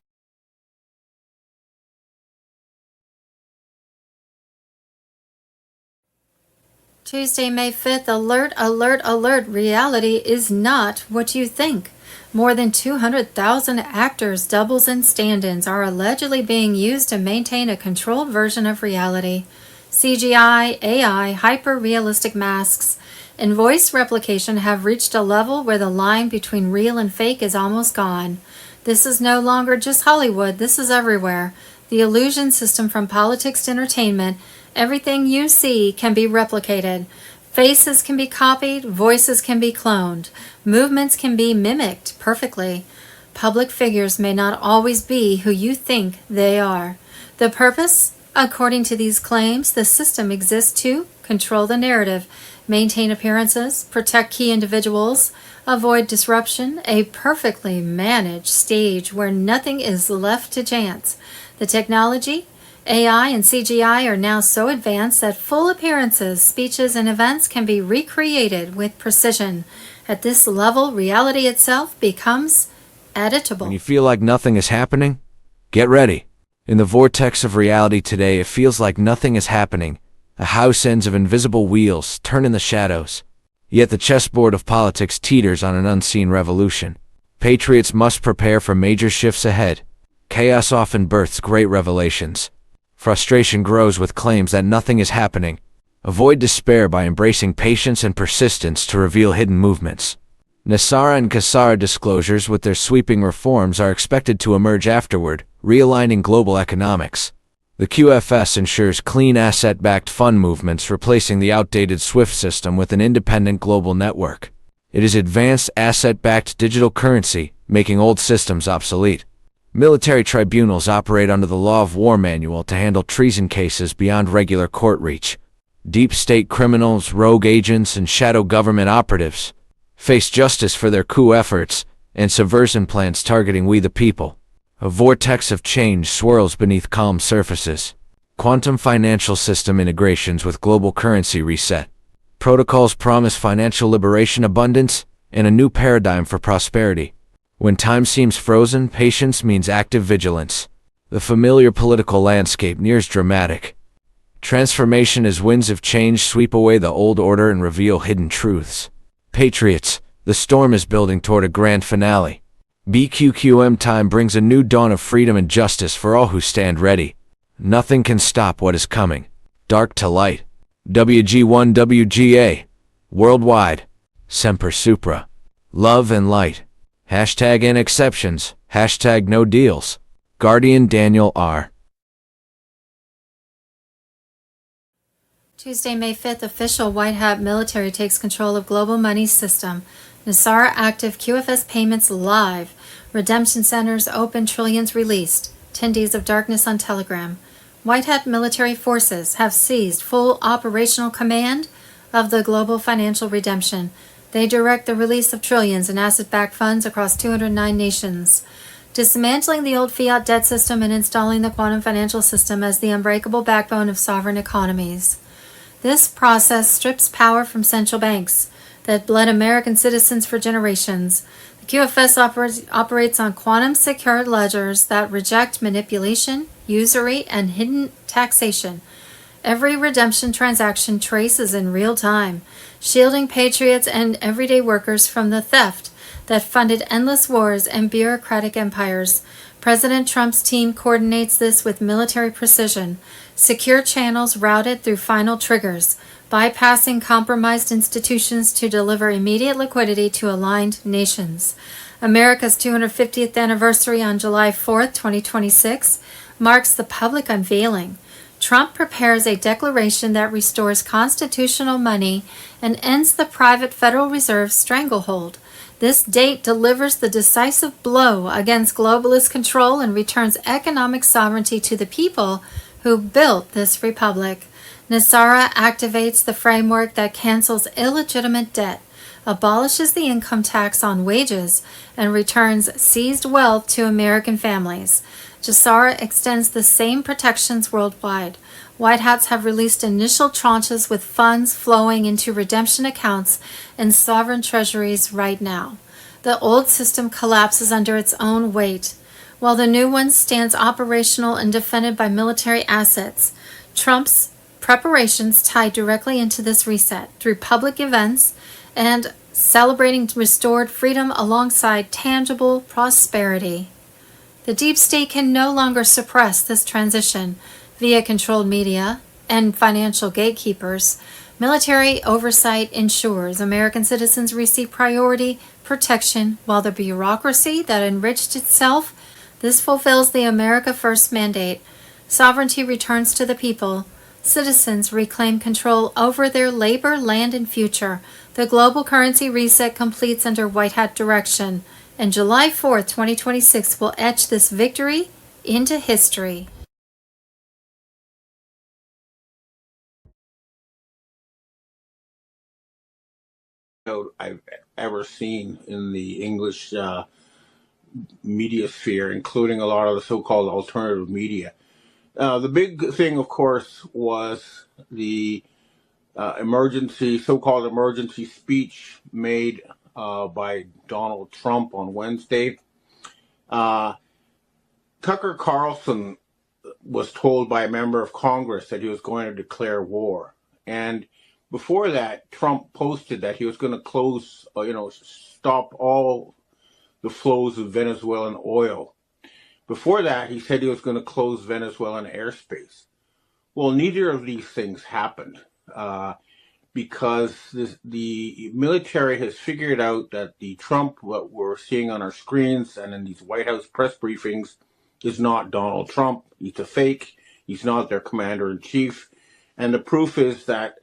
Tuesday, May 5th, alert, alert, alert. Reality is not what you think. More than 200,000 actors, doubles, and stand-ins are allegedly being used to maintain a controlled version of reality. CGI, AI, hyper-realistic masks, and voice replication have reached a level where the line between real and fake is almost gone. This is no longer just Hollywood, this is everywhere. The illusion system from politics to entertainment, everything you see can be replicated. Faces can be copied, voices can be cloned, movements can be mimicked perfectly. Public figures may not always be who you think they are. The purpose? According to these claims, the system exists to control the narrative, maintain appearances, protect key individuals, avoid disruption, a perfectly managed stage where nothing is left to chance. The technology? AI and CGI are now so advanced that full appearances, speeches, and events can be recreated with precision. At this level, reality itself becomes editable. When you feel like nothing is happening, get ready. In the vortex of reality today, it feels like nothing is happening. A house ends of invisible wheels turn in the shadows. Yet the chessboard of politics teeters on an unseen revolution. Patriots must prepare for major shifts ahead. Chaos often births great revelations. Frustration grows with claims that nothing is happening. Avoid despair by embracing patience and persistence to reveal hidden movements. NESARA and CASARA disclosures with their sweeping reforms are expected to emerge afterward, realigning global economics. The QFS ensures clean asset-backed fund movements, replacing the outdated SWIFT system with an independent global network. It is advanced asset-backed digital currency, making old systems obsolete. Military tribunals operate under the Law of War Manual to handle treason cases beyond regular court reach. Deep state criminals, rogue agents, and shadow government operatives face justice for their coup efforts and subversion plans targeting we the people. A vortex of change swirls beneath calm surfaces. Quantum financial system integrations with global currency reset. Protocols promise financial liberation, abundance, and a new paradigm for prosperity. When time seems frozen, patience means active vigilance. The familiar political landscape nears dramatic transformation as winds of change sweep away the old order and reveal hidden truths. Patriots, the storm is building toward a grand finale. BQQM time brings a new dawn of freedom and justice for all who stand ready. Nothing can stop what is coming. Dark to light. WG1 WGA. Worldwide. Semper Supra. Love and light. Hashtag in exceptions. Hashtag no deals. Guardian Daniel R. Tuesday, May 5th, official White Hat military takes control of global money system. NESARA active, QFS payments live. Redemption centers open, trillions released. 10 days of darkness on Telegram. White Hat military forces have seized full operational command of the global financial redemption. They direct the release of trillions in asset-backed funds across 209 nations, dismantling the old fiat debt system and installing the quantum financial system as the unbreakable backbone of sovereign economies. This process strips power from central banks that bled American citizens for generations. The QFS operates on quantum-secured ledgers that reject manipulation, usury, and hidden taxation. Every redemption transaction traces in real time, shielding patriots and everyday workers from the theft that funded endless wars and bureaucratic empires. President Trump's team coordinates this with military precision, secure channels routed through final triggers, bypassing compromised institutions to deliver immediate liquidity to aligned nations. America's 250th anniversary on July 4th, 2026, marks the public unveiling. Trump prepares a declaration that restores constitutional money and ends the private Federal Reserve stranglehold. This date delivers the decisive blow against globalist control and returns economic sovereignty to the people who built this republic. NESARA activates the framework that cancels illegitimate debt, abolishes the income tax on wages, and returns seized wealth to American families. GESARA extends the same protections worldwide. White Hats have released initial tranches with funds flowing into redemption accounts and sovereign treasuries right now. The old system collapses under its own weight, while the new one stands operational and defended by military assets. Trump's preparations tie directly into this reset through public events and celebrating restored freedom alongside tangible prosperity. The deep state can no longer suppress this transition via controlled media and financial gatekeepers. Military oversight ensures American citizens receive priority protection, while the bureaucracy that enriched itself, this fulfills the America First mandate. Sovereignty returns to the people. Citizens reclaim control over their labor, land, and future. The global currency reset completes under White Hat direction, and July 4th, 2026 will etch this victory into history. I've ever seen in the English media sphere, including a lot of the so-called alternative media. The big thing, of course, was the so-called emergency speech made by Donald Trump on Wednesday. Tucker Carlson was told by a member of Congress that he was going to declare war. And before that, Trump posted that he was going to stop all the flows of Venezuelan oil. Before that, he said he was going to close Venezuelan airspace. Well, neither of these things happened because the military has figured out that the Trump, what we're seeing on our screens and in these White House press briefings, is not Donald Trump. He's a fake. He's not their commander-in-chief. And the proof is that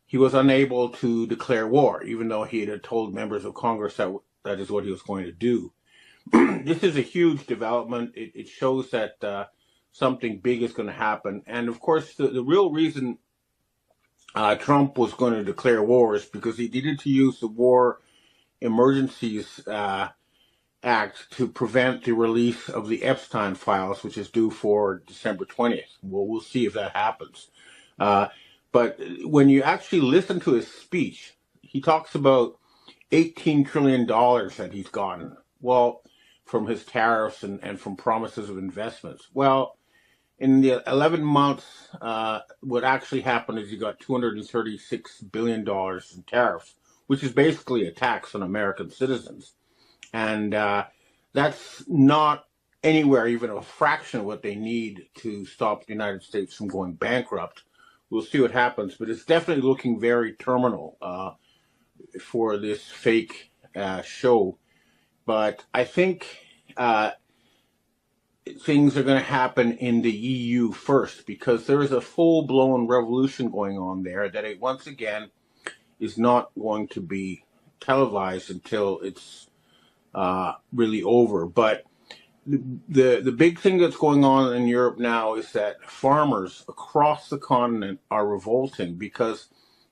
he was unable to declare war, even though he had told members of Congress that is what he was going to do. This is a huge development. It shows that something big is going to happen. And of course, the real reason Trump was going to declare war is because he needed to use the War Emergencies Act to prevent the release of the Epstein files, which is due for December 20th. Well, we'll see if that happens. But when you actually listen to his speech, he talks about $18 trillion that he's gotten. Well, from his tariffs and from promises of investments. Well, in the 11 months, what actually happened is he got $236 billion in tariffs, which is basically a tax on American citizens. And that's not anywhere even a fraction of what they need to stop the United States from going bankrupt. We'll see what happens, but it's definitely looking very terminal for this fake show. But I think things are going to happen in the EU first, because there is a full-blown revolution going on there that it once again is not going to be televised until it's really over. But the big thing that's going on in Europe now is that farmers across the continent are revolting, because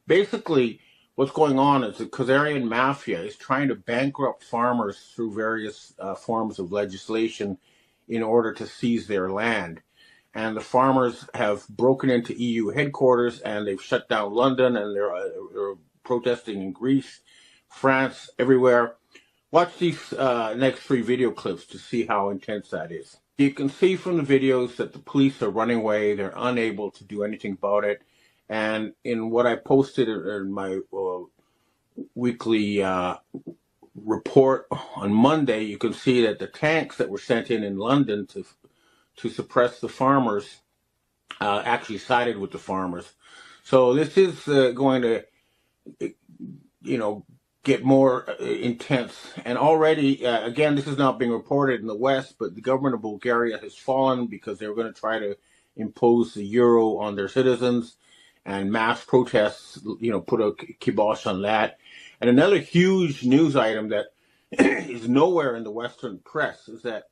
basically what's going on is the Khazarian mafia is trying to bankrupt farmers through various forms of legislation in order to seize their land. And the farmers have broken into EU headquarters, and they've shut down London, and they're protesting in Greece, France, everywhere. Watch these next 3 video clips to see how intense that is. You can see from the videos that the police are running away. They're unable to do anything about it. And in what I posted in my weekly report on Monday, you can see that the tanks that were sent in London to suppress the farmers actually sided with the farmers. So this is going to, get more intense. And already, again, this is not being reported in the West, but the government of Bulgaria has fallen because they were going to try to impose the euro on their citizens, and mass protests, put a kibosh on that. And another huge news item that is nowhere in the Western press is that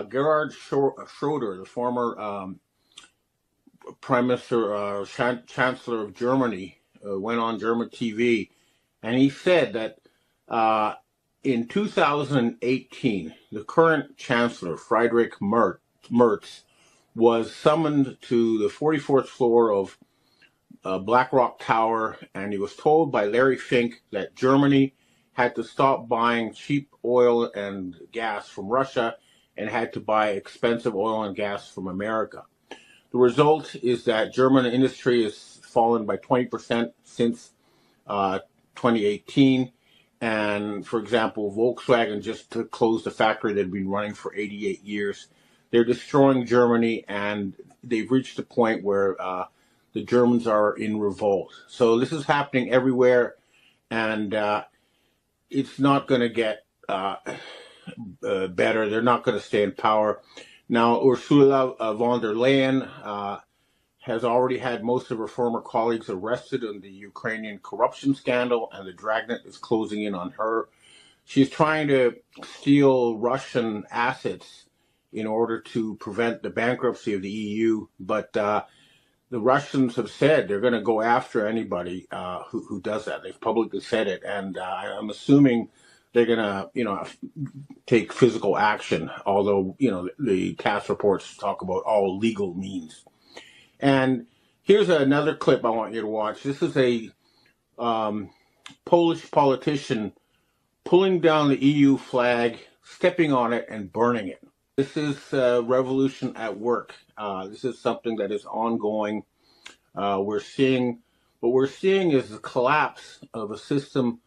Gerhard Schroeder, the former Prime Minister, Chancellor of Germany, went on German TV, and he said that in 2018, the current Chancellor, Friedrich Merz, was summoned to the 44th floor of Black Rock Tower, and he was told by Larry Fink that Germany had to stop buying cheap oil and gas from Russia and had to buy expensive oil and gas from America. The result is that German industry has fallen by 20% since 2018. And for example, Volkswagen just closed a factory that had been running for 88 years. They're destroying Germany, and they've reached a point where the Germans are in revolt. So this is happening everywhere, and it's not going to get better. They're not going to stay in power. Now, Ursula von der Leyen has already had most of her former colleagues arrested in the Ukrainian corruption scandal, and the dragnet is closing in on her. She's trying to steal Russian assets in order to prevent the bankruptcy of the EU, but the Russians have said they're going to go after anybody who does that. They've publicly said it, and I'm assuming they're gonna, take physical action. Although, the task reports talk about all legal means. And here's another clip I want you to watch. This is a Polish politician pulling down the EU flag, stepping on it, and burning it. This is revolution at work. This is something that is ongoing. What we're seeing is the collapse of a system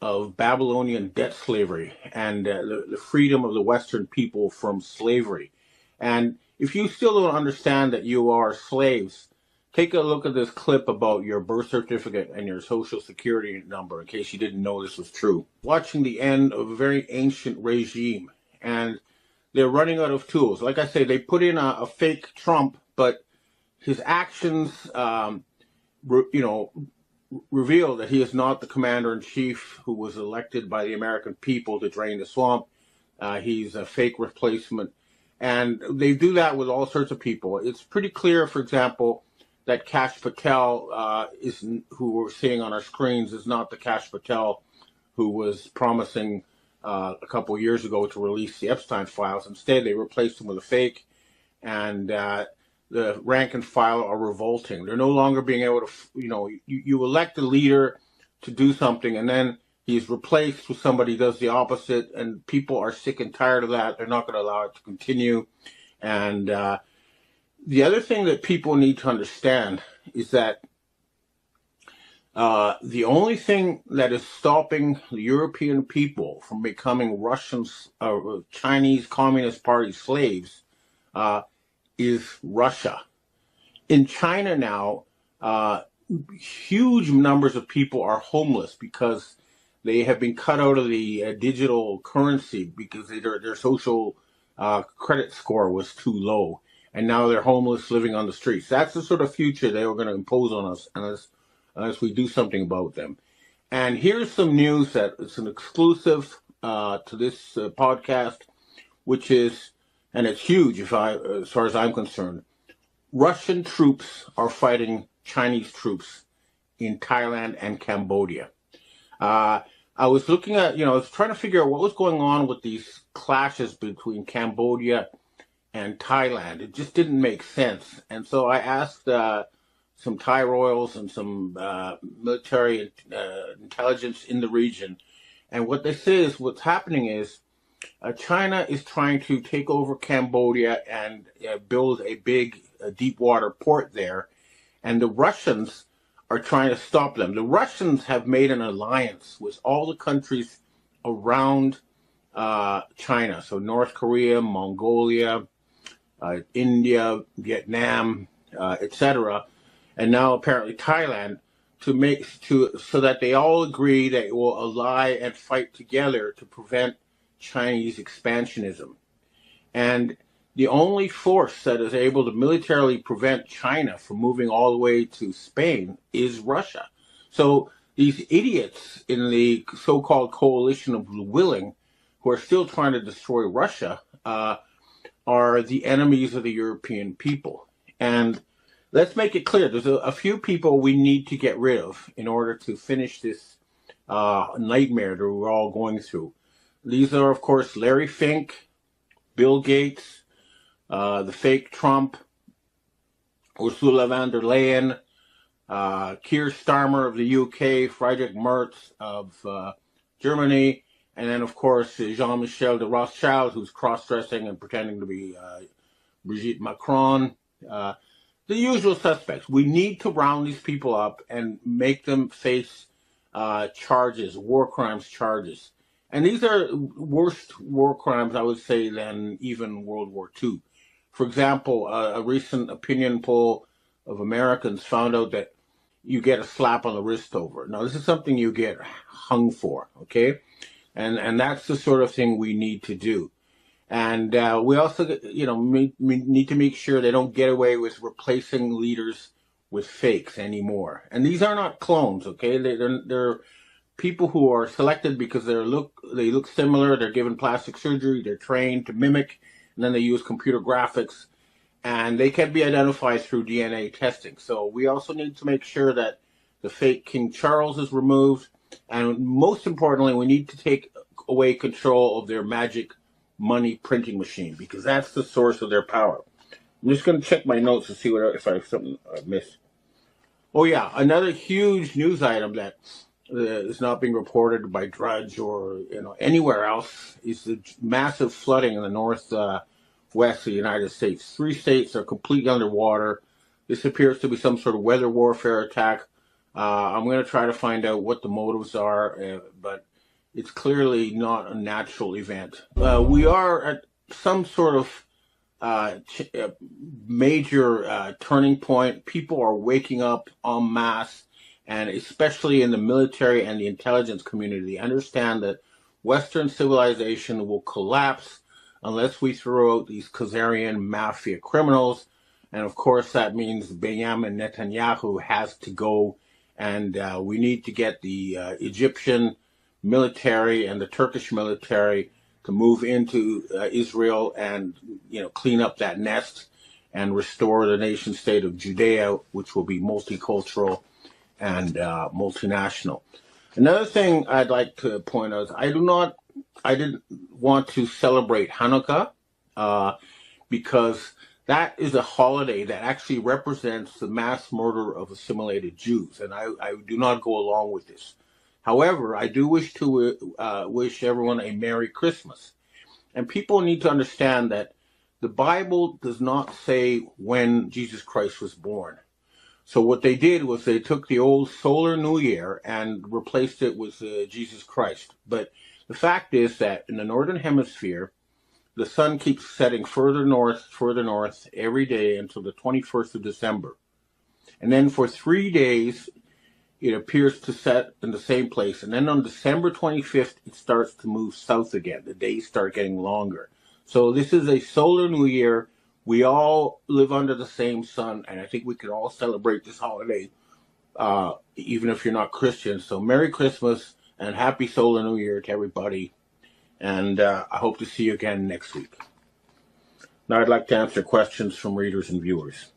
of Babylonian debt slavery and the freedom of the Western people from slavery. And if you still don't understand that you are slaves, take a look at this clip about your birth certificate and your social security number in case you didn't know this was true. Watching the end of a very ancient regime, and they're running out of tools. Like I say, they put in a fake Trump, but his actions, reveal that he is not the commander-in-chief who was elected by the American people to drain the swamp. He's a fake replacement. And they do that with all sorts of people. It's pretty clear, for example, that Kash Patel, who we're seeing on our screens, is not the Kash Patel who was promising a couple of years ago to release the Epstein files. Instead, they replaced him with a fake, and the rank and file are revolting. They're no longer being able to, you elect a leader to do something, and then he's replaced with somebody who does the opposite, and people are sick and tired of that. They're not going to allow it to continue. And the other thing that people need to understand is that the only thing that is stopping the European people from becoming Chinese Communist Party slaves is Russia. In China now, huge numbers of people are homeless because they have been cut out of the digital currency because their social credit score was too low. And now they're homeless, living on the streets. That's the sort of future they were going to impose on us unless we do something about them. And here's some news that it's an exclusive to this podcast, which is, and it's huge as far as I'm concerned, Russian troops are fighting Chinese troops in Thailand and Cambodia. I was looking at, I was trying to figure out what was going on with these clashes between Cambodia and Thailand. It just didn't make sense. And so I asked some Thai royals and some military intelligence in the region. And what they say is what's happening is China is trying to take over Cambodia and build a big deep water port there. And the Russians are trying to stop them. The Russians have made an alliance with all the countries around China. So North Korea, Mongolia, India, Vietnam, etc. And now apparently Thailand so that they all agree that it will ally and fight together to prevent Chinese expansionism. And the only force that is able to militarily prevent China from moving all the way to Spain is Russia. So these idiots in the so-called coalition of the willing, who are still trying to destroy Russia, are the enemies of the European people. And let's make it clear, there's a few people we need to get rid of in order to finish this nightmare that we're all going through. These are, of course, Larry Fink, Bill Gates, the fake Trump, Ursula von der Leyen, Keir Starmer of the UK, Friedrich Merz of Germany, and then, of course, Jean-Michel de Rothschild, who's cross-dressing and pretending to be Brigitte Macron. The usual suspects. We need to round these people up and make them face charges, war crimes charges. And these are worse war crimes, I would say, than even World War II. For example, a recent opinion poll of Americans found out that you get a slap on the wrist over. Now, this is something you get hung for, okay? And that's the sort of thing we need to do. And we also, we need to make sure they don't get away with replacing leaders with fakes anymore. And these are not clones, okay? They're people who are selected because they look similar. They're given plastic surgery. They're trained to mimic, and then they use computer graphics, and they can be identified through DNA testing. So we also need to make sure that the fake King Charles is removed, and most importantly, we need to take away control of their magic money printing machine, because that's the source of their power. I'm just going to check my notes to see if I have something I missed. Oh yeah, another huge news item that is not being reported by Drudge or anywhere else is the massive flooding in the north west of the United States. 3 states are completely underwater. This appears to be some sort of weather warfare attack. I'm going to try to find out what the motives are, but it's clearly not a natural event. We are at some sort of major turning point. People are waking up en masse, and especially in the military and the intelligence community, understand that Western civilization will collapse unless we throw out these Khazarian mafia criminals. And of course, that means Benjamin Netanyahu has to go, and we need to get the Egyptian military and the Turkish military to move into Israel and clean up that nest and restore the nation state of Judea, which will be multicultural and multinational. Another thing I'd like to point out is I didn't want to celebrate Hanukkah because that is a holiday that actually represents the mass murder of assimilated Jews, and I do not go along with this. However, I do wish to wish everyone a Merry Christmas. And people need to understand that the Bible does not say when Jesus Christ was born. So what they did was they took the old solar New Year and replaced it with Jesus Christ. But the fact is that in the Northern Hemisphere, the sun keeps setting further north every day until the 21st of December. And then for 3 days, it appears to set in the same place. And then on December 25th, it starts to move south again. The days start getting longer. So this is a solar New Year. We all live under the same sun, and I think we can all celebrate this holiday, even if you're not Christian. So Merry Christmas and Happy Solar New Year to everybody. And I hope to see you again next week. Now I'd like to answer questions from readers and viewers.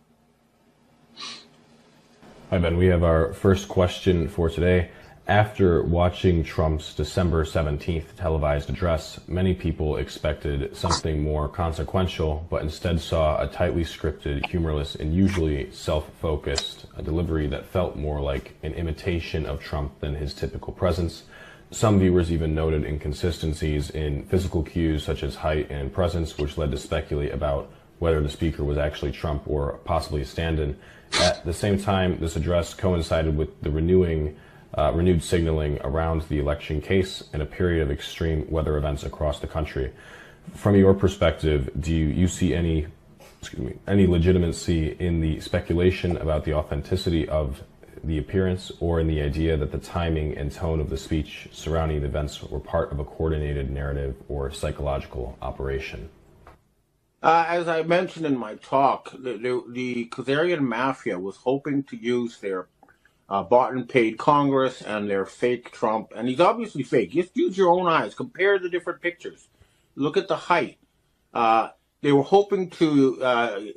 Hi, Ben. We have our first question for today. After watching Trump's December 17th televised address, many people expected something more consequential, but instead saw a tightly scripted, humorless, and usually self-focused delivery that felt more like an imitation of Trump than his typical presence. Some viewers even noted inconsistencies in physical cues such as height and presence, which led to speculate about whether the speaker was actually Trump or possibly a stand-in. At the same time, this address coincided with the renewed signaling around the election case and a period of extreme weather events across the country. From your perspective, do you see any legitimacy in the speculation about the authenticity of the appearance, or in the idea that the timing and tone of the speech surrounding the events were part of a coordinated narrative or psychological operation? As I mentioned in my talk, the Khazarian mafia was hoping to use their bought and paid Congress and their fake Trump, and he's obviously fake. Just use your own eyes. Compare the different pictures. Look at the height. They were hoping to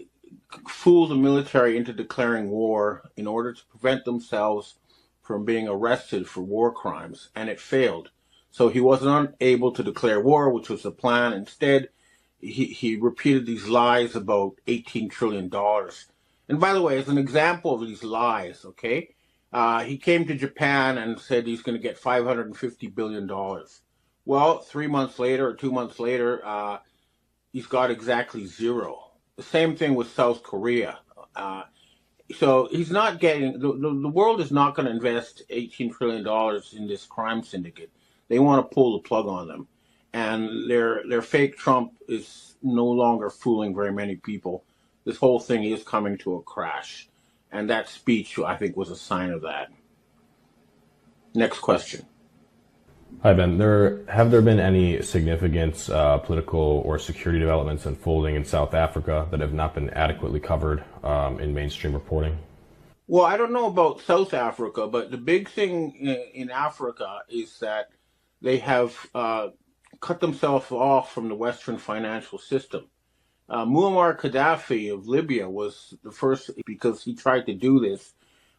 fool the military into declaring war in order to prevent themselves from being arrested for war crimes, and it failed. So he was not able to declare war, which was the plan. Instead, he repeated these lies about $18 trillion. And by the way, as an example of these lies, okay, he came to Japan and said he's going to get $550 billion. Well, 3 months later or 2 months later, he's got exactly zero. The same thing with South Korea. So he's not getting, the world is not going to invest $18 trillion in this crime syndicate. They want to pull the plug on them. And their fake Trump is no longer fooling very many people. This whole thing is coming to a crash. And that speech, I think, was a sign of that. Next question. Hi, Ben. Have there been any significant political or security developments unfolding in South Africa that have not been adequately covered in mainstream reporting? Well, I don't know about South Africa, but the big thing in Africa is that they have cut themselves off from the Western financial system. Muammar Gaddafi of Libya was the first, because he tried to do this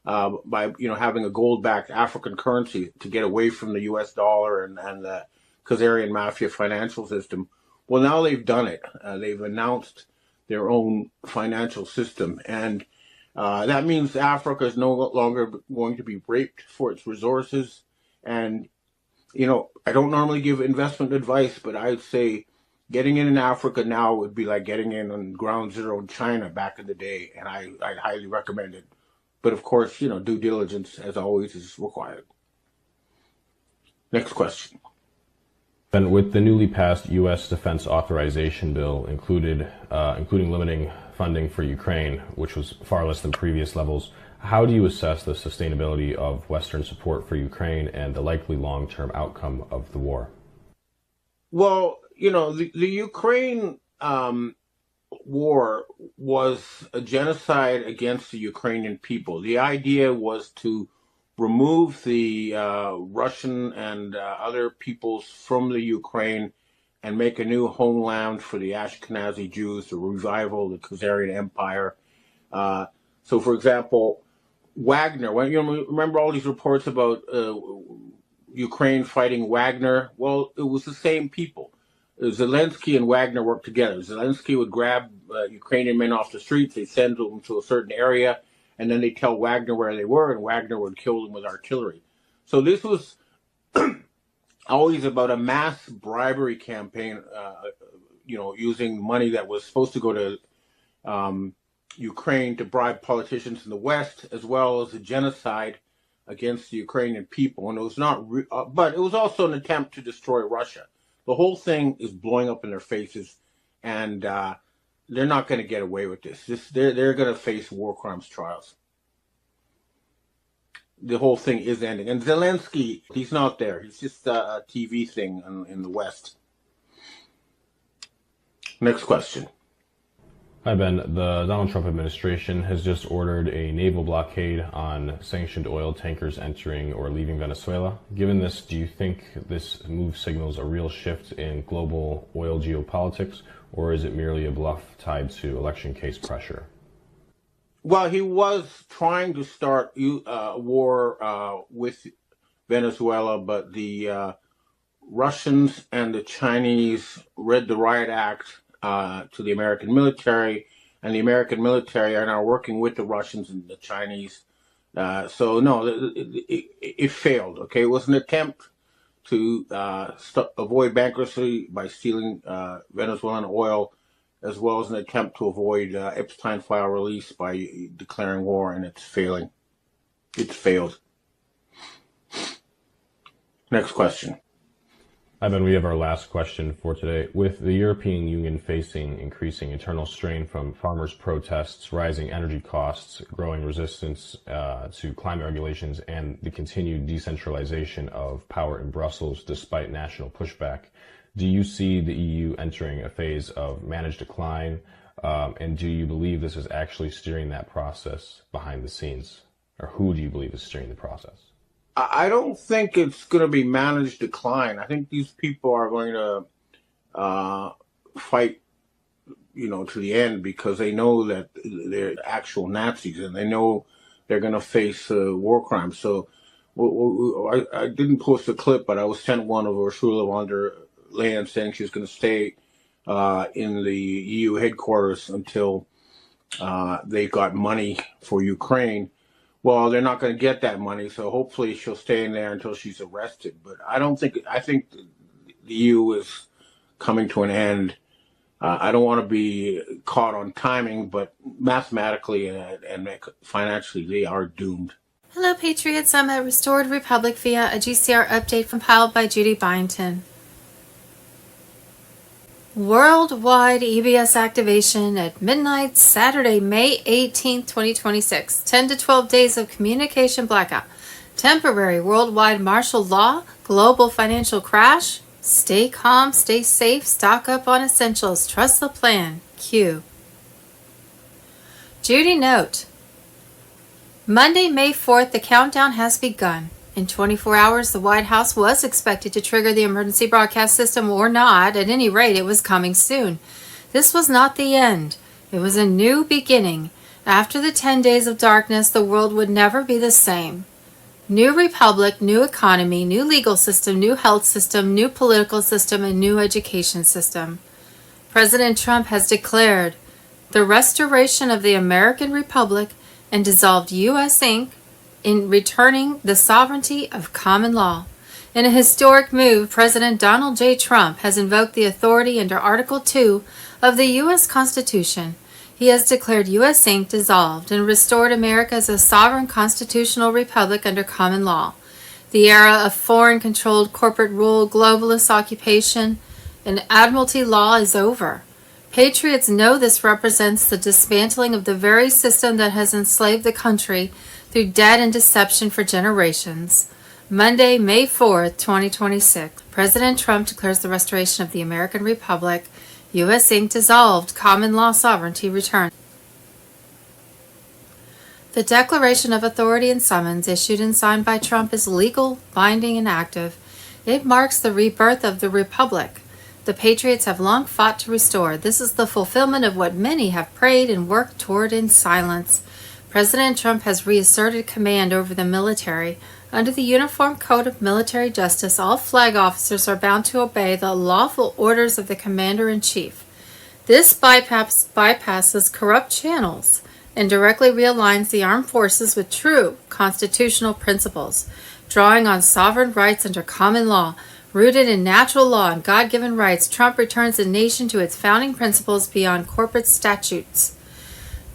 by having a gold-backed African currency to get away from the U.S. dollar and the Khazarian mafia financial system. Well, now they've done it. They've announced their own financial system, and that means Africa is no longer going to be raped for its resources. And I don't normally give investment advice, but I'd say getting in Africa now would be like getting in on ground zero in China back in the day, and I'd highly recommend it. But of course, due diligence, as always, is required. Next question. And with the newly passed U.S. defense authorization bill including limiting funding for Ukraine, which was far less than previous levels, how do you assess the sustainability of Western support for Ukraine and the likely long-term outcome of the war? Well, the Ukraine war was a genocide against the Ukrainian people. The idea was to remove the Russian and other peoples from the Ukraine and make a new homeland for the Ashkenazi Jews, the revival of the Khazarian Empire. So, for example, Wagner, remember all these reports about Ukraine fighting Wagner? Well, it was the same people. Zelensky and Wagner worked together. Zelensky would grab Ukrainian men off the streets, they send them to a certain area, and then they tell Wagner where they were, and Wagner would kill them with artillery. So this was always about a mass bribery campaign, using money that was supposed to go to Ukraine to bribe politicians in the West, as well as a genocide against the Ukrainian people. And it was not, but it was also an attempt to destroy Russia. The whole thing is blowing up in their faces, and they're not going to get away with this. They're going to face war crimes trials. The whole thing is ending. And Zelensky, he's not there. He's just a TV thing in the West. Next question. Hi, Ben. The Donald Trump administration has just ordered a naval blockade on sanctioned oil tankers entering or leaving Venezuela. Given this, do you think this move signals a real shift in global oil geopolitics, or is it merely a bluff tied to election case pressure? Well, he was trying to start a war with Venezuela, but the Russians and the Chinese read the Riot Act to the American military, and the American military are now working with the Russians and the Chinese. So no, it failed. Okay, it was an attempt to avoid bankruptcy by stealing Venezuelan oil, as well as an attempt to avoid Epstein file release by declaring war, and it's failing. It's failed. Next question. Ivan, we have our last question for today. With the European Union facing increasing internal strain from farmers' protests, rising energy costs, growing resistance to climate regulations, and the continued decentralization of power in Brussels despite national pushback, do you see the EU entering a phase of managed decline? And do you believe this is actually steering that process behind the scenes? Or who do you believe is steering the process? I don't think it's going to be managed decline. I think these people are going to fight, to the end, because they know that they're actual Nazis and they know they're going to face war crimes. So I didn't post a clip, but I was sent one of Ursula von der Leyen saying she's going to stay in the EU headquarters until they got money for Ukraine. Well, they're not going to get that money, so hopefully she'll stay in there until she's arrested. But I think the EU is coming to an end. I don't want to be caught on timing, but mathematically and financially, they are doomed. Hello, Patriots. I'm at Restored Republic via a GCR update compiled by Judy Byington. Worldwide EBS activation at midnight, Saturday, May 18, 2026. 10 to 12 days of communication blackout. Temporary worldwide martial law. Global financial crash. Stay calm, stay safe, stock up on essentials. Trust the plan. Q. Judy note. Monday, May 4th, the countdown has begun. In 24 hours, the White House was expected to trigger the emergency broadcast system or not. At any rate, it was coming soon. This was not the end. It was a new beginning. After the 10 days of darkness, the world would never be the same. New republic, new economy, new legal system, new health system, new political system, and new education system. President Trump has declared the restoration of the American Republic and dissolved U.S. Inc. in returning the sovereignty of common law. In a historic move, President Donald J. Trump has invoked the authority under Article 2 of the U.S. Constitution. He has declared U.S. Inc. dissolved and restored America as a sovereign constitutional republic under common law. The era of foreign-controlled corporate rule, globalist occupation, and admiralty law is over. Patriots know this represents the dismantling of the very system that has enslaved the country through debt and deception for generations. Monday, May 4th, 2026, President Trump declares the restoration of the American Republic, U.S. Inc. dissolved, common law sovereignty returned. The Declaration of Authority and Summons, issued and signed by Trump, is legal, binding, and active. It marks the rebirth of the Republic the patriots have long fought to restore. This is the fulfillment of what many have prayed and worked toward in silence. President Trump has reasserted command over the military. Under the Uniform Code of Military Justice, all flag officers are bound to obey the lawful orders of the Commander-in-Chief. This bypasses corrupt channels and directly realigns the armed forces with true constitutional principles, drawing on sovereign rights under common law. Rooted in natural law and God-given rights, Trump returns the nation to its founding principles beyond corporate statutes.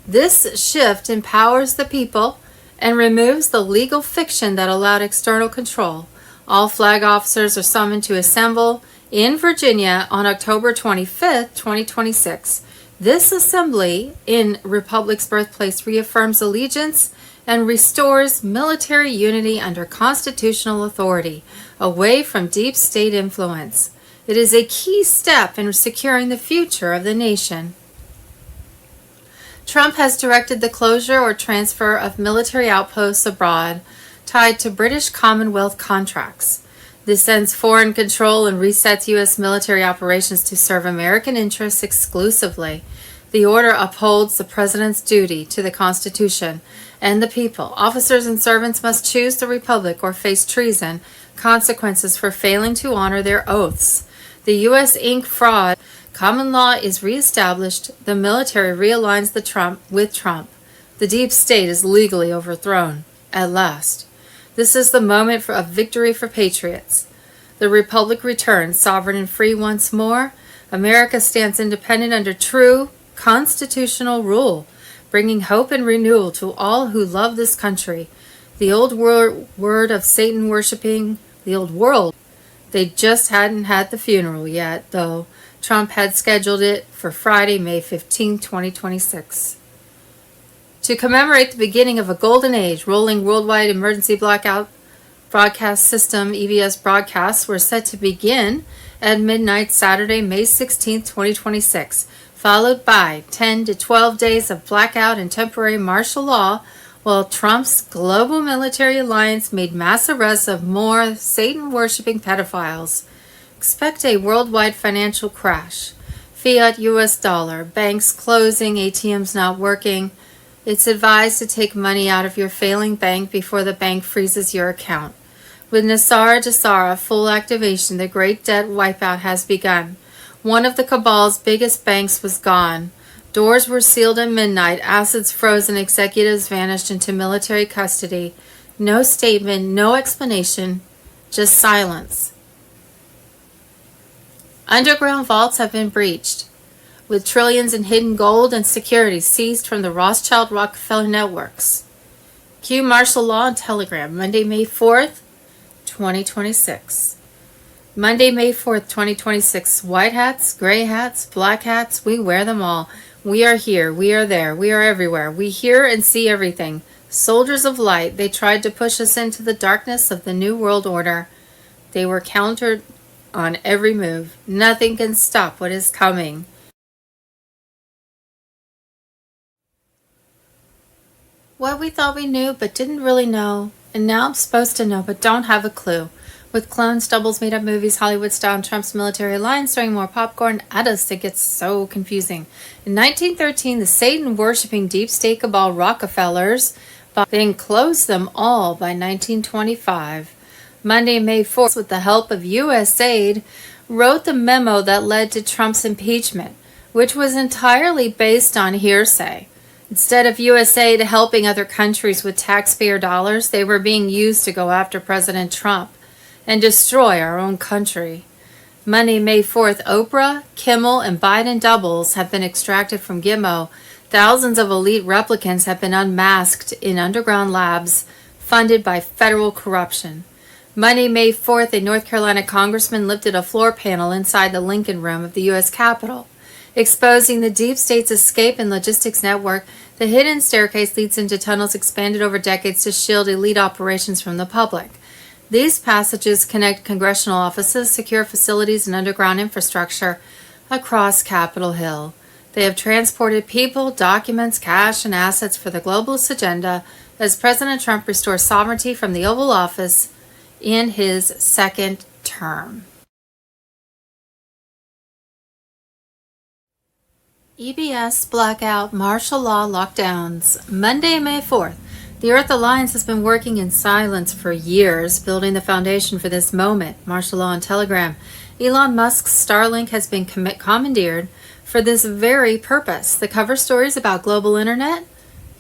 This shift empowers the people and removes the legal fiction that allowed external control. All flag officers are summoned to assemble in Virginia on October 25th, 2026. This assembly in Republic's birthplace reaffirms allegiance and restores military unity under constitutional authority, away from deep state influence. It is a key step in securing the future of the nation. Trump has directed the closure or transfer of military outposts abroad tied to British Commonwealth contracts. This ends foreign control and resets U.S. military operations to serve American interests exclusively. The order upholds the President's duty to the Constitution and the people. Officers and servants must choose the Republic or face treason, consequences for failing to honor their oaths. The U.S. Inc. fraud. Common law is reestablished. The military realigns with Trump. The deep state is legally overthrown. At last. This is the moment of victory for patriots. The Republic returns, sovereign and free once more. America stands independent under true constitutional rule, bringing hope and renewal to all who love this country. The old word of Satan worshiping, the old world. They just hadn't had the funeral yet, though. Trump had scheduled it for Friday, May 15, 2026. To commemorate the beginning of a golden age, rolling worldwide emergency blackout broadcast system EBS broadcasts were set to begin at midnight Saturday, May 16, 2026, followed by 10 to 12 days of blackout and temporary martial law, while Trump's global military alliance made mass arrests of more Satan-worshipping pedophiles. Expect a worldwide financial crash. Fiat US dollar, banks closing, ATMs not working. It's advised to take money out of your failing bank before the bank freezes your account. With Nasara Jasara full activation, the great debt wipeout has begun. One of the cabal's biggest banks was gone. Doors were sealed at midnight, assets frozen, executives vanished into military custody. No statement, no explanation, just silence. Underground vaults have been breached, with trillions in hidden gold and securities seized from the Rothschild Rockefeller networks. Cue martial law and telegram, Monday, May 4th, 2026. Monday, May 4th, 2026. White hats, gray hats, black hats, we wear them all. We are here, we are there, we are everywhere. We hear and see everything. Soldiers of light, they tried to push us into the darkness of the New World Order. They were countered on every move. Nothing can stop what is coming. What we thought we knew but didn't really know, and now I'm supposed to know but don't have a clue. With clones, doubles, made-up movies, Hollywood style, and Trump's military alliance throwing more popcorn at us, it gets so confusing. In 1913, the Satan-worshipping deep state cabal Rockefellers then closed them all by 1925. Monday, May 4th, with the help of USAID, wrote the memo that led to Trump's impeachment, which was entirely based on hearsay. Instead of USAID helping other countries with taxpayer dollars, they were being used to go after President Trump and destroy our own country. Monday, May 4th, Oprah, Kimmel, and Biden doubles have been extracted from Gitmo. Thousands of elite replicants have been unmasked in underground labs funded by federal corruption. Monday, May 4th, a North Carolina congressman lifted a floor panel inside the Lincoln Room of the U.S. Capitol, exposing the deep state's escape and logistics network. The hidden staircase leads into tunnels expanded over decades to shield elite operations from the public. These passages connect congressional offices, secure facilities, and underground infrastructure across Capitol Hill. They have transported people, documents, cash, and assets for the globalist agenda as President Trump restores sovereignty from the Oval Office in his second term. EBS blackout martial law lockdowns. Monday, May 4th. The Earth Alliance has been working in silence for years, building the foundation for this moment. Martial law and Telegram. Elon Musk's Starlink has been commandeered for this very purpose. The cover stories about global internet?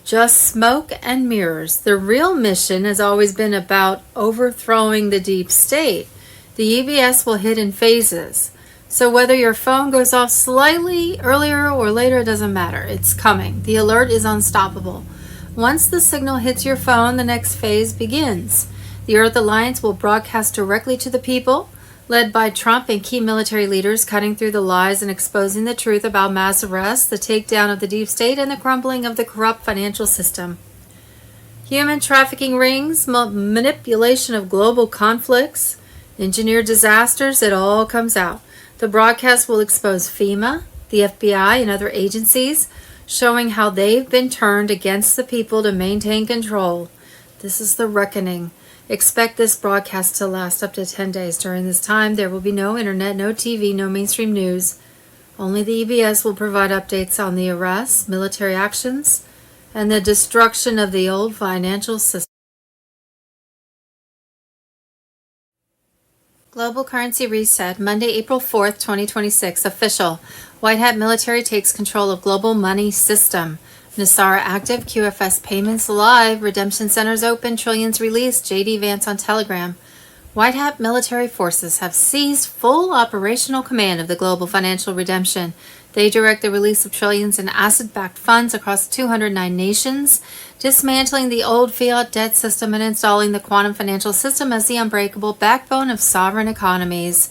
Just smoke and mirrors. The real mission has always been about overthrowing the deep state. The EBS will hit in phases. So whether your phone goes off slightly earlier or later, it doesn't matter. It's coming. The alert is unstoppable. Once the signal hits your phone, the next phase begins. The Earth Alliance will broadcast directly to the people, led by Trump and key military leaders, cutting through the lies and exposing the truth about mass arrests, the takedown of the deep state, and the crumbling of the corrupt financial system. Human trafficking rings, manipulation of global conflicts, engineered disasters, it all comes out. The broadcast will expose FEMA, the FBI, and other agencies, showing how they've been turned against the people to maintain control. This is the reckoning. Expect this broadcast to last up to 10 days. During this time, there will be no internet, no TV, no mainstream news. Only the EBS will provide updates on the arrests, military actions, and the destruction of the old financial system. Global currency reset, Monday, April 4th, 2026. Official. White Hat military takes control of global money system. Nasara active, QFS payments live, redemption centers open, trillions released, JD Vance on Telegram. White Hat military forces have seized full operational command of the global financial redemption. They direct the release of trillions in asset-backed funds across 209 nations, dismantling the old fiat debt system and installing the quantum financial system as the unbreakable backbone of sovereign economies.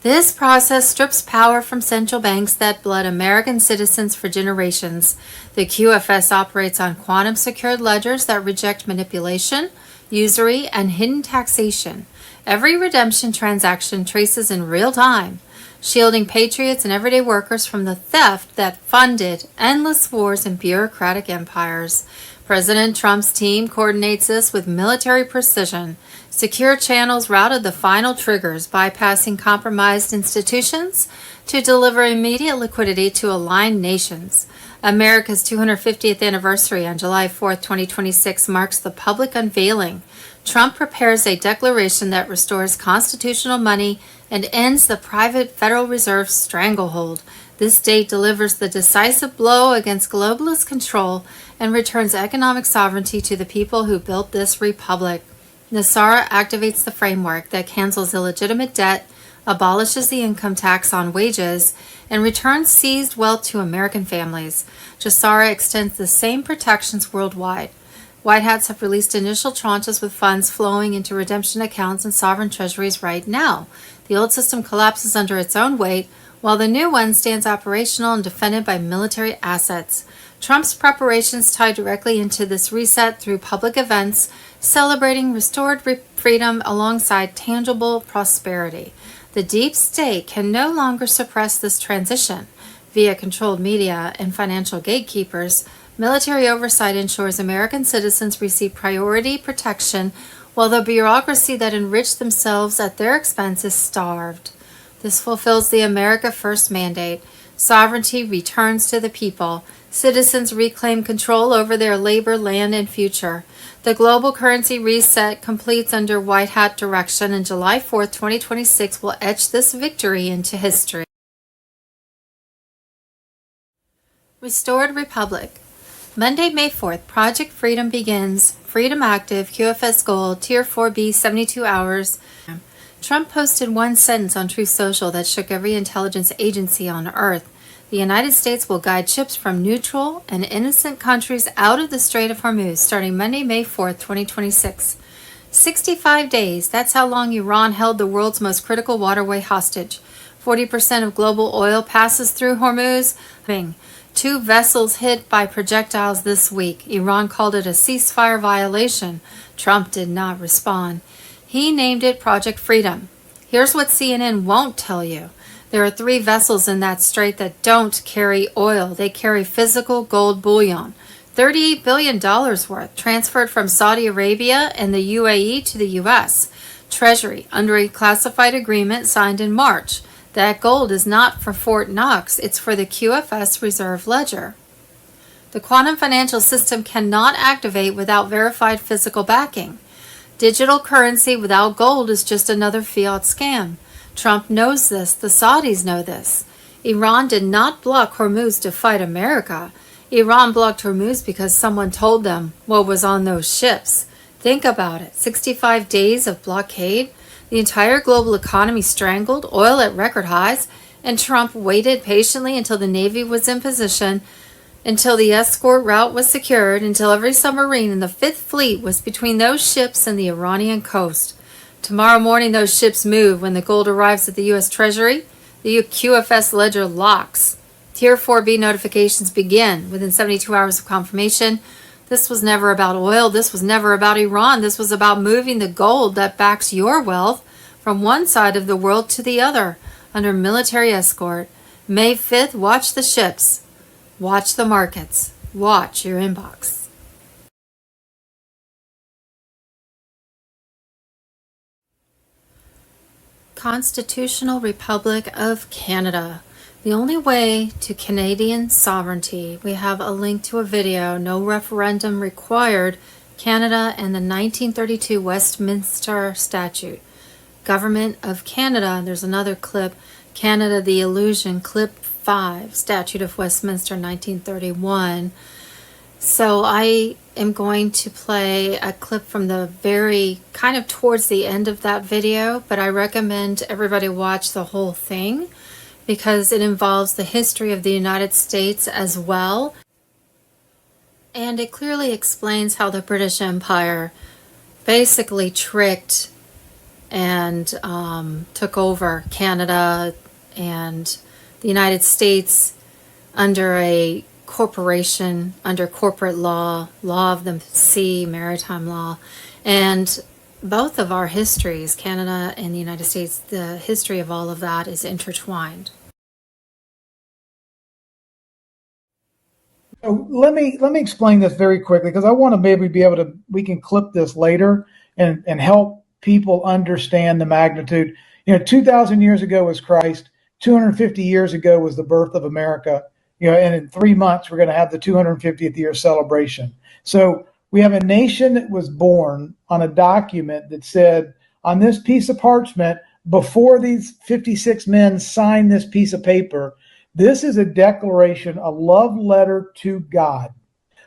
This process strips power from central banks that bled American citizens for generations. The QFS operates on quantum-secured ledgers that reject manipulation, usury, and hidden taxation. Every redemption transaction traces in real time, shielding patriots and everyday workers from the theft that funded endless wars and bureaucratic empires. President Trump's team coordinates this with military precision. Secure channels routed the final triggers, bypassing compromised institutions to deliver immediate liquidity to aligned nations. America's 250th anniversary on July 4, 2026 marks the public unveiling. Trump prepares a declaration that restores constitutional money and ends the private Federal Reserve stranglehold. This date delivers the decisive blow against globalist control and returns economic sovereignty to the people who built this republic. Nasara activates the framework that cancels illegitimate debt, abolishes the income tax on wages, and returns seized wealth to American families. Jasara extends the same protections worldwide. White Hats have released initial tranches with funds flowing into redemption accounts and sovereign treasuries right now. The old system collapses under its own weight, while the new one stands operational and defended by military assets. Trump's preparations tie directly into this reset through public events, celebrating restored freedom alongside tangible prosperity. The deep state can no longer suppress this transition. Via controlled media and financial gatekeepers, military oversight ensures American citizens receive priority protection, while the bureaucracy that enriched themselves at their expense is starved. This fulfills the America First mandate. Sovereignty returns to the people. Citizens reclaim control over their labor, land, and future. The global currency reset completes under White Hat direction, and July 4th, 2026 will etch this victory into history. Restored Republic. Monday, May 4th, Project Freedom begins. Freedom Active, QFS Gold, Tier 4B, 72 hours. Trump posted one sentence on Truth Social that shook every intelligence agency on Earth. The United States will guide ships from neutral and innocent countries out of the Strait of Hormuz starting Monday, May 4th, 2026. 65 days, that's how long Iran held the world's most critical waterway hostage. 40% of global oil passes through Hormuz. 2 vessels hit by projectiles this week. Iran called it a ceasefire violation. Trump did not respond. He named it Project Freedom. Here's what CNN won't tell you. There are 3 vessels in that strait that don't carry oil. They carry physical gold bullion. $38 billion worth, transferred from Saudi Arabia and the UAE to the U.S. Treasury under a classified agreement signed in March. That gold is not for Fort Knox, it's for the QFS Reserve Ledger. The quantum financial system cannot activate without verified physical backing. Digital currency without gold is just another fiat scam. Trump knows this. The Saudis know this. Iran did not block Hormuz to fight America. Iran blocked Hormuz because someone told them what was on those ships. Think about it. 65 days of blockade, the entire global economy strangled, oil at record highs, and Trump waited patiently until the Navy was in position, until the escort route was secured, until every submarine in the Fifth Fleet was between those ships and the Iranian coast. Tomorrow morning, those ships move. When the gold arrives at the U.S. Treasury, the QFS ledger locks. Tier 4B notifications begin within 72 hours of confirmation. This was never about oil. This was never about Iran. This was about moving the gold that backs your wealth from one side of the world to the other under military escort. May 5th, watch the ships. Watch the markets. Watch your inbox. Constitutional Republic of Canada. The only way to Canadian sovereignty. We have a link to a video, no referendum required, Canada and the 1932 Westminster Statute. Government of Canada, there's another clip, Canada the Illusion, clip 5, Statute of Westminster 1931. So I am going to play a clip from the very kind of towards the end of that video, but I recommend everybody watch the whole thing because it involves the history of the United States as well. And it clearly explains how the British Empire basically tricked and took over Canada and the United States under a corporation, under corporate law, law of the sea, maritime law. And both of our histories, Canada and the United States, the history of all of that is intertwined. So let me explain this very quickly because I want to maybe be able to, we can clip this later and help people understand the magnitude. 2,000 years ago was Christ. 250 years ago was the birth of America. And in 3 months, we're going to have the 250th year celebration. So we have a nation that was born on a document that said on this piece of parchment, before these 56 men signed this piece of paper, this is a declaration, a love letter to God,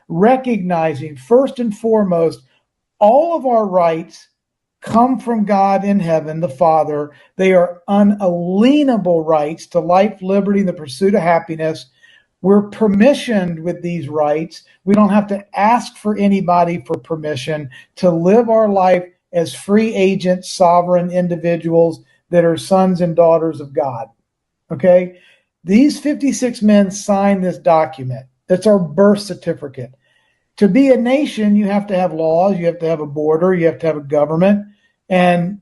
recognizing first and foremost, all of our rights come from God in heaven, the Father. They are unalienable rights to life, liberty, and the pursuit of happiness. We're permissioned with these rights. We don't have to ask for anybody for permission to live our life as free agent, sovereign individuals that are sons and daughters of God. Okay? These 56 men signed this document. It's our birth certificate. To be a nation, you have to have laws, you have to have a border, you have to have a government, and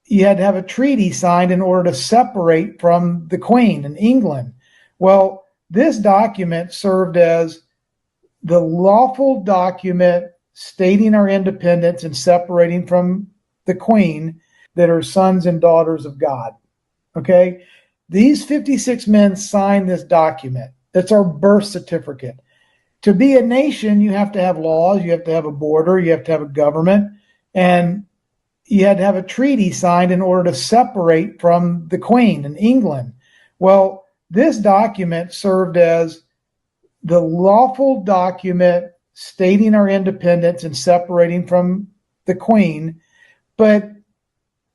you had to have a treaty signed in order to separate from the Queen in England. Well, this document served as the lawful document stating our independence and separating from the Queen that are sons and daughters of God. Okay? These 56 men signed this document. It's our birth certificate. to be a nation, you have to have laws, you have to have a border, you have to have a government, and you had to have a treaty signed in order to separate from the Queen in England. Well, this document served as the lawful document stating our independence and separating from the Queen. But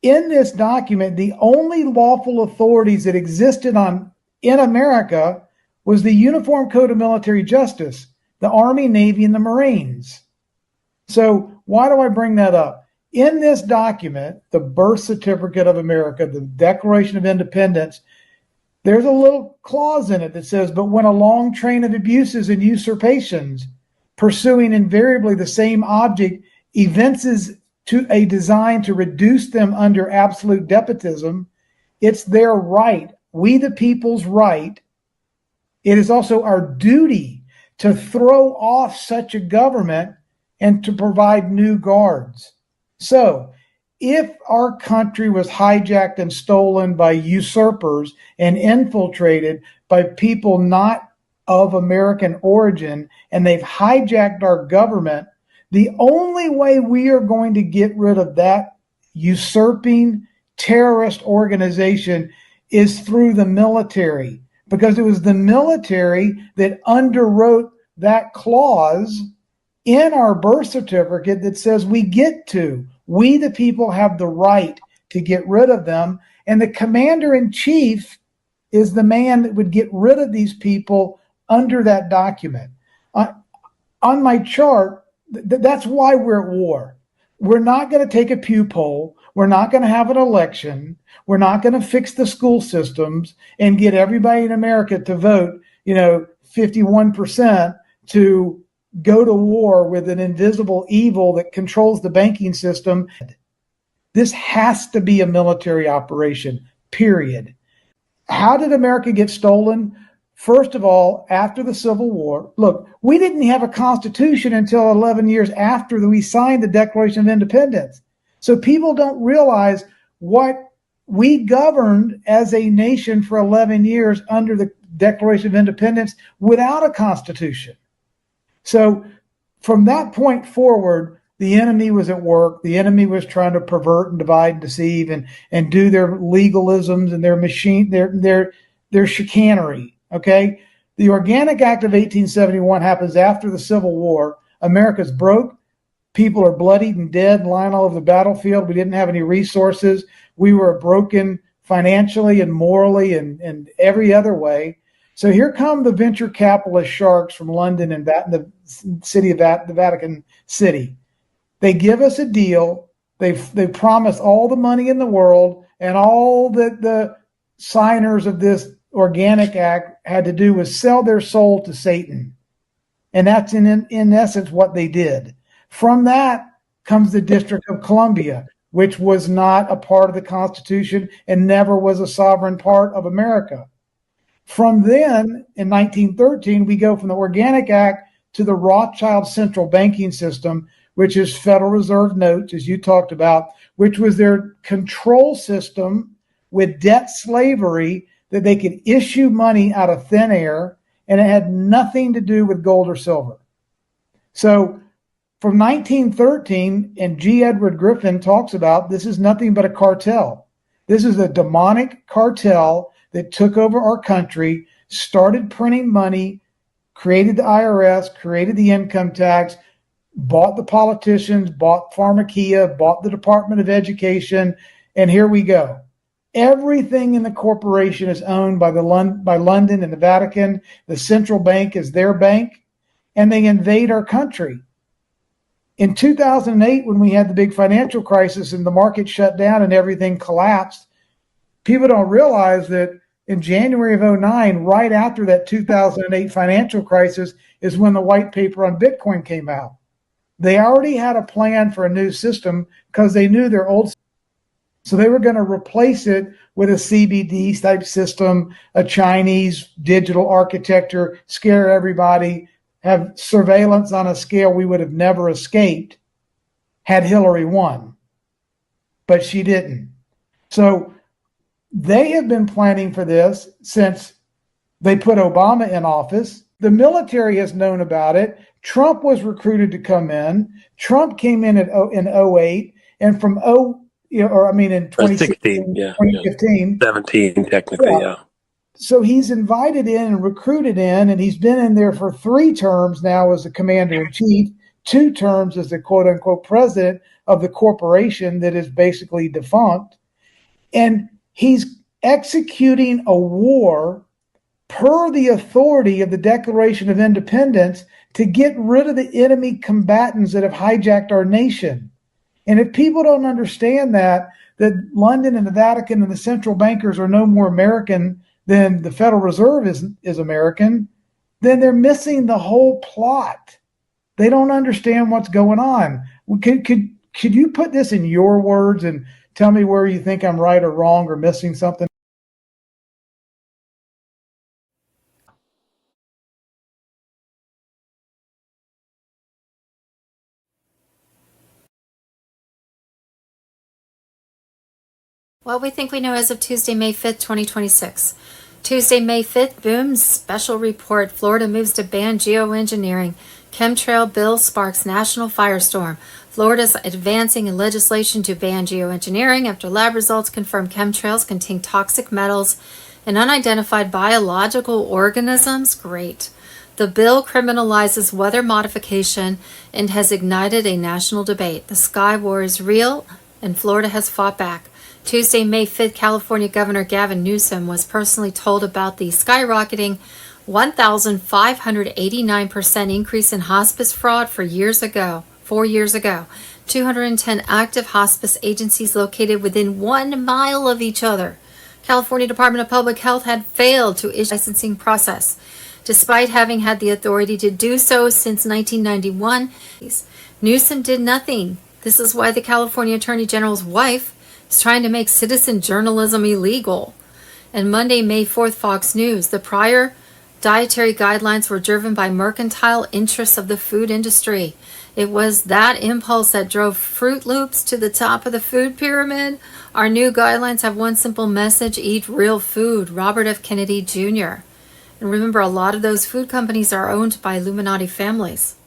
in this document, the only lawful authorities that existed in America was the Uniform Code of Military Justice, the Army, Navy, and the Marines. So why do I bring that up? In this document, the Birth Certificate of America, the Declaration of Independence, there's a little clause in it that says, but when a long train of abuses and usurpations, pursuing invariably the same object, evinces to a design to reduce them under absolute despotism, it's their right, we the people's right. It is also our duty to throw off such a government and to provide new guards. So, if our country was hijacked and stolen by usurpers and infiltrated by people not of American origin, and they've hijacked our government, the only way we are going to get rid of that usurping terrorist organization is through the military, because it was the military that underwrote that clause in our birth certificate that says we the people have the right to get rid of them. And the commander-in-chief is the man that would get rid of these people under that document. On my chart, that's why we're at war. We're not going to take a pew poll. We're not going to have an election. We're not going to fix the school systems and get everybody in America to vote, 51% to go to war with an invisible evil that controls the banking system. This has to be a military operation, period. How did America get stolen? First of all, after the Civil War, look, we didn't have a constitution until 11 years after we signed the Declaration of Independence. So people don't realize what we governed as a nation for 11 years under the Declaration of Independence without a constitution. So from that point forward, the enemy was at work. The enemy was trying to pervert and divide and deceive and do their legalisms and their chicanery. Okay. The Organic Act of 1871 happens after the Civil War. America's broke. People are bloodied and dead and lying all over the battlefield. We didn't have any resources. We were broken financially and morally and every other way. So here come the venture capitalist sharks from London and the city of the Vatican City. They give us a deal. They promise all the money in the world, and all that the signers of this Organic Act had to do was sell their soul to Satan. And that's in essence what they did. From that comes the District of Columbia, which was not a part of the Constitution and never was a sovereign part of America. From then, in 1913, we go from the Organic Act to the Rothschild central banking system, which is Federal Reserve notes, as you talked about, which was their control system with debt slavery, that they could issue money out of thin air, and it had nothing to do with gold or silver. So from 1913, and G. Edward Griffin talks about, this is nothing but a cartel. This is a demonic cartel that took over our country, started printing money, created the IRS, created the income tax, bought the politicians, bought Pharmacia, bought the Department of Education, and here we go. Everything in the corporation is owned by London and the Vatican. The central bank is their bank, and they invade our country. In 2008, when we had the big financial crisis and the market shut down and everything collapsed, people don't realize that in January of 2009, right after that 2008 financial crisis, is when the white paper on Bitcoin came out. They already had a plan for a new system because they knew their old system. So they were going to replace it with a CBD type system, a Chinese digital architecture, scare everybody, have surveillance on a scale we would have never escaped had Hillary won. But she didn't. So they have been planning for this since they put Obama in office. The military has known about it. Trump was recruited to come in. Trump came in in 08, and from in 16, 2016, yeah, 2015. 17 technically, yeah. So he's invited in and recruited in, and he's been in there for 3 terms now as the commander in chief, 2 terms as the quote unquote president of the corporation that is basically defunct. And he's executing a war per the authority of the Declaration of Independence to get rid of the enemy combatants that have hijacked our nation. And if people don't understand that London and the Vatican and the central bankers are no more American than the Federal Reserve is American, then they're missing the whole plot. They don't understand what's going on. Could you put this in your words and tell me where you think I'm right or wrong or missing something? What we think we know as of Tuesday, May 5th, 2026. Tuesday, May 5th, boom, special report. Florida moves to ban geoengineering. Chemtrail bill sparks national firestorm. Florida's advancing in legislation to ban geoengineering after lab results confirm chemtrails contain toxic metals and unidentified biological organisms. Great. The bill criminalizes weather modification and has ignited a national debate. The sky war is real, and Florida has fought back. Tuesday, May 5th, California Governor Gavin Newsom was personally told about the skyrocketing 1,589% increase in hospice fraud 4 years ago. 210 active hospice agencies located within 1 mile of each other. California Department of Public Health had failed to issue a licensing process, despite having had the authority to do so since 1991. Newsom did nothing. This is why the California Attorney General's wife is trying to make citizen journalism illegal. And Monday, May 4th, Fox News. The prior dietary guidelines were driven by mercantile interests of the food industry. It was that impulse that drove Fruit Loops to the top of the food pyramid. Our new guidelines have one simple message: eat real food. Robert F. Kennedy Jr. And remember, a lot of those food companies are owned by Illuminati families.